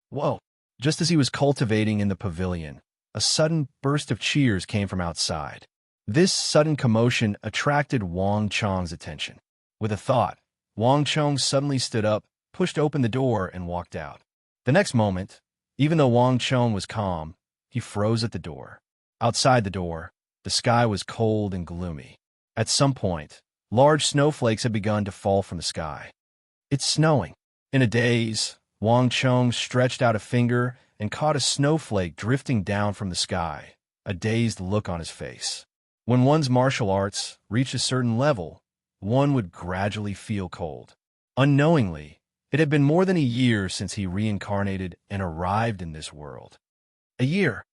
A: Whoa! Just as he was cultivating in the pavilion, a sudden burst of cheers came from outside. This sudden commotion attracted Wang Chong's attention. With a thought, Wang Chong suddenly stood up, pushed open the door, and walked out. The next moment, even though Wang Chong was calm, he froze at the door. Outside the door, the sky was cold and gloomy. At some point, large snowflakes had begun to fall from the sky. It's snowing. In a daze, Wang Chong stretched out a finger and caught a snowflake drifting down from the sky, a dazed look on his face. When one's martial arts reached a certain level, one would gradually feel cold. Unknowingly, it had been more than a year since he reincarnated and arrived in this world. A year.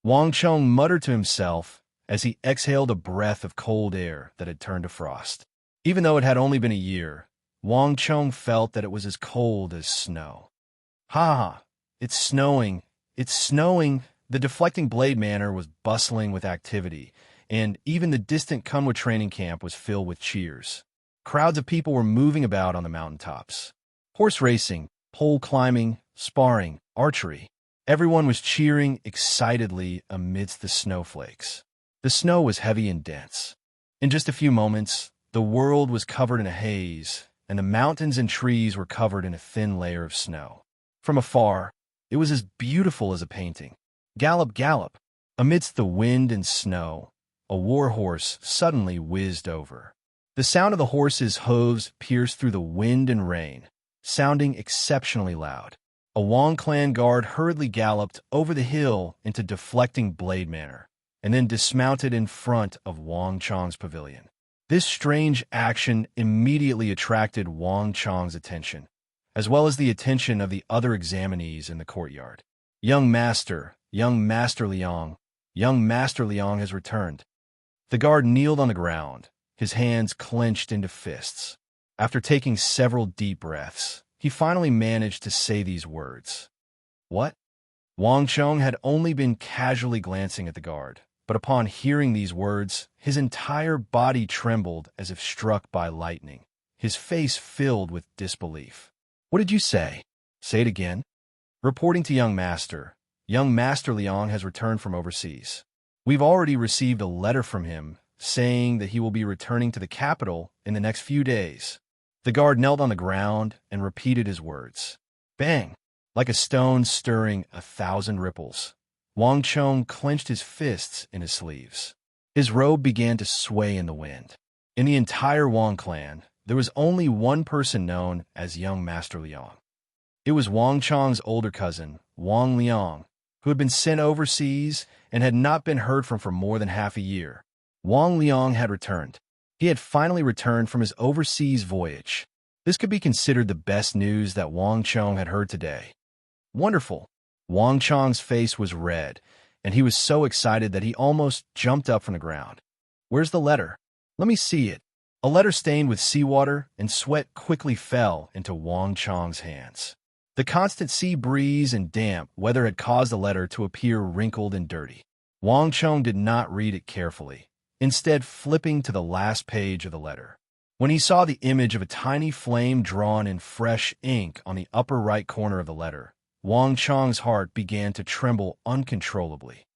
A: Wang Chong muttered to himself as he exhaled a breath of cold air that had turned to frost. Even though it had only been a year, Wang Chong felt that it was as cold as snow. Ha ha! It's snowing! It's snowing! The Deflecting Blade Manor was bustling with activity, and even the distant Kunwa training camp was filled with cheers. Crowds of people were moving about on the mountaintops. Horse racing, pole climbing, sparring, archery. Everyone was cheering excitedly amidst the snowflakes. The snow was heavy and dense. In just a few moments, the world was covered in a haze, and the mountains and trees were covered in a thin layer of snow. From afar, it was as beautiful as a painting. Gallop, gallop! Amidst the wind and snow, a war horse suddenly whizzed over. The sound of the horse's hooves pierced through the wind and rain, sounding exceptionally loud. A Wong clan guard hurriedly galloped over the hill into deflecting Blade Manor, and then dismounted in front of Wang Chong's pavilion. This strange action immediately attracted Wang Chong's attention, as well as the attention of the other examinees in the courtyard. Young Master Liang, young Master Liang has returned. The guard kneeled on the ground, his hands clenched into fists. After taking several deep breaths, he finally managed to say these words. What? Wang Chong had only been casually glancing at the guard, but upon hearing these words, his entire body trembled as if struck by lightning. His face filled with disbelief. What did you say? Say it again. Reporting to young Master Liang has returned from overseas. We've already received a letter from him saying that he will be returning to the capital in the next few days. The guard knelt on the ground and repeated his words. Bang! Like a stone stirring 1,000 ripples, Wang Chong clenched his fists in his sleeves. His robe began to sway in the wind. In the entire Wang clan, there was only one person known as young Master Liang. It was Wang Chong's older cousin, Wang Liang, who had been sent overseas and had not been heard from for more than half a year. Wang Liang had returned. He had finally returned from his overseas voyage. This could be considered the best news that Wang Chong had heard today. Wonderful! Wang Chong's face was red, and he was so excited that he almost jumped up from the ground. Where's the letter? Let me see it. A letter stained with seawater and sweat quickly fell into Wang Chong's hands. The constant sea breeze and damp weather had caused the letter to appear wrinkled and dirty. Wang Chong did not read it carefully, instead flipping to the last page of the letter. When he saw the image of a tiny flame drawn in fresh ink on the upper right corner of the letter, Wang Chong's heart began to tremble uncontrollably.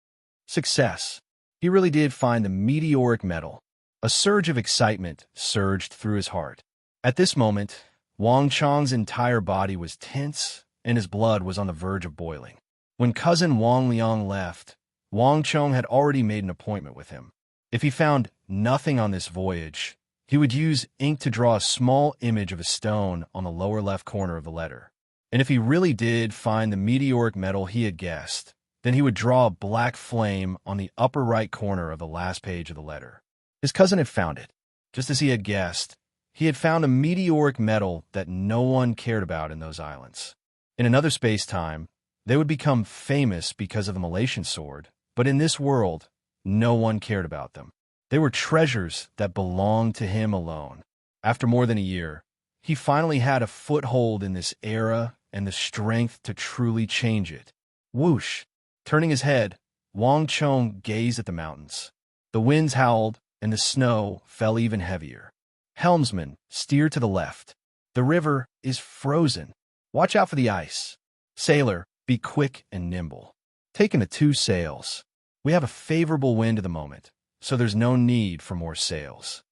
A: Success! He really did find the meteoric metal. A surge of excitement surged through his heart. At this moment, Wang Chong's entire body was tense, and his blood was on the verge of boiling. When cousin Wang Liang left, Wang Chong had already made an appointment with him. If he found nothing on this voyage, he would use ink to draw a small image of a stone on the lower left corner of the letter. And if he really did find the meteoric metal he had guessed, then he would draw a black flame on the upper right corner of the last page of the letter. His cousin had found it. Just as he had guessed, he had found a meteoric metal that no one cared about in those islands. In another space-time, they would become famous because of the Malaysian sword, but in this world, no one cared about them. They were treasures that belonged to him alone. After more than a year, he finally had a foothold in this era and the strength to truly change it. Whoosh! Turning his head, Wang Chong gazed at the mountains. The winds howled, and the snow fell even heavier. Helmsman, steer to the left. The river is frozen. Watch out for the ice. Sailor, be quick and nimble. Taking the 2 sails. We have a favorable wind at the moment, so there's no need for more sails.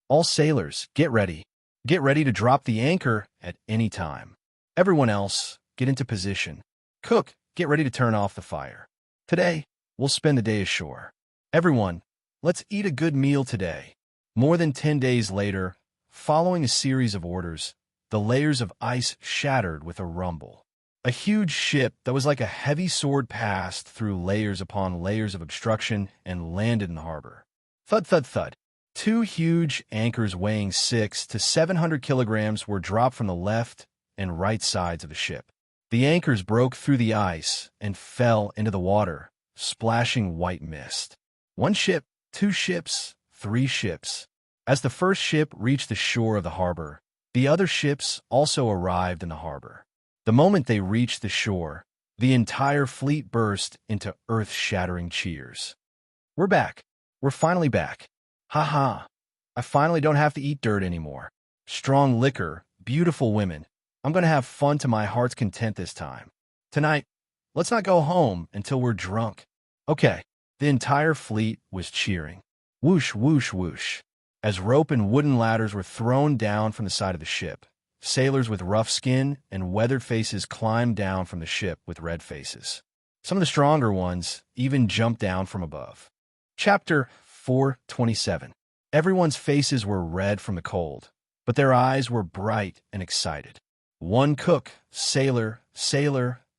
A: All sailors, get ready. Get ready to drop the anchor at any time. Everyone else, get into position. Cook, get ready to turn off the fire. Today, we'll spend the day ashore. Everyone, let's eat a good meal today. More than 10 days later, following a series of orders, the layers of ice shattered with a rumble. A huge ship that was like a heavy sword passed through layers upon layers of obstruction and landed in the harbor. Thud, thud, thud. 2 huge anchors weighing 600 to 700 kilograms were dropped from the left and right sides of the ship. The anchors broke through the ice and fell into the water, splashing white mist. 1 ship, 2 ships, 3 ships. As the first ship reached the shore of the harbor, the other ships also arrived in the harbor. The moment they reached the shore, the entire fleet burst into earth-shattering cheers. We're back. We're finally back. Ha ha. I finally don't have to eat dirt anymore. Strong liquor, beautiful women. I'm going to have fun to my heart's content this time. Tonight, let's not go home until we're drunk. Okay. The entire fleet was cheering. Whoosh, whoosh, whoosh. As rope and wooden ladders were thrown down from the side of the ship, sailors with rough skin and weathered faces climbed down from the ship with red faces. Some of the stronger ones even jumped down from above. Chapter 427. Everyone's faces were red from the cold, but their eyes were bright and excited. One cook, sailor,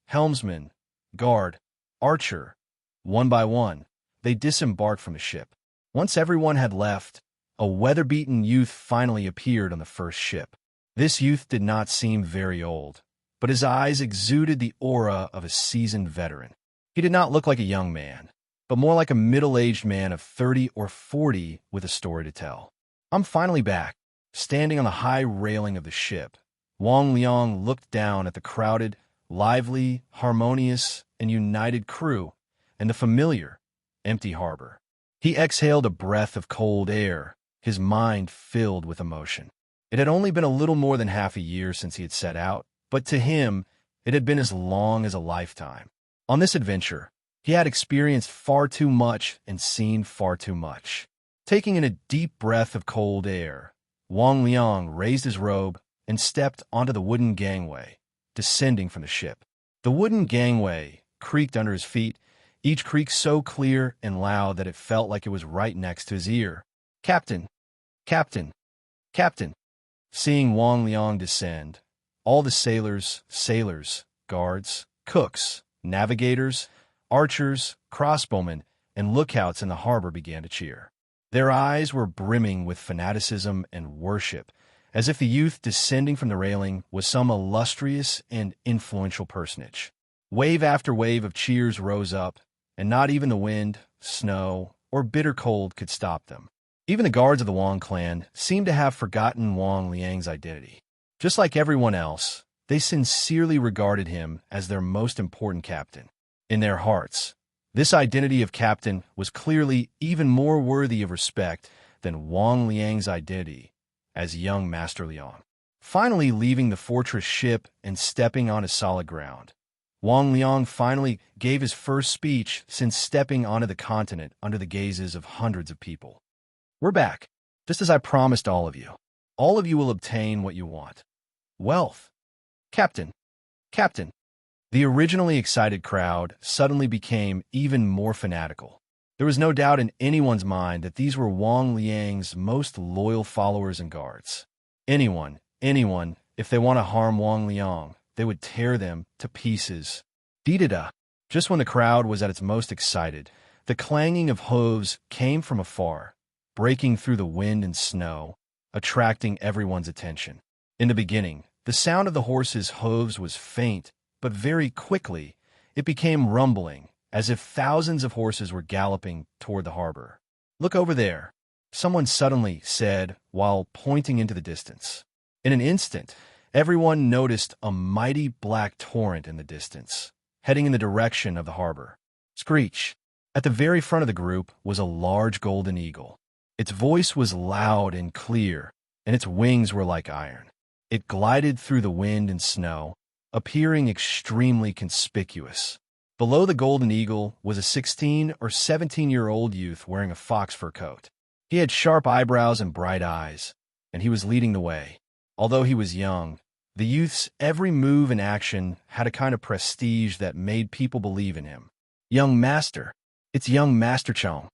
A: helmsman, guard, archer, one by one, they disembarked from the ship. Once everyone had left, a weather-beaten youth finally appeared on the first ship. This youth did not seem very old, but his eyes exuded the aura of a seasoned veteran. He did not look like a young man, but more like a middle-aged man of 30 or 40 with a story to tell. I'm finally back. Standing on the high railing of the ship, Wang Liang looked down at the crowded, lively, harmonious, and united crew and the familiar, empty harbor. He exhaled a breath of cold air, his mind filled with emotion. It had only been a little more than half a year since he had set out, but to him, it had been as long as a lifetime. On this adventure, he had experienced far too much and seen far too much. Taking in a deep breath of cold air, Wang Liang raised his robe and stepped onto the wooden gangway, descending from the ship. The wooden gangway creaked under his feet, each creak so clear and loud that it felt like it was right next to his ear. "Captain! Captain! Captain!" Seeing Wang Liang descend, all the sailors, guards, cooks, navigators, archers, crossbowmen, and lookouts in the harbor began to cheer. Their eyes were brimming with fanaticism and worship, as if the youth descending from the railing was some illustrious and influential personage. Wave after wave of cheers rose up, and not even the wind, snow, or bitter cold could stop them. Even the guards of the Wang clan seemed to have forgotten Wang Liang's identity. Just like everyone else, they sincerely regarded him as their most important captain. In their hearts, this identity of captain was clearly even more worthy of respect than Wang Liang's identity as young Master Liang. Finally leaving the fortress ship and stepping onto solid ground, Wang Liang finally gave his first speech since stepping onto the continent under the gazes of hundreds of people. "We're back, just as I promised all of you. All of you will obtain what you want. Wealth. Captain, Captain." The originally excited crowd suddenly became even more fanatical. There was no doubt in anyone's mind that these were Wang Liang's most loyal followers and guards. Anyone, if they want to harm Wang Liang, they would tear them to pieces. Dee-da-da. Just when the crowd was at its most excited, the clanging of hooves came from afar, breaking through the wind and snow, attracting everyone's attention. In the beginning, the sound of the horses' hooves was faint, but very quickly, it became rumbling, as if thousands of horses were galloping toward the harbor. "Look over there," someone suddenly said while pointing into the distance. In an instant, everyone noticed a mighty black torrent in the distance, heading in the direction of the harbor. Screech! At the very front of the group was a large golden eagle. Its voice was loud and clear, and its wings were like iron. It glided through the wind and snow, appearing extremely conspicuous. Below the golden eagle was a 16 or 17-year-old youth wearing a fox fur coat. He had sharp eyebrows and bright eyes, and he was leading the way. Although he was young, the youth's every move and action had a kind of prestige that made people believe in him. "Young Master! It's young Master Chong."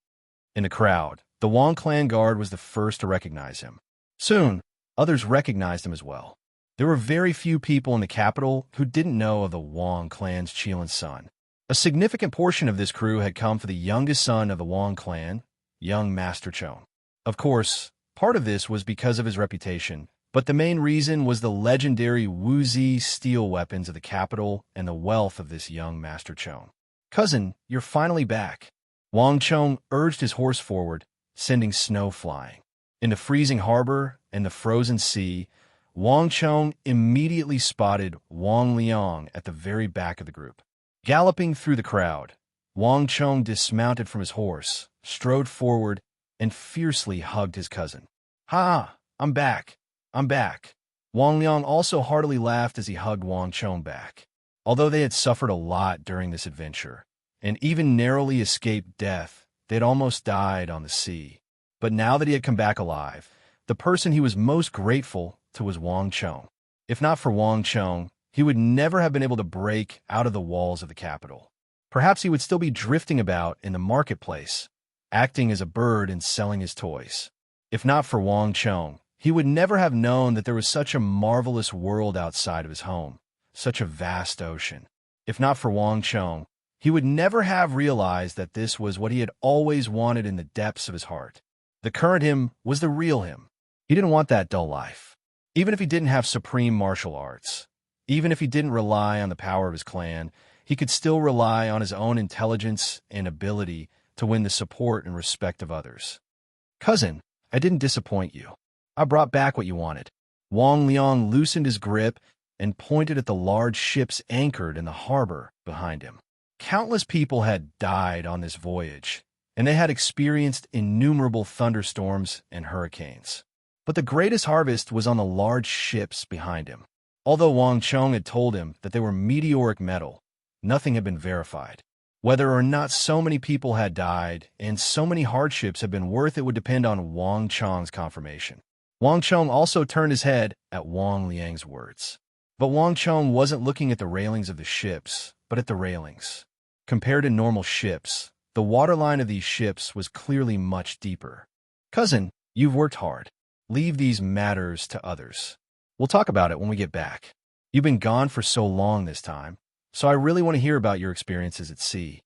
A: In the crowd, the Wang clan guard was the first to recognize him. Soon, others recognized him as well. There were very few people in the capital who didn't know of the Wang clan's Qilin son. A significant portion of this crew had come for the youngest son of the Wang clan, young Master Chong. Of course, part of this was because of his reputation, but the main reason was the legendary Wuzi steel weapons of the capital and the wealth of this young Master Chong. "Cousin, you're finally back." Wang Chong urged his horse forward, sending snow flying. In the freezing harbor and the frozen sea, Wang Chong immediately spotted Wang Liang at the very back of the group. Galloping through the crowd, Wang Chong dismounted from his horse, strode forward, and fiercely hugged his cousin. "Ha! I'm back! I'm back!" Wang Liang also heartily laughed as he hugged Wang Chong back. Although they had suffered a lot during this adventure, and even narrowly escaped death, they had almost died on the sea. But now that he had come back alive, the person he was most grateful to was Wang Chong. If not for Wang Chong, he would never have been able to break out of the walls of the capital. Perhaps he would still be drifting about in the marketplace, acting as a bird and selling his toys. If not for Wang Chong, he would never have known that there was such a marvelous world outside of his home, such a vast ocean. If not for Wang Chong, he would never have realized that this was what he had always wanted in the depths of his heart. The current him was the real him. He didn't want that dull life. Even if he didn't have supreme martial arts, even if he didn't rely on the power of his clan, he could still rely on his own intelligence and ability to win the support and respect of others. Cousin, I didn't disappoint you. I brought back what you wanted. Wang Liang loosened his grip and pointed at the large ships anchored in the harbor behind him. Countless people had died on this voyage, and they had experienced innumerable thunderstorms and hurricanes. But the greatest harvest was on the large ships behind him. Although Wang Chong had told him that they were meteoric metal, nothing had been verified. Whether or not so many people had died and so many hardships had been worth it would depend on Wang Chong's confirmation. Wang Chong also turned his head at Wang Liang's words. But Wang Chong wasn't looking at the railings of the ships, but at the railings. Compared to normal ships, the waterline of these ships was clearly much deeper. Cousin, you've worked hard. Leave these matters to others. We'll talk about it when we get back. You've been gone for so long this time, so I really want to hear about your experiences at sea.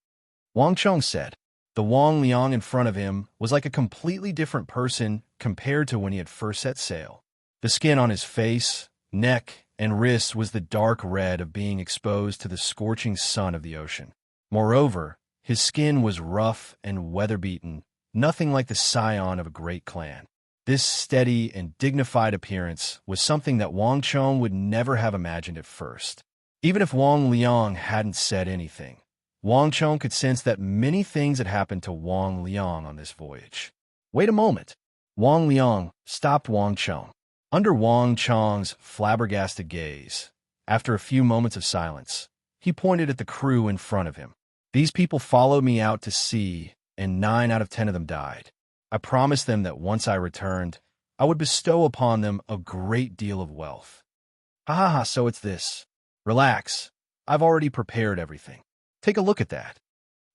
A: Wang Chong said. The Wang Liang in front of him was like a completely different person compared to when he had first set sail. The skin on his face, neck, and wrists was the dark red of being exposed to the scorching sun of the ocean. Moreover, his skin was rough and weather-beaten, nothing like the scion of a great clan. This steady and dignified appearance was something that Wang Chong would never have imagined at first. Even if Wang Liang hadn't said anything, Wang Chong could sense that many things had happened to Wang Liang on this voyage. Wait a moment. Wang Liang stopped Wang Chong. Under Wang Chong's flabbergasted gaze, after a few moments of silence, he pointed at the crew in front of him. These people followed me out to sea, and 9 out of 10 of them died. I promised them that once I returned, I would bestow upon them a great deal of wealth. Ha ha ha, so it's this. Relax. I've already prepared everything. Take a look at that.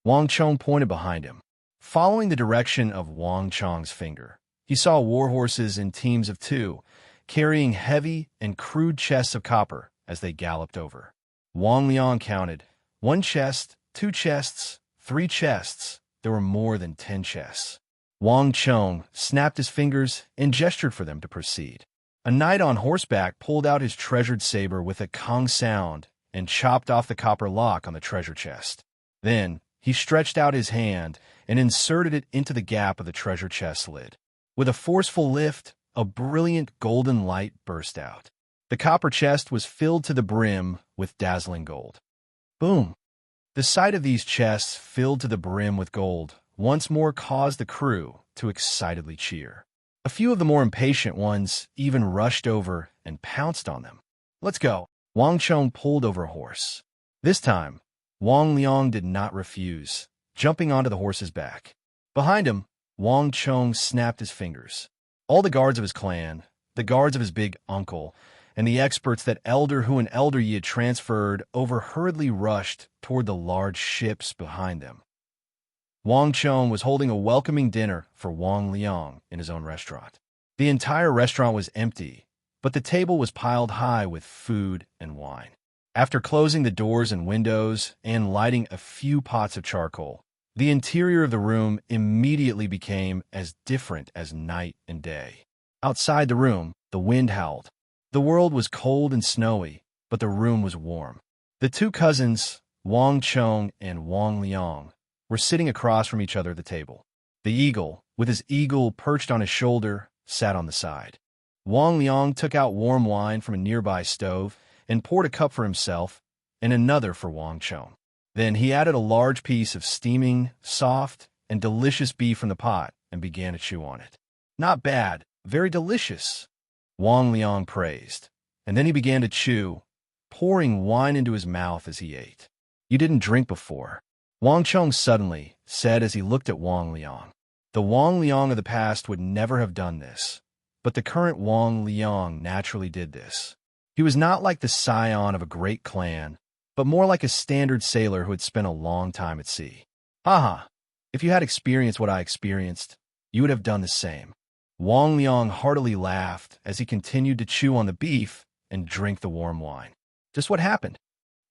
A: Wang Chong pointed behind him. Following the direction of Wang Chong's finger, he saw war horses in teams of 2, carrying heavy and crude chests of copper as they galloped over. Wang Liang counted 1 chest, 2 chests, 3 chests. There were more than 10 chests. Wang Chong snapped his fingers and gestured for them to proceed. A knight on horseback pulled out his treasured saber with a kong sound and chopped off the copper lock on the treasure chest. Then he stretched out his hand and inserted it into the gap of the treasure chest lid. With a forceful lift, a brilliant golden light burst out. The copper chest was filled to the brim with dazzling gold. Boom! The sight of these chests filled to the brim with gold once more caused the crew to excitedly cheer. A few of the more impatient ones even rushed over and pounced on them. Let's go. Wang Chong pulled over a horse. This time, Wang Liang did not refuse, jumping onto the horse's back. Behind him, Wang Chong snapped his fingers. All the guards of his clan, the guards of his big uncle, and the experts that Elder Hu and Elder Yi had transferred over hurriedly rushed toward the large ships behind them. Wang Chong was holding a welcoming dinner for Wang Liang in his own restaurant. The entire restaurant was empty, but the table was piled high with food and wine. After closing the doors and windows and lighting a few pots of charcoal, the interior of the room immediately became as different as night and day. Outside the room, the wind howled. The world was cold and snowy, but the room was warm. The 2 cousins, Wang Chong and Wang Liang, were sitting across from each other at the table. The eagle, with his eagle perched on his shoulder, sat on the side. Wang Liang took out warm wine from a nearby stove and poured a cup for himself and another for Wang Chong. Then he added a large piece of steaming, soft, and delicious beef from the pot and began to chew on it. Not bad, very delicious, Wang Liang praised, and then he began to chew, pouring wine into his mouth as he ate. You didn't drink before, Wang Chong suddenly said as he looked at Wang Liang. The Wang Liang of the past would never have done this, but the current Wang Liang naturally did this. He was not like the scion of a great clan, but more like a standard sailor who had spent a long time at sea. Haha, if you had experienced what I experienced, you would have done the same. Wang Liang heartily laughed as he continued to chew on the beef and drink the warm wine. Just what happened?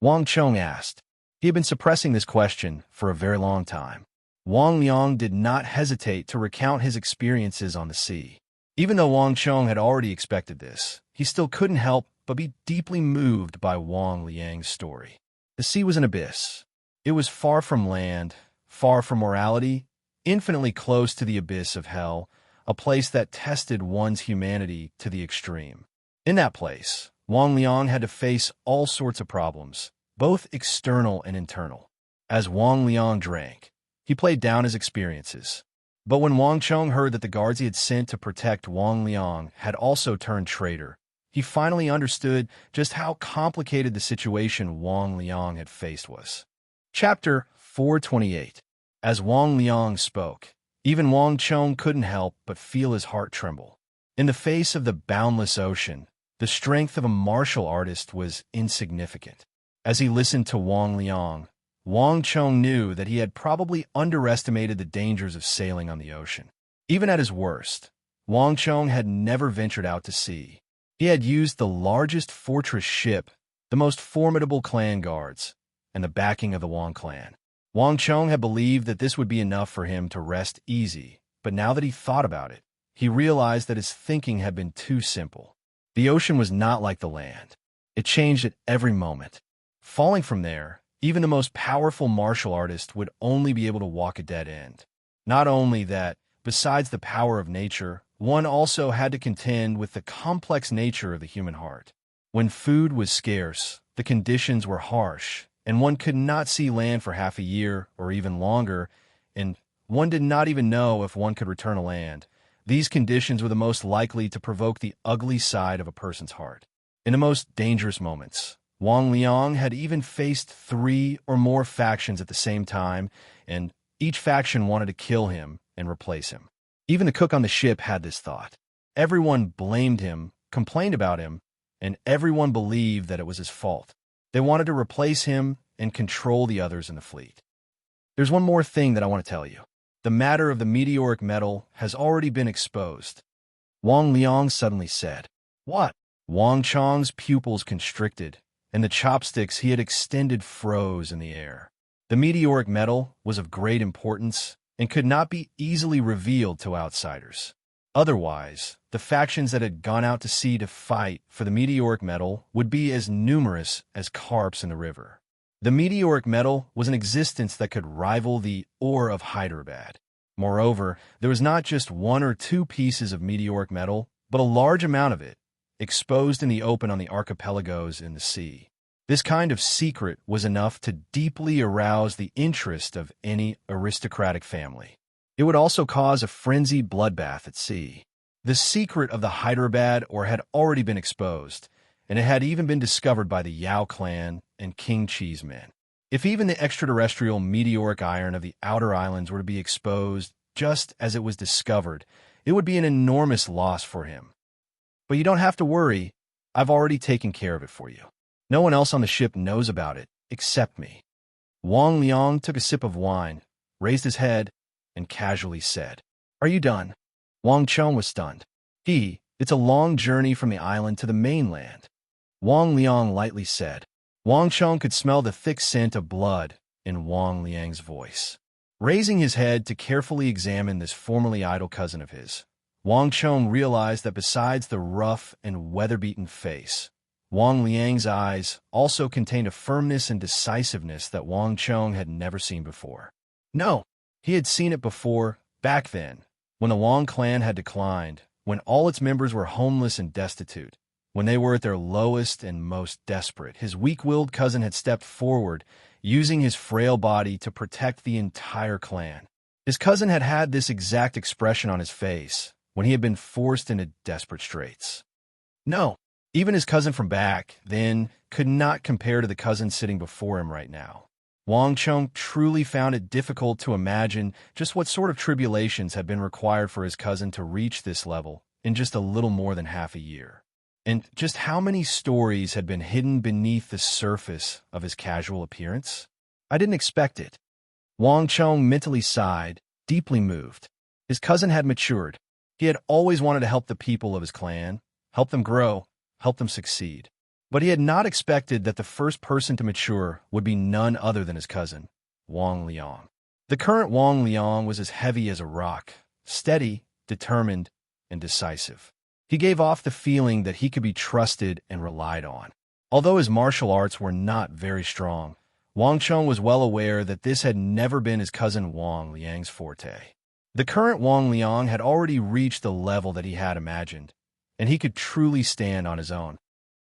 A: Wang Chong asked. He had been suppressing this question for a very long time. Wang Liang did not hesitate to recount his experiences on the sea. Even though Wang Chong had already expected this, he still couldn't help but be deeply moved by Wang Liang's story. The sea was an abyss. It was far from land, far from morality, infinitely close to the abyss of hell, a place that tested one's humanity to the extreme. In that place, Wang Liang had to face all sorts of problems, both external and internal. As Wang Liang drank, he played down his experiences. But when Wang Chong heard that the guards he had sent to protect Wang Liang had also turned traitor, he finally understood just how complicated the situation Wang Liang had faced was. Chapter 428. As Wang Liang spoke, even Wang Chong couldn't help but feel his heart tremble. In the face of the boundless ocean, the strength of a martial artist was insignificant. As he listened to Wang Liang, Wang Chong knew that he had probably underestimated the dangers of sailing on the ocean. Even at his worst, Wang Chong had never ventured out to sea. He had used the largest fortress ship, the most formidable clan guards, and the backing of the Wang clan. Wang Chong had believed that this would be enough for him to rest easy, but now that he thought about it, he realized that his thinking had been too simple. The ocean was not like the land. It changed at every moment. Falling from there, even the most powerful martial artist would only be able to walk a dead end. Not only that, besides the power of nature, one also had to contend with the complex nature of the human heart. When food was scarce, the conditions were harsh, and one could not see land for half a year or even longer, and one did not even know if one could return to land. These conditions were the most likely to provoke the ugly side of a person's heart. In the most dangerous moments, Wang Liang had even faced 3 or more factions at the same time, and each faction wanted to kill him and replace him. Even the cook on the ship had this thought. Everyone blamed him, complained about him, and everyone believed that it was his fault. They wanted to replace him and control the others in the fleet. There's one more thing that I want to tell you. The matter of the meteoric metal has already been exposed. Wang Liang suddenly said. What? Wang Chong's pupils constricted, and the chopsticks he had extended froze in the air. The meteoric metal was of great importance and could not be easily revealed to outsiders. Otherwise, the factions that had gone out to sea to fight for the meteoric metal would be as numerous as carps in the river. The meteoric metal was an existence that could rival the ore of Hyderabad. Moreover, there was not just 1 or 2 pieces of meteoric metal, but a large amount of it, exposed in the open on the archipelagos in the sea. This kind of secret was enough to deeply arouse the interest of any aristocratic family. It would also cause a frenzied bloodbath at sea. The secret of the Hyderabad ore had already been exposed, and it had even been discovered by the Yao clan and King Chi's men. If even the extraterrestrial meteoric iron of the outer islands were to be exposed just as it was discovered, it would be an enormous loss for him. But you don't have to worry, I've already taken care of it for you. No one else on the ship knows about it, except me. Wang Liang took a sip of wine, raised his head, and casually said, Are you done? Wang Chong was stunned. It's a long journey from the island to the mainland. Wang Liang lightly said. Wang Chong could smell the thick scent of blood in Wang Liang's voice. Raising his head to carefully examine this formerly idle cousin of his, Wang Chong realized that besides the rough and weather-beaten face, Wang Liang's eyes also contained a firmness and decisiveness that Wang Chong had never seen before. No, he had seen it before, back then, when the Wang clan had declined, when all its members were homeless and destitute, when they were at their lowest and most desperate. His weak-willed cousin had stepped forward, using his frail body to protect the entire clan. His cousin had had this exact expression on his face when he had been forced into desperate straits. No, even his cousin from back then could not compare to the cousin sitting before him right now. Wang Chong truly found it difficult to imagine just what sort of tribulations had been required for his cousin to reach this level in just a little more than half a year. And just how many stories had been hidden beneath the surface of his casual appearance? I didn't expect it. Wang Chong mentally sighed, deeply moved. His cousin had matured. He had always wanted to help the people of his clan, help them grow, help them succeed. But he had not expected that the first person to mature would be none other than his cousin, Wang Liang. The current Wang Liang was as heavy as a rock, steady, determined, and decisive. He gave off the feeling that he could be trusted and relied on. Although his martial arts were not very strong, Wang Chong was well aware that this had never been his cousin Wang Liang's forte. The current Wang Liang had already reached the level that he had imagined, and he could truly stand on his own.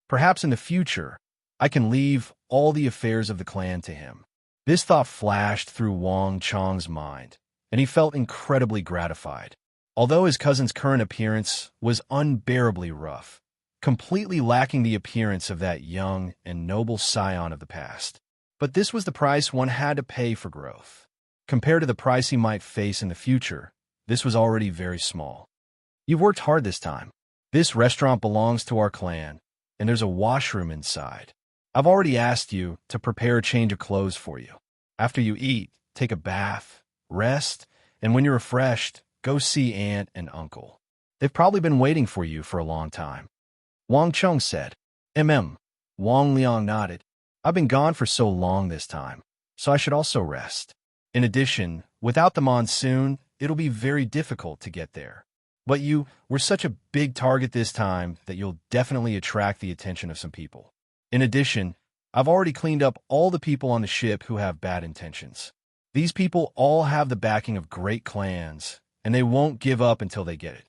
A: Perhaps in the future, I can leave all the affairs of the clan to him. This thought flashed through Wang Chong's mind, and he felt incredibly gratified. Although his cousin's current appearance was unbearably rough, completely lacking the appearance of that young and noble scion of the past. But this was the price one had to pay for growth. Compared to the price he might face in the future, this was already very small. You've worked hard this time. This restaurant belongs to our clan, and there's a washroom inside. I've already asked you to prepare a change of clothes for you. After you eat, take a bath, rest, and when you're refreshed, go see Aunt and Uncle. They've probably been waiting for you for a long time. Wang Chong said. Wang Liang nodded. I've been gone for so long this time, so I should also rest. In addition, without the monsoon, it'll be very difficult to get there. But you were such a big target this time that you'll definitely attract the attention of some people. In addition, I've already cleaned up all the people on the ship who have bad intentions. These people all have the backing of great clans, and they won't give up until they get it.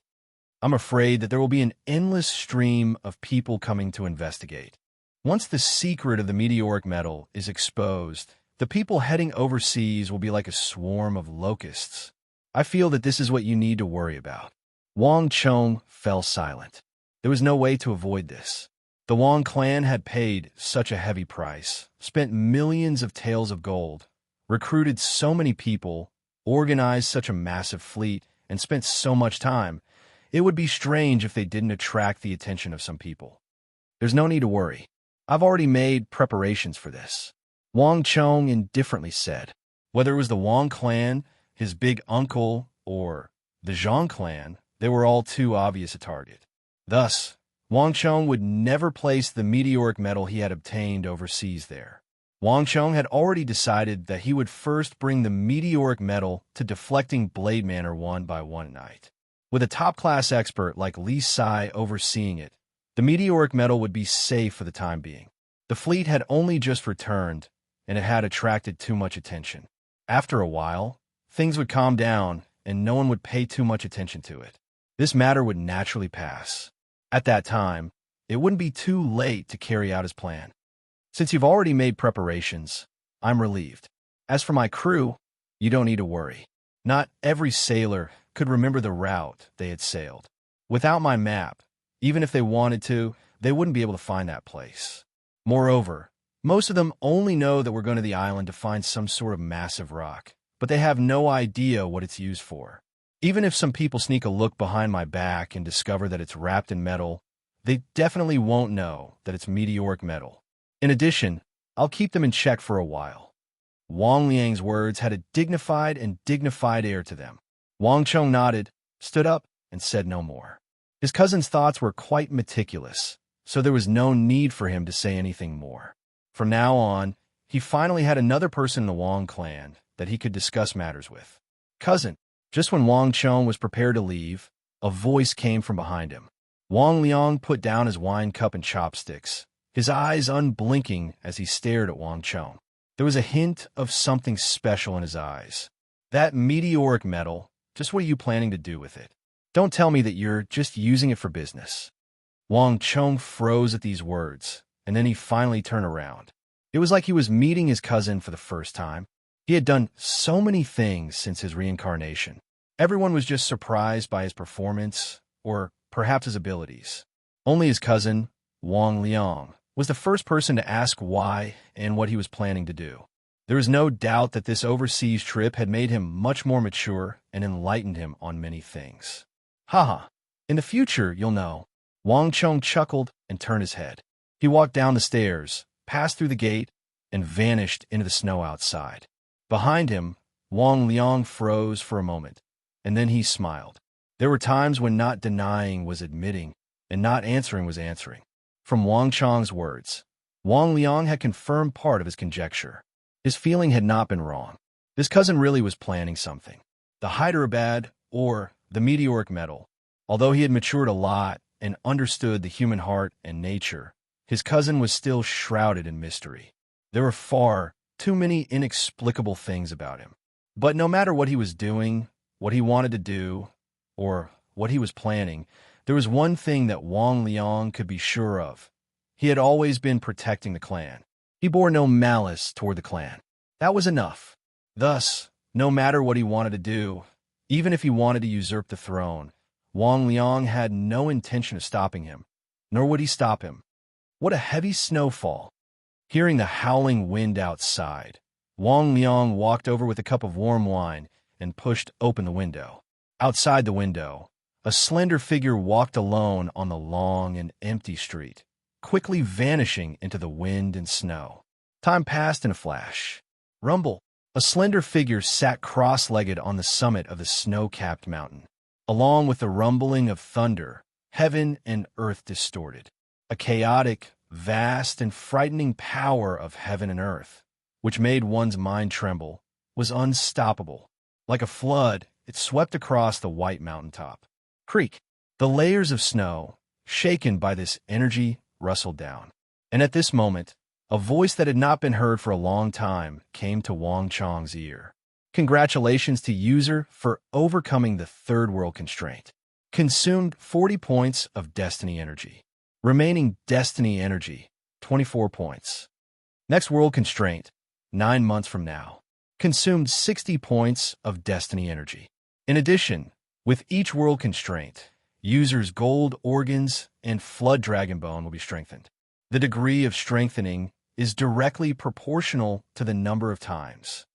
A: I'm afraid that there will be an endless stream of people coming to investigate. Once the secret of the meteoric metal is exposed, the people heading overseas will be like a swarm of locusts. I feel that this is what you need to worry about. Wang Chong fell silent. There was no way to avoid this. The Wang clan had paid such a heavy price, spent millions of taels of gold, recruited so many people, organized such a massive fleet, and spent so much time. It would be strange if they didn't attract the attention of some people. There's no need to worry. I've already made preparations for this. Wang Chong indifferently said. Whether it was the Wang clan, his big uncle, or the Zhang clan, they were all too obvious a target. Thus, Wang Chong would never place the meteoric metal he had obtained overseas there. Wang Chong had already decided that he would first bring the meteoric metal to deflecting Blade Manor one by one at night. With a top-class expert like Li Sai overseeing it, the meteoric metal would be safe for the time being. The fleet had only just returned, and it had attracted too much attention. After a while, things would calm down, and no one would pay too much attention to it. This matter would naturally pass. At that time, it wouldn't be too late to carry out his plan. Since you've already made preparations, I'm relieved. As for my crew, you don't need to worry. Not every sailor could remember the route they had sailed. Without my map, even if they wanted to, they wouldn't be able to find that place. Moreover, most of them only know that we're going to the island to find some sort of massive rock, but they have no idea what it's used for. Even if some people sneak a look behind my back and discover that it's wrapped in metal, they definitely won't know that it's meteoric metal. In addition, I'll keep them in check for a while. Wang Liang's words had a dignified air to them. Wang Chong nodded, stood up, and said no more. His cousin's thoughts were quite meticulous, so there was no need for him to say anything more. From now on, he finally had another person in the Wang clan that he could discuss matters with. Cousin. Just when Wang Chong was prepared to leave, a voice came from behind him. Wang Liang put down his wine cup and chopsticks, his eyes unblinking as he stared at Wang Chong. There was a hint of something special in his eyes. That meteoric metal, just what are you planning to do with it? Don't tell me that you're just using it for business. Wang Chong froze at these words, and then he finally turned around. It was like he was meeting his cousin for the first time. He had done so many things since his reincarnation. Everyone was just surprised by his performance, or perhaps his abilities. Only his cousin, Wang Liang, was the first person to ask why and what he was planning to do. There was no doubt that this overseas trip had made him much more mature and enlightened him on many things. Haha, in the future, you'll know. Wang Chong chuckled and turned his head. He walked down the stairs, passed through the gate, and vanished into the snow outside. Behind him, Wang Liang froze for a moment, and then he smiled. There were times when not denying was admitting, and not answering was answering. From Wang Chong's words, Wang Liang had confirmed part of his conjecture. His feeling had not been wrong. His cousin really was planning something. The Hyderabad, or the meteoric metal. Although he had matured a lot and understood the human heart and nature, his cousin was still shrouded in mystery. There were far too many inexplicable things about him. But no matter what he was doing, what he wanted to do, or what he was planning, there was one thing that Wang Liang could be sure of. He had always been protecting the clan. He bore no malice toward the clan. That was enough. Thus, no matter what he wanted to do, even if he wanted to usurp the throne, Wang Liang had no intention of stopping him, nor would he stop him. What a heavy snowfall! Hearing the howling wind outside, Wang Liang walked over with a cup of warm wine and pushed open the window. Outside the window, a slender figure walked alone on the long and empty street, quickly vanishing into the wind and snow. Time passed in a flash. Rumble! A slender figure sat cross-legged on the summit of the snow-capped mountain. Along with the rumbling of thunder, heaven and earth distorted. A chaotic, vast, and frightening power of heaven and earth, which made one's mind tremble, was unstoppable. Like a flood, it swept across the white mountaintop. Creak! The layers of snow, shaken by this energy, rustled down. And at this moment, a voice that had not been heard for a long time came to Wang Chong's ear. Congratulations to user for overcoming the third world constraint. Consumed 40 points of destiny energy. Remaining destiny energy, 24 points. Next world constraint, 9 months from now. Consumed 60 points of destiny energy. In addition, with each world constraint, user's gold organs and flood dragon bone will be strengthened. The degree of strengthening is directly proportional to the number of times.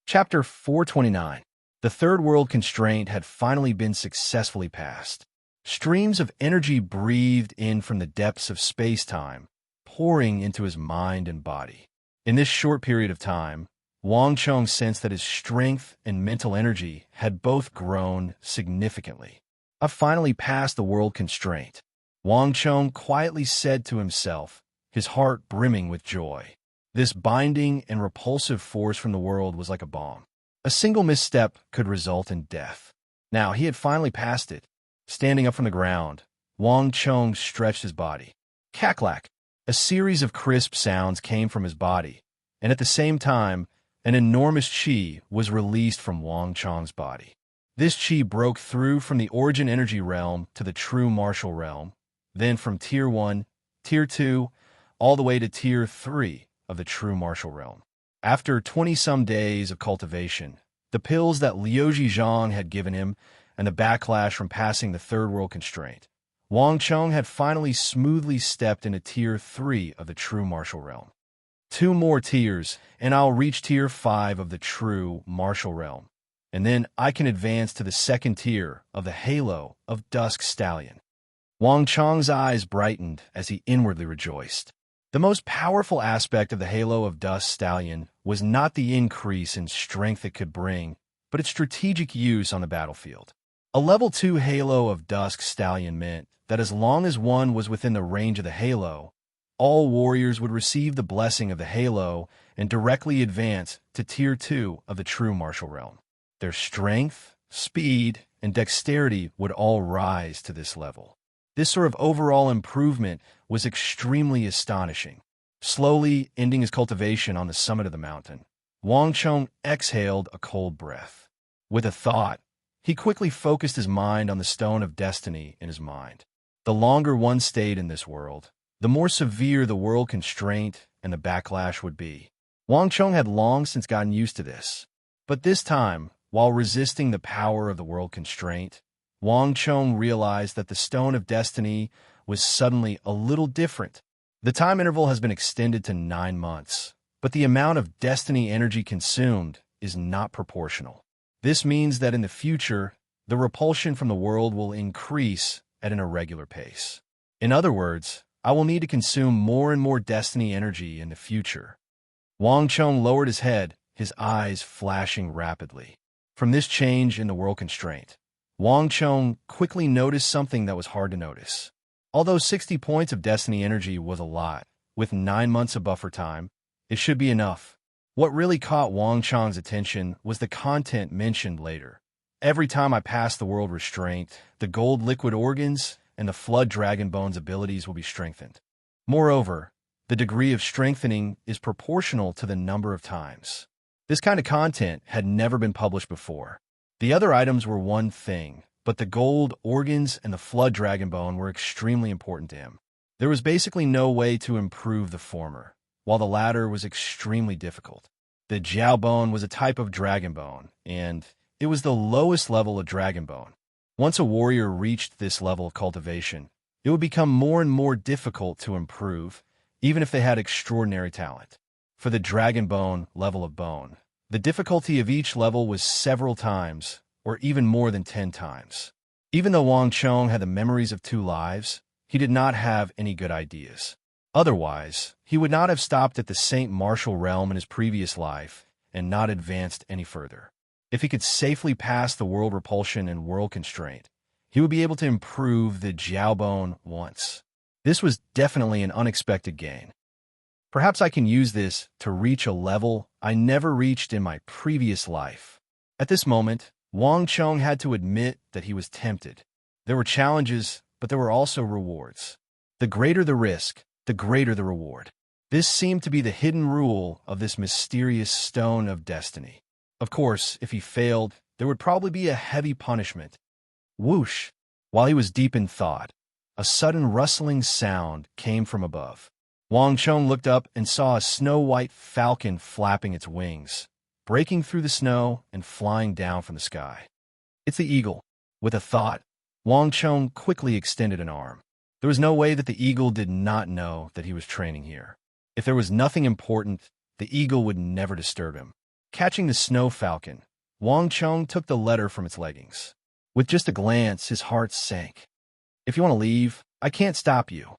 A: Chapter 429. The third world constraint had finally been successfully passed. Streams of energy breathed in from the depths of space-time, pouring into his mind and body. In this short period of time, Wang Chong sensed that his strength and mental energy had both grown significantly. "I've finally passed the world constraint," Wang Chong quietly said to himself, his heart brimming with joy. This binding and repulsive force from the world was like a bomb. A single misstep could result in death. Now he had finally passed it. Standing up from the ground, Wang Chong stretched his body. Cack-lack! A series of crisp sounds came from his body, and at the same time, an enormous chi was released from Wang Chong's body. This chi broke through from the origin energy realm to the true martial realm, then from Tier 1, Tier 2, all the way to Tier 3 of the true martial realm. After 20-some days of cultivation, the pills that Liu Zhang had given him, and the backlash from passing the third world constraint, Wang Chong had finally smoothly stepped into Tier 3 of the true martial realm. 2 more tiers, and I'll reach Tier 5 of the true martial realm, and then I can advance to the second tier of the Halo of Dusk Stallion. Wang Chong's eyes brightened as he inwardly rejoiced. The most powerful aspect of the Halo of Dusk Stallion was not the increase in strength it could bring, but its strategic use on the battlefield. A Level 2 Halo of Dusk Stallion meant that as long as one was within the range of the Halo, all warriors would receive the blessing of the Halo and directly advance to Tier 2 of the true martial realm. Their strength, speed, and dexterity would all rise to this level. This sort of overall improvement was extremely astonishing. Slowly ending his cultivation on the summit of the mountain, Wang Chong exhaled a cold breath. With a thought, he quickly focused his mind on the Stone of Destiny in his mind. The longer one stayed in this world, the more severe the world constraint and the backlash would be. Wang Chong had long since gotten used to this. But this time, while resisting the power of the world constraint, Wang Chong realized that the Stone of Destiny was suddenly a little different. The time interval has been extended to 9 months, but the amount of destiny energy consumed is not proportional. This means that in the future, the repulsion from the world will increase at an irregular pace. In other words, I will need to consume more and more destiny energy in the future. Wang Chong lowered his head, his eyes flashing rapidly. From this change in the world constraint, Wang Chong quickly noticed something that was hard to notice. Although 60 points of destiny energy was a lot, with 9 months of buffer time, it should be enough. What really caught Wang Chong's attention was the content mentioned later. Every time I pass the world restraint, the gold liquid organs and the flood dragon bones abilities will be strengthened. Moreover, the degree of strengthening is proportional to the number of times. This kind of content had never been published before. The other items were one thing, but the gold organs and the flood dragon bone were extremely important to him. There was basically no way to improve the former, while the latter was extremely difficult. The Jiao bone was a type of dragon bone, and it was the lowest level of dragon bone. Once a warrior reached this level of cultivation, it would become more and more difficult to improve, even if they had extraordinary talent. For the dragon bone level of bone, the difficulty of each level was several times, or even more than 10 times. Even though Wang Chong had the memories of 2 lives, he did not have any good ideas. Otherwise, he would not have stopped at the Saint Martial realm in his previous life and not advanced any further. If he could safely pass the world repulsion and world constraint, he would be able to improve the Jiao bone once. This was definitely an unexpected gain. Perhaps I can use this to reach a level I never reached in my previous life. At this moment, Wang Chong had to admit that he was tempted. There were challenges, but there were also rewards. The greater the risk, the greater the reward. This seemed to be the hidden rule of this mysterious stone of destiny. Of course, if he failed, there would probably be a heavy punishment. Whoosh! While he was deep in thought, a sudden rustling sound came from above. Wang Chong looked up and saw a snow-white falcon flapping its wings, breaking through the snow and flying down from the sky. It's the eagle. With a thought, Wang Chong quickly extended an arm. There was no way that the eagle did not know that he was training here. If there was nothing important, the eagle would never disturb him. Catching the snow falcon, Wang Chong took the letter from its leggings. With just a glance, his heart sank. If you want to leave, I can't stop you.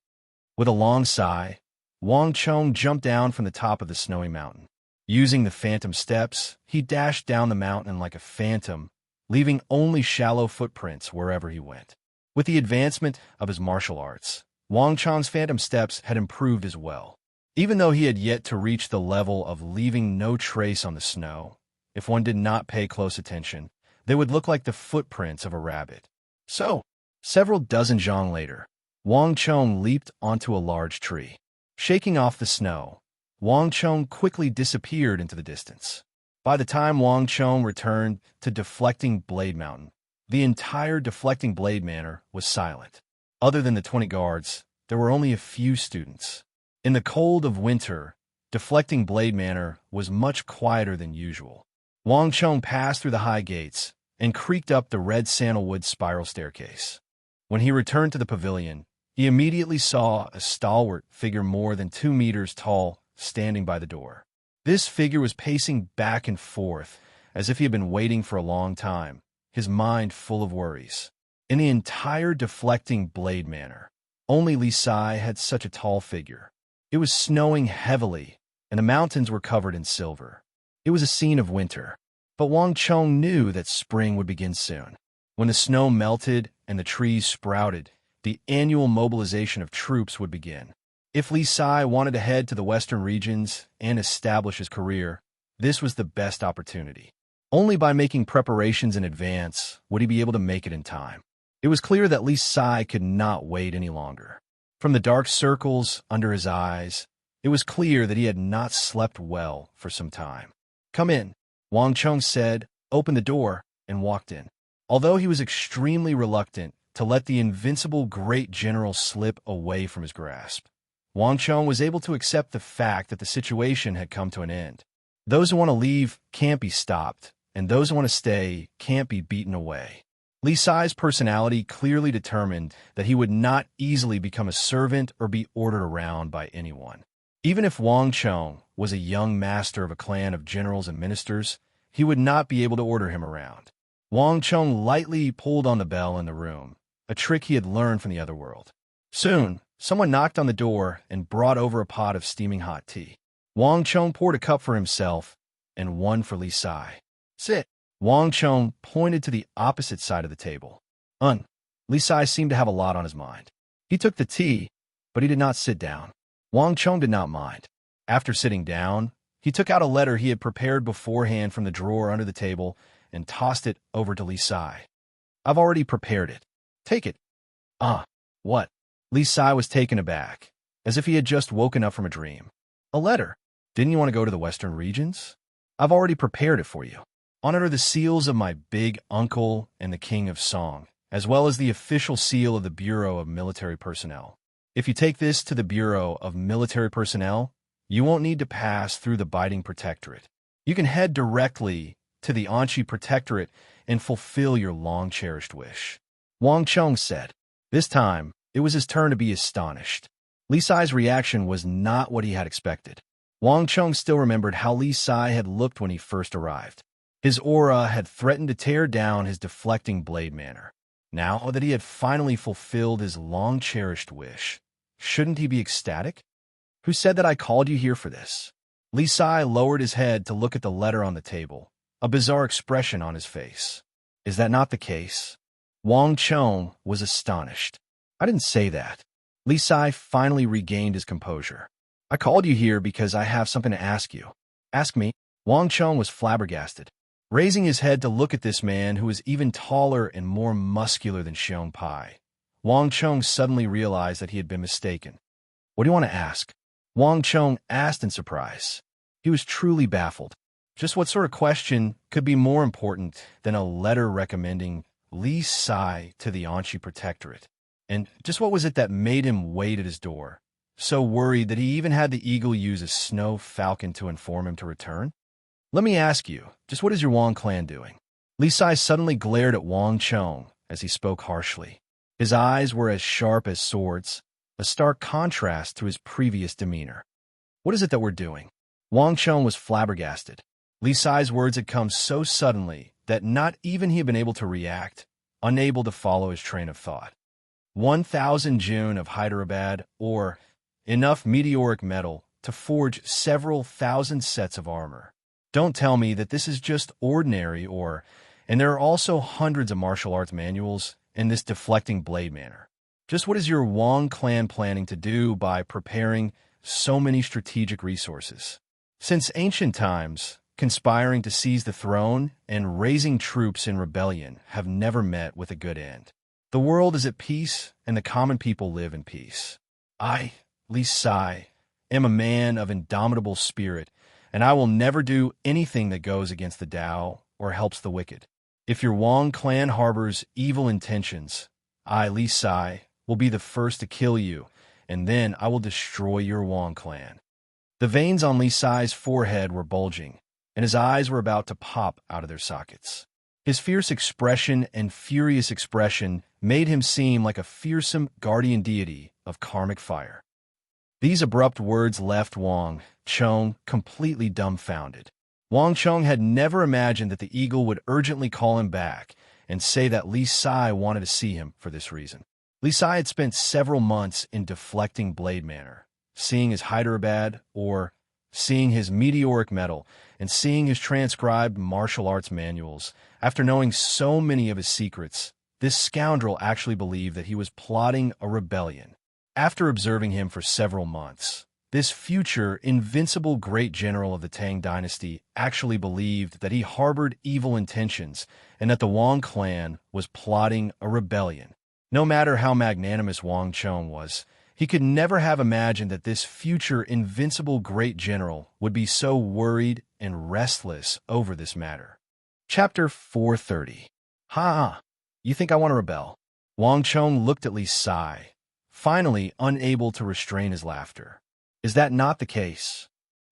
A: With a long sigh, Wang Chong jumped down from the top of the snowy mountain. Using the phantom steps, he dashed down the mountain like a phantom, leaving only shallow footprints wherever he went. With the advancement of his martial arts, Wang Chong's phantom steps had improved as well. Even though he had yet to reach the level of leaving no trace on the snow, if one did not pay close attention, they would look like the footprints of a rabbit. So, several dozen zhang later, Wang Chong leaped onto a large tree. Shaking off the snow, Wang Chong quickly disappeared into the distance. By the time Wang Chong returned to Deflecting Blade Mountain, the entire Deflecting Blade Manor was silent. Other than the 20 guards, there were only a few students. In the cold of winter, Deflecting Blade Manor was much quieter than usual. Wang Chong passed through the high gates and creaked up the red sandalwood spiral staircase. When he returned to the pavilion, he immediately saw a stalwart figure more than 2 meters tall standing by the door. This figure was pacing back and forth as if he had been waiting for a long time, his mind full of worries. In the entire Deflecting Blade Manor, only Li Sai had such a tall figure. It was snowing heavily, and the mountains were covered in silver. It was a scene of winter, but Wang Chong knew that spring would begin soon. When the snow melted and the trees sprouted, the annual mobilization of troops would begin. If Li Sai wanted to head to the western regions and establish his career, this was the best opportunity. Only by making preparations in advance would he be able to make it in time. It was clear that Li Sai could not wait any longer. From the dark circles under his eyes, it was clear that he had not slept well for some time. "Come in," Wang Chong said, opened the door, and walked in. Although he was extremely reluctant to let the invincible great general slip away from his grasp, Wang Chong was able to accept the fact that the situation had come to an end. Those who want to leave can't be stopped, and those who want to stay can't be beaten away. Li Sai's personality clearly determined that he would not easily become a servant or be ordered around by anyone. Even if Wang Chong was a young master of a clan of generals and ministers, he would not be able to order him around. Wang Chong lightly pulled on the bell in the room, a trick he had learned from the other world. Soon, someone knocked on the door and brought over a pot of steaming hot tea. Wang Chong poured a cup for himself and one for Li Sai. Sit. Wang Chong pointed to the opposite side of the table. Li Sai seemed to have a lot on his mind. He took the tea, but he did not sit down. Wang Chong did not mind. After sitting down, he took out a letter he had prepared beforehand from the drawer under the table and tossed it over to Li Sai. I've already prepared it. Take it. What? Li Sai was taken aback, as if he had just woken up from a dream. A letter. Didn't you want to go to the western regions? I've already prepared it for you. On it are the seals of my big uncle and the King of Song, as well as the official seal of the Bureau of Military Personnel. If you take this to the Bureau of Military Personnel, you won't need to pass through the Biting Protectorate. You can head directly to the Anchi Protectorate and fulfill your long-cherished wish. Wang Chong said. This time, it was his turn to be astonished. Li Sai's reaction was not what he had expected. Wang Chong still remembered how Li Sai had looked when he first arrived. His aura had threatened to tear down his deflecting blade manner. Now that he had finally fulfilled his long-cherished wish, shouldn't he be ecstatic? Who said that I called you here for this? Li Sai lowered his head to look at the letter on the table, a bizarre expression on his face. Is that not the case? Wang Chong was astonished. I didn't say that. Li Sai finally regained his composure. I called you here because I have something to ask you. Ask me. Wang Chong was flabbergasted. Raising his head to look at this man who was even taller and more muscular than Xiong Pai, Wang Chong suddenly realized that he had been mistaken. What do you want to ask? Wang Chong asked in surprise. He was truly baffled. Just what sort of question could be more important than a letter recommending Li Sai to the Anchi Protectorate? And just what was it that made him wait at his door, so worried that he even had the eagle use a snow falcon to inform him to return? Let me ask you, just what is your Wang clan doing? Li Sai suddenly glared at Wang Chong as he spoke harshly. His eyes were as sharp as swords, a stark contrast to his previous demeanor. What is it that we're doing? Wang Chong was flabbergasted. Li Sai's words had come so suddenly that not even he had been able to react, unable to follow his train of thought. 1,000 June of Hyderabad, or enough meteoric metal to forge several thousand sets of armor. Don't tell me that this is just ordinary and there are also hundreds of martial arts manuals in this deflecting blade manner. Just what is your Wang clan planning to do by preparing so many strategic resources? Since ancient times, conspiring to seize the throne and raising troops in rebellion have never met with a good end. The world is at peace, and the common people live in peace. I, Li Sai, am a man of indomitable spirit, and I will never do anything that goes against the Tao or helps the wicked. If your Wang clan harbors evil intentions, I, Li Sai, will be the first to kill you, and then I will destroy your Wang clan. The veins on Li Sai's forehead were bulging, and his eyes were about to pop out of their sockets. His fierce expression and furious expression made him seem like a fearsome guardian deity of karmic fire. These abrupt words left Wang Chong completely dumbfounded. Wang Chong had never imagined that the eagle would urgently call him back and say that Li Sai wanted to see him for this reason. Li Sai had spent several months in deflecting blade manner, seeing his Hyderabad, or seeing his meteoric metal, and seeing his transcribed martial arts manuals. After knowing so many of his secrets, this scoundrel actually believed that he was plotting a rebellion. After observing him for several months, this future invincible great general of the Tang dynasty actually believed that he harbored evil intentions and that the Wang clan was plotting a rebellion. No matter how magnanimous Wang Chong was, he could never have imagined that this future invincible great general would be so worried and restless over this matter. Chapter 430. You think I want to rebel? Wang Chong looked at Li Sai, finally unable to restrain his laughter. Is that not the case?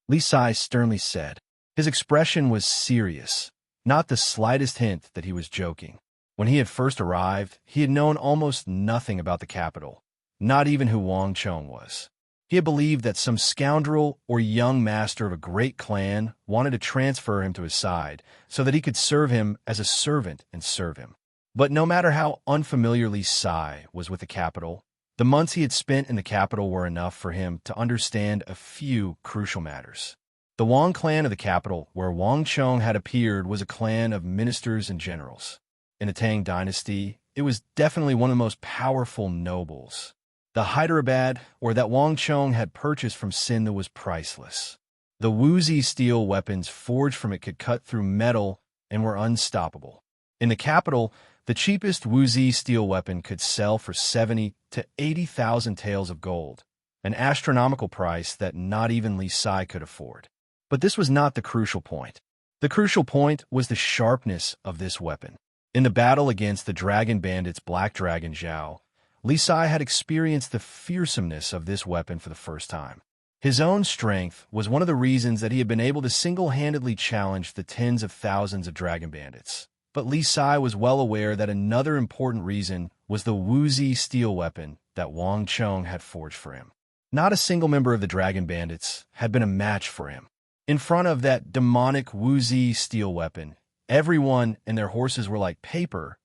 A: Li Sai sternly said. His expression was serious, not the slightest hint that he was joking. When he had first arrived, he had known almost nothing about the capital, not even who Wang Chong was. He had believed that some scoundrel or young master of a great clan wanted to transfer him to his side so that he could serve him as a servant and serve him. But no matter how unfamiliar Li Sai was with the capital, The months he had spent in the capital were enough for him to understand a few crucial matters. The Wang clan of the capital, where Wang Chong had appeared, was a clan of ministers and generals. In the Tang dynasty, it was definitely one of the most powerful nobles. The Hyderabad, or that Wang Chong had purchased from Sindh, was priceless. The Wuzi steel weapons forged from it could cut through metal and were unstoppable. In the capital, the cheapest Wuzi steel weapon could sell for 70 to 80,000 taels of gold, an astronomical price that not even Li Sai could afford. But this was not the crucial point. The crucial point was the sharpness of this weapon. In the battle against the dragon bandits Black Dragon Zhao, Li Sai had experienced the fearsomeness of this weapon for the first time. His own strength was one of the reasons that he had been able to single-handedly challenge the tens of thousands of dragon bandits. But Li Sai was well aware that another important reason was the Wuzi steel weapon that Wang Chong had forged for him. Not a single member of the dragon bandits had been a match for him. In front of that demonic Wuzi steel weapon, everyone and their horses were like paper,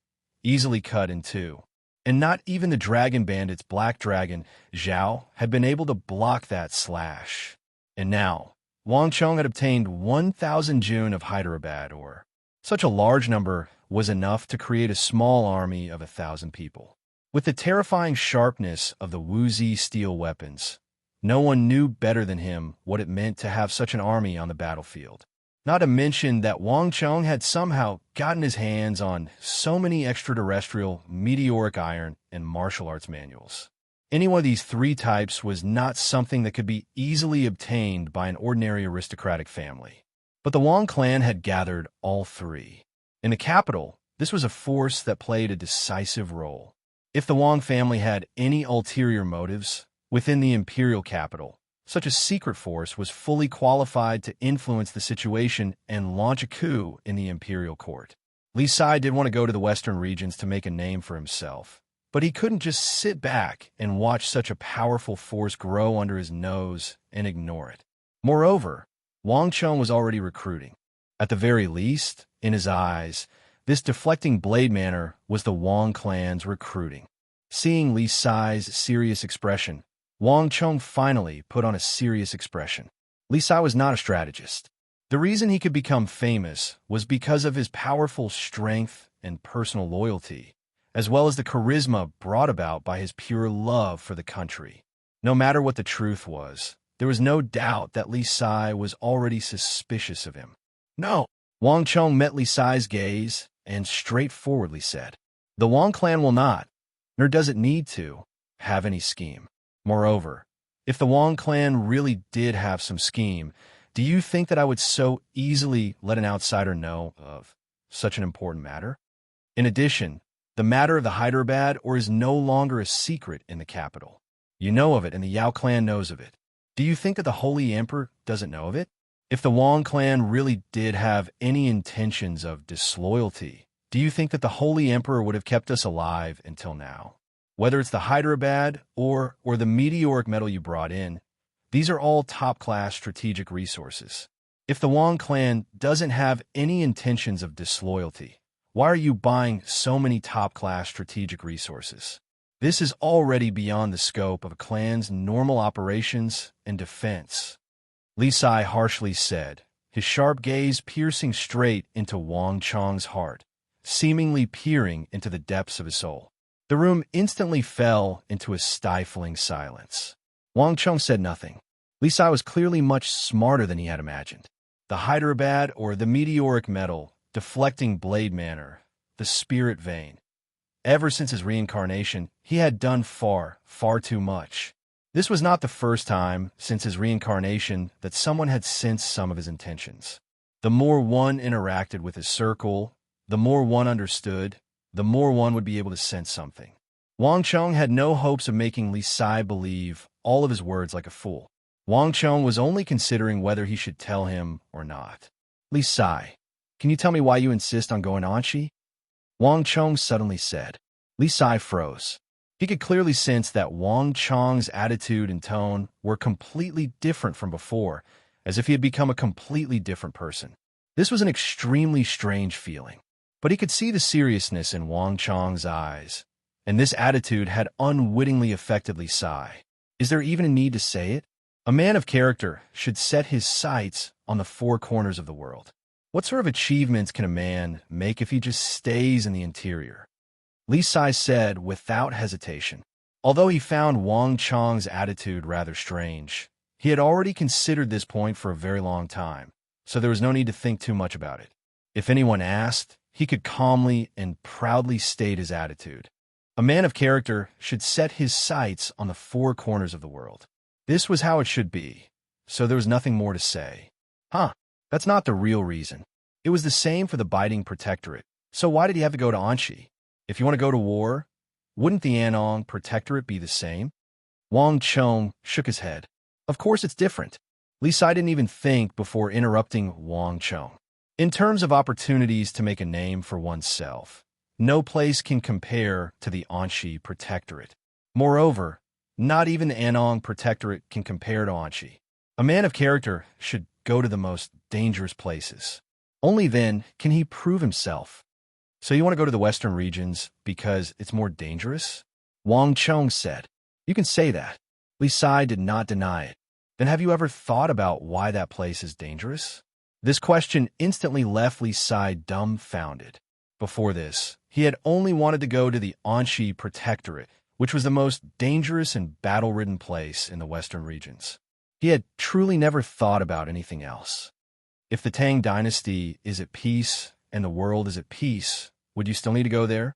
A: easily cut in two. And not even the dragon bandits Black Dragon Zhao had been able to block that slash. And now, Wang Chong had obtained 1,000 Jun of Hyderabad ore. Such a large number was enough to create a small army of 1,000 people. With the terrifying sharpness of the Wuzi steel weapons, no one knew better than him what it meant to have such an army on the battlefield. Not to mention that Wang Chong had somehow gotten his hands on so many extraterrestrial, meteoric iron, and martial arts manuals. Any one of these three types was not something that could be easily obtained by an ordinary aristocratic family. But the Wang clan had gathered all three. In the capital, this was a force that played a decisive role. If the Wang family had any ulterior motives within the imperial capital, such a secret force was fully qualified to influence the situation and launch a coup in the imperial court. Li Sai did want to go to the western regions to make a name for himself, but he couldn't just sit back and watch such a powerful force grow under his nose and ignore it. Moreover, Wang Chong was already recruiting. At the very least, in his eyes, this deflecting blade manner was the Wang clan's recruiting. Seeing Li Sai's serious expression, Wang Chong finally put on a serious expression. Li Sai was not a strategist. The reason he could become famous was because of his powerful strength and personal loyalty, as well as the charisma brought about by his pure love for the country. No matter what the truth was, there was no doubt that Li Sai was already suspicious of him. No! Wang Chong met Li Sai's gaze and straightforwardly said, "The Wang clan will not, nor does it need to, have any scheme. Moreover, if the Wang clan really did have some scheme, do you think that I would so easily let an outsider know of such an important matter? In addition, the matter of the Hyderabad ore is no longer a secret in the capital. You know of it, and the Yao clan knows of it. Do you think that the Holy Emperor doesn't know of it? If the Wang clan really did have any intentions of disloyalty, do you think that the Holy Emperor would have kept us alive until now? Whether it's the Hyderabad ore or the meteoric metal you brought in, these are all top-class strategic resources. If the Wang clan doesn't have any intentions of disloyalty, why are you buying so many top-class strategic resources? This is already beyond the scope of a clan's normal operations and defense." Li Sai harshly said, his sharp gaze piercing straight into Wang Chong's heart, seemingly peering into the depths of his soul. The room instantly fell into a stifling silence. Wang Chong said nothing. Li Sai was clearly much smarter than he had imagined. The Hyderabad or the meteoric metal, deflecting blade manner, the spirit vein. Ever since his reincarnation, he had done far too much. This was not the first time since his reincarnation that someone had sensed some of his intentions. The more one interacted with his circle, the more one understood, the more one would be able to sense something. Wang Chong had no hopes of making Li Sai believe all of his words like a fool. Wang Chong was only considering whether he should tell him or not. "Li Sai, can you tell me why you insist on going Anshi?" Wang Chong suddenly said. Li Sai froze. He could clearly sense that Wang Chong's attitude and tone were completely different from before, as if he had become a completely different person. This was an extremely strange feeling. But he could see the seriousness in Wang Chong's eyes, and this attitude had unwittingly affected Li Sai. Is there even a need to say it? A man of character should set his sights on the four corners of the world. What sort of achievements can a man make if he just stays in the interior? Li Sai said without hesitation. Although he found Wang Chong's attitude rather strange, he had already considered this point for a very long time, so there was no need to think too much about it. If anyone asked, he could calmly and proudly state his attitude. A man of character should set his sights on the four corners of the world. This was how it should be, so there was nothing more to say. That's not the real reason. It was the same for the biting protectorate, so why did he have to go to Anxi? If you want to go to war, wouldn't the Anong protectorate be the same? Wang Chong shook his head. Of course it's different. Li Sai didn't even think before interrupting Wang Chong. In terms of opportunities to make a name for oneself, no place can compare to the Anxi protectorate. Moreover, not even the Anong protectorate can compare to Anxi. A man of character should go to the most dangerous places. Only then can he prove himself. So you want to go to the western regions because it's more dangerous? Wang Chong said. You can say that. Li Sai did not deny it. Then have you ever thought about why that place is dangerous? This question instantly left Li Sai dumbfounded. Before this, he had only wanted to go to the Anxi protectorate, which was the most dangerous and battle-ridden place in the western regions. He had truly never thought about anything else. If the Tang dynasty is at peace and the world is at peace, would you still need to go there?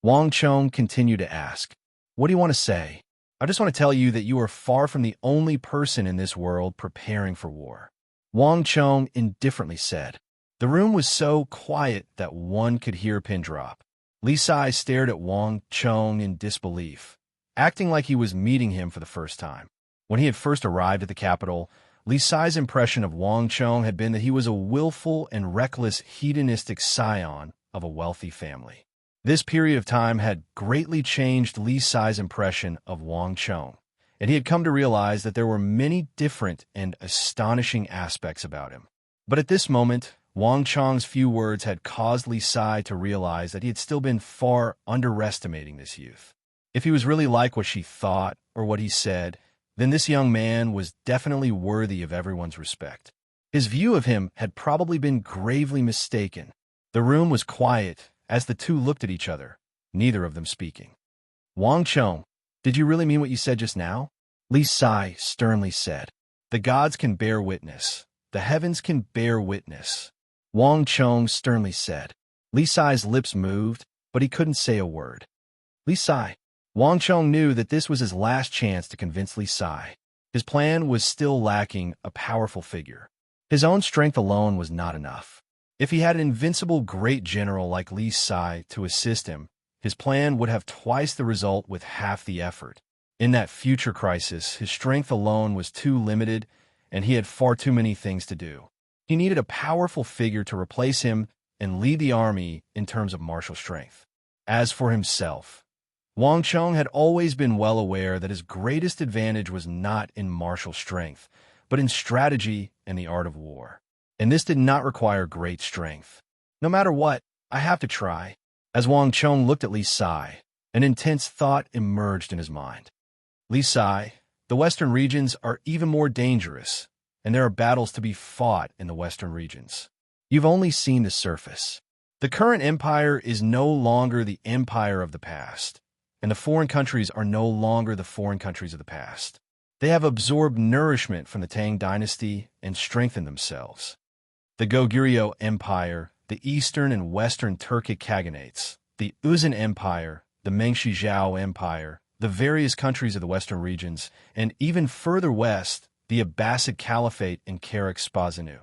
A: Wang Chong continued to ask. What do you want to say? I just want to tell you that you are far from the only person in this world preparing for war. Wang Chong indifferently said. The room was so quiet that one could hear a pin drop. Li Sai stared at Wang Chong in disbelief, acting like he was meeting him for the first time. When he had first arrived at the capital, Li Sai's impression of Wang Chong had been that he was a willful and reckless hedonistic scion of a wealthy family. This period of time had greatly changed Li Sai's impression of Wang Chong, and he had come to realize that there were many different and astonishing aspects about him. But at this moment, Wang Chong's few words had caused Li Sai to realize that he had still been far underestimating this youth. If he was really like what she thought or what he said, then this young man was definitely worthy of everyone's respect. His view of him had probably been gravely mistaken. The room was quiet as the two looked at each other, neither of them speaking. Wang Chong, did you really mean what you said just now? Li Sai sternly said. The gods can bear witness. The heavens can bear witness. Wang Chong sternly said. Li Sai's lips moved, but he couldn't say a word. Li Sai. Wang Chong knew that this was his last chance to convince Li Sai. His plan was still lacking a powerful figure. His own strength alone was not enough. If he had an invincible great general like Li Sai to assist him, his plan would have twice the result with half the effort. In that future crisis, his strength alone was too limited, and he had far too many things to do. He needed a powerful figure to replace him and lead the army in terms of martial strength. As for himself, Wang Chong had always been well aware that his greatest advantage was not in martial strength, but in strategy and the art of war. And this did not require great strength. No matter what, I have to try. As Wang Chong looked at Li Sai, an intense thought emerged in his mind. Li Sai, the western regions are even more dangerous, and there are battles to be fought in the western regions. You've only seen the surface. The current empire is no longer the empire of the past, and the foreign countries are no longer the foreign countries of the past. They have absorbed nourishment from the Tang dynasty and strengthened themselves. The Goguryeo Empire, the Eastern and Western Turkic Khaganates, the Uzun Empire, the Mengshi Empire, the various countries of the western regions, and even further west, the Abbasid Caliphate and Karak-Spazinu.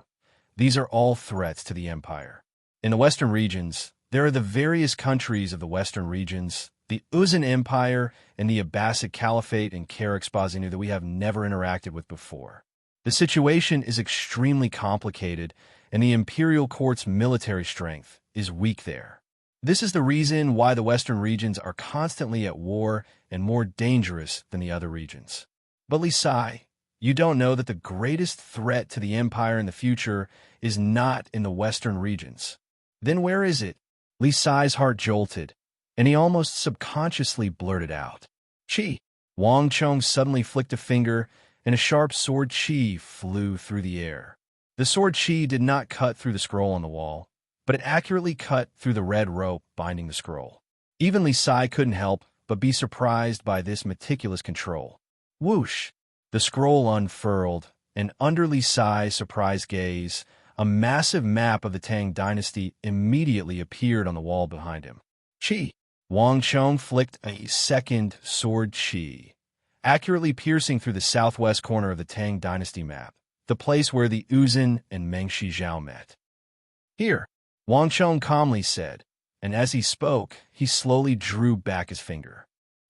A: These are all threats to the empire. In the western regions, there are the various countries of the western regions, the Uzun Empire and the Abbasid Caliphate and Karak-Spazinu that we have never interacted with before. The situation is extremely complicated, and the imperial court's military strength is weak there. This is the reason why the western regions are constantly at war and more dangerous than the other regions. But Li Sai, you don't know that the greatest threat to the empire in the future is not in the western regions. Then where is it? Li Sai's heart jolted. and he almost subconsciously blurted out, "Chi!" Wang Chong suddenly flicked a finger, and a sharp sword chi flew through the air. The sword chi did not cut through the scroll on the wall, but it accurately cut through the red rope binding the scroll. Even Li Sai couldn't help but be surprised by this meticulous control. Whoosh! The scroll unfurled, and under Li Sai's surprised gaze, a massive map of the Tang dynasty immediately appeared on the wall behind him. Chi! Wang Chong flicked a second sword chi, accurately piercing through the southwest corner of the Tang dynasty map, the place where the Uzun and Mengshi Zhao met. "Here," Wang Chong calmly said, and as he spoke, he slowly drew back his finger.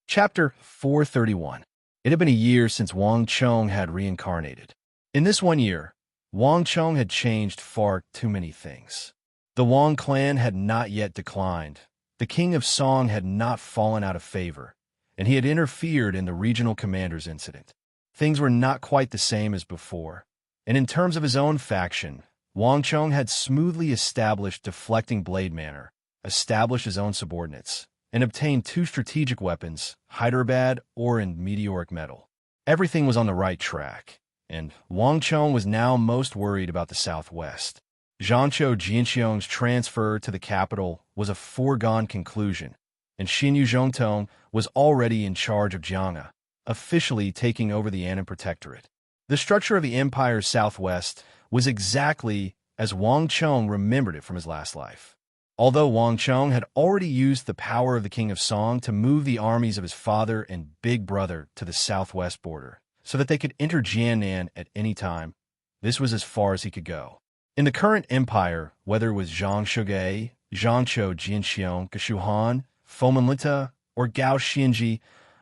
A: Chapter 431. It had been a year since Wang Chong had reincarnated. In this 1 year, Wang Chong had changed far too many things. The Wang clan had not yet declined, the king of Song had not fallen out of favor, and he had interfered in the regional commander's incident. Things were not quite the same as before, and in terms of his own faction, Wang Chong had smoothly established deflecting blade manner, established his own subordinates, and obtained 2 strategic weapons, Hyderabad ore and meteoric metal. Everything was on the right track, and Wang Chong was now most worried about the southwest. Zhangzhou Jianxiong's transfer to the capital was a foregone conclusion, and Xinyu Zhongtong was already in charge of Jiang'e, officially taking over the Annan Protectorate. The structure of the empire's southwest was exactly as Wang Chong remembered it from his last life. Although Wang Chong had already used the power of the King of Song to move the armies of his father and big brother to the southwest border, so that they could enter Jiannan at any time, this was as far as he could go. In the current empire, whether it was Zhang Shuge, Zhangzhou Jianxiong, Geshuhan, Fomenlita, or Gao Xianji,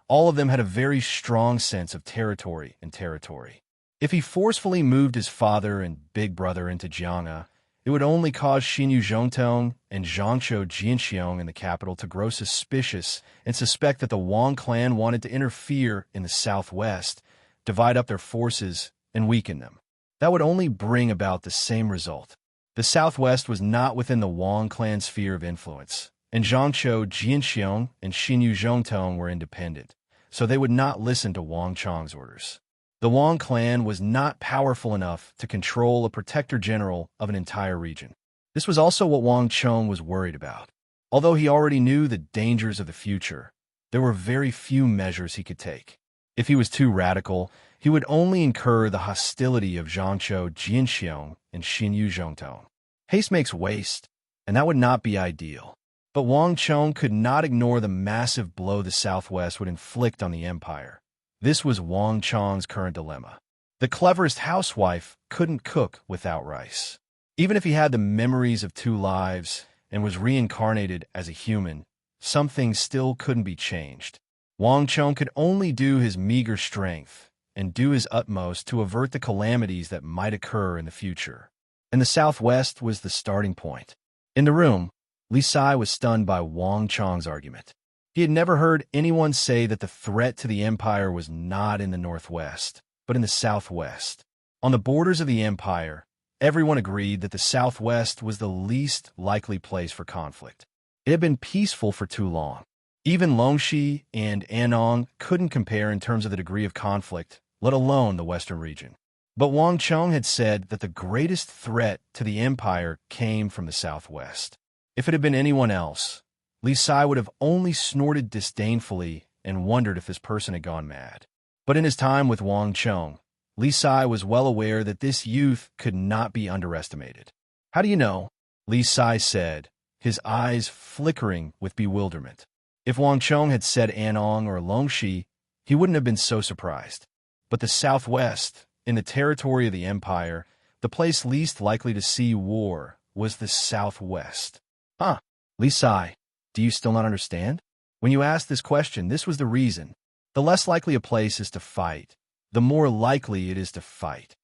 A: all of them had a very strong sense of territory and territory. If he forcefully moved his father and big brother into Jiang'e, it would only cause Xinyu Zhongtong and Zhangzhou Jianxiong in the capital to grow suspicious and suspect that the Wang clan wanted to interfere in the southwest, divide up their forces, and weaken them. That would only bring about the same result. The southwest was not within the Wang clan's sphere of influence, and Zhangzhou Jianxiong and Xinyu Zhongtong were independent, so they would not listen to Wang Chong's orders. The Wang clan was not powerful enough to control a protector general of an entire region. This was also what Wang Chong was worried about. Although he already knew the dangers of the future, there were very few measures he could take. If he was too radical, he would only incur the hostility of Zhangzhou Jianxiong and Xinyu Zhongtong. Haste makes waste, and that would not be ideal. But Wang Chong could not ignore the massive blow the southwest would inflict on the empire. This was Wang Chong's current dilemma. The cleverest housewife couldn't cook without rice. Even if he had the memories of 2 lives and was reincarnated as a human, some things still couldn't be changed. Wang Chong could only do his meager strength and do his utmost to avert the calamities that might occur in the future. And the southwest was the starting point. In the room, Li Sai was stunned by Wang Chong's argument. He had never heard anyone say that the threat to the empire was not in the northwest, but in the southwest. On the borders of the empire, everyone agreed that the southwest was the least likely place for conflict. It had been peaceful for too long. Even Longxi and Annong couldn't compare in terms of the degree of conflict, let alone the western region. But Wang Chong had said that the greatest threat to the empire came from the southwest. If it had been anyone else, Li Sai would have only snorted disdainfully and wondered if this person had gone mad. But in his time with Wang Chong, Li Sai was well aware that this youth could not be underestimated. "How do you know?" Li Sai said, his eyes flickering with bewilderment. If Wang Chong had said Annong or Longxi, he wouldn't have been so surprised. But the southwest, in the territory of the empire, the place least likely to see war, was the southwest. "Huh, Li Sai, do you still not understand? When you asked this question, this was the reason. The less likely a place is to fight, the more likely it is to fight.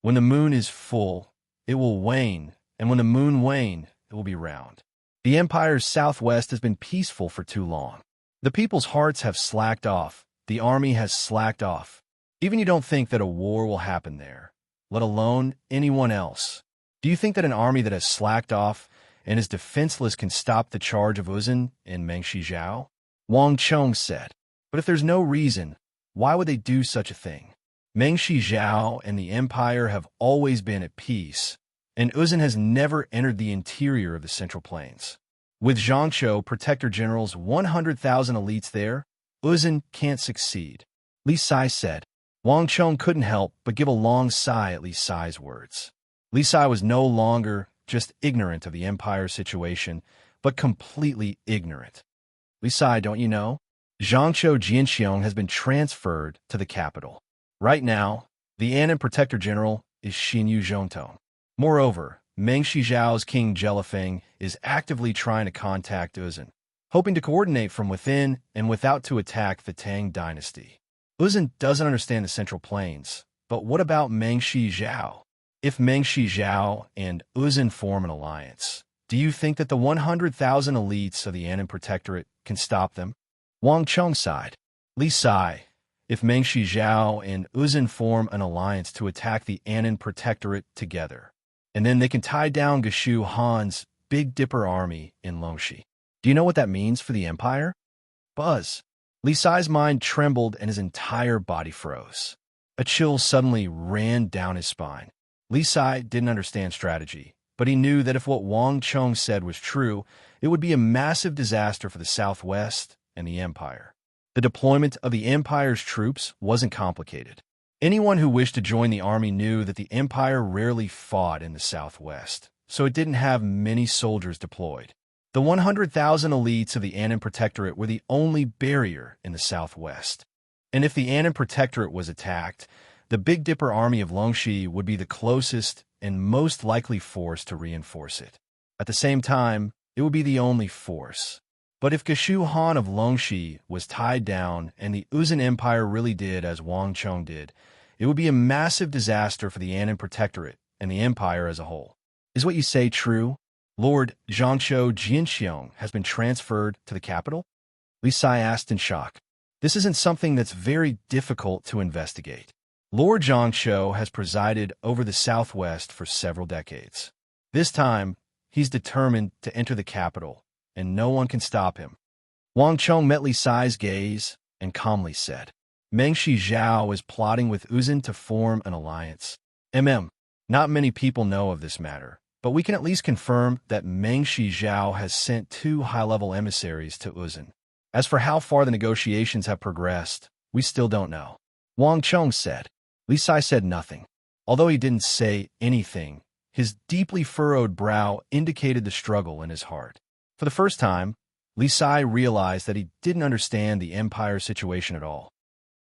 A: When the moon is full, it will wane, and when the moon wane, it will be round. The empire's southwest has been peaceful for too long. The people's hearts have slacked off. The army has slacked off. Even you don't think that a war will happen there, let alone anyone else. Do you think that an army that has slacked off and is defenseless can stop the charge of Uzun and Meng Shijiao? Wang Chong said. But if there's no reason, why would they do such a thing? Meng Shijiao and the empire have always been at peace, and Uzun has never entered the interior of the Central Plains. With Zhangqiu Protector General's 100,000 elites there, Uzun can't succeed, Li Sai said. Wang Chong couldn't help but give a long sigh at Li Sai's words. Li Sai was no longer just ignorant of the empire's situation, but completely ignorant. Li Sai, don't you know? Zhangqiu Jianxiong has been transferred to the capital. Right now, the Annan Protector General is Xinyu Zhongtong. Moreover, Meng Shijiao's King Jelifeng is actively trying to contact Uzun, hoping to coordinate from within and without to attack the Tang dynasty. Uzun doesn't understand the Central Plains, but what about Meng Shijiao? If Meng Shijiao and Uzun form an alliance, do you think that the 100,000 elites of the Annan Protectorate can stop them? Wang Chong sighed. Li Sai, if Meng Shijiao and Uzun form an alliance to attack the Annan Protectorate together, and then they can tie down Geshu Han's Big Dipper army in Longxi. Do you know what that means for the empire? Buzz. Li Sai's mind trembled and his entire body froze. A chill suddenly ran down his spine. Li Sai didn't understand strategy, but he knew that if what Wang Chong said was true, it would be a massive disaster for the Southwest and the empire. The deployment of the empire's troops wasn't complicated. Anyone who wished to join the army knew that the empire rarely fought in the Southwest, so it didn't have many soldiers deployed. The 100,000 elites of the Annan Protectorate were the only barrier in the Southwest. And if the Annan Protectorate was attacked, the Big Dipper army of Longxi would be the closest and most likely force to reinforce it. At the same time, it would be the only force. But if Geshu Han of Longxi was tied down and the Uzun Empire really did as Wang Chong did, it would be a massive disaster for the Annan Protectorate and the empire as a whole. Is what you say true? Lord Zhangqiu Jianxiong has been transferred to the capital? Li Sai asked in shock. This isn't something that's very difficult to investigate. Lord Zhangqiu has presided over the Southwest for several decades. This time, he's determined to enter the capital, and no one can stop him. Wang Chong met Li Sai's gaze and calmly said, Meng Shijiao is plotting with Uzun to form an alliance. Not many people know of this matter, but we can at least confirm that Meng Shijiao has sent 2 high-level emissaries to Uzun. As for how far the negotiations have progressed, we still don't know. Wang Chong said. Li Sai said nothing. Although he didn't say anything, his deeply furrowed brow indicated the struggle in his heart. For the first time, Li Sai realized that he didn't understand the empire's situation at all.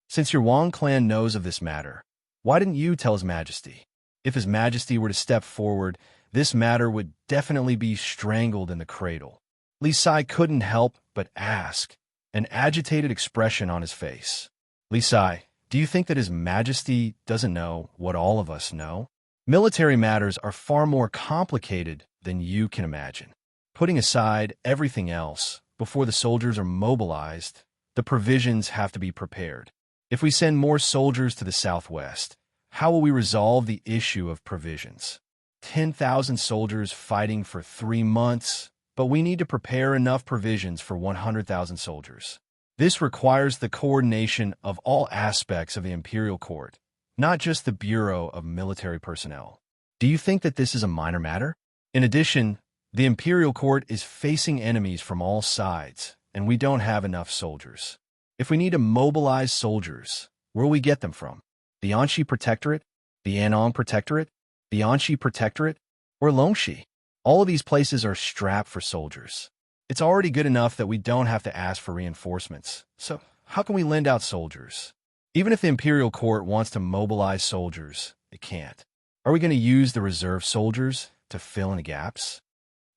A: Since your Wang clan knows of this matter, why didn't you tell His Majesty? If His Majesty were to step forward, this matter would definitely be strangled in the cradle. Li Sai couldn't help but ask, an agitated expression on his face. Li Sai, do you think that His Majesty doesn't know what all of us know? Military matters are far more complicated than you can imagine. Putting aside everything else, before the soldiers are mobilized, the provisions have to be prepared. If we send more soldiers to the Southwest, how will we resolve the issue of provisions? 10,000 soldiers fighting for 3 months, but we need to prepare enough provisions for 100,000 soldiers. This requires the coordination of all aspects of the imperial court, not just the Bureau of Military Personnel. Do you think that this is a minor matter? In addition, the imperial court is facing enemies from all sides, and we don't have enough soldiers. If we need to mobilize soldiers, where will we get them from? The Anxi Protectorate? The Anong Protectorate? The Anxi Protectorate? Or Longxi? All of these places are strapped for soldiers. It's already good enough that we don't have to ask for reinforcements. So how can we lend out soldiers? Even if the imperial court wants to mobilize soldiers, it can't. Are we going to use the reserve soldiers to fill in the gaps?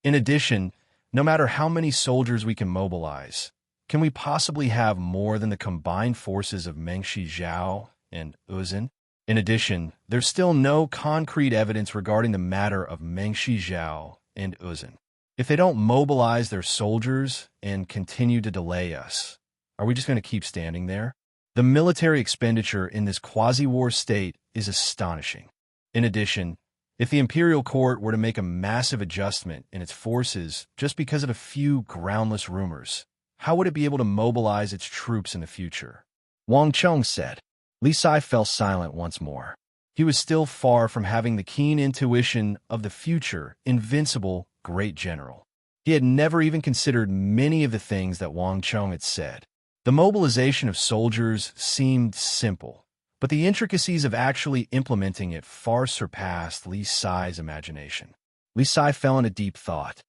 A: In addition, no matter how many soldiers we can mobilize, can we possibly have more than the combined forces of Meng Shijiao and Uzun? In addition, there's still no concrete evidence regarding the matter of Meng Shijiao and Uzun. If they don't mobilize their soldiers and continue to delay us, are we just going to keep standing there? The military expenditure in this quasi-war state is astonishing. In addition, If the imperial court were to make a massive adjustment in its forces just because of a few groundless rumors, how would it be able to mobilize its troops in the future? Wang Cheng said. Li Sai fell silent once more. He was still far from having the keen intuition of the future, invincible, great general. He had never even considered many of the things that Wang Cheng had said. The mobilization of soldiers seemed simple, but the intricacies of actually implementing it far surpassed Li Sai's imagination. Li Sai fell into deep thought.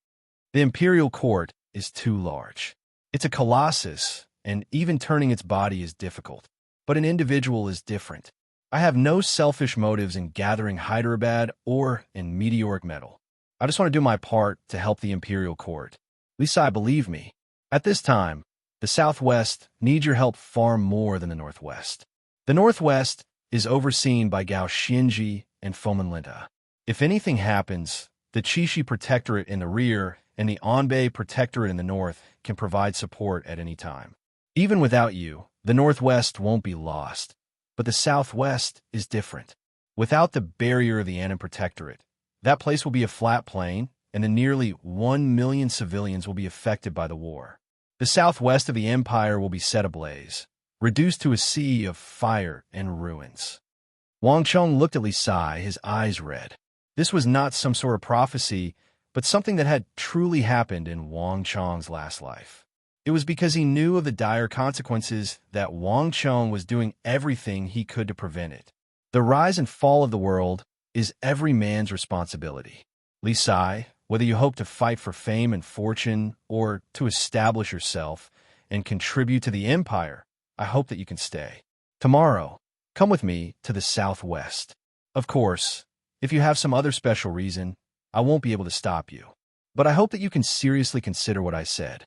A: The imperial court is too large. It's a colossus, and even turning its body is difficult. But an individual is different. I have no selfish motives in gathering Hyderabad or in meteoric metal. I just want to do my part to help the imperial court. Li Sai, believe me. At this time, the Southwest needs your help far more than the Northwest. The Northwest is overseen by Gao Xinji and Foman Linta. If anything happens, the Chishi Protectorate in the rear and the Anbei Protectorate in the north can provide support at any time. Even without you, the Northwest won't be lost. But the Southwest is different. Without the barrier of the Annan Protectorate, that place will be a flat plain, and the nearly 1 million civilians will be affected by the war. The southwest of the empire will be set ablaze, reduced to a sea of fire and ruins. Wang Cheng looked at Li Sai, his eyes red. This was not some sort of prophecy, but something that had truly happened in Wang Cheng's last life. It was because he knew of the dire consequences that Wang Cheng was doing everything he could to prevent it. The rise and fall of the world is every man's responsibility. Li Sai, whether you hope to fight for fame and fortune or to establish yourself and contribute to the empire, I hope that you can stay. Tomorrow, come with me to the southwest. Of course, if you have some other special reason, I won't be able to stop you. But I hope that you can seriously consider what I said.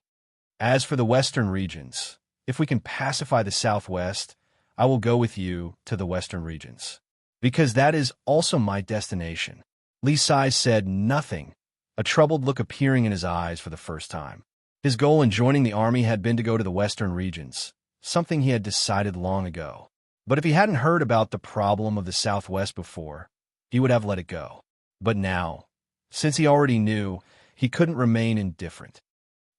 A: As for the western regions, if we can pacify the southwest, I will go with you to the western regions. Because that is also my destination. Li Sai said nothing, a troubled look appearing in his eyes for the first time. His goal in joining the army had been to go to the western regions, something he had decided long ago. But if he hadn't heard about the problem of the southwest before, he would have let it go. But now, since he already knew, he couldn't remain indifferent.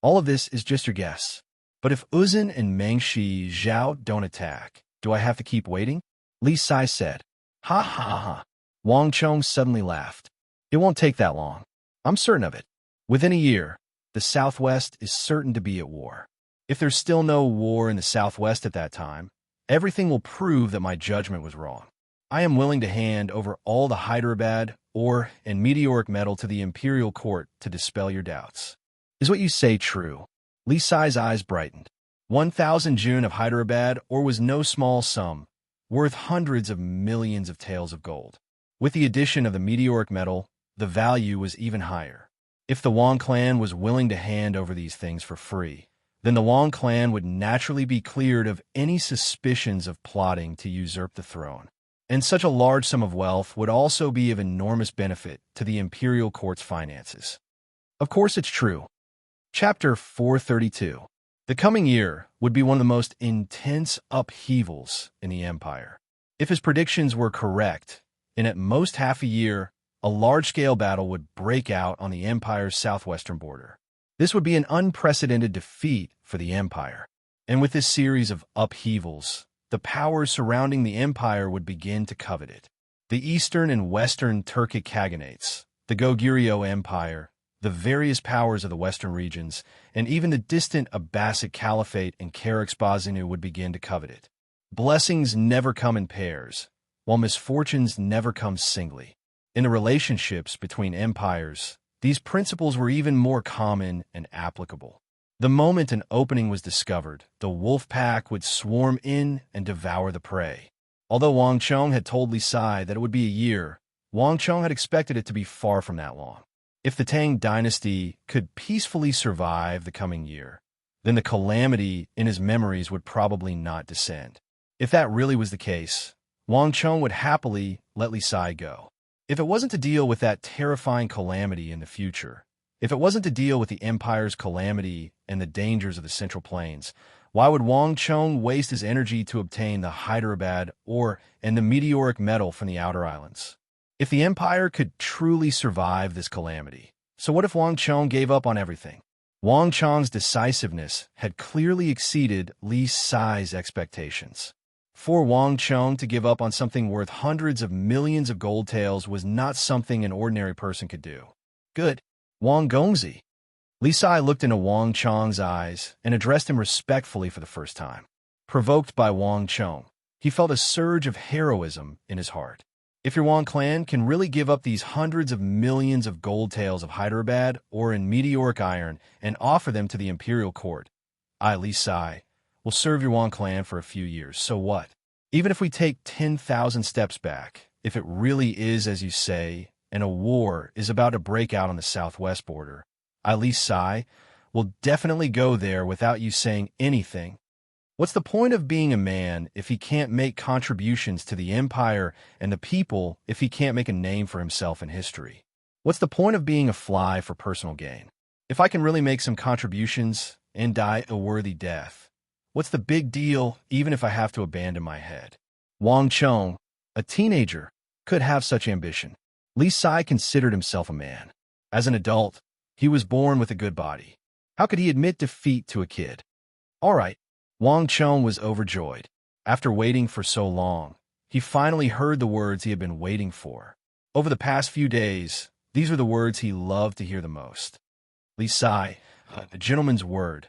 A: All of this is just your guess. But if Uzun and Mengshi Zhao don't attack, do I have to keep waiting? Li Sai said. Ha ha ha. Wang Cheng suddenly laughed. It won't take that long. I'm certain of it. Within a year, the Southwest is certain to be at war. If there's still no war in the Southwest at that time, everything will prove that my judgment was wrong. I am willing to hand over all the Hyderabad, ore, and meteoric metal to the imperial court to dispel your doubts. Is what you say true? Li Sai's eyes brightened. 1,000 June of Hyderabad ore was no small sum, worth hundreds of millions of taels of gold. With the addition of the meteoric metal, the value was even higher. If the Wang clan was willing to hand over these things for free, then the Wang clan would naturally be cleared of any suspicions of plotting to usurp the throne. And such a large sum of wealth would also be of enormous benefit to the imperial court's finances. Of course it's true. Chapter 432. The coming year would be one of the most intense upheavals in the empire. If his predictions were correct, in at most half a year, a large-scale battle would break out on the empire's southwestern border. This would be an unprecedented defeat for the empire. And with this series of upheavals, the powers surrounding the empire would begin to covet it. The eastern and western Turkic Khaganates, the Goguryeo Empire, the various powers of the western regions, and even the distant Abbasid Caliphate and Karaksbazinu would begin to covet it. Blessings never come in pairs, while misfortunes never come singly. In the relationships between empires, these principles were even more common and applicable. The moment an opening was discovered, the wolf pack would swarm in and devour the prey. Although Wang Cheng had told Li Sai that it would be a year, Wang Cheng had expected it to be far from that long. If the Tang dynasty could peacefully survive the coming year, then the calamity in his memories would probably not descend. If that really was the case, Wang Cheng would happily let Li Sai go. If it wasn't to deal with that terrifying calamity in the future, if it wasn't to deal with the empire's calamity and the dangers of the Central Plains, why would Wang Cheng waste his energy to obtain the Hyderabad ore and the meteoric metal from the outer islands? If the empire could truly survive this calamity, so what if Wang Chong gave up on everything? Wang Chong's decisiveness had clearly exceeded Li Sai's expectations. For Wang Chong to give up on something worth hundreds of millions of gold taels was not something an ordinary person could do. Good. Wang Gongzi. Li Sai looked into Wang Chong's eyes and addressed him respectfully for the first time. Provoked by Wang Chong, he felt a surge of heroism in his heart. If your Wang clan can really give up these hundreds of millions of gold taels of Hyderabad or in meteoric iron and offer them to the imperial court, I, Li Sai, will serve your Wang clan for a few years. So what? Even if we take 10,000 steps back, if it really is as you say, and a war is about to break out on the southwest border, I, Li Sai, will definitely go there without you saying anything. What's the point of being a man if he can't make contributions to the empire and the people if he can't make a name for himself in history? What's the point of being a fly for personal gain? If I can really make some contributions and die a worthy death, what's the big deal even if I have to abandon my head? Wang Chong, a teenager, could have such ambition. Li Sai considered himself a man. As an adult, he was born with a good body. How could he admit defeat to a kid? All right. Wang Chong was overjoyed. After waiting for so long, he finally heard the words he had been waiting for. Over the past few days, these were the words he loved to hear the most. Li Sai, a gentleman's word.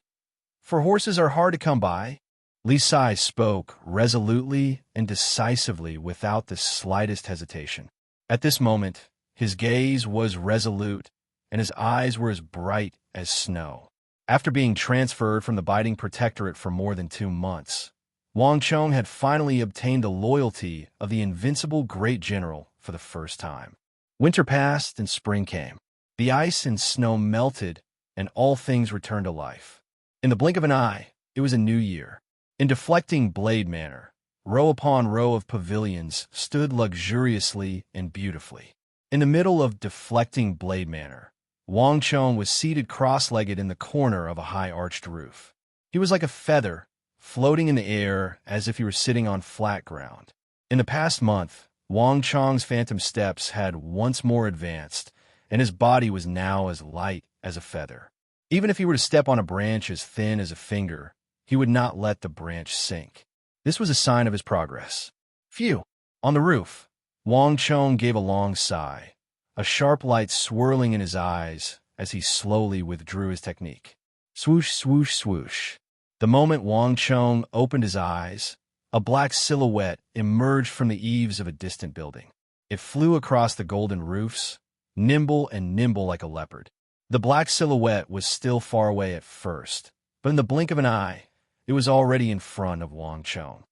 A: For horses are hard to come by. Li Sai spoke resolutely and decisively without the slightest hesitation. At this moment, his gaze was resolute, and his eyes were as bright as snow. After being transferred from the Biting Protectorate for more than 2 months, Wang Chong had finally obtained the loyalty of the invincible great general for the first time. Winter passed and spring came. The ice and snow melted, and all things returned to life. In the blink of an eye, it was a new year. In Deflecting Blade Manor, row upon row of pavilions stood luxuriously and beautifully. In the middle of Deflecting Blade Manor, Wang Chong was seated cross-legged in the corner of a high-arched roof. He was like a feather, floating in the air as if he were sitting on flat ground. In the past month, Wang Chong's phantom steps had once more advanced, and his body was now as light as a feather. Even if he were to step on a branch as thin as a finger, he would not let the branch sink. This was a sign of his progress. Phew! On the roof, Wang Chong gave a long sigh, a sharp light swirling in his eyes as he slowly withdrew his technique. Swoosh, swoosh, swoosh. The moment Wang Chong opened his eyes, a black silhouette emerged from the eaves of a distant building. It flew across the golden roofs, nimble and nimble like a leopard. The black silhouette was still far away at first, but in the blink of an eye, it was already in front of Wang Chong.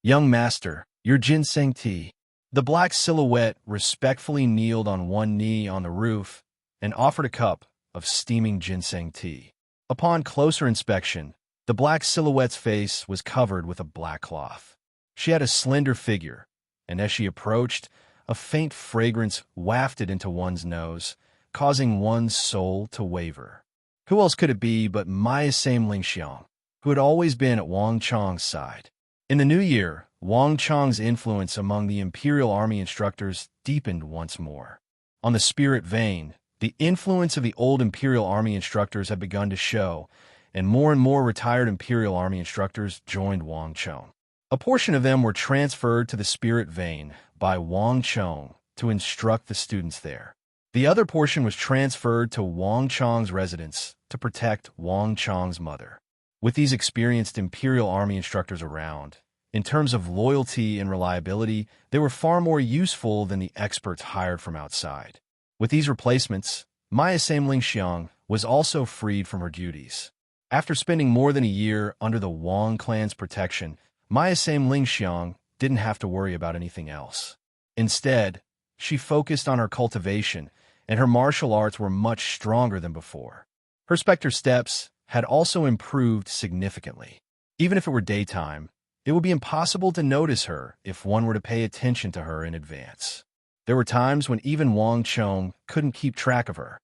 A: Young master, your ginseng tea. The black silhouette respectfully kneeled on one knee on the roof and offered a cup of steaming ginseng tea. Upon closer inspection, the black silhouette's face was covered with a black cloth. She had a slender figure, and as she approached, a faint fragrance wafted into one's nose, causing one's soul to waver. Who else could it be but Myasame Lingxiang, who had always been at Wang Chong's side? In the new year, Wang Chong's influence among the Imperial Army instructors deepened once more. On the spirit vein, the influence of the old Imperial Army instructors had begun to show, and more retired Imperial Army instructors joined Wang Chong. A portion of them were transferred to the spirit vein by Wang Chong to instruct the students there. The other portion was transferred to Wang Chong's residence to protect Wang Chong's mother. With these experienced Imperial Army instructors around, in terms of loyalty and reliability, they were far more useful than the experts hired from outside. With these replacements, Myasame Lingxiang was also freed from her duties. After spending more than a year under the Wang clan's protection, Myasame Lingxiang didn't have to worry about anything else. Instead, she focused on her cultivation, and her martial arts were much stronger than before. Her specter steps had also improved significantly. Even if it were daytime, it would be impossible to notice her if one were to pay attention to her in advance. There were times when even Wang Chong couldn't keep track of her.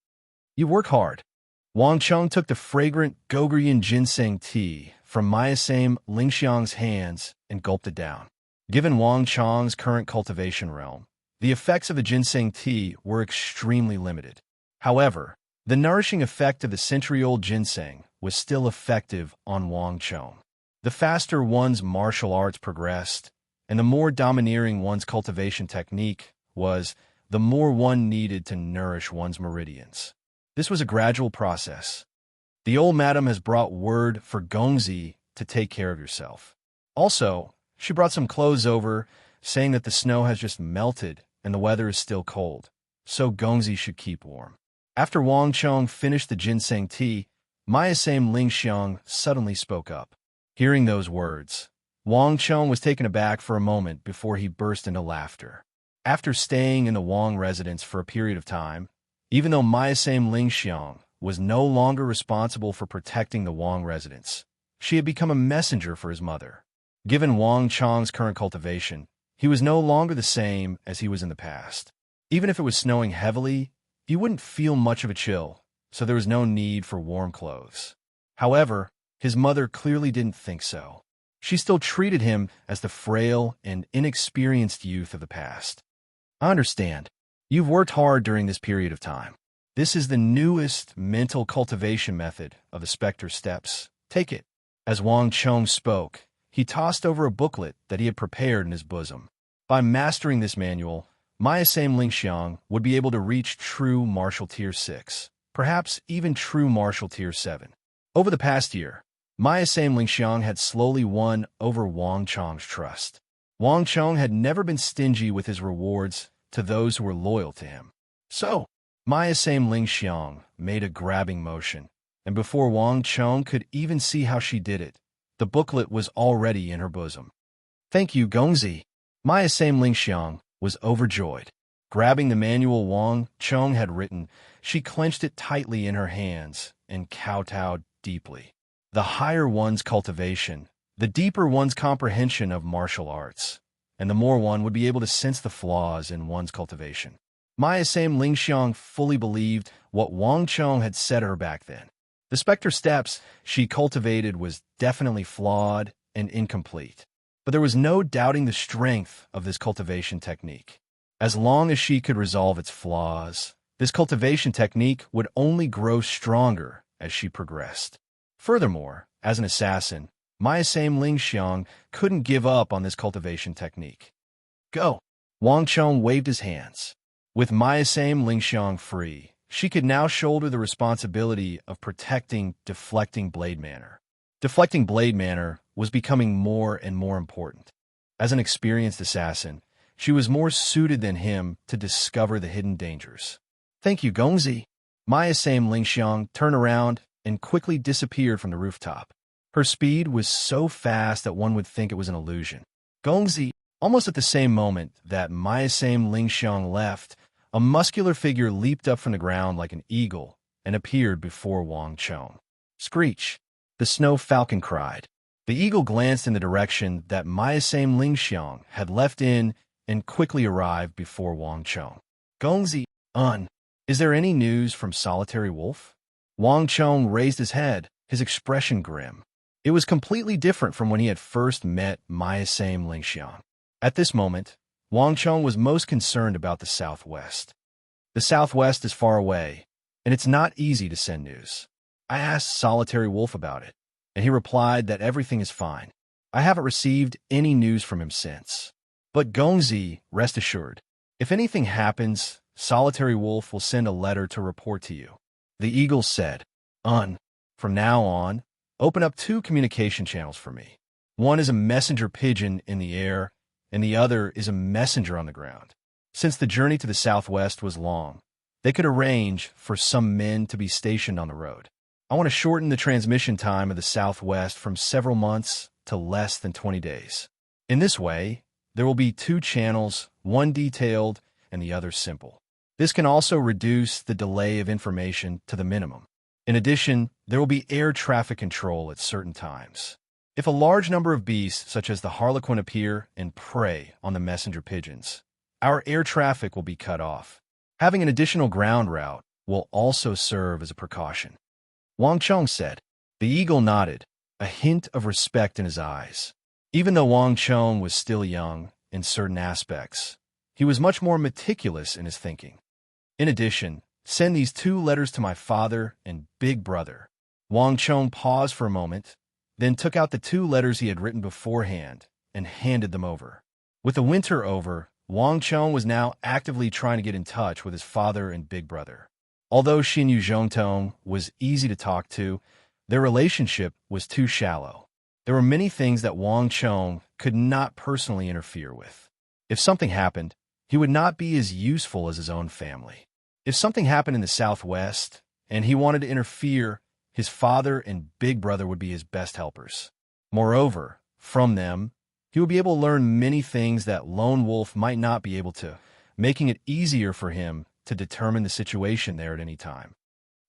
A: You work hard. Wang Chong took the fragrant Gogurian ginseng tea from Myasame Lingxiang's hands and gulped it down. Given Wang Chong's current cultivation realm, The effects of the ginseng tea were extremely limited. However, the nourishing effect of the century-old ginseng was still effective on Wang Chong. The faster one's martial arts progressed, and the more domineering one's cultivation technique was, the more one needed to nourish one's meridians. This was a gradual process. The old madam has brought word for Gongzi to take care of yourself. Also, she brought some clothes over, saying that the snow has just melted and the weather is still cold, so Gongzi should keep warm. After Wang Chong finished the ginseng tea, Mayasame Lingxiang suddenly spoke up. Hearing those words, Wang Chong was taken aback for a moment before he burst into laughter. After staying in the Wang residence for a period of time, even though Mayasame Lingxiang was no longer responsible for protecting the Wang residence, she had become a messenger for his mother. Given Wang Chong's current cultivation, he was no longer the same as he was in the past. Even if it was snowing heavily, he wouldn't feel much of a chill, so there was no need for warm clothes. However, his mother clearly didn't think so. She still treated him as the frail and inexperienced youth of the past. I understand. You've worked hard during this period of time. This is the newest mental cultivation method of the Spectre Steps. Take it. As Wang Chong spoke, he tossed over a booklet that he had prepared in his bosom. By mastering this manual, Mayasame Lingxiang would be able to reach true martial tier 6, perhaps even true martial tier 7. Over the past year, Mayasame Lingxiang had slowly won over Wang Chong's trust. Wang Chong had never been stingy with his rewards to those who were loyal to him. So, Mayasame Lingxiang made a grabbing motion, and before Wang Chong could even see how she did it, the booklet was already in her bosom. Thank you, Gongzi. Mayasame Lingxiang was overjoyed. Grabbing the manual Wang Chong had written, she clenched it tightly in her hands and kowtowed deeply. The higher one's cultivation, the deeper one's comprehension of martial arts, and the more one would be able to sense the flaws in one's cultivation. Mayasame Lingxiang fully believed what Wang Chong had said to her back then. The Spectre Steps she cultivated was definitely flawed and incomplete, but there was no doubting the strength of this cultivation technique. As long as she could resolve its flaws, this cultivation technique would only grow stronger as she progressed. Furthermore, as an assassin, Mayasame Lingxiang couldn't give up on this cultivation technique. Go! Wang Chong waved his hands. With Mayasame Lingxiang free, she could now shoulder the responsibility of protecting Deflecting Blade Manor. Deflecting Blade Manor was becoming more and more important. As an experienced assassin, she was more suited than him to discover the hidden dangers. Thank you, Gongzi. Mayasame Lingxiang turned around and quickly disappeared from the rooftop. Her speed was so fast that one would think it was an illusion. Gongzi, almost at the same moment that Mayasame Lingxiang left, a muscular figure leaped up from the ground like an eagle and appeared before Wang Chong. Screech! The snow falcon cried. The eagle glanced in the direction that Mayasame Lingxiang had left in and quickly arrived before Wang Chong. Gongzi, is there any news from Solitary Wolf? Wang Chong raised his head, his expression grim. It was completely different from when he had first met Mayasame Lingxiang. At this moment, Wang Chong was most concerned about the Southwest. The Southwest is far away, and it's not easy to send news. I asked Solitary Wolf about it, and he replied that everything is fine. I haven't received any news from him since. But Gongzi, rest assured, if anything happens, Solitary Wolf will send a letter to report to you. The eagle said, From now on, open up 2 communication channels for me. One is a messenger pigeon in the air, and the other is a messenger on the ground. Since the journey to the Southwest was long, they could arrange for some men to be stationed on the road. I want to shorten the transmission time of the Southwest from several months to less than 20 days. In this way, there will be 2 channels, one detailed and the other simple. This can also reduce the delay of information to the minimum. In addition, there will be air traffic control at certain times. If a large number of beasts, such as the harlequin, appear and prey on the messenger pigeons, our air traffic will be cut off. Having an additional ground route will also serve as a precaution. Wang Chong said. The eagle nodded, a hint of respect in his eyes. Even though Wang Chong was still young in certain aspects, he He was much more meticulous in his thinking. In addition, send these 2 letters to my father and big brother. Wang Chong paused for a moment, then took out the 2 letters he had written beforehand and handed them over. With the winter over, Wang Chong was now actively trying to get in touch with his father and big brother. Although Xin Yu Zhongtong was easy to talk to, their relationship was too shallow. There were many things that Wang Chong could not personally interfere with. If something happened, he would not be as useful as his own family. If something happened in the southwest, and he wanted to interfere, his father and big brother would be his best helpers. Moreover, from them, he would be able to learn many things that Lone Wolf might not be able to, making it easier for him to determine the situation there at any time.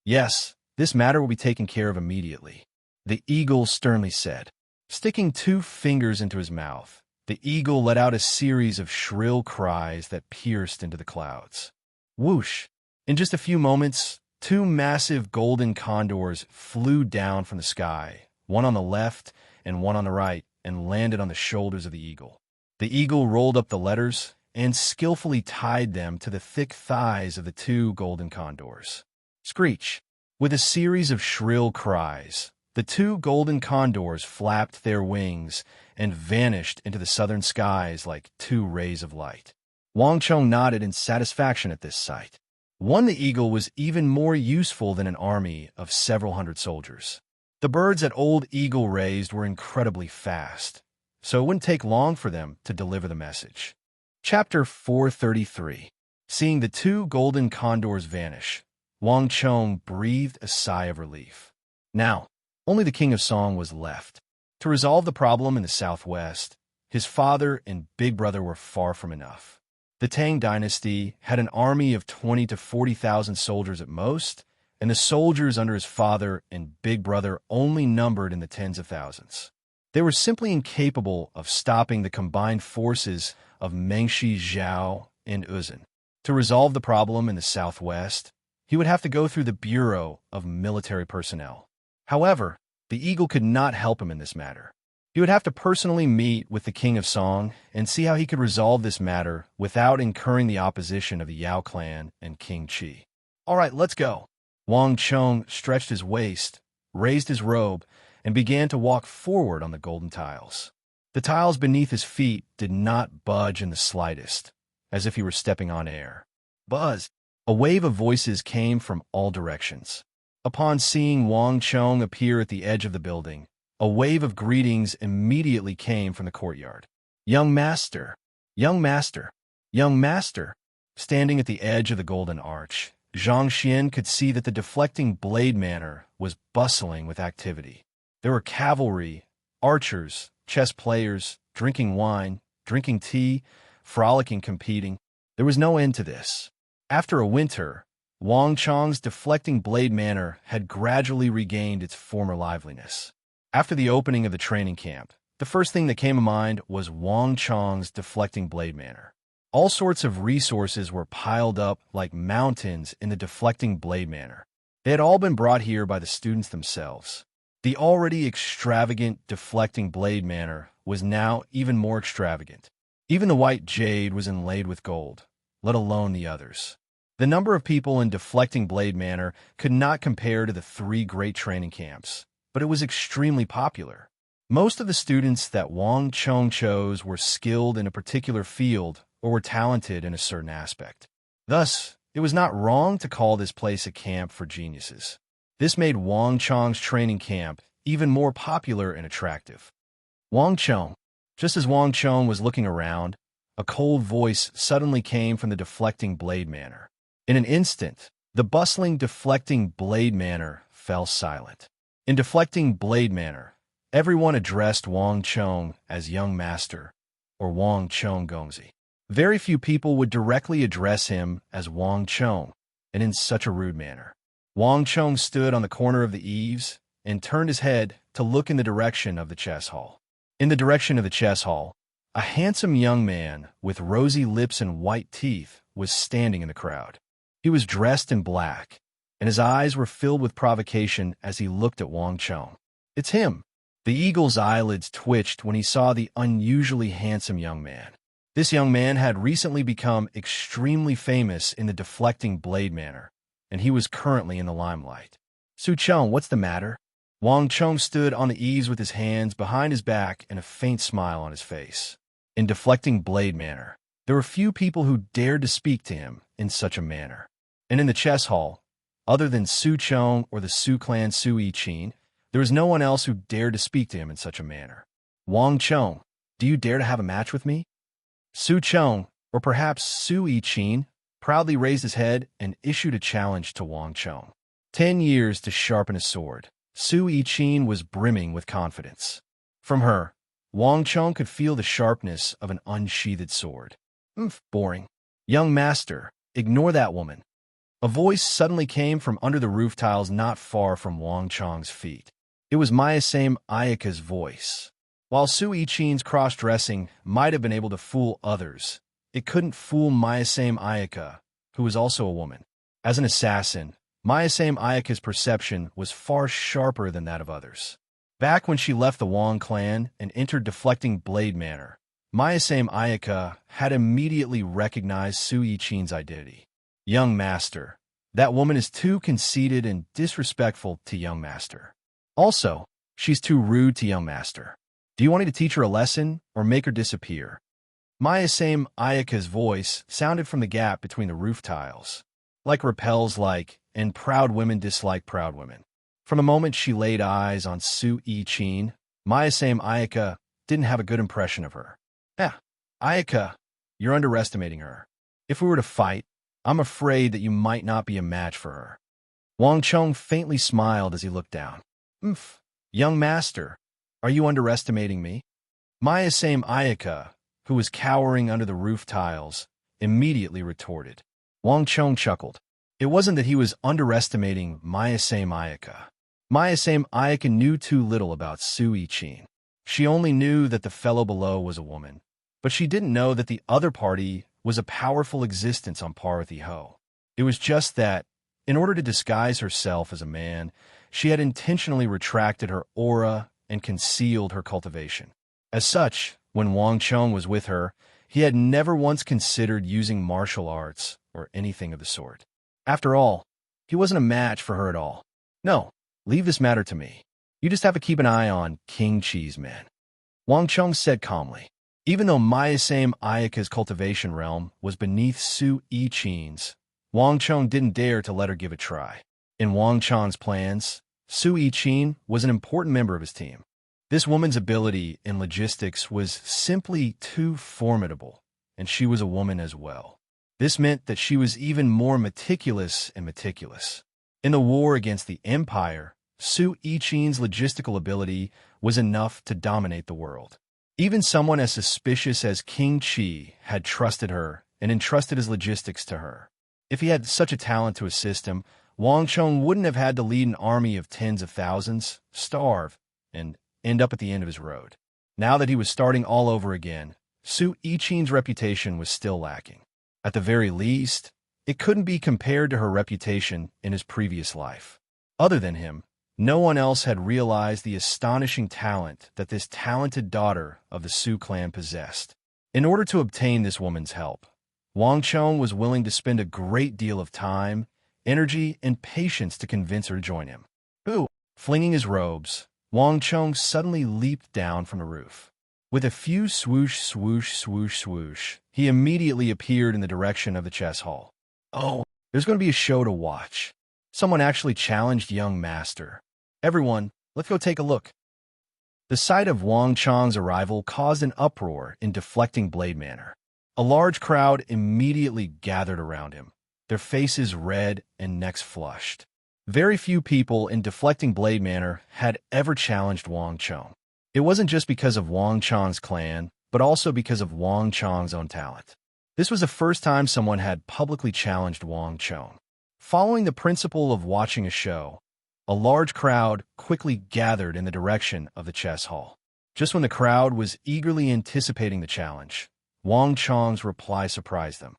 A: Yes, this matter will be taken care of immediately, the eagle sternly said. Sticking 2 fingers into his mouth, the eagle let out a series of shrill cries that pierced into the clouds. Whoosh! In just a few moments, 2 massive golden condors flew down from the sky, one on the left and one on the right, and landed on the shoulders of the eagle. The eagle rolled up the letters and skillfully tied them to the thick thighs of the 2 golden condors. Screech! With a series of shrill cries, the 2 golden condors flapped their wings and vanished into the southern skies like 2 rays of light. Wang Chong nodded in satisfaction at this sight. The eagle was even more useful than an army of several hundred soldiers. The birds that Old Eagle raised were incredibly fast, so it wouldn't take long for them to deliver the message. Chapter 433. Seeing the 2 golden condors vanish, Wang Chong breathed a sigh of relief. Now, only the King of Song was left. To resolve the problem in the southwest, his father and big brother were far from enough. The Tang dynasty had an army of 20 to 40,000 soldiers at most, and the soldiers under his father and big brother only numbered in the tens of thousands. They were simply incapable of stopping the combined forces of Mengshi Zhao and Uzun. To resolve the problem in the southwest, he would have to go through the Bureau of Military Personnel. However, the eagle could not help him in this matter. He would have to personally meet with the King of Song and see how he could resolve this matter without incurring the opposition of the Yao clan and King Qi. All right, let's go. Wang Chong stretched his waist, raised his robe, and began to walk forward on the golden tiles. The tiles beneath his feet did not budge in the slightest, as if he were stepping on air. Buzz! A wave of voices came from all directions. Upon seeing Wang Chong appear at the edge of the building, a wave of greetings immediately came from the courtyard. Young master! Young master! Young master! Standing at the edge of the golden arch, Zhang Xian could see that the deflecting blade manor was bustling with activity. There were cavalry, archers, chess players, drinking wine, drinking tea, frolicking, competing. There was no end to this. After a winter, Wang Chong's deflecting blade manor had gradually regained its former liveliness. After the opening of the training camp, the first thing that came to mind was Wang Chong's deflecting blade manor. All sorts of resources were piled up like mountains in the deflecting blade manor. They had all been brought here by the students themselves. The already extravagant deflecting blade manor was now even more extravagant. Even the white jade was inlaid with gold, let alone the others. The number of people in deflecting blade manor could not compare to the 3 great training camps, but it was extremely popular. Most of the students that Wang Chong chose were skilled in a particular field or were talented in a certain aspect. Thus, it was not wrong to call this place a camp for geniuses. This made Wang Chong's training camp even more popular and attractive. Wang Chong. Just as Wang Chong was looking around, a cold voice suddenly came from the deflecting blade manor. In an instant, the bustling deflecting blade manor fell silent. In deflecting blade manor, everyone addressed Wang Chong as young master or Wang Chong Gongzi. Very few people would directly address him as Wang Chong, and in such a rude manner. Wang Chong stood on the corner of the eaves and turned his head to look in the direction of the chess hall. In the direction of the chess hall, a handsome young man with rosy lips and white teeth was standing in the crowd. He was dressed in black, and his eyes were filled with provocation as he looked at Wang Chong. It's him. The eagle's eyelids twitched when he saw the unusually handsome young man. This young man had recently become extremely famous in the deflecting blade manner, and he was currently in the limelight. Su Chong, what's the matter? Wang Chong stood on the eaves with his hands behind his back and a faint smile on his face. In deflecting blade manner, there were few people who dared to speak to him in such a manner. And in the chess hall, other than Su Chong or the Su clan Su Yi-Chin, there was no one else who dared to speak to him in such a manner. Wang Chong, do you dare to have a match with me? Su Chong, or perhaps Su Yi-Chin, proudly raised his head and issued a challenge to Wang Chong. 10 years to sharpen a sword. Su Yi-Chin was brimming with confidence. From her, Wang Chong could feel the sharpness of an unsheathed sword. Boring. Young master, ignore that woman. A voice suddenly came from under the roof tiles not far from Wang Chong's feet. It was Mayasame Ayaka's voice. While Su Yi-Chin's cross-dressing might have been able to fool others, it couldn't fool Mayasame Ayaka, who was also a woman. As an assassin, Mayasame Ayaka's perception was far sharper than that of others. Back when she left the Wang clan and entered deflecting blade manor, Mayasame Ayaka had immediately recognized Su Yi-Chin's identity. Young master, that woman is too conceited and disrespectful to young master. Also, she's too rude to young master. Do you want me to teach her a lesson or make her disappear? Mayasame Ayaka's voice sounded from the gap between the roof tiles. Like repels like, and proud women dislike proud women. From the moment she laid eyes on Su Yi-Chin, Mayasame Ayaka didn't have a good impression of her. Ayaka, you're underestimating her. If we were to fight, I'm afraid that you might not be a match for her. Wang Chong faintly smiled as he looked down. Young master, are you underestimating me? Mayasame Ayaka, who was cowering under the roof tiles, immediately retorted. Wang Chong chuckled. It wasn't that he was underestimating Mayasame Ayaka. Mayasame Ayaka knew too little about Su Yi-Chin. She only knew that the fellow below was a woman, but she didn't know that the other party was a powerful existence on par with Ho. It was just that, in order to disguise herself as a man, she had intentionally retracted her aura and concealed her cultivation. As such, when Wang Chong was with her, he had never once considered using martial arts or anything of the sort. After all, he wasn't a match for her at all. No, leave this matter to me. You just have to keep an eye on King Chi's men. Wang Chong said calmly. Even though Mayasame Ayaka's cultivation realm was beneath Su Yi-Chin's, Wang Chong didn't dare to let her give a try. In Wang Chong's plans, Su Yi-Chin was an important member of his team. This woman's ability in logistics was simply too formidable, and she was a woman as well. This meant that she was even more meticulous and meticulous. In the war against the Empire, Su Yi-Chin's logistical ability was enough to dominate the world. Even someone as suspicious as King Chi had trusted her and entrusted his logistics to her. If he had such a talent to assist him, Wang Chong wouldn't have had to lead an army of tens of thousands, starve, and end up at the end of his road. Now that he was starting all over again, Su Yi-Chin's reputation was still lacking. At the very least, it couldn't be compared to her reputation in his previous life. Other than him, no one else had realized the astonishing talent that this talented daughter of the Su clan possessed. In order to obtain this woman's help, Wang Chong was willing to spend a great deal of time, energy, and patience to convince her to join him. Flinging his robes, Wang Chong suddenly leaped down from the roof. With a few swoosh, swoosh, swoosh, swoosh, he immediately appeared in the direction of the chess hall. Oh, there's going to be a show to watch. Someone actually challenged young master. Everyone, let's go take a look. The sight of Wang Chong's arrival caused an uproar in deflecting blade manor. A large crowd immediately gathered around him, their faces red and necks flushed. Very few people in deflecting blade manor had ever challenged Wang Chong. It wasn't just because of Wang Chong's clan, but also because of Wang Chong's own talent. This was the first time someone had publicly challenged Wang Chong. Following the principle of watching a show, a large crowd quickly gathered in the direction of the chess hall. Just when the crowd was eagerly anticipating the challenge, Wang Chong's reply surprised them.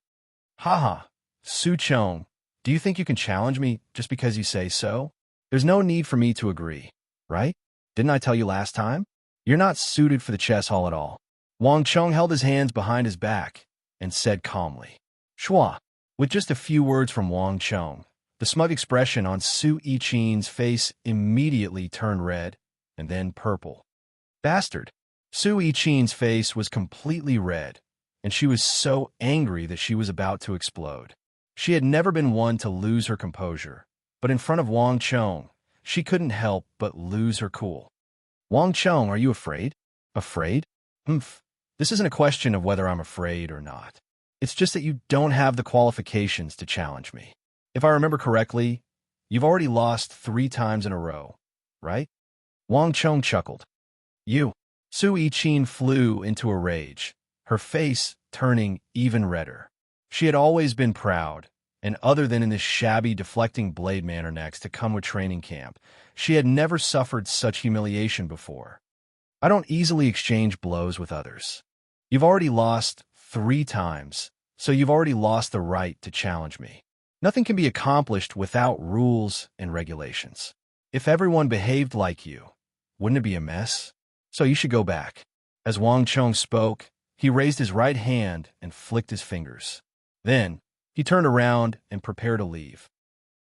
A: Haha, Su Chong, do you think you can challenge me just because you say so? There's no need for me to agree, right? Didn't I tell you last time? You're not suited for the chess hall at all. Wang Cheng held his hands behind his back and said calmly, Shua. With just a few words from Wang Cheng, the smug expression on Su Yiqin's face immediately turned red and then purple. Bastard! Su Yiqin's face was completely red, and she was so angry that she was about to explode. She had never been one to lose her composure, but in front of Wang Cheng, she couldn't help but lose her cool. Wang Cheng, are you afraid? Afraid? Humph. This isn't a question of whether I'm afraid or not. It's just that you don't have the qualifications to challenge me. If I remember correctly, you've already lost 3 times in a row, right? Wang Cheng chuckled. You. Su Yiqin flew into a rage, her face turning even redder. She had always been proud, and other than in this shabby, deflecting blade manner next to come with training camp, she had never suffered such humiliation before. I don't easily exchange blows with others. You've already lost 3 times, so you've already lost the right to challenge me. Nothing can be accomplished without rules and regulations. If everyone behaved like you, wouldn't it be a mess? So you should go back. As Wang Cheng spoke, he raised his right hand and flicked his fingers. Then, he turned around and prepared to leave.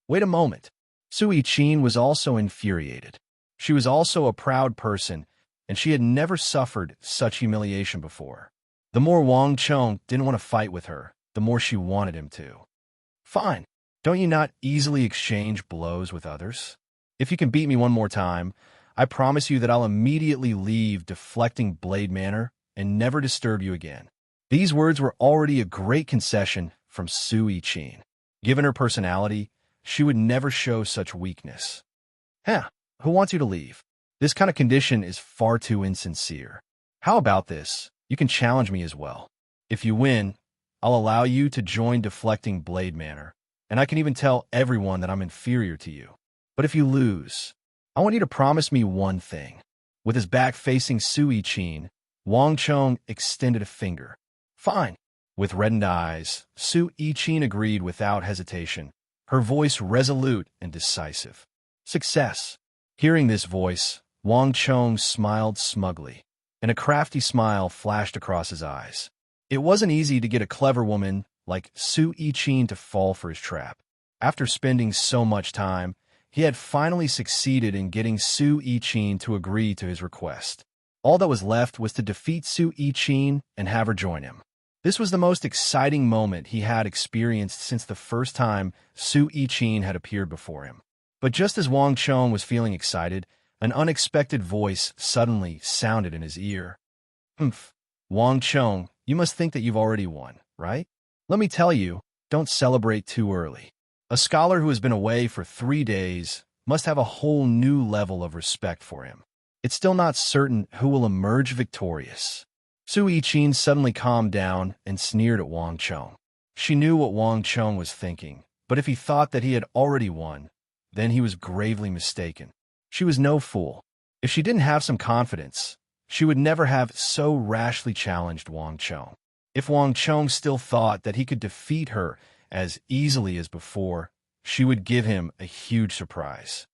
A: Wait a moment. Su Yiqin was also infuriated. She was also a proud person, and she had never suffered such humiliation before. The more Wang Cheng didn't want to fight with her, the more she wanted him to. Fine. Don't you not easily exchange blows with others? If you can beat me one more time, I promise you that I'll immediately leave deflecting blade manner and never disturb you again. These words were already a great concession from Su Yiqin. Given her personality, she would never show such weakness. Who wants you to leave? This kind of condition is far too insincere. How about this? You can challenge me as well. If you win, I'll allow you to join deflecting blade manner, and I can even tell everyone that I'm inferior to you. But if you lose, I want you to promise me one thing. With his back facing Su Yiqin, Wang Cheng extended a finger. Fine. With reddened eyes, Su Yiqin agreed without hesitation, her voice resolute and decisive. Success. Hearing this voice, Wang Cheng smiled smugly, and a crafty smile flashed across his eyes. It wasn't easy to get a clever woman like Su Yiqin to fall for his trap. After spending so much time, he had finally succeeded in getting Su Yiqin to agree to his request. All that was left was to defeat Su Yiqin and have her join him. This was the most exciting moment he had experienced since the first time Su Yiqin had appeared before him. But just as Wang Cheng was feeling excited, an unexpected voice suddenly sounded in his ear. Humph. Wang Cheng, you must think that you've already won, right? Let me tell you, don't celebrate too early. A scholar who has been away for 3 days must have a whole new level of respect for him. It's still not certain who will emerge victorious. Su Yiqin suddenly calmed down and sneered at Wang Cheng. She knew what Wang Cheng was thinking, but if he thought that he had already won, then he was gravely mistaken. She was no fool. If she didn't have some confidence, she would never have so rashly challenged Wang Cheng. If Wang Cheng still thought that he could defeat her as easily as before, she would give him a huge surprise.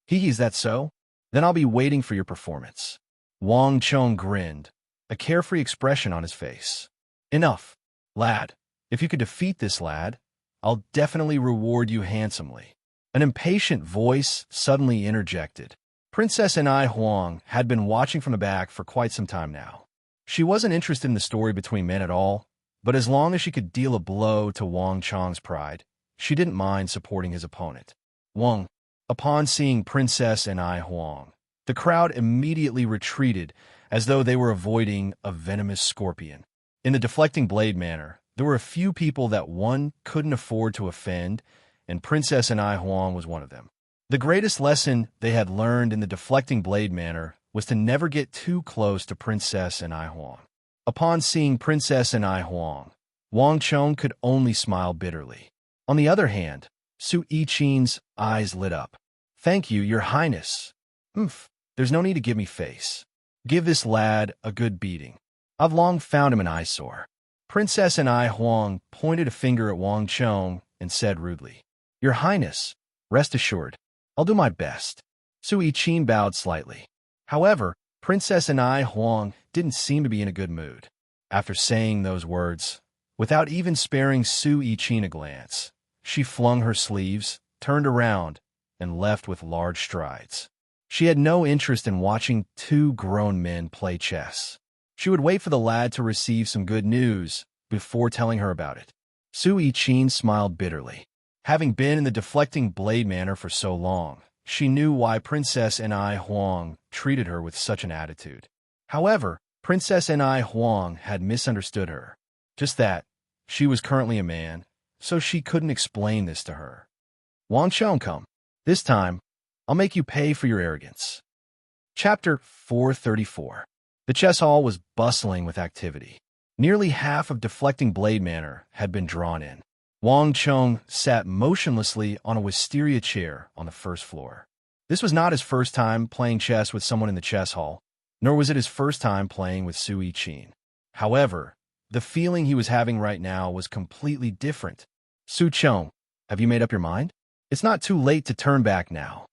A: Is that so? Then I'll be waiting for your performance. Wang Cheng grinned, a carefree expression on his face. Enough, lad. If you could defeat this lad, I'll definitely reward you handsomely. An impatient voice suddenly interjected. Princess Enai Huang had been watching from the back for quite some time now. She wasn't interested in the story between men at all, but as long as she could deal a blow to Wang Cheng's pride, she didn't mind supporting his opponent. Wang. Upon seeing Princess Enai Huang, the crowd immediately retreated as though they were avoiding a venomous scorpion. In the deflecting blade manner, there were a few people that one couldn't afford to offend, and Princess Enai Huang was one of them. The greatest lesson they had learned in the deflecting blade manner was to never get too close to Princess Enai Huang. Upon seeing Princess Enai Huang, Wang Cheng could only smile bitterly. On the other hand, Su Yiqin's eyes lit up. Thank you, Your Highness. There's no need to give me face. Give this lad a good beating. I've long found him an eyesore. Princess Enai Huang pointed a finger at Wang Cheng and said rudely, Your Highness, rest assured, I'll do my best. Su Yiqin bowed slightly. However, Princess and I, Huang, didn't seem to be in a good mood. After saying those words, without even sparing Su Yiqin a glance, she flung her sleeves, turned around, and left with large strides. She had no interest in watching two grown men play chess. She would wait for the lad to receive some good news before telling her about it. Su Yiqin smiled bitterly. Having been in the deflecting blade manner for so long, she knew why Princess and Huang treated her with such an attitude. However, Princess and Huang had misunderstood her. Just that, she was currently a man, so she couldn't explain this to her. Wang Chong, come. This time, I'll make you pay for your arrogance. Chapter 434. The chess hall was bustling with activity. Nearly half of Deflecting Blade Manor had been drawn in. Wang Chong sat motionlessly on a wisteria chair on the first floor. This was not his first time playing chess with someone in the chess hall, nor was it his first time playing with Su Yiqin. However, the feeling he was having right now was completely different. Su Chong, have you made up your mind? It's not too late to turn back now.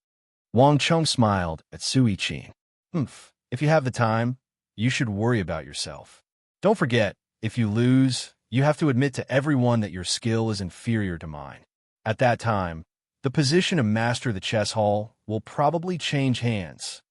A: Wang Chong smiled at Su Yiqin. If you have the time, you should worry about yourself. Don't forget, if you lose, you have to admit to everyone that your skill is inferior to mine. At that time, the position of master of the chess hall will probably change hands.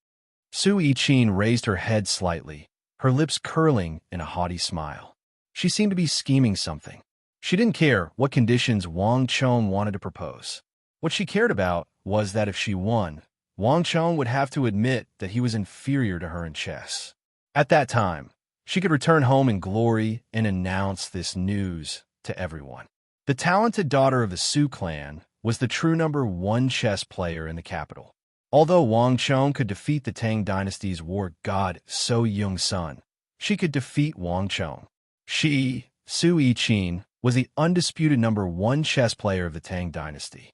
A: Su Yiqin raised her head slightly, her lips curling in a haughty smile. She seemed to be scheming something. She didn't care what conditions Wang Chong wanted to propose. What she cared about was that if she won, Wang Chong would have to admit that he was inferior to her in chess. At that time, she could return home in glory and announce this news to everyone. The talented daughter of the Su clan was the true #1 chess player in the capital. Although Wang Chong could defeat the Tang dynasty's war god So Young's son, she could defeat Wang Chong. She, Su Yiqin, was the undisputed #1 chess player of the Tang dynasty.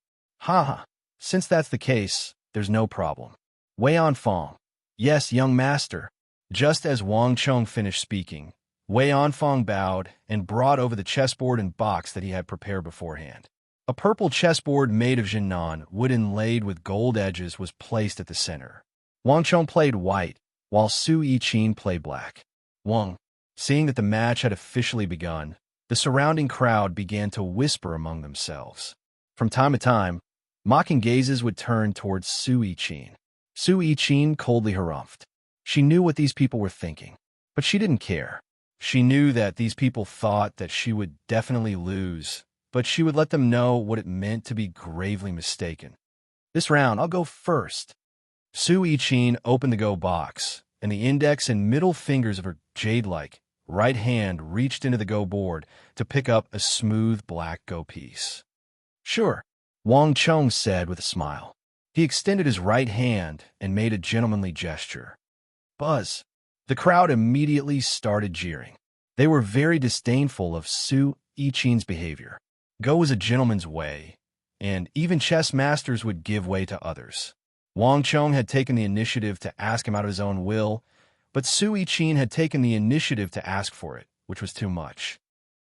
A: Since that's the case, there's no problem. Wei Anfang. Yes, young master. Just as Wang Chong finished speaking, Wei Anfang bowed and brought over the chessboard and box that he had prepared beforehand. A purple chessboard made of Jinan, wood inlaid with gold edges, was placed at the center. Wang Chong played white, while Su Yiqin played black. Wang, seeing that the match had officially begun, the surrounding crowd began to whisper among themselves. From time to time, mocking gazes would turn towards Su Yiqin. Su Yiqin coldly harumphed. She knew what these people were thinking, but she didn't care. She knew that these people thought that she would definitely lose, but she would let them know what it meant to be gravely mistaken. This round, I'll go first. Su Yiqin opened the go box, and the index and middle fingers of her jade-like right hand reached into the go board to pick up a smooth black go piece. Sure, Wang Chong said with a smile. He extended his right hand and made a gentlemanly gesture. Buzz. The crowd immediately started jeering. They were very disdainful of Su Yiqin's behavior. Go was a gentleman's way, and even chess masters would give way to others. Wang Chong had taken the initiative to ask him out of his own will, but Su Yiqin had taken the initiative to ask for it, which was too much.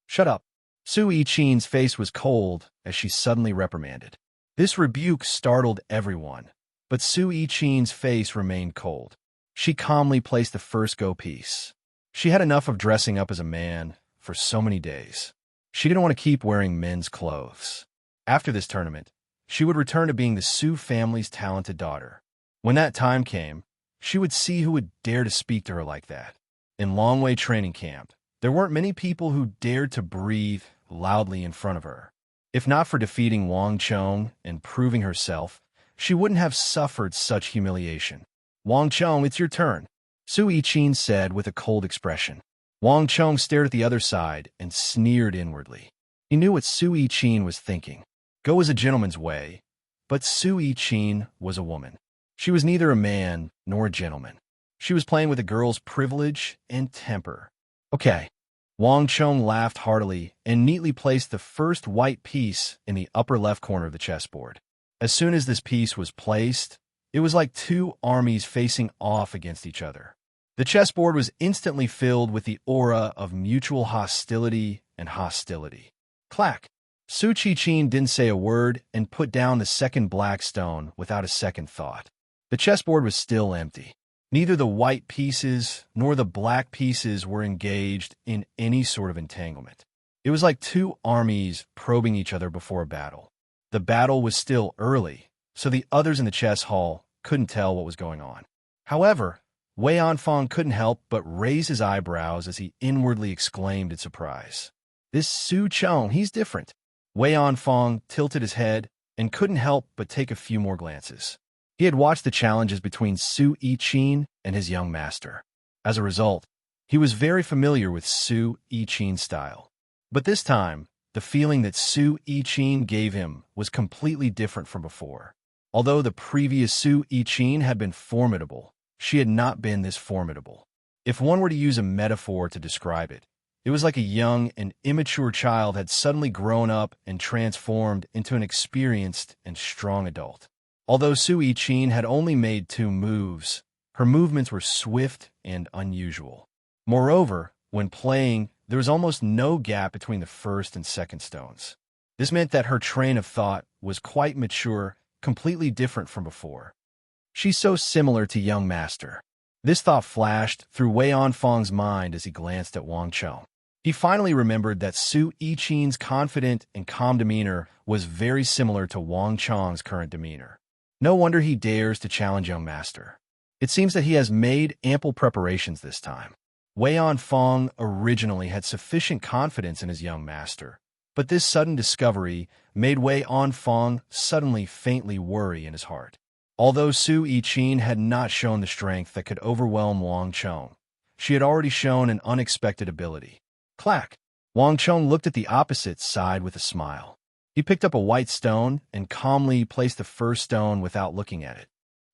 A: Shut up. Su Yiqin's face was cold as she suddenly reprimanded. This rebuke startled everyone, but Su Yiqin's face remained cold. She calmly placed the first go piece. She had enough of dressing up as a man for so many days. She didn't want to keep wearing men's clothes. After this tournament, she would return to being the Su family's talented daughter. When that time came, she would see who would dare to speak to her like that. In Longwei training camp, there weren't many people who dared to breathe loudly in front of her. If not for defeating Wang Chong and proving herself, she wouldn't have suffered such humiliation. Wang Chong, it's your turn, Su Yiqin said with a cold expression. Wang Chong stared at the other side and sneered inwardly. He knew what Su Yiqin was thinking. Go is a gentleman's way, but Su Yiqin was a woman. She was neither a man nor a gentleman. She was playing with a girl's privilege and temper. Okay. Wang Chong laughed heartily and neatly placed the first white piece in the upper left corner of the chessboard. As soon as this piece was placed, it was like two armies facing off against each other. The chessboard was instantly filled with the aura of mutual hostility and hostility. Clack! Su Yiqin didn't say a word and put down the second black stone without a second thought. The chessboard was still empty. Neither the white pieces nor the black pieces were engaged in any sort of entanglement. It was like two armies probing each other before a battle. The battle was still early, so the others in the chess hall couldn't tell what was going on. However, Wei Anfang couldn't help but raise his eyebrows as he inwardly exclaimed in surprise. "This Su Chong, he's different." Wei Anfang tilted his head and couldn't help but take a few more glances. He had watched the challenges between Su Yiqin and his young master. As a result, he was very familiar with Su Yiqin's style. But this time, the feeling that Su Yiqin gave him was completely different from before. Although the previous Su Yiqin had been formidable, she had not been this formidable. If one were to use a metaphor to describe it, it was like a young and immature child had suddenly grown up and transformed into an experienced and strong adult. Although Su Yiqin had only made 2 moves, her movements were swift and unusual. Moreover, when playing, there was almost no gap between the first and second stones. This meant that her train of thought was quite mature, completely different from before. "She's so similar to young master." This thought flashed through Wei Anfang's mind as he glanced at Wang Chong. He finally remembered that Su Yiqin's confident and calm demeanor was very similar to Wang Chong's current demeanor. No wonder he dares to challenge young master. It seems that he has made ample preparations this time. Wei Anfang originally had sufficient confidence in his young master, but this sudden discovery made Wei Anfang suddenly faintly worry in his heart. Although Su Yiqin had not shown the strength that could overwhelm Wang Chong, she had already shown an unexpected ability. Clack! Wang Chong looked at the opposite side with a smile. He picked up a white stone and calmly placed the first stone without looking at it.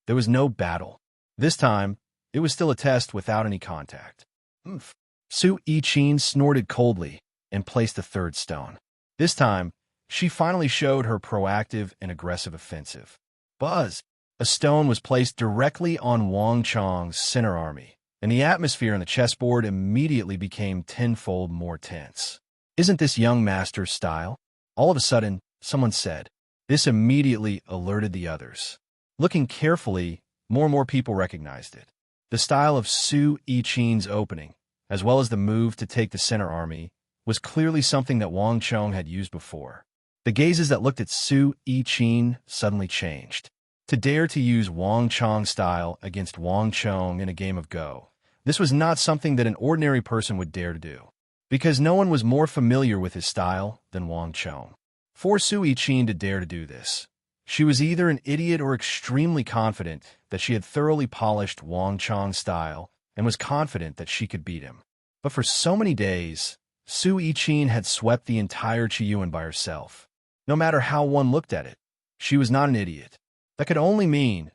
A: There was no battle. This time, it was still a test without any contact. "Humph." Su Yiqin snorted coldly and placed the third stone. This time, she finally showed her proactive and aggressive offensive. Buzz! A stone was placed directly on Wang Chong's center army, and the atmosphere on the chessboard immediately became tenfold more tense. "Isn't this young master's style?" All of a sudden, someone said. This immediately alerted the others. Looking carefully, more and more people recognized it. The style of Su Yiqin's opening, as well as the move to take the center army, was clearly something that Wang Chong had used before. The gazes that looked at Su Yiqin suddenly changed. To dare to use Wang Chong's style against Wang Chong in a game of Go, this was not something that an ordinary person would dare to do, because no one was more familiar with his style than Wang Chong. For Su Yiqin to dare to do this, she was either an idiot or extremely confident that she had thoroughly polished Wang Chong's style and was confident that she could beat him. But for so many days, Su Yiqin had swept the entire Qiyuan by herself. No matter how one looked at it, she was not an idiot. That could only mean,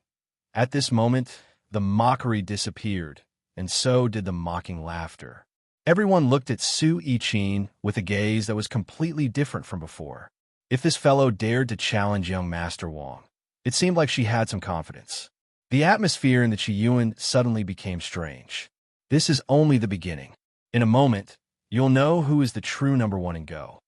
A: at this moment, the mockery disappeared, and so did the mocking laughter. Everyone looked at Su Yiqin with a gaze that was completely different from before. If this fellow dared to challenge young Master Wang, it seemed like she had some confidence. The atmosphere in the Qiyuan suddenly became strange. This is only the beginning. In a moment, you'll know who is the true #1 in Go.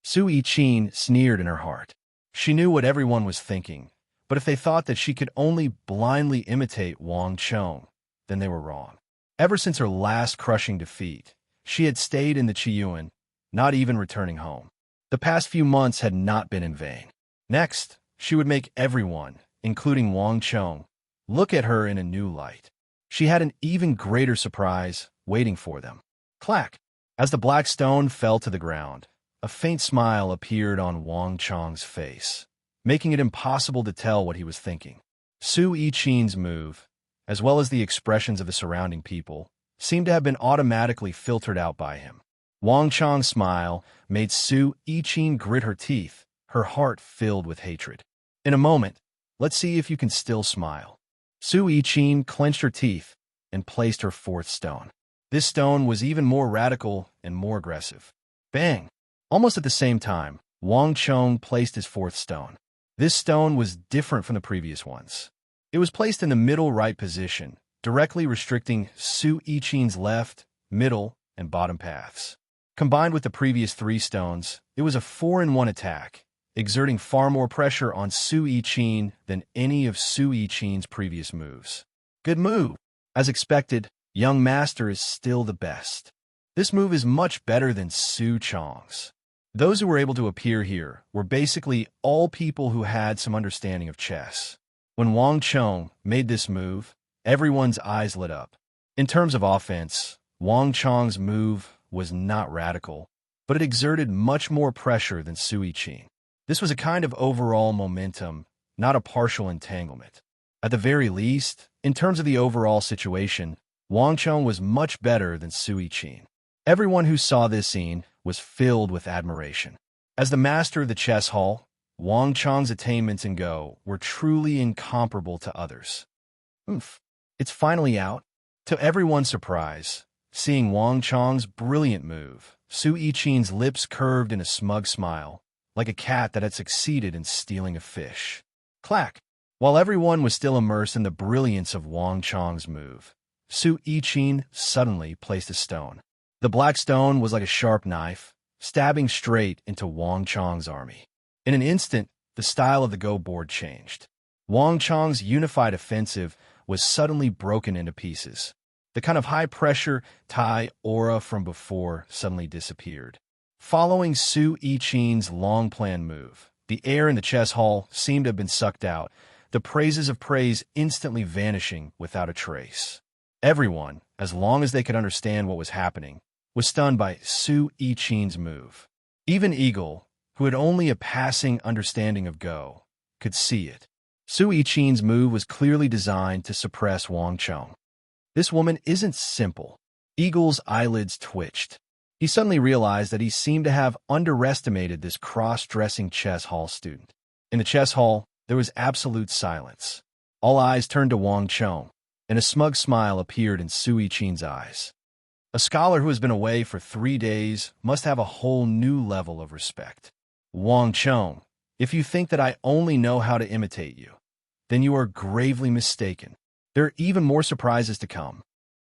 A: Su Yiqin sneered in her heart. She knew what everyone was thinking, but if they thought that she could only blindly imitate Wang Chong, then they were wrong. Ever since her last crushing defeat, she had stayed in the Qiyuan, not even returning home. The past few months had not been in vain. Next, she would make everyone, including Wang Chong, look at her in a new light. She had an even greater surprise waiting for them. Clack! As the black stone fell to the ground, a faint smile appeared on Wang Chong's face, making it impossible to tell what he was thinking. Su Yiqin's move, as well as the expressions of the surrounding people, seemed to have been automatically filtered out by him. Wang Chong's smile made Su Yiqin grit her teeth, her heart filled with hatred. In a moment, let's see if you can still smile. Su Yiqin clenched her teeth and placed her fourth stone. This stone was even more radical and more aggressive. Bang! Almost at the same time, Wang Chong placed his fourth stone. This stone was different from the previous ones. It was placed in the middle right position, directly restricting Su Yiqin's left, middle, and bottom paths. Combined with the previous 3 stones, it was a 4-in-1 attack, exerting far more pressure on Su Yiqin than any of Su Yiqin's previous moves. Good move! As expected, young master is still the best. This move is much better than Su Chong's. Those who were able to appear here were basically all people who had some understanding of chess. When Wang Chong made this move, everyone's eyes lit up. In terms of offense, Wang Chong's move was not radical, but it exerted much more pressure than Su Yiqin. This was a kind of overall momentum, not a partial entanglement. At the very least, in terms of the overall situation, Wang Chong was much better than Su Yiqin. Everyone who saw this scene was filled with admiration. As the master of the chess hall, Wang Chong's attainments in Go were truly incomparable to others. Oof, it's finally out. To everyone's surprise, seeing Wang Chong's brilliant move, Su Yiqin's lips curved in a smug smile, like a cat that had succeeded in stealing a fish. Clack! While everyone was still immersed in the brilliance of Wang Chong's move, Su Yiqin suddenly placed a stone. The black stone was like a sharp knife, stabbing straight into Wang Chong's army. In an instant, the style of the Go board changed. Wang Chong's unified offensive was suddenly broken into pieces. The kind of high-pressure Tai aura from before suddenly disappeared. Following Su Yiqin's long-planned move, the air in the chess hall seemed to have been sucked out, the praises of praise instantly vanishing without a trace. Everyone, as long as they could understand what was happening, was stunned by Su Yiqin's move. Even Eagle, who had only a passing understanding of Go, could see it. Su Yiqin's move was clearly designed to suppress Wang Chong. This woman isn't simple. Eagle's eyelids twitched. He suddenly realized that he seemed to have underestimated this cross-dressing chess hall student. In the chess hall, there was absolute silence. All eyes turned to Wang Chong, and a smug smile appeared in Su Yiqin's eyes. A scholar who has been away for 3 days must have a whole new level of respect. Wang Chong, if you think that I only know how to imitate you, then you are gravely mistaken. There are even more surprises to come.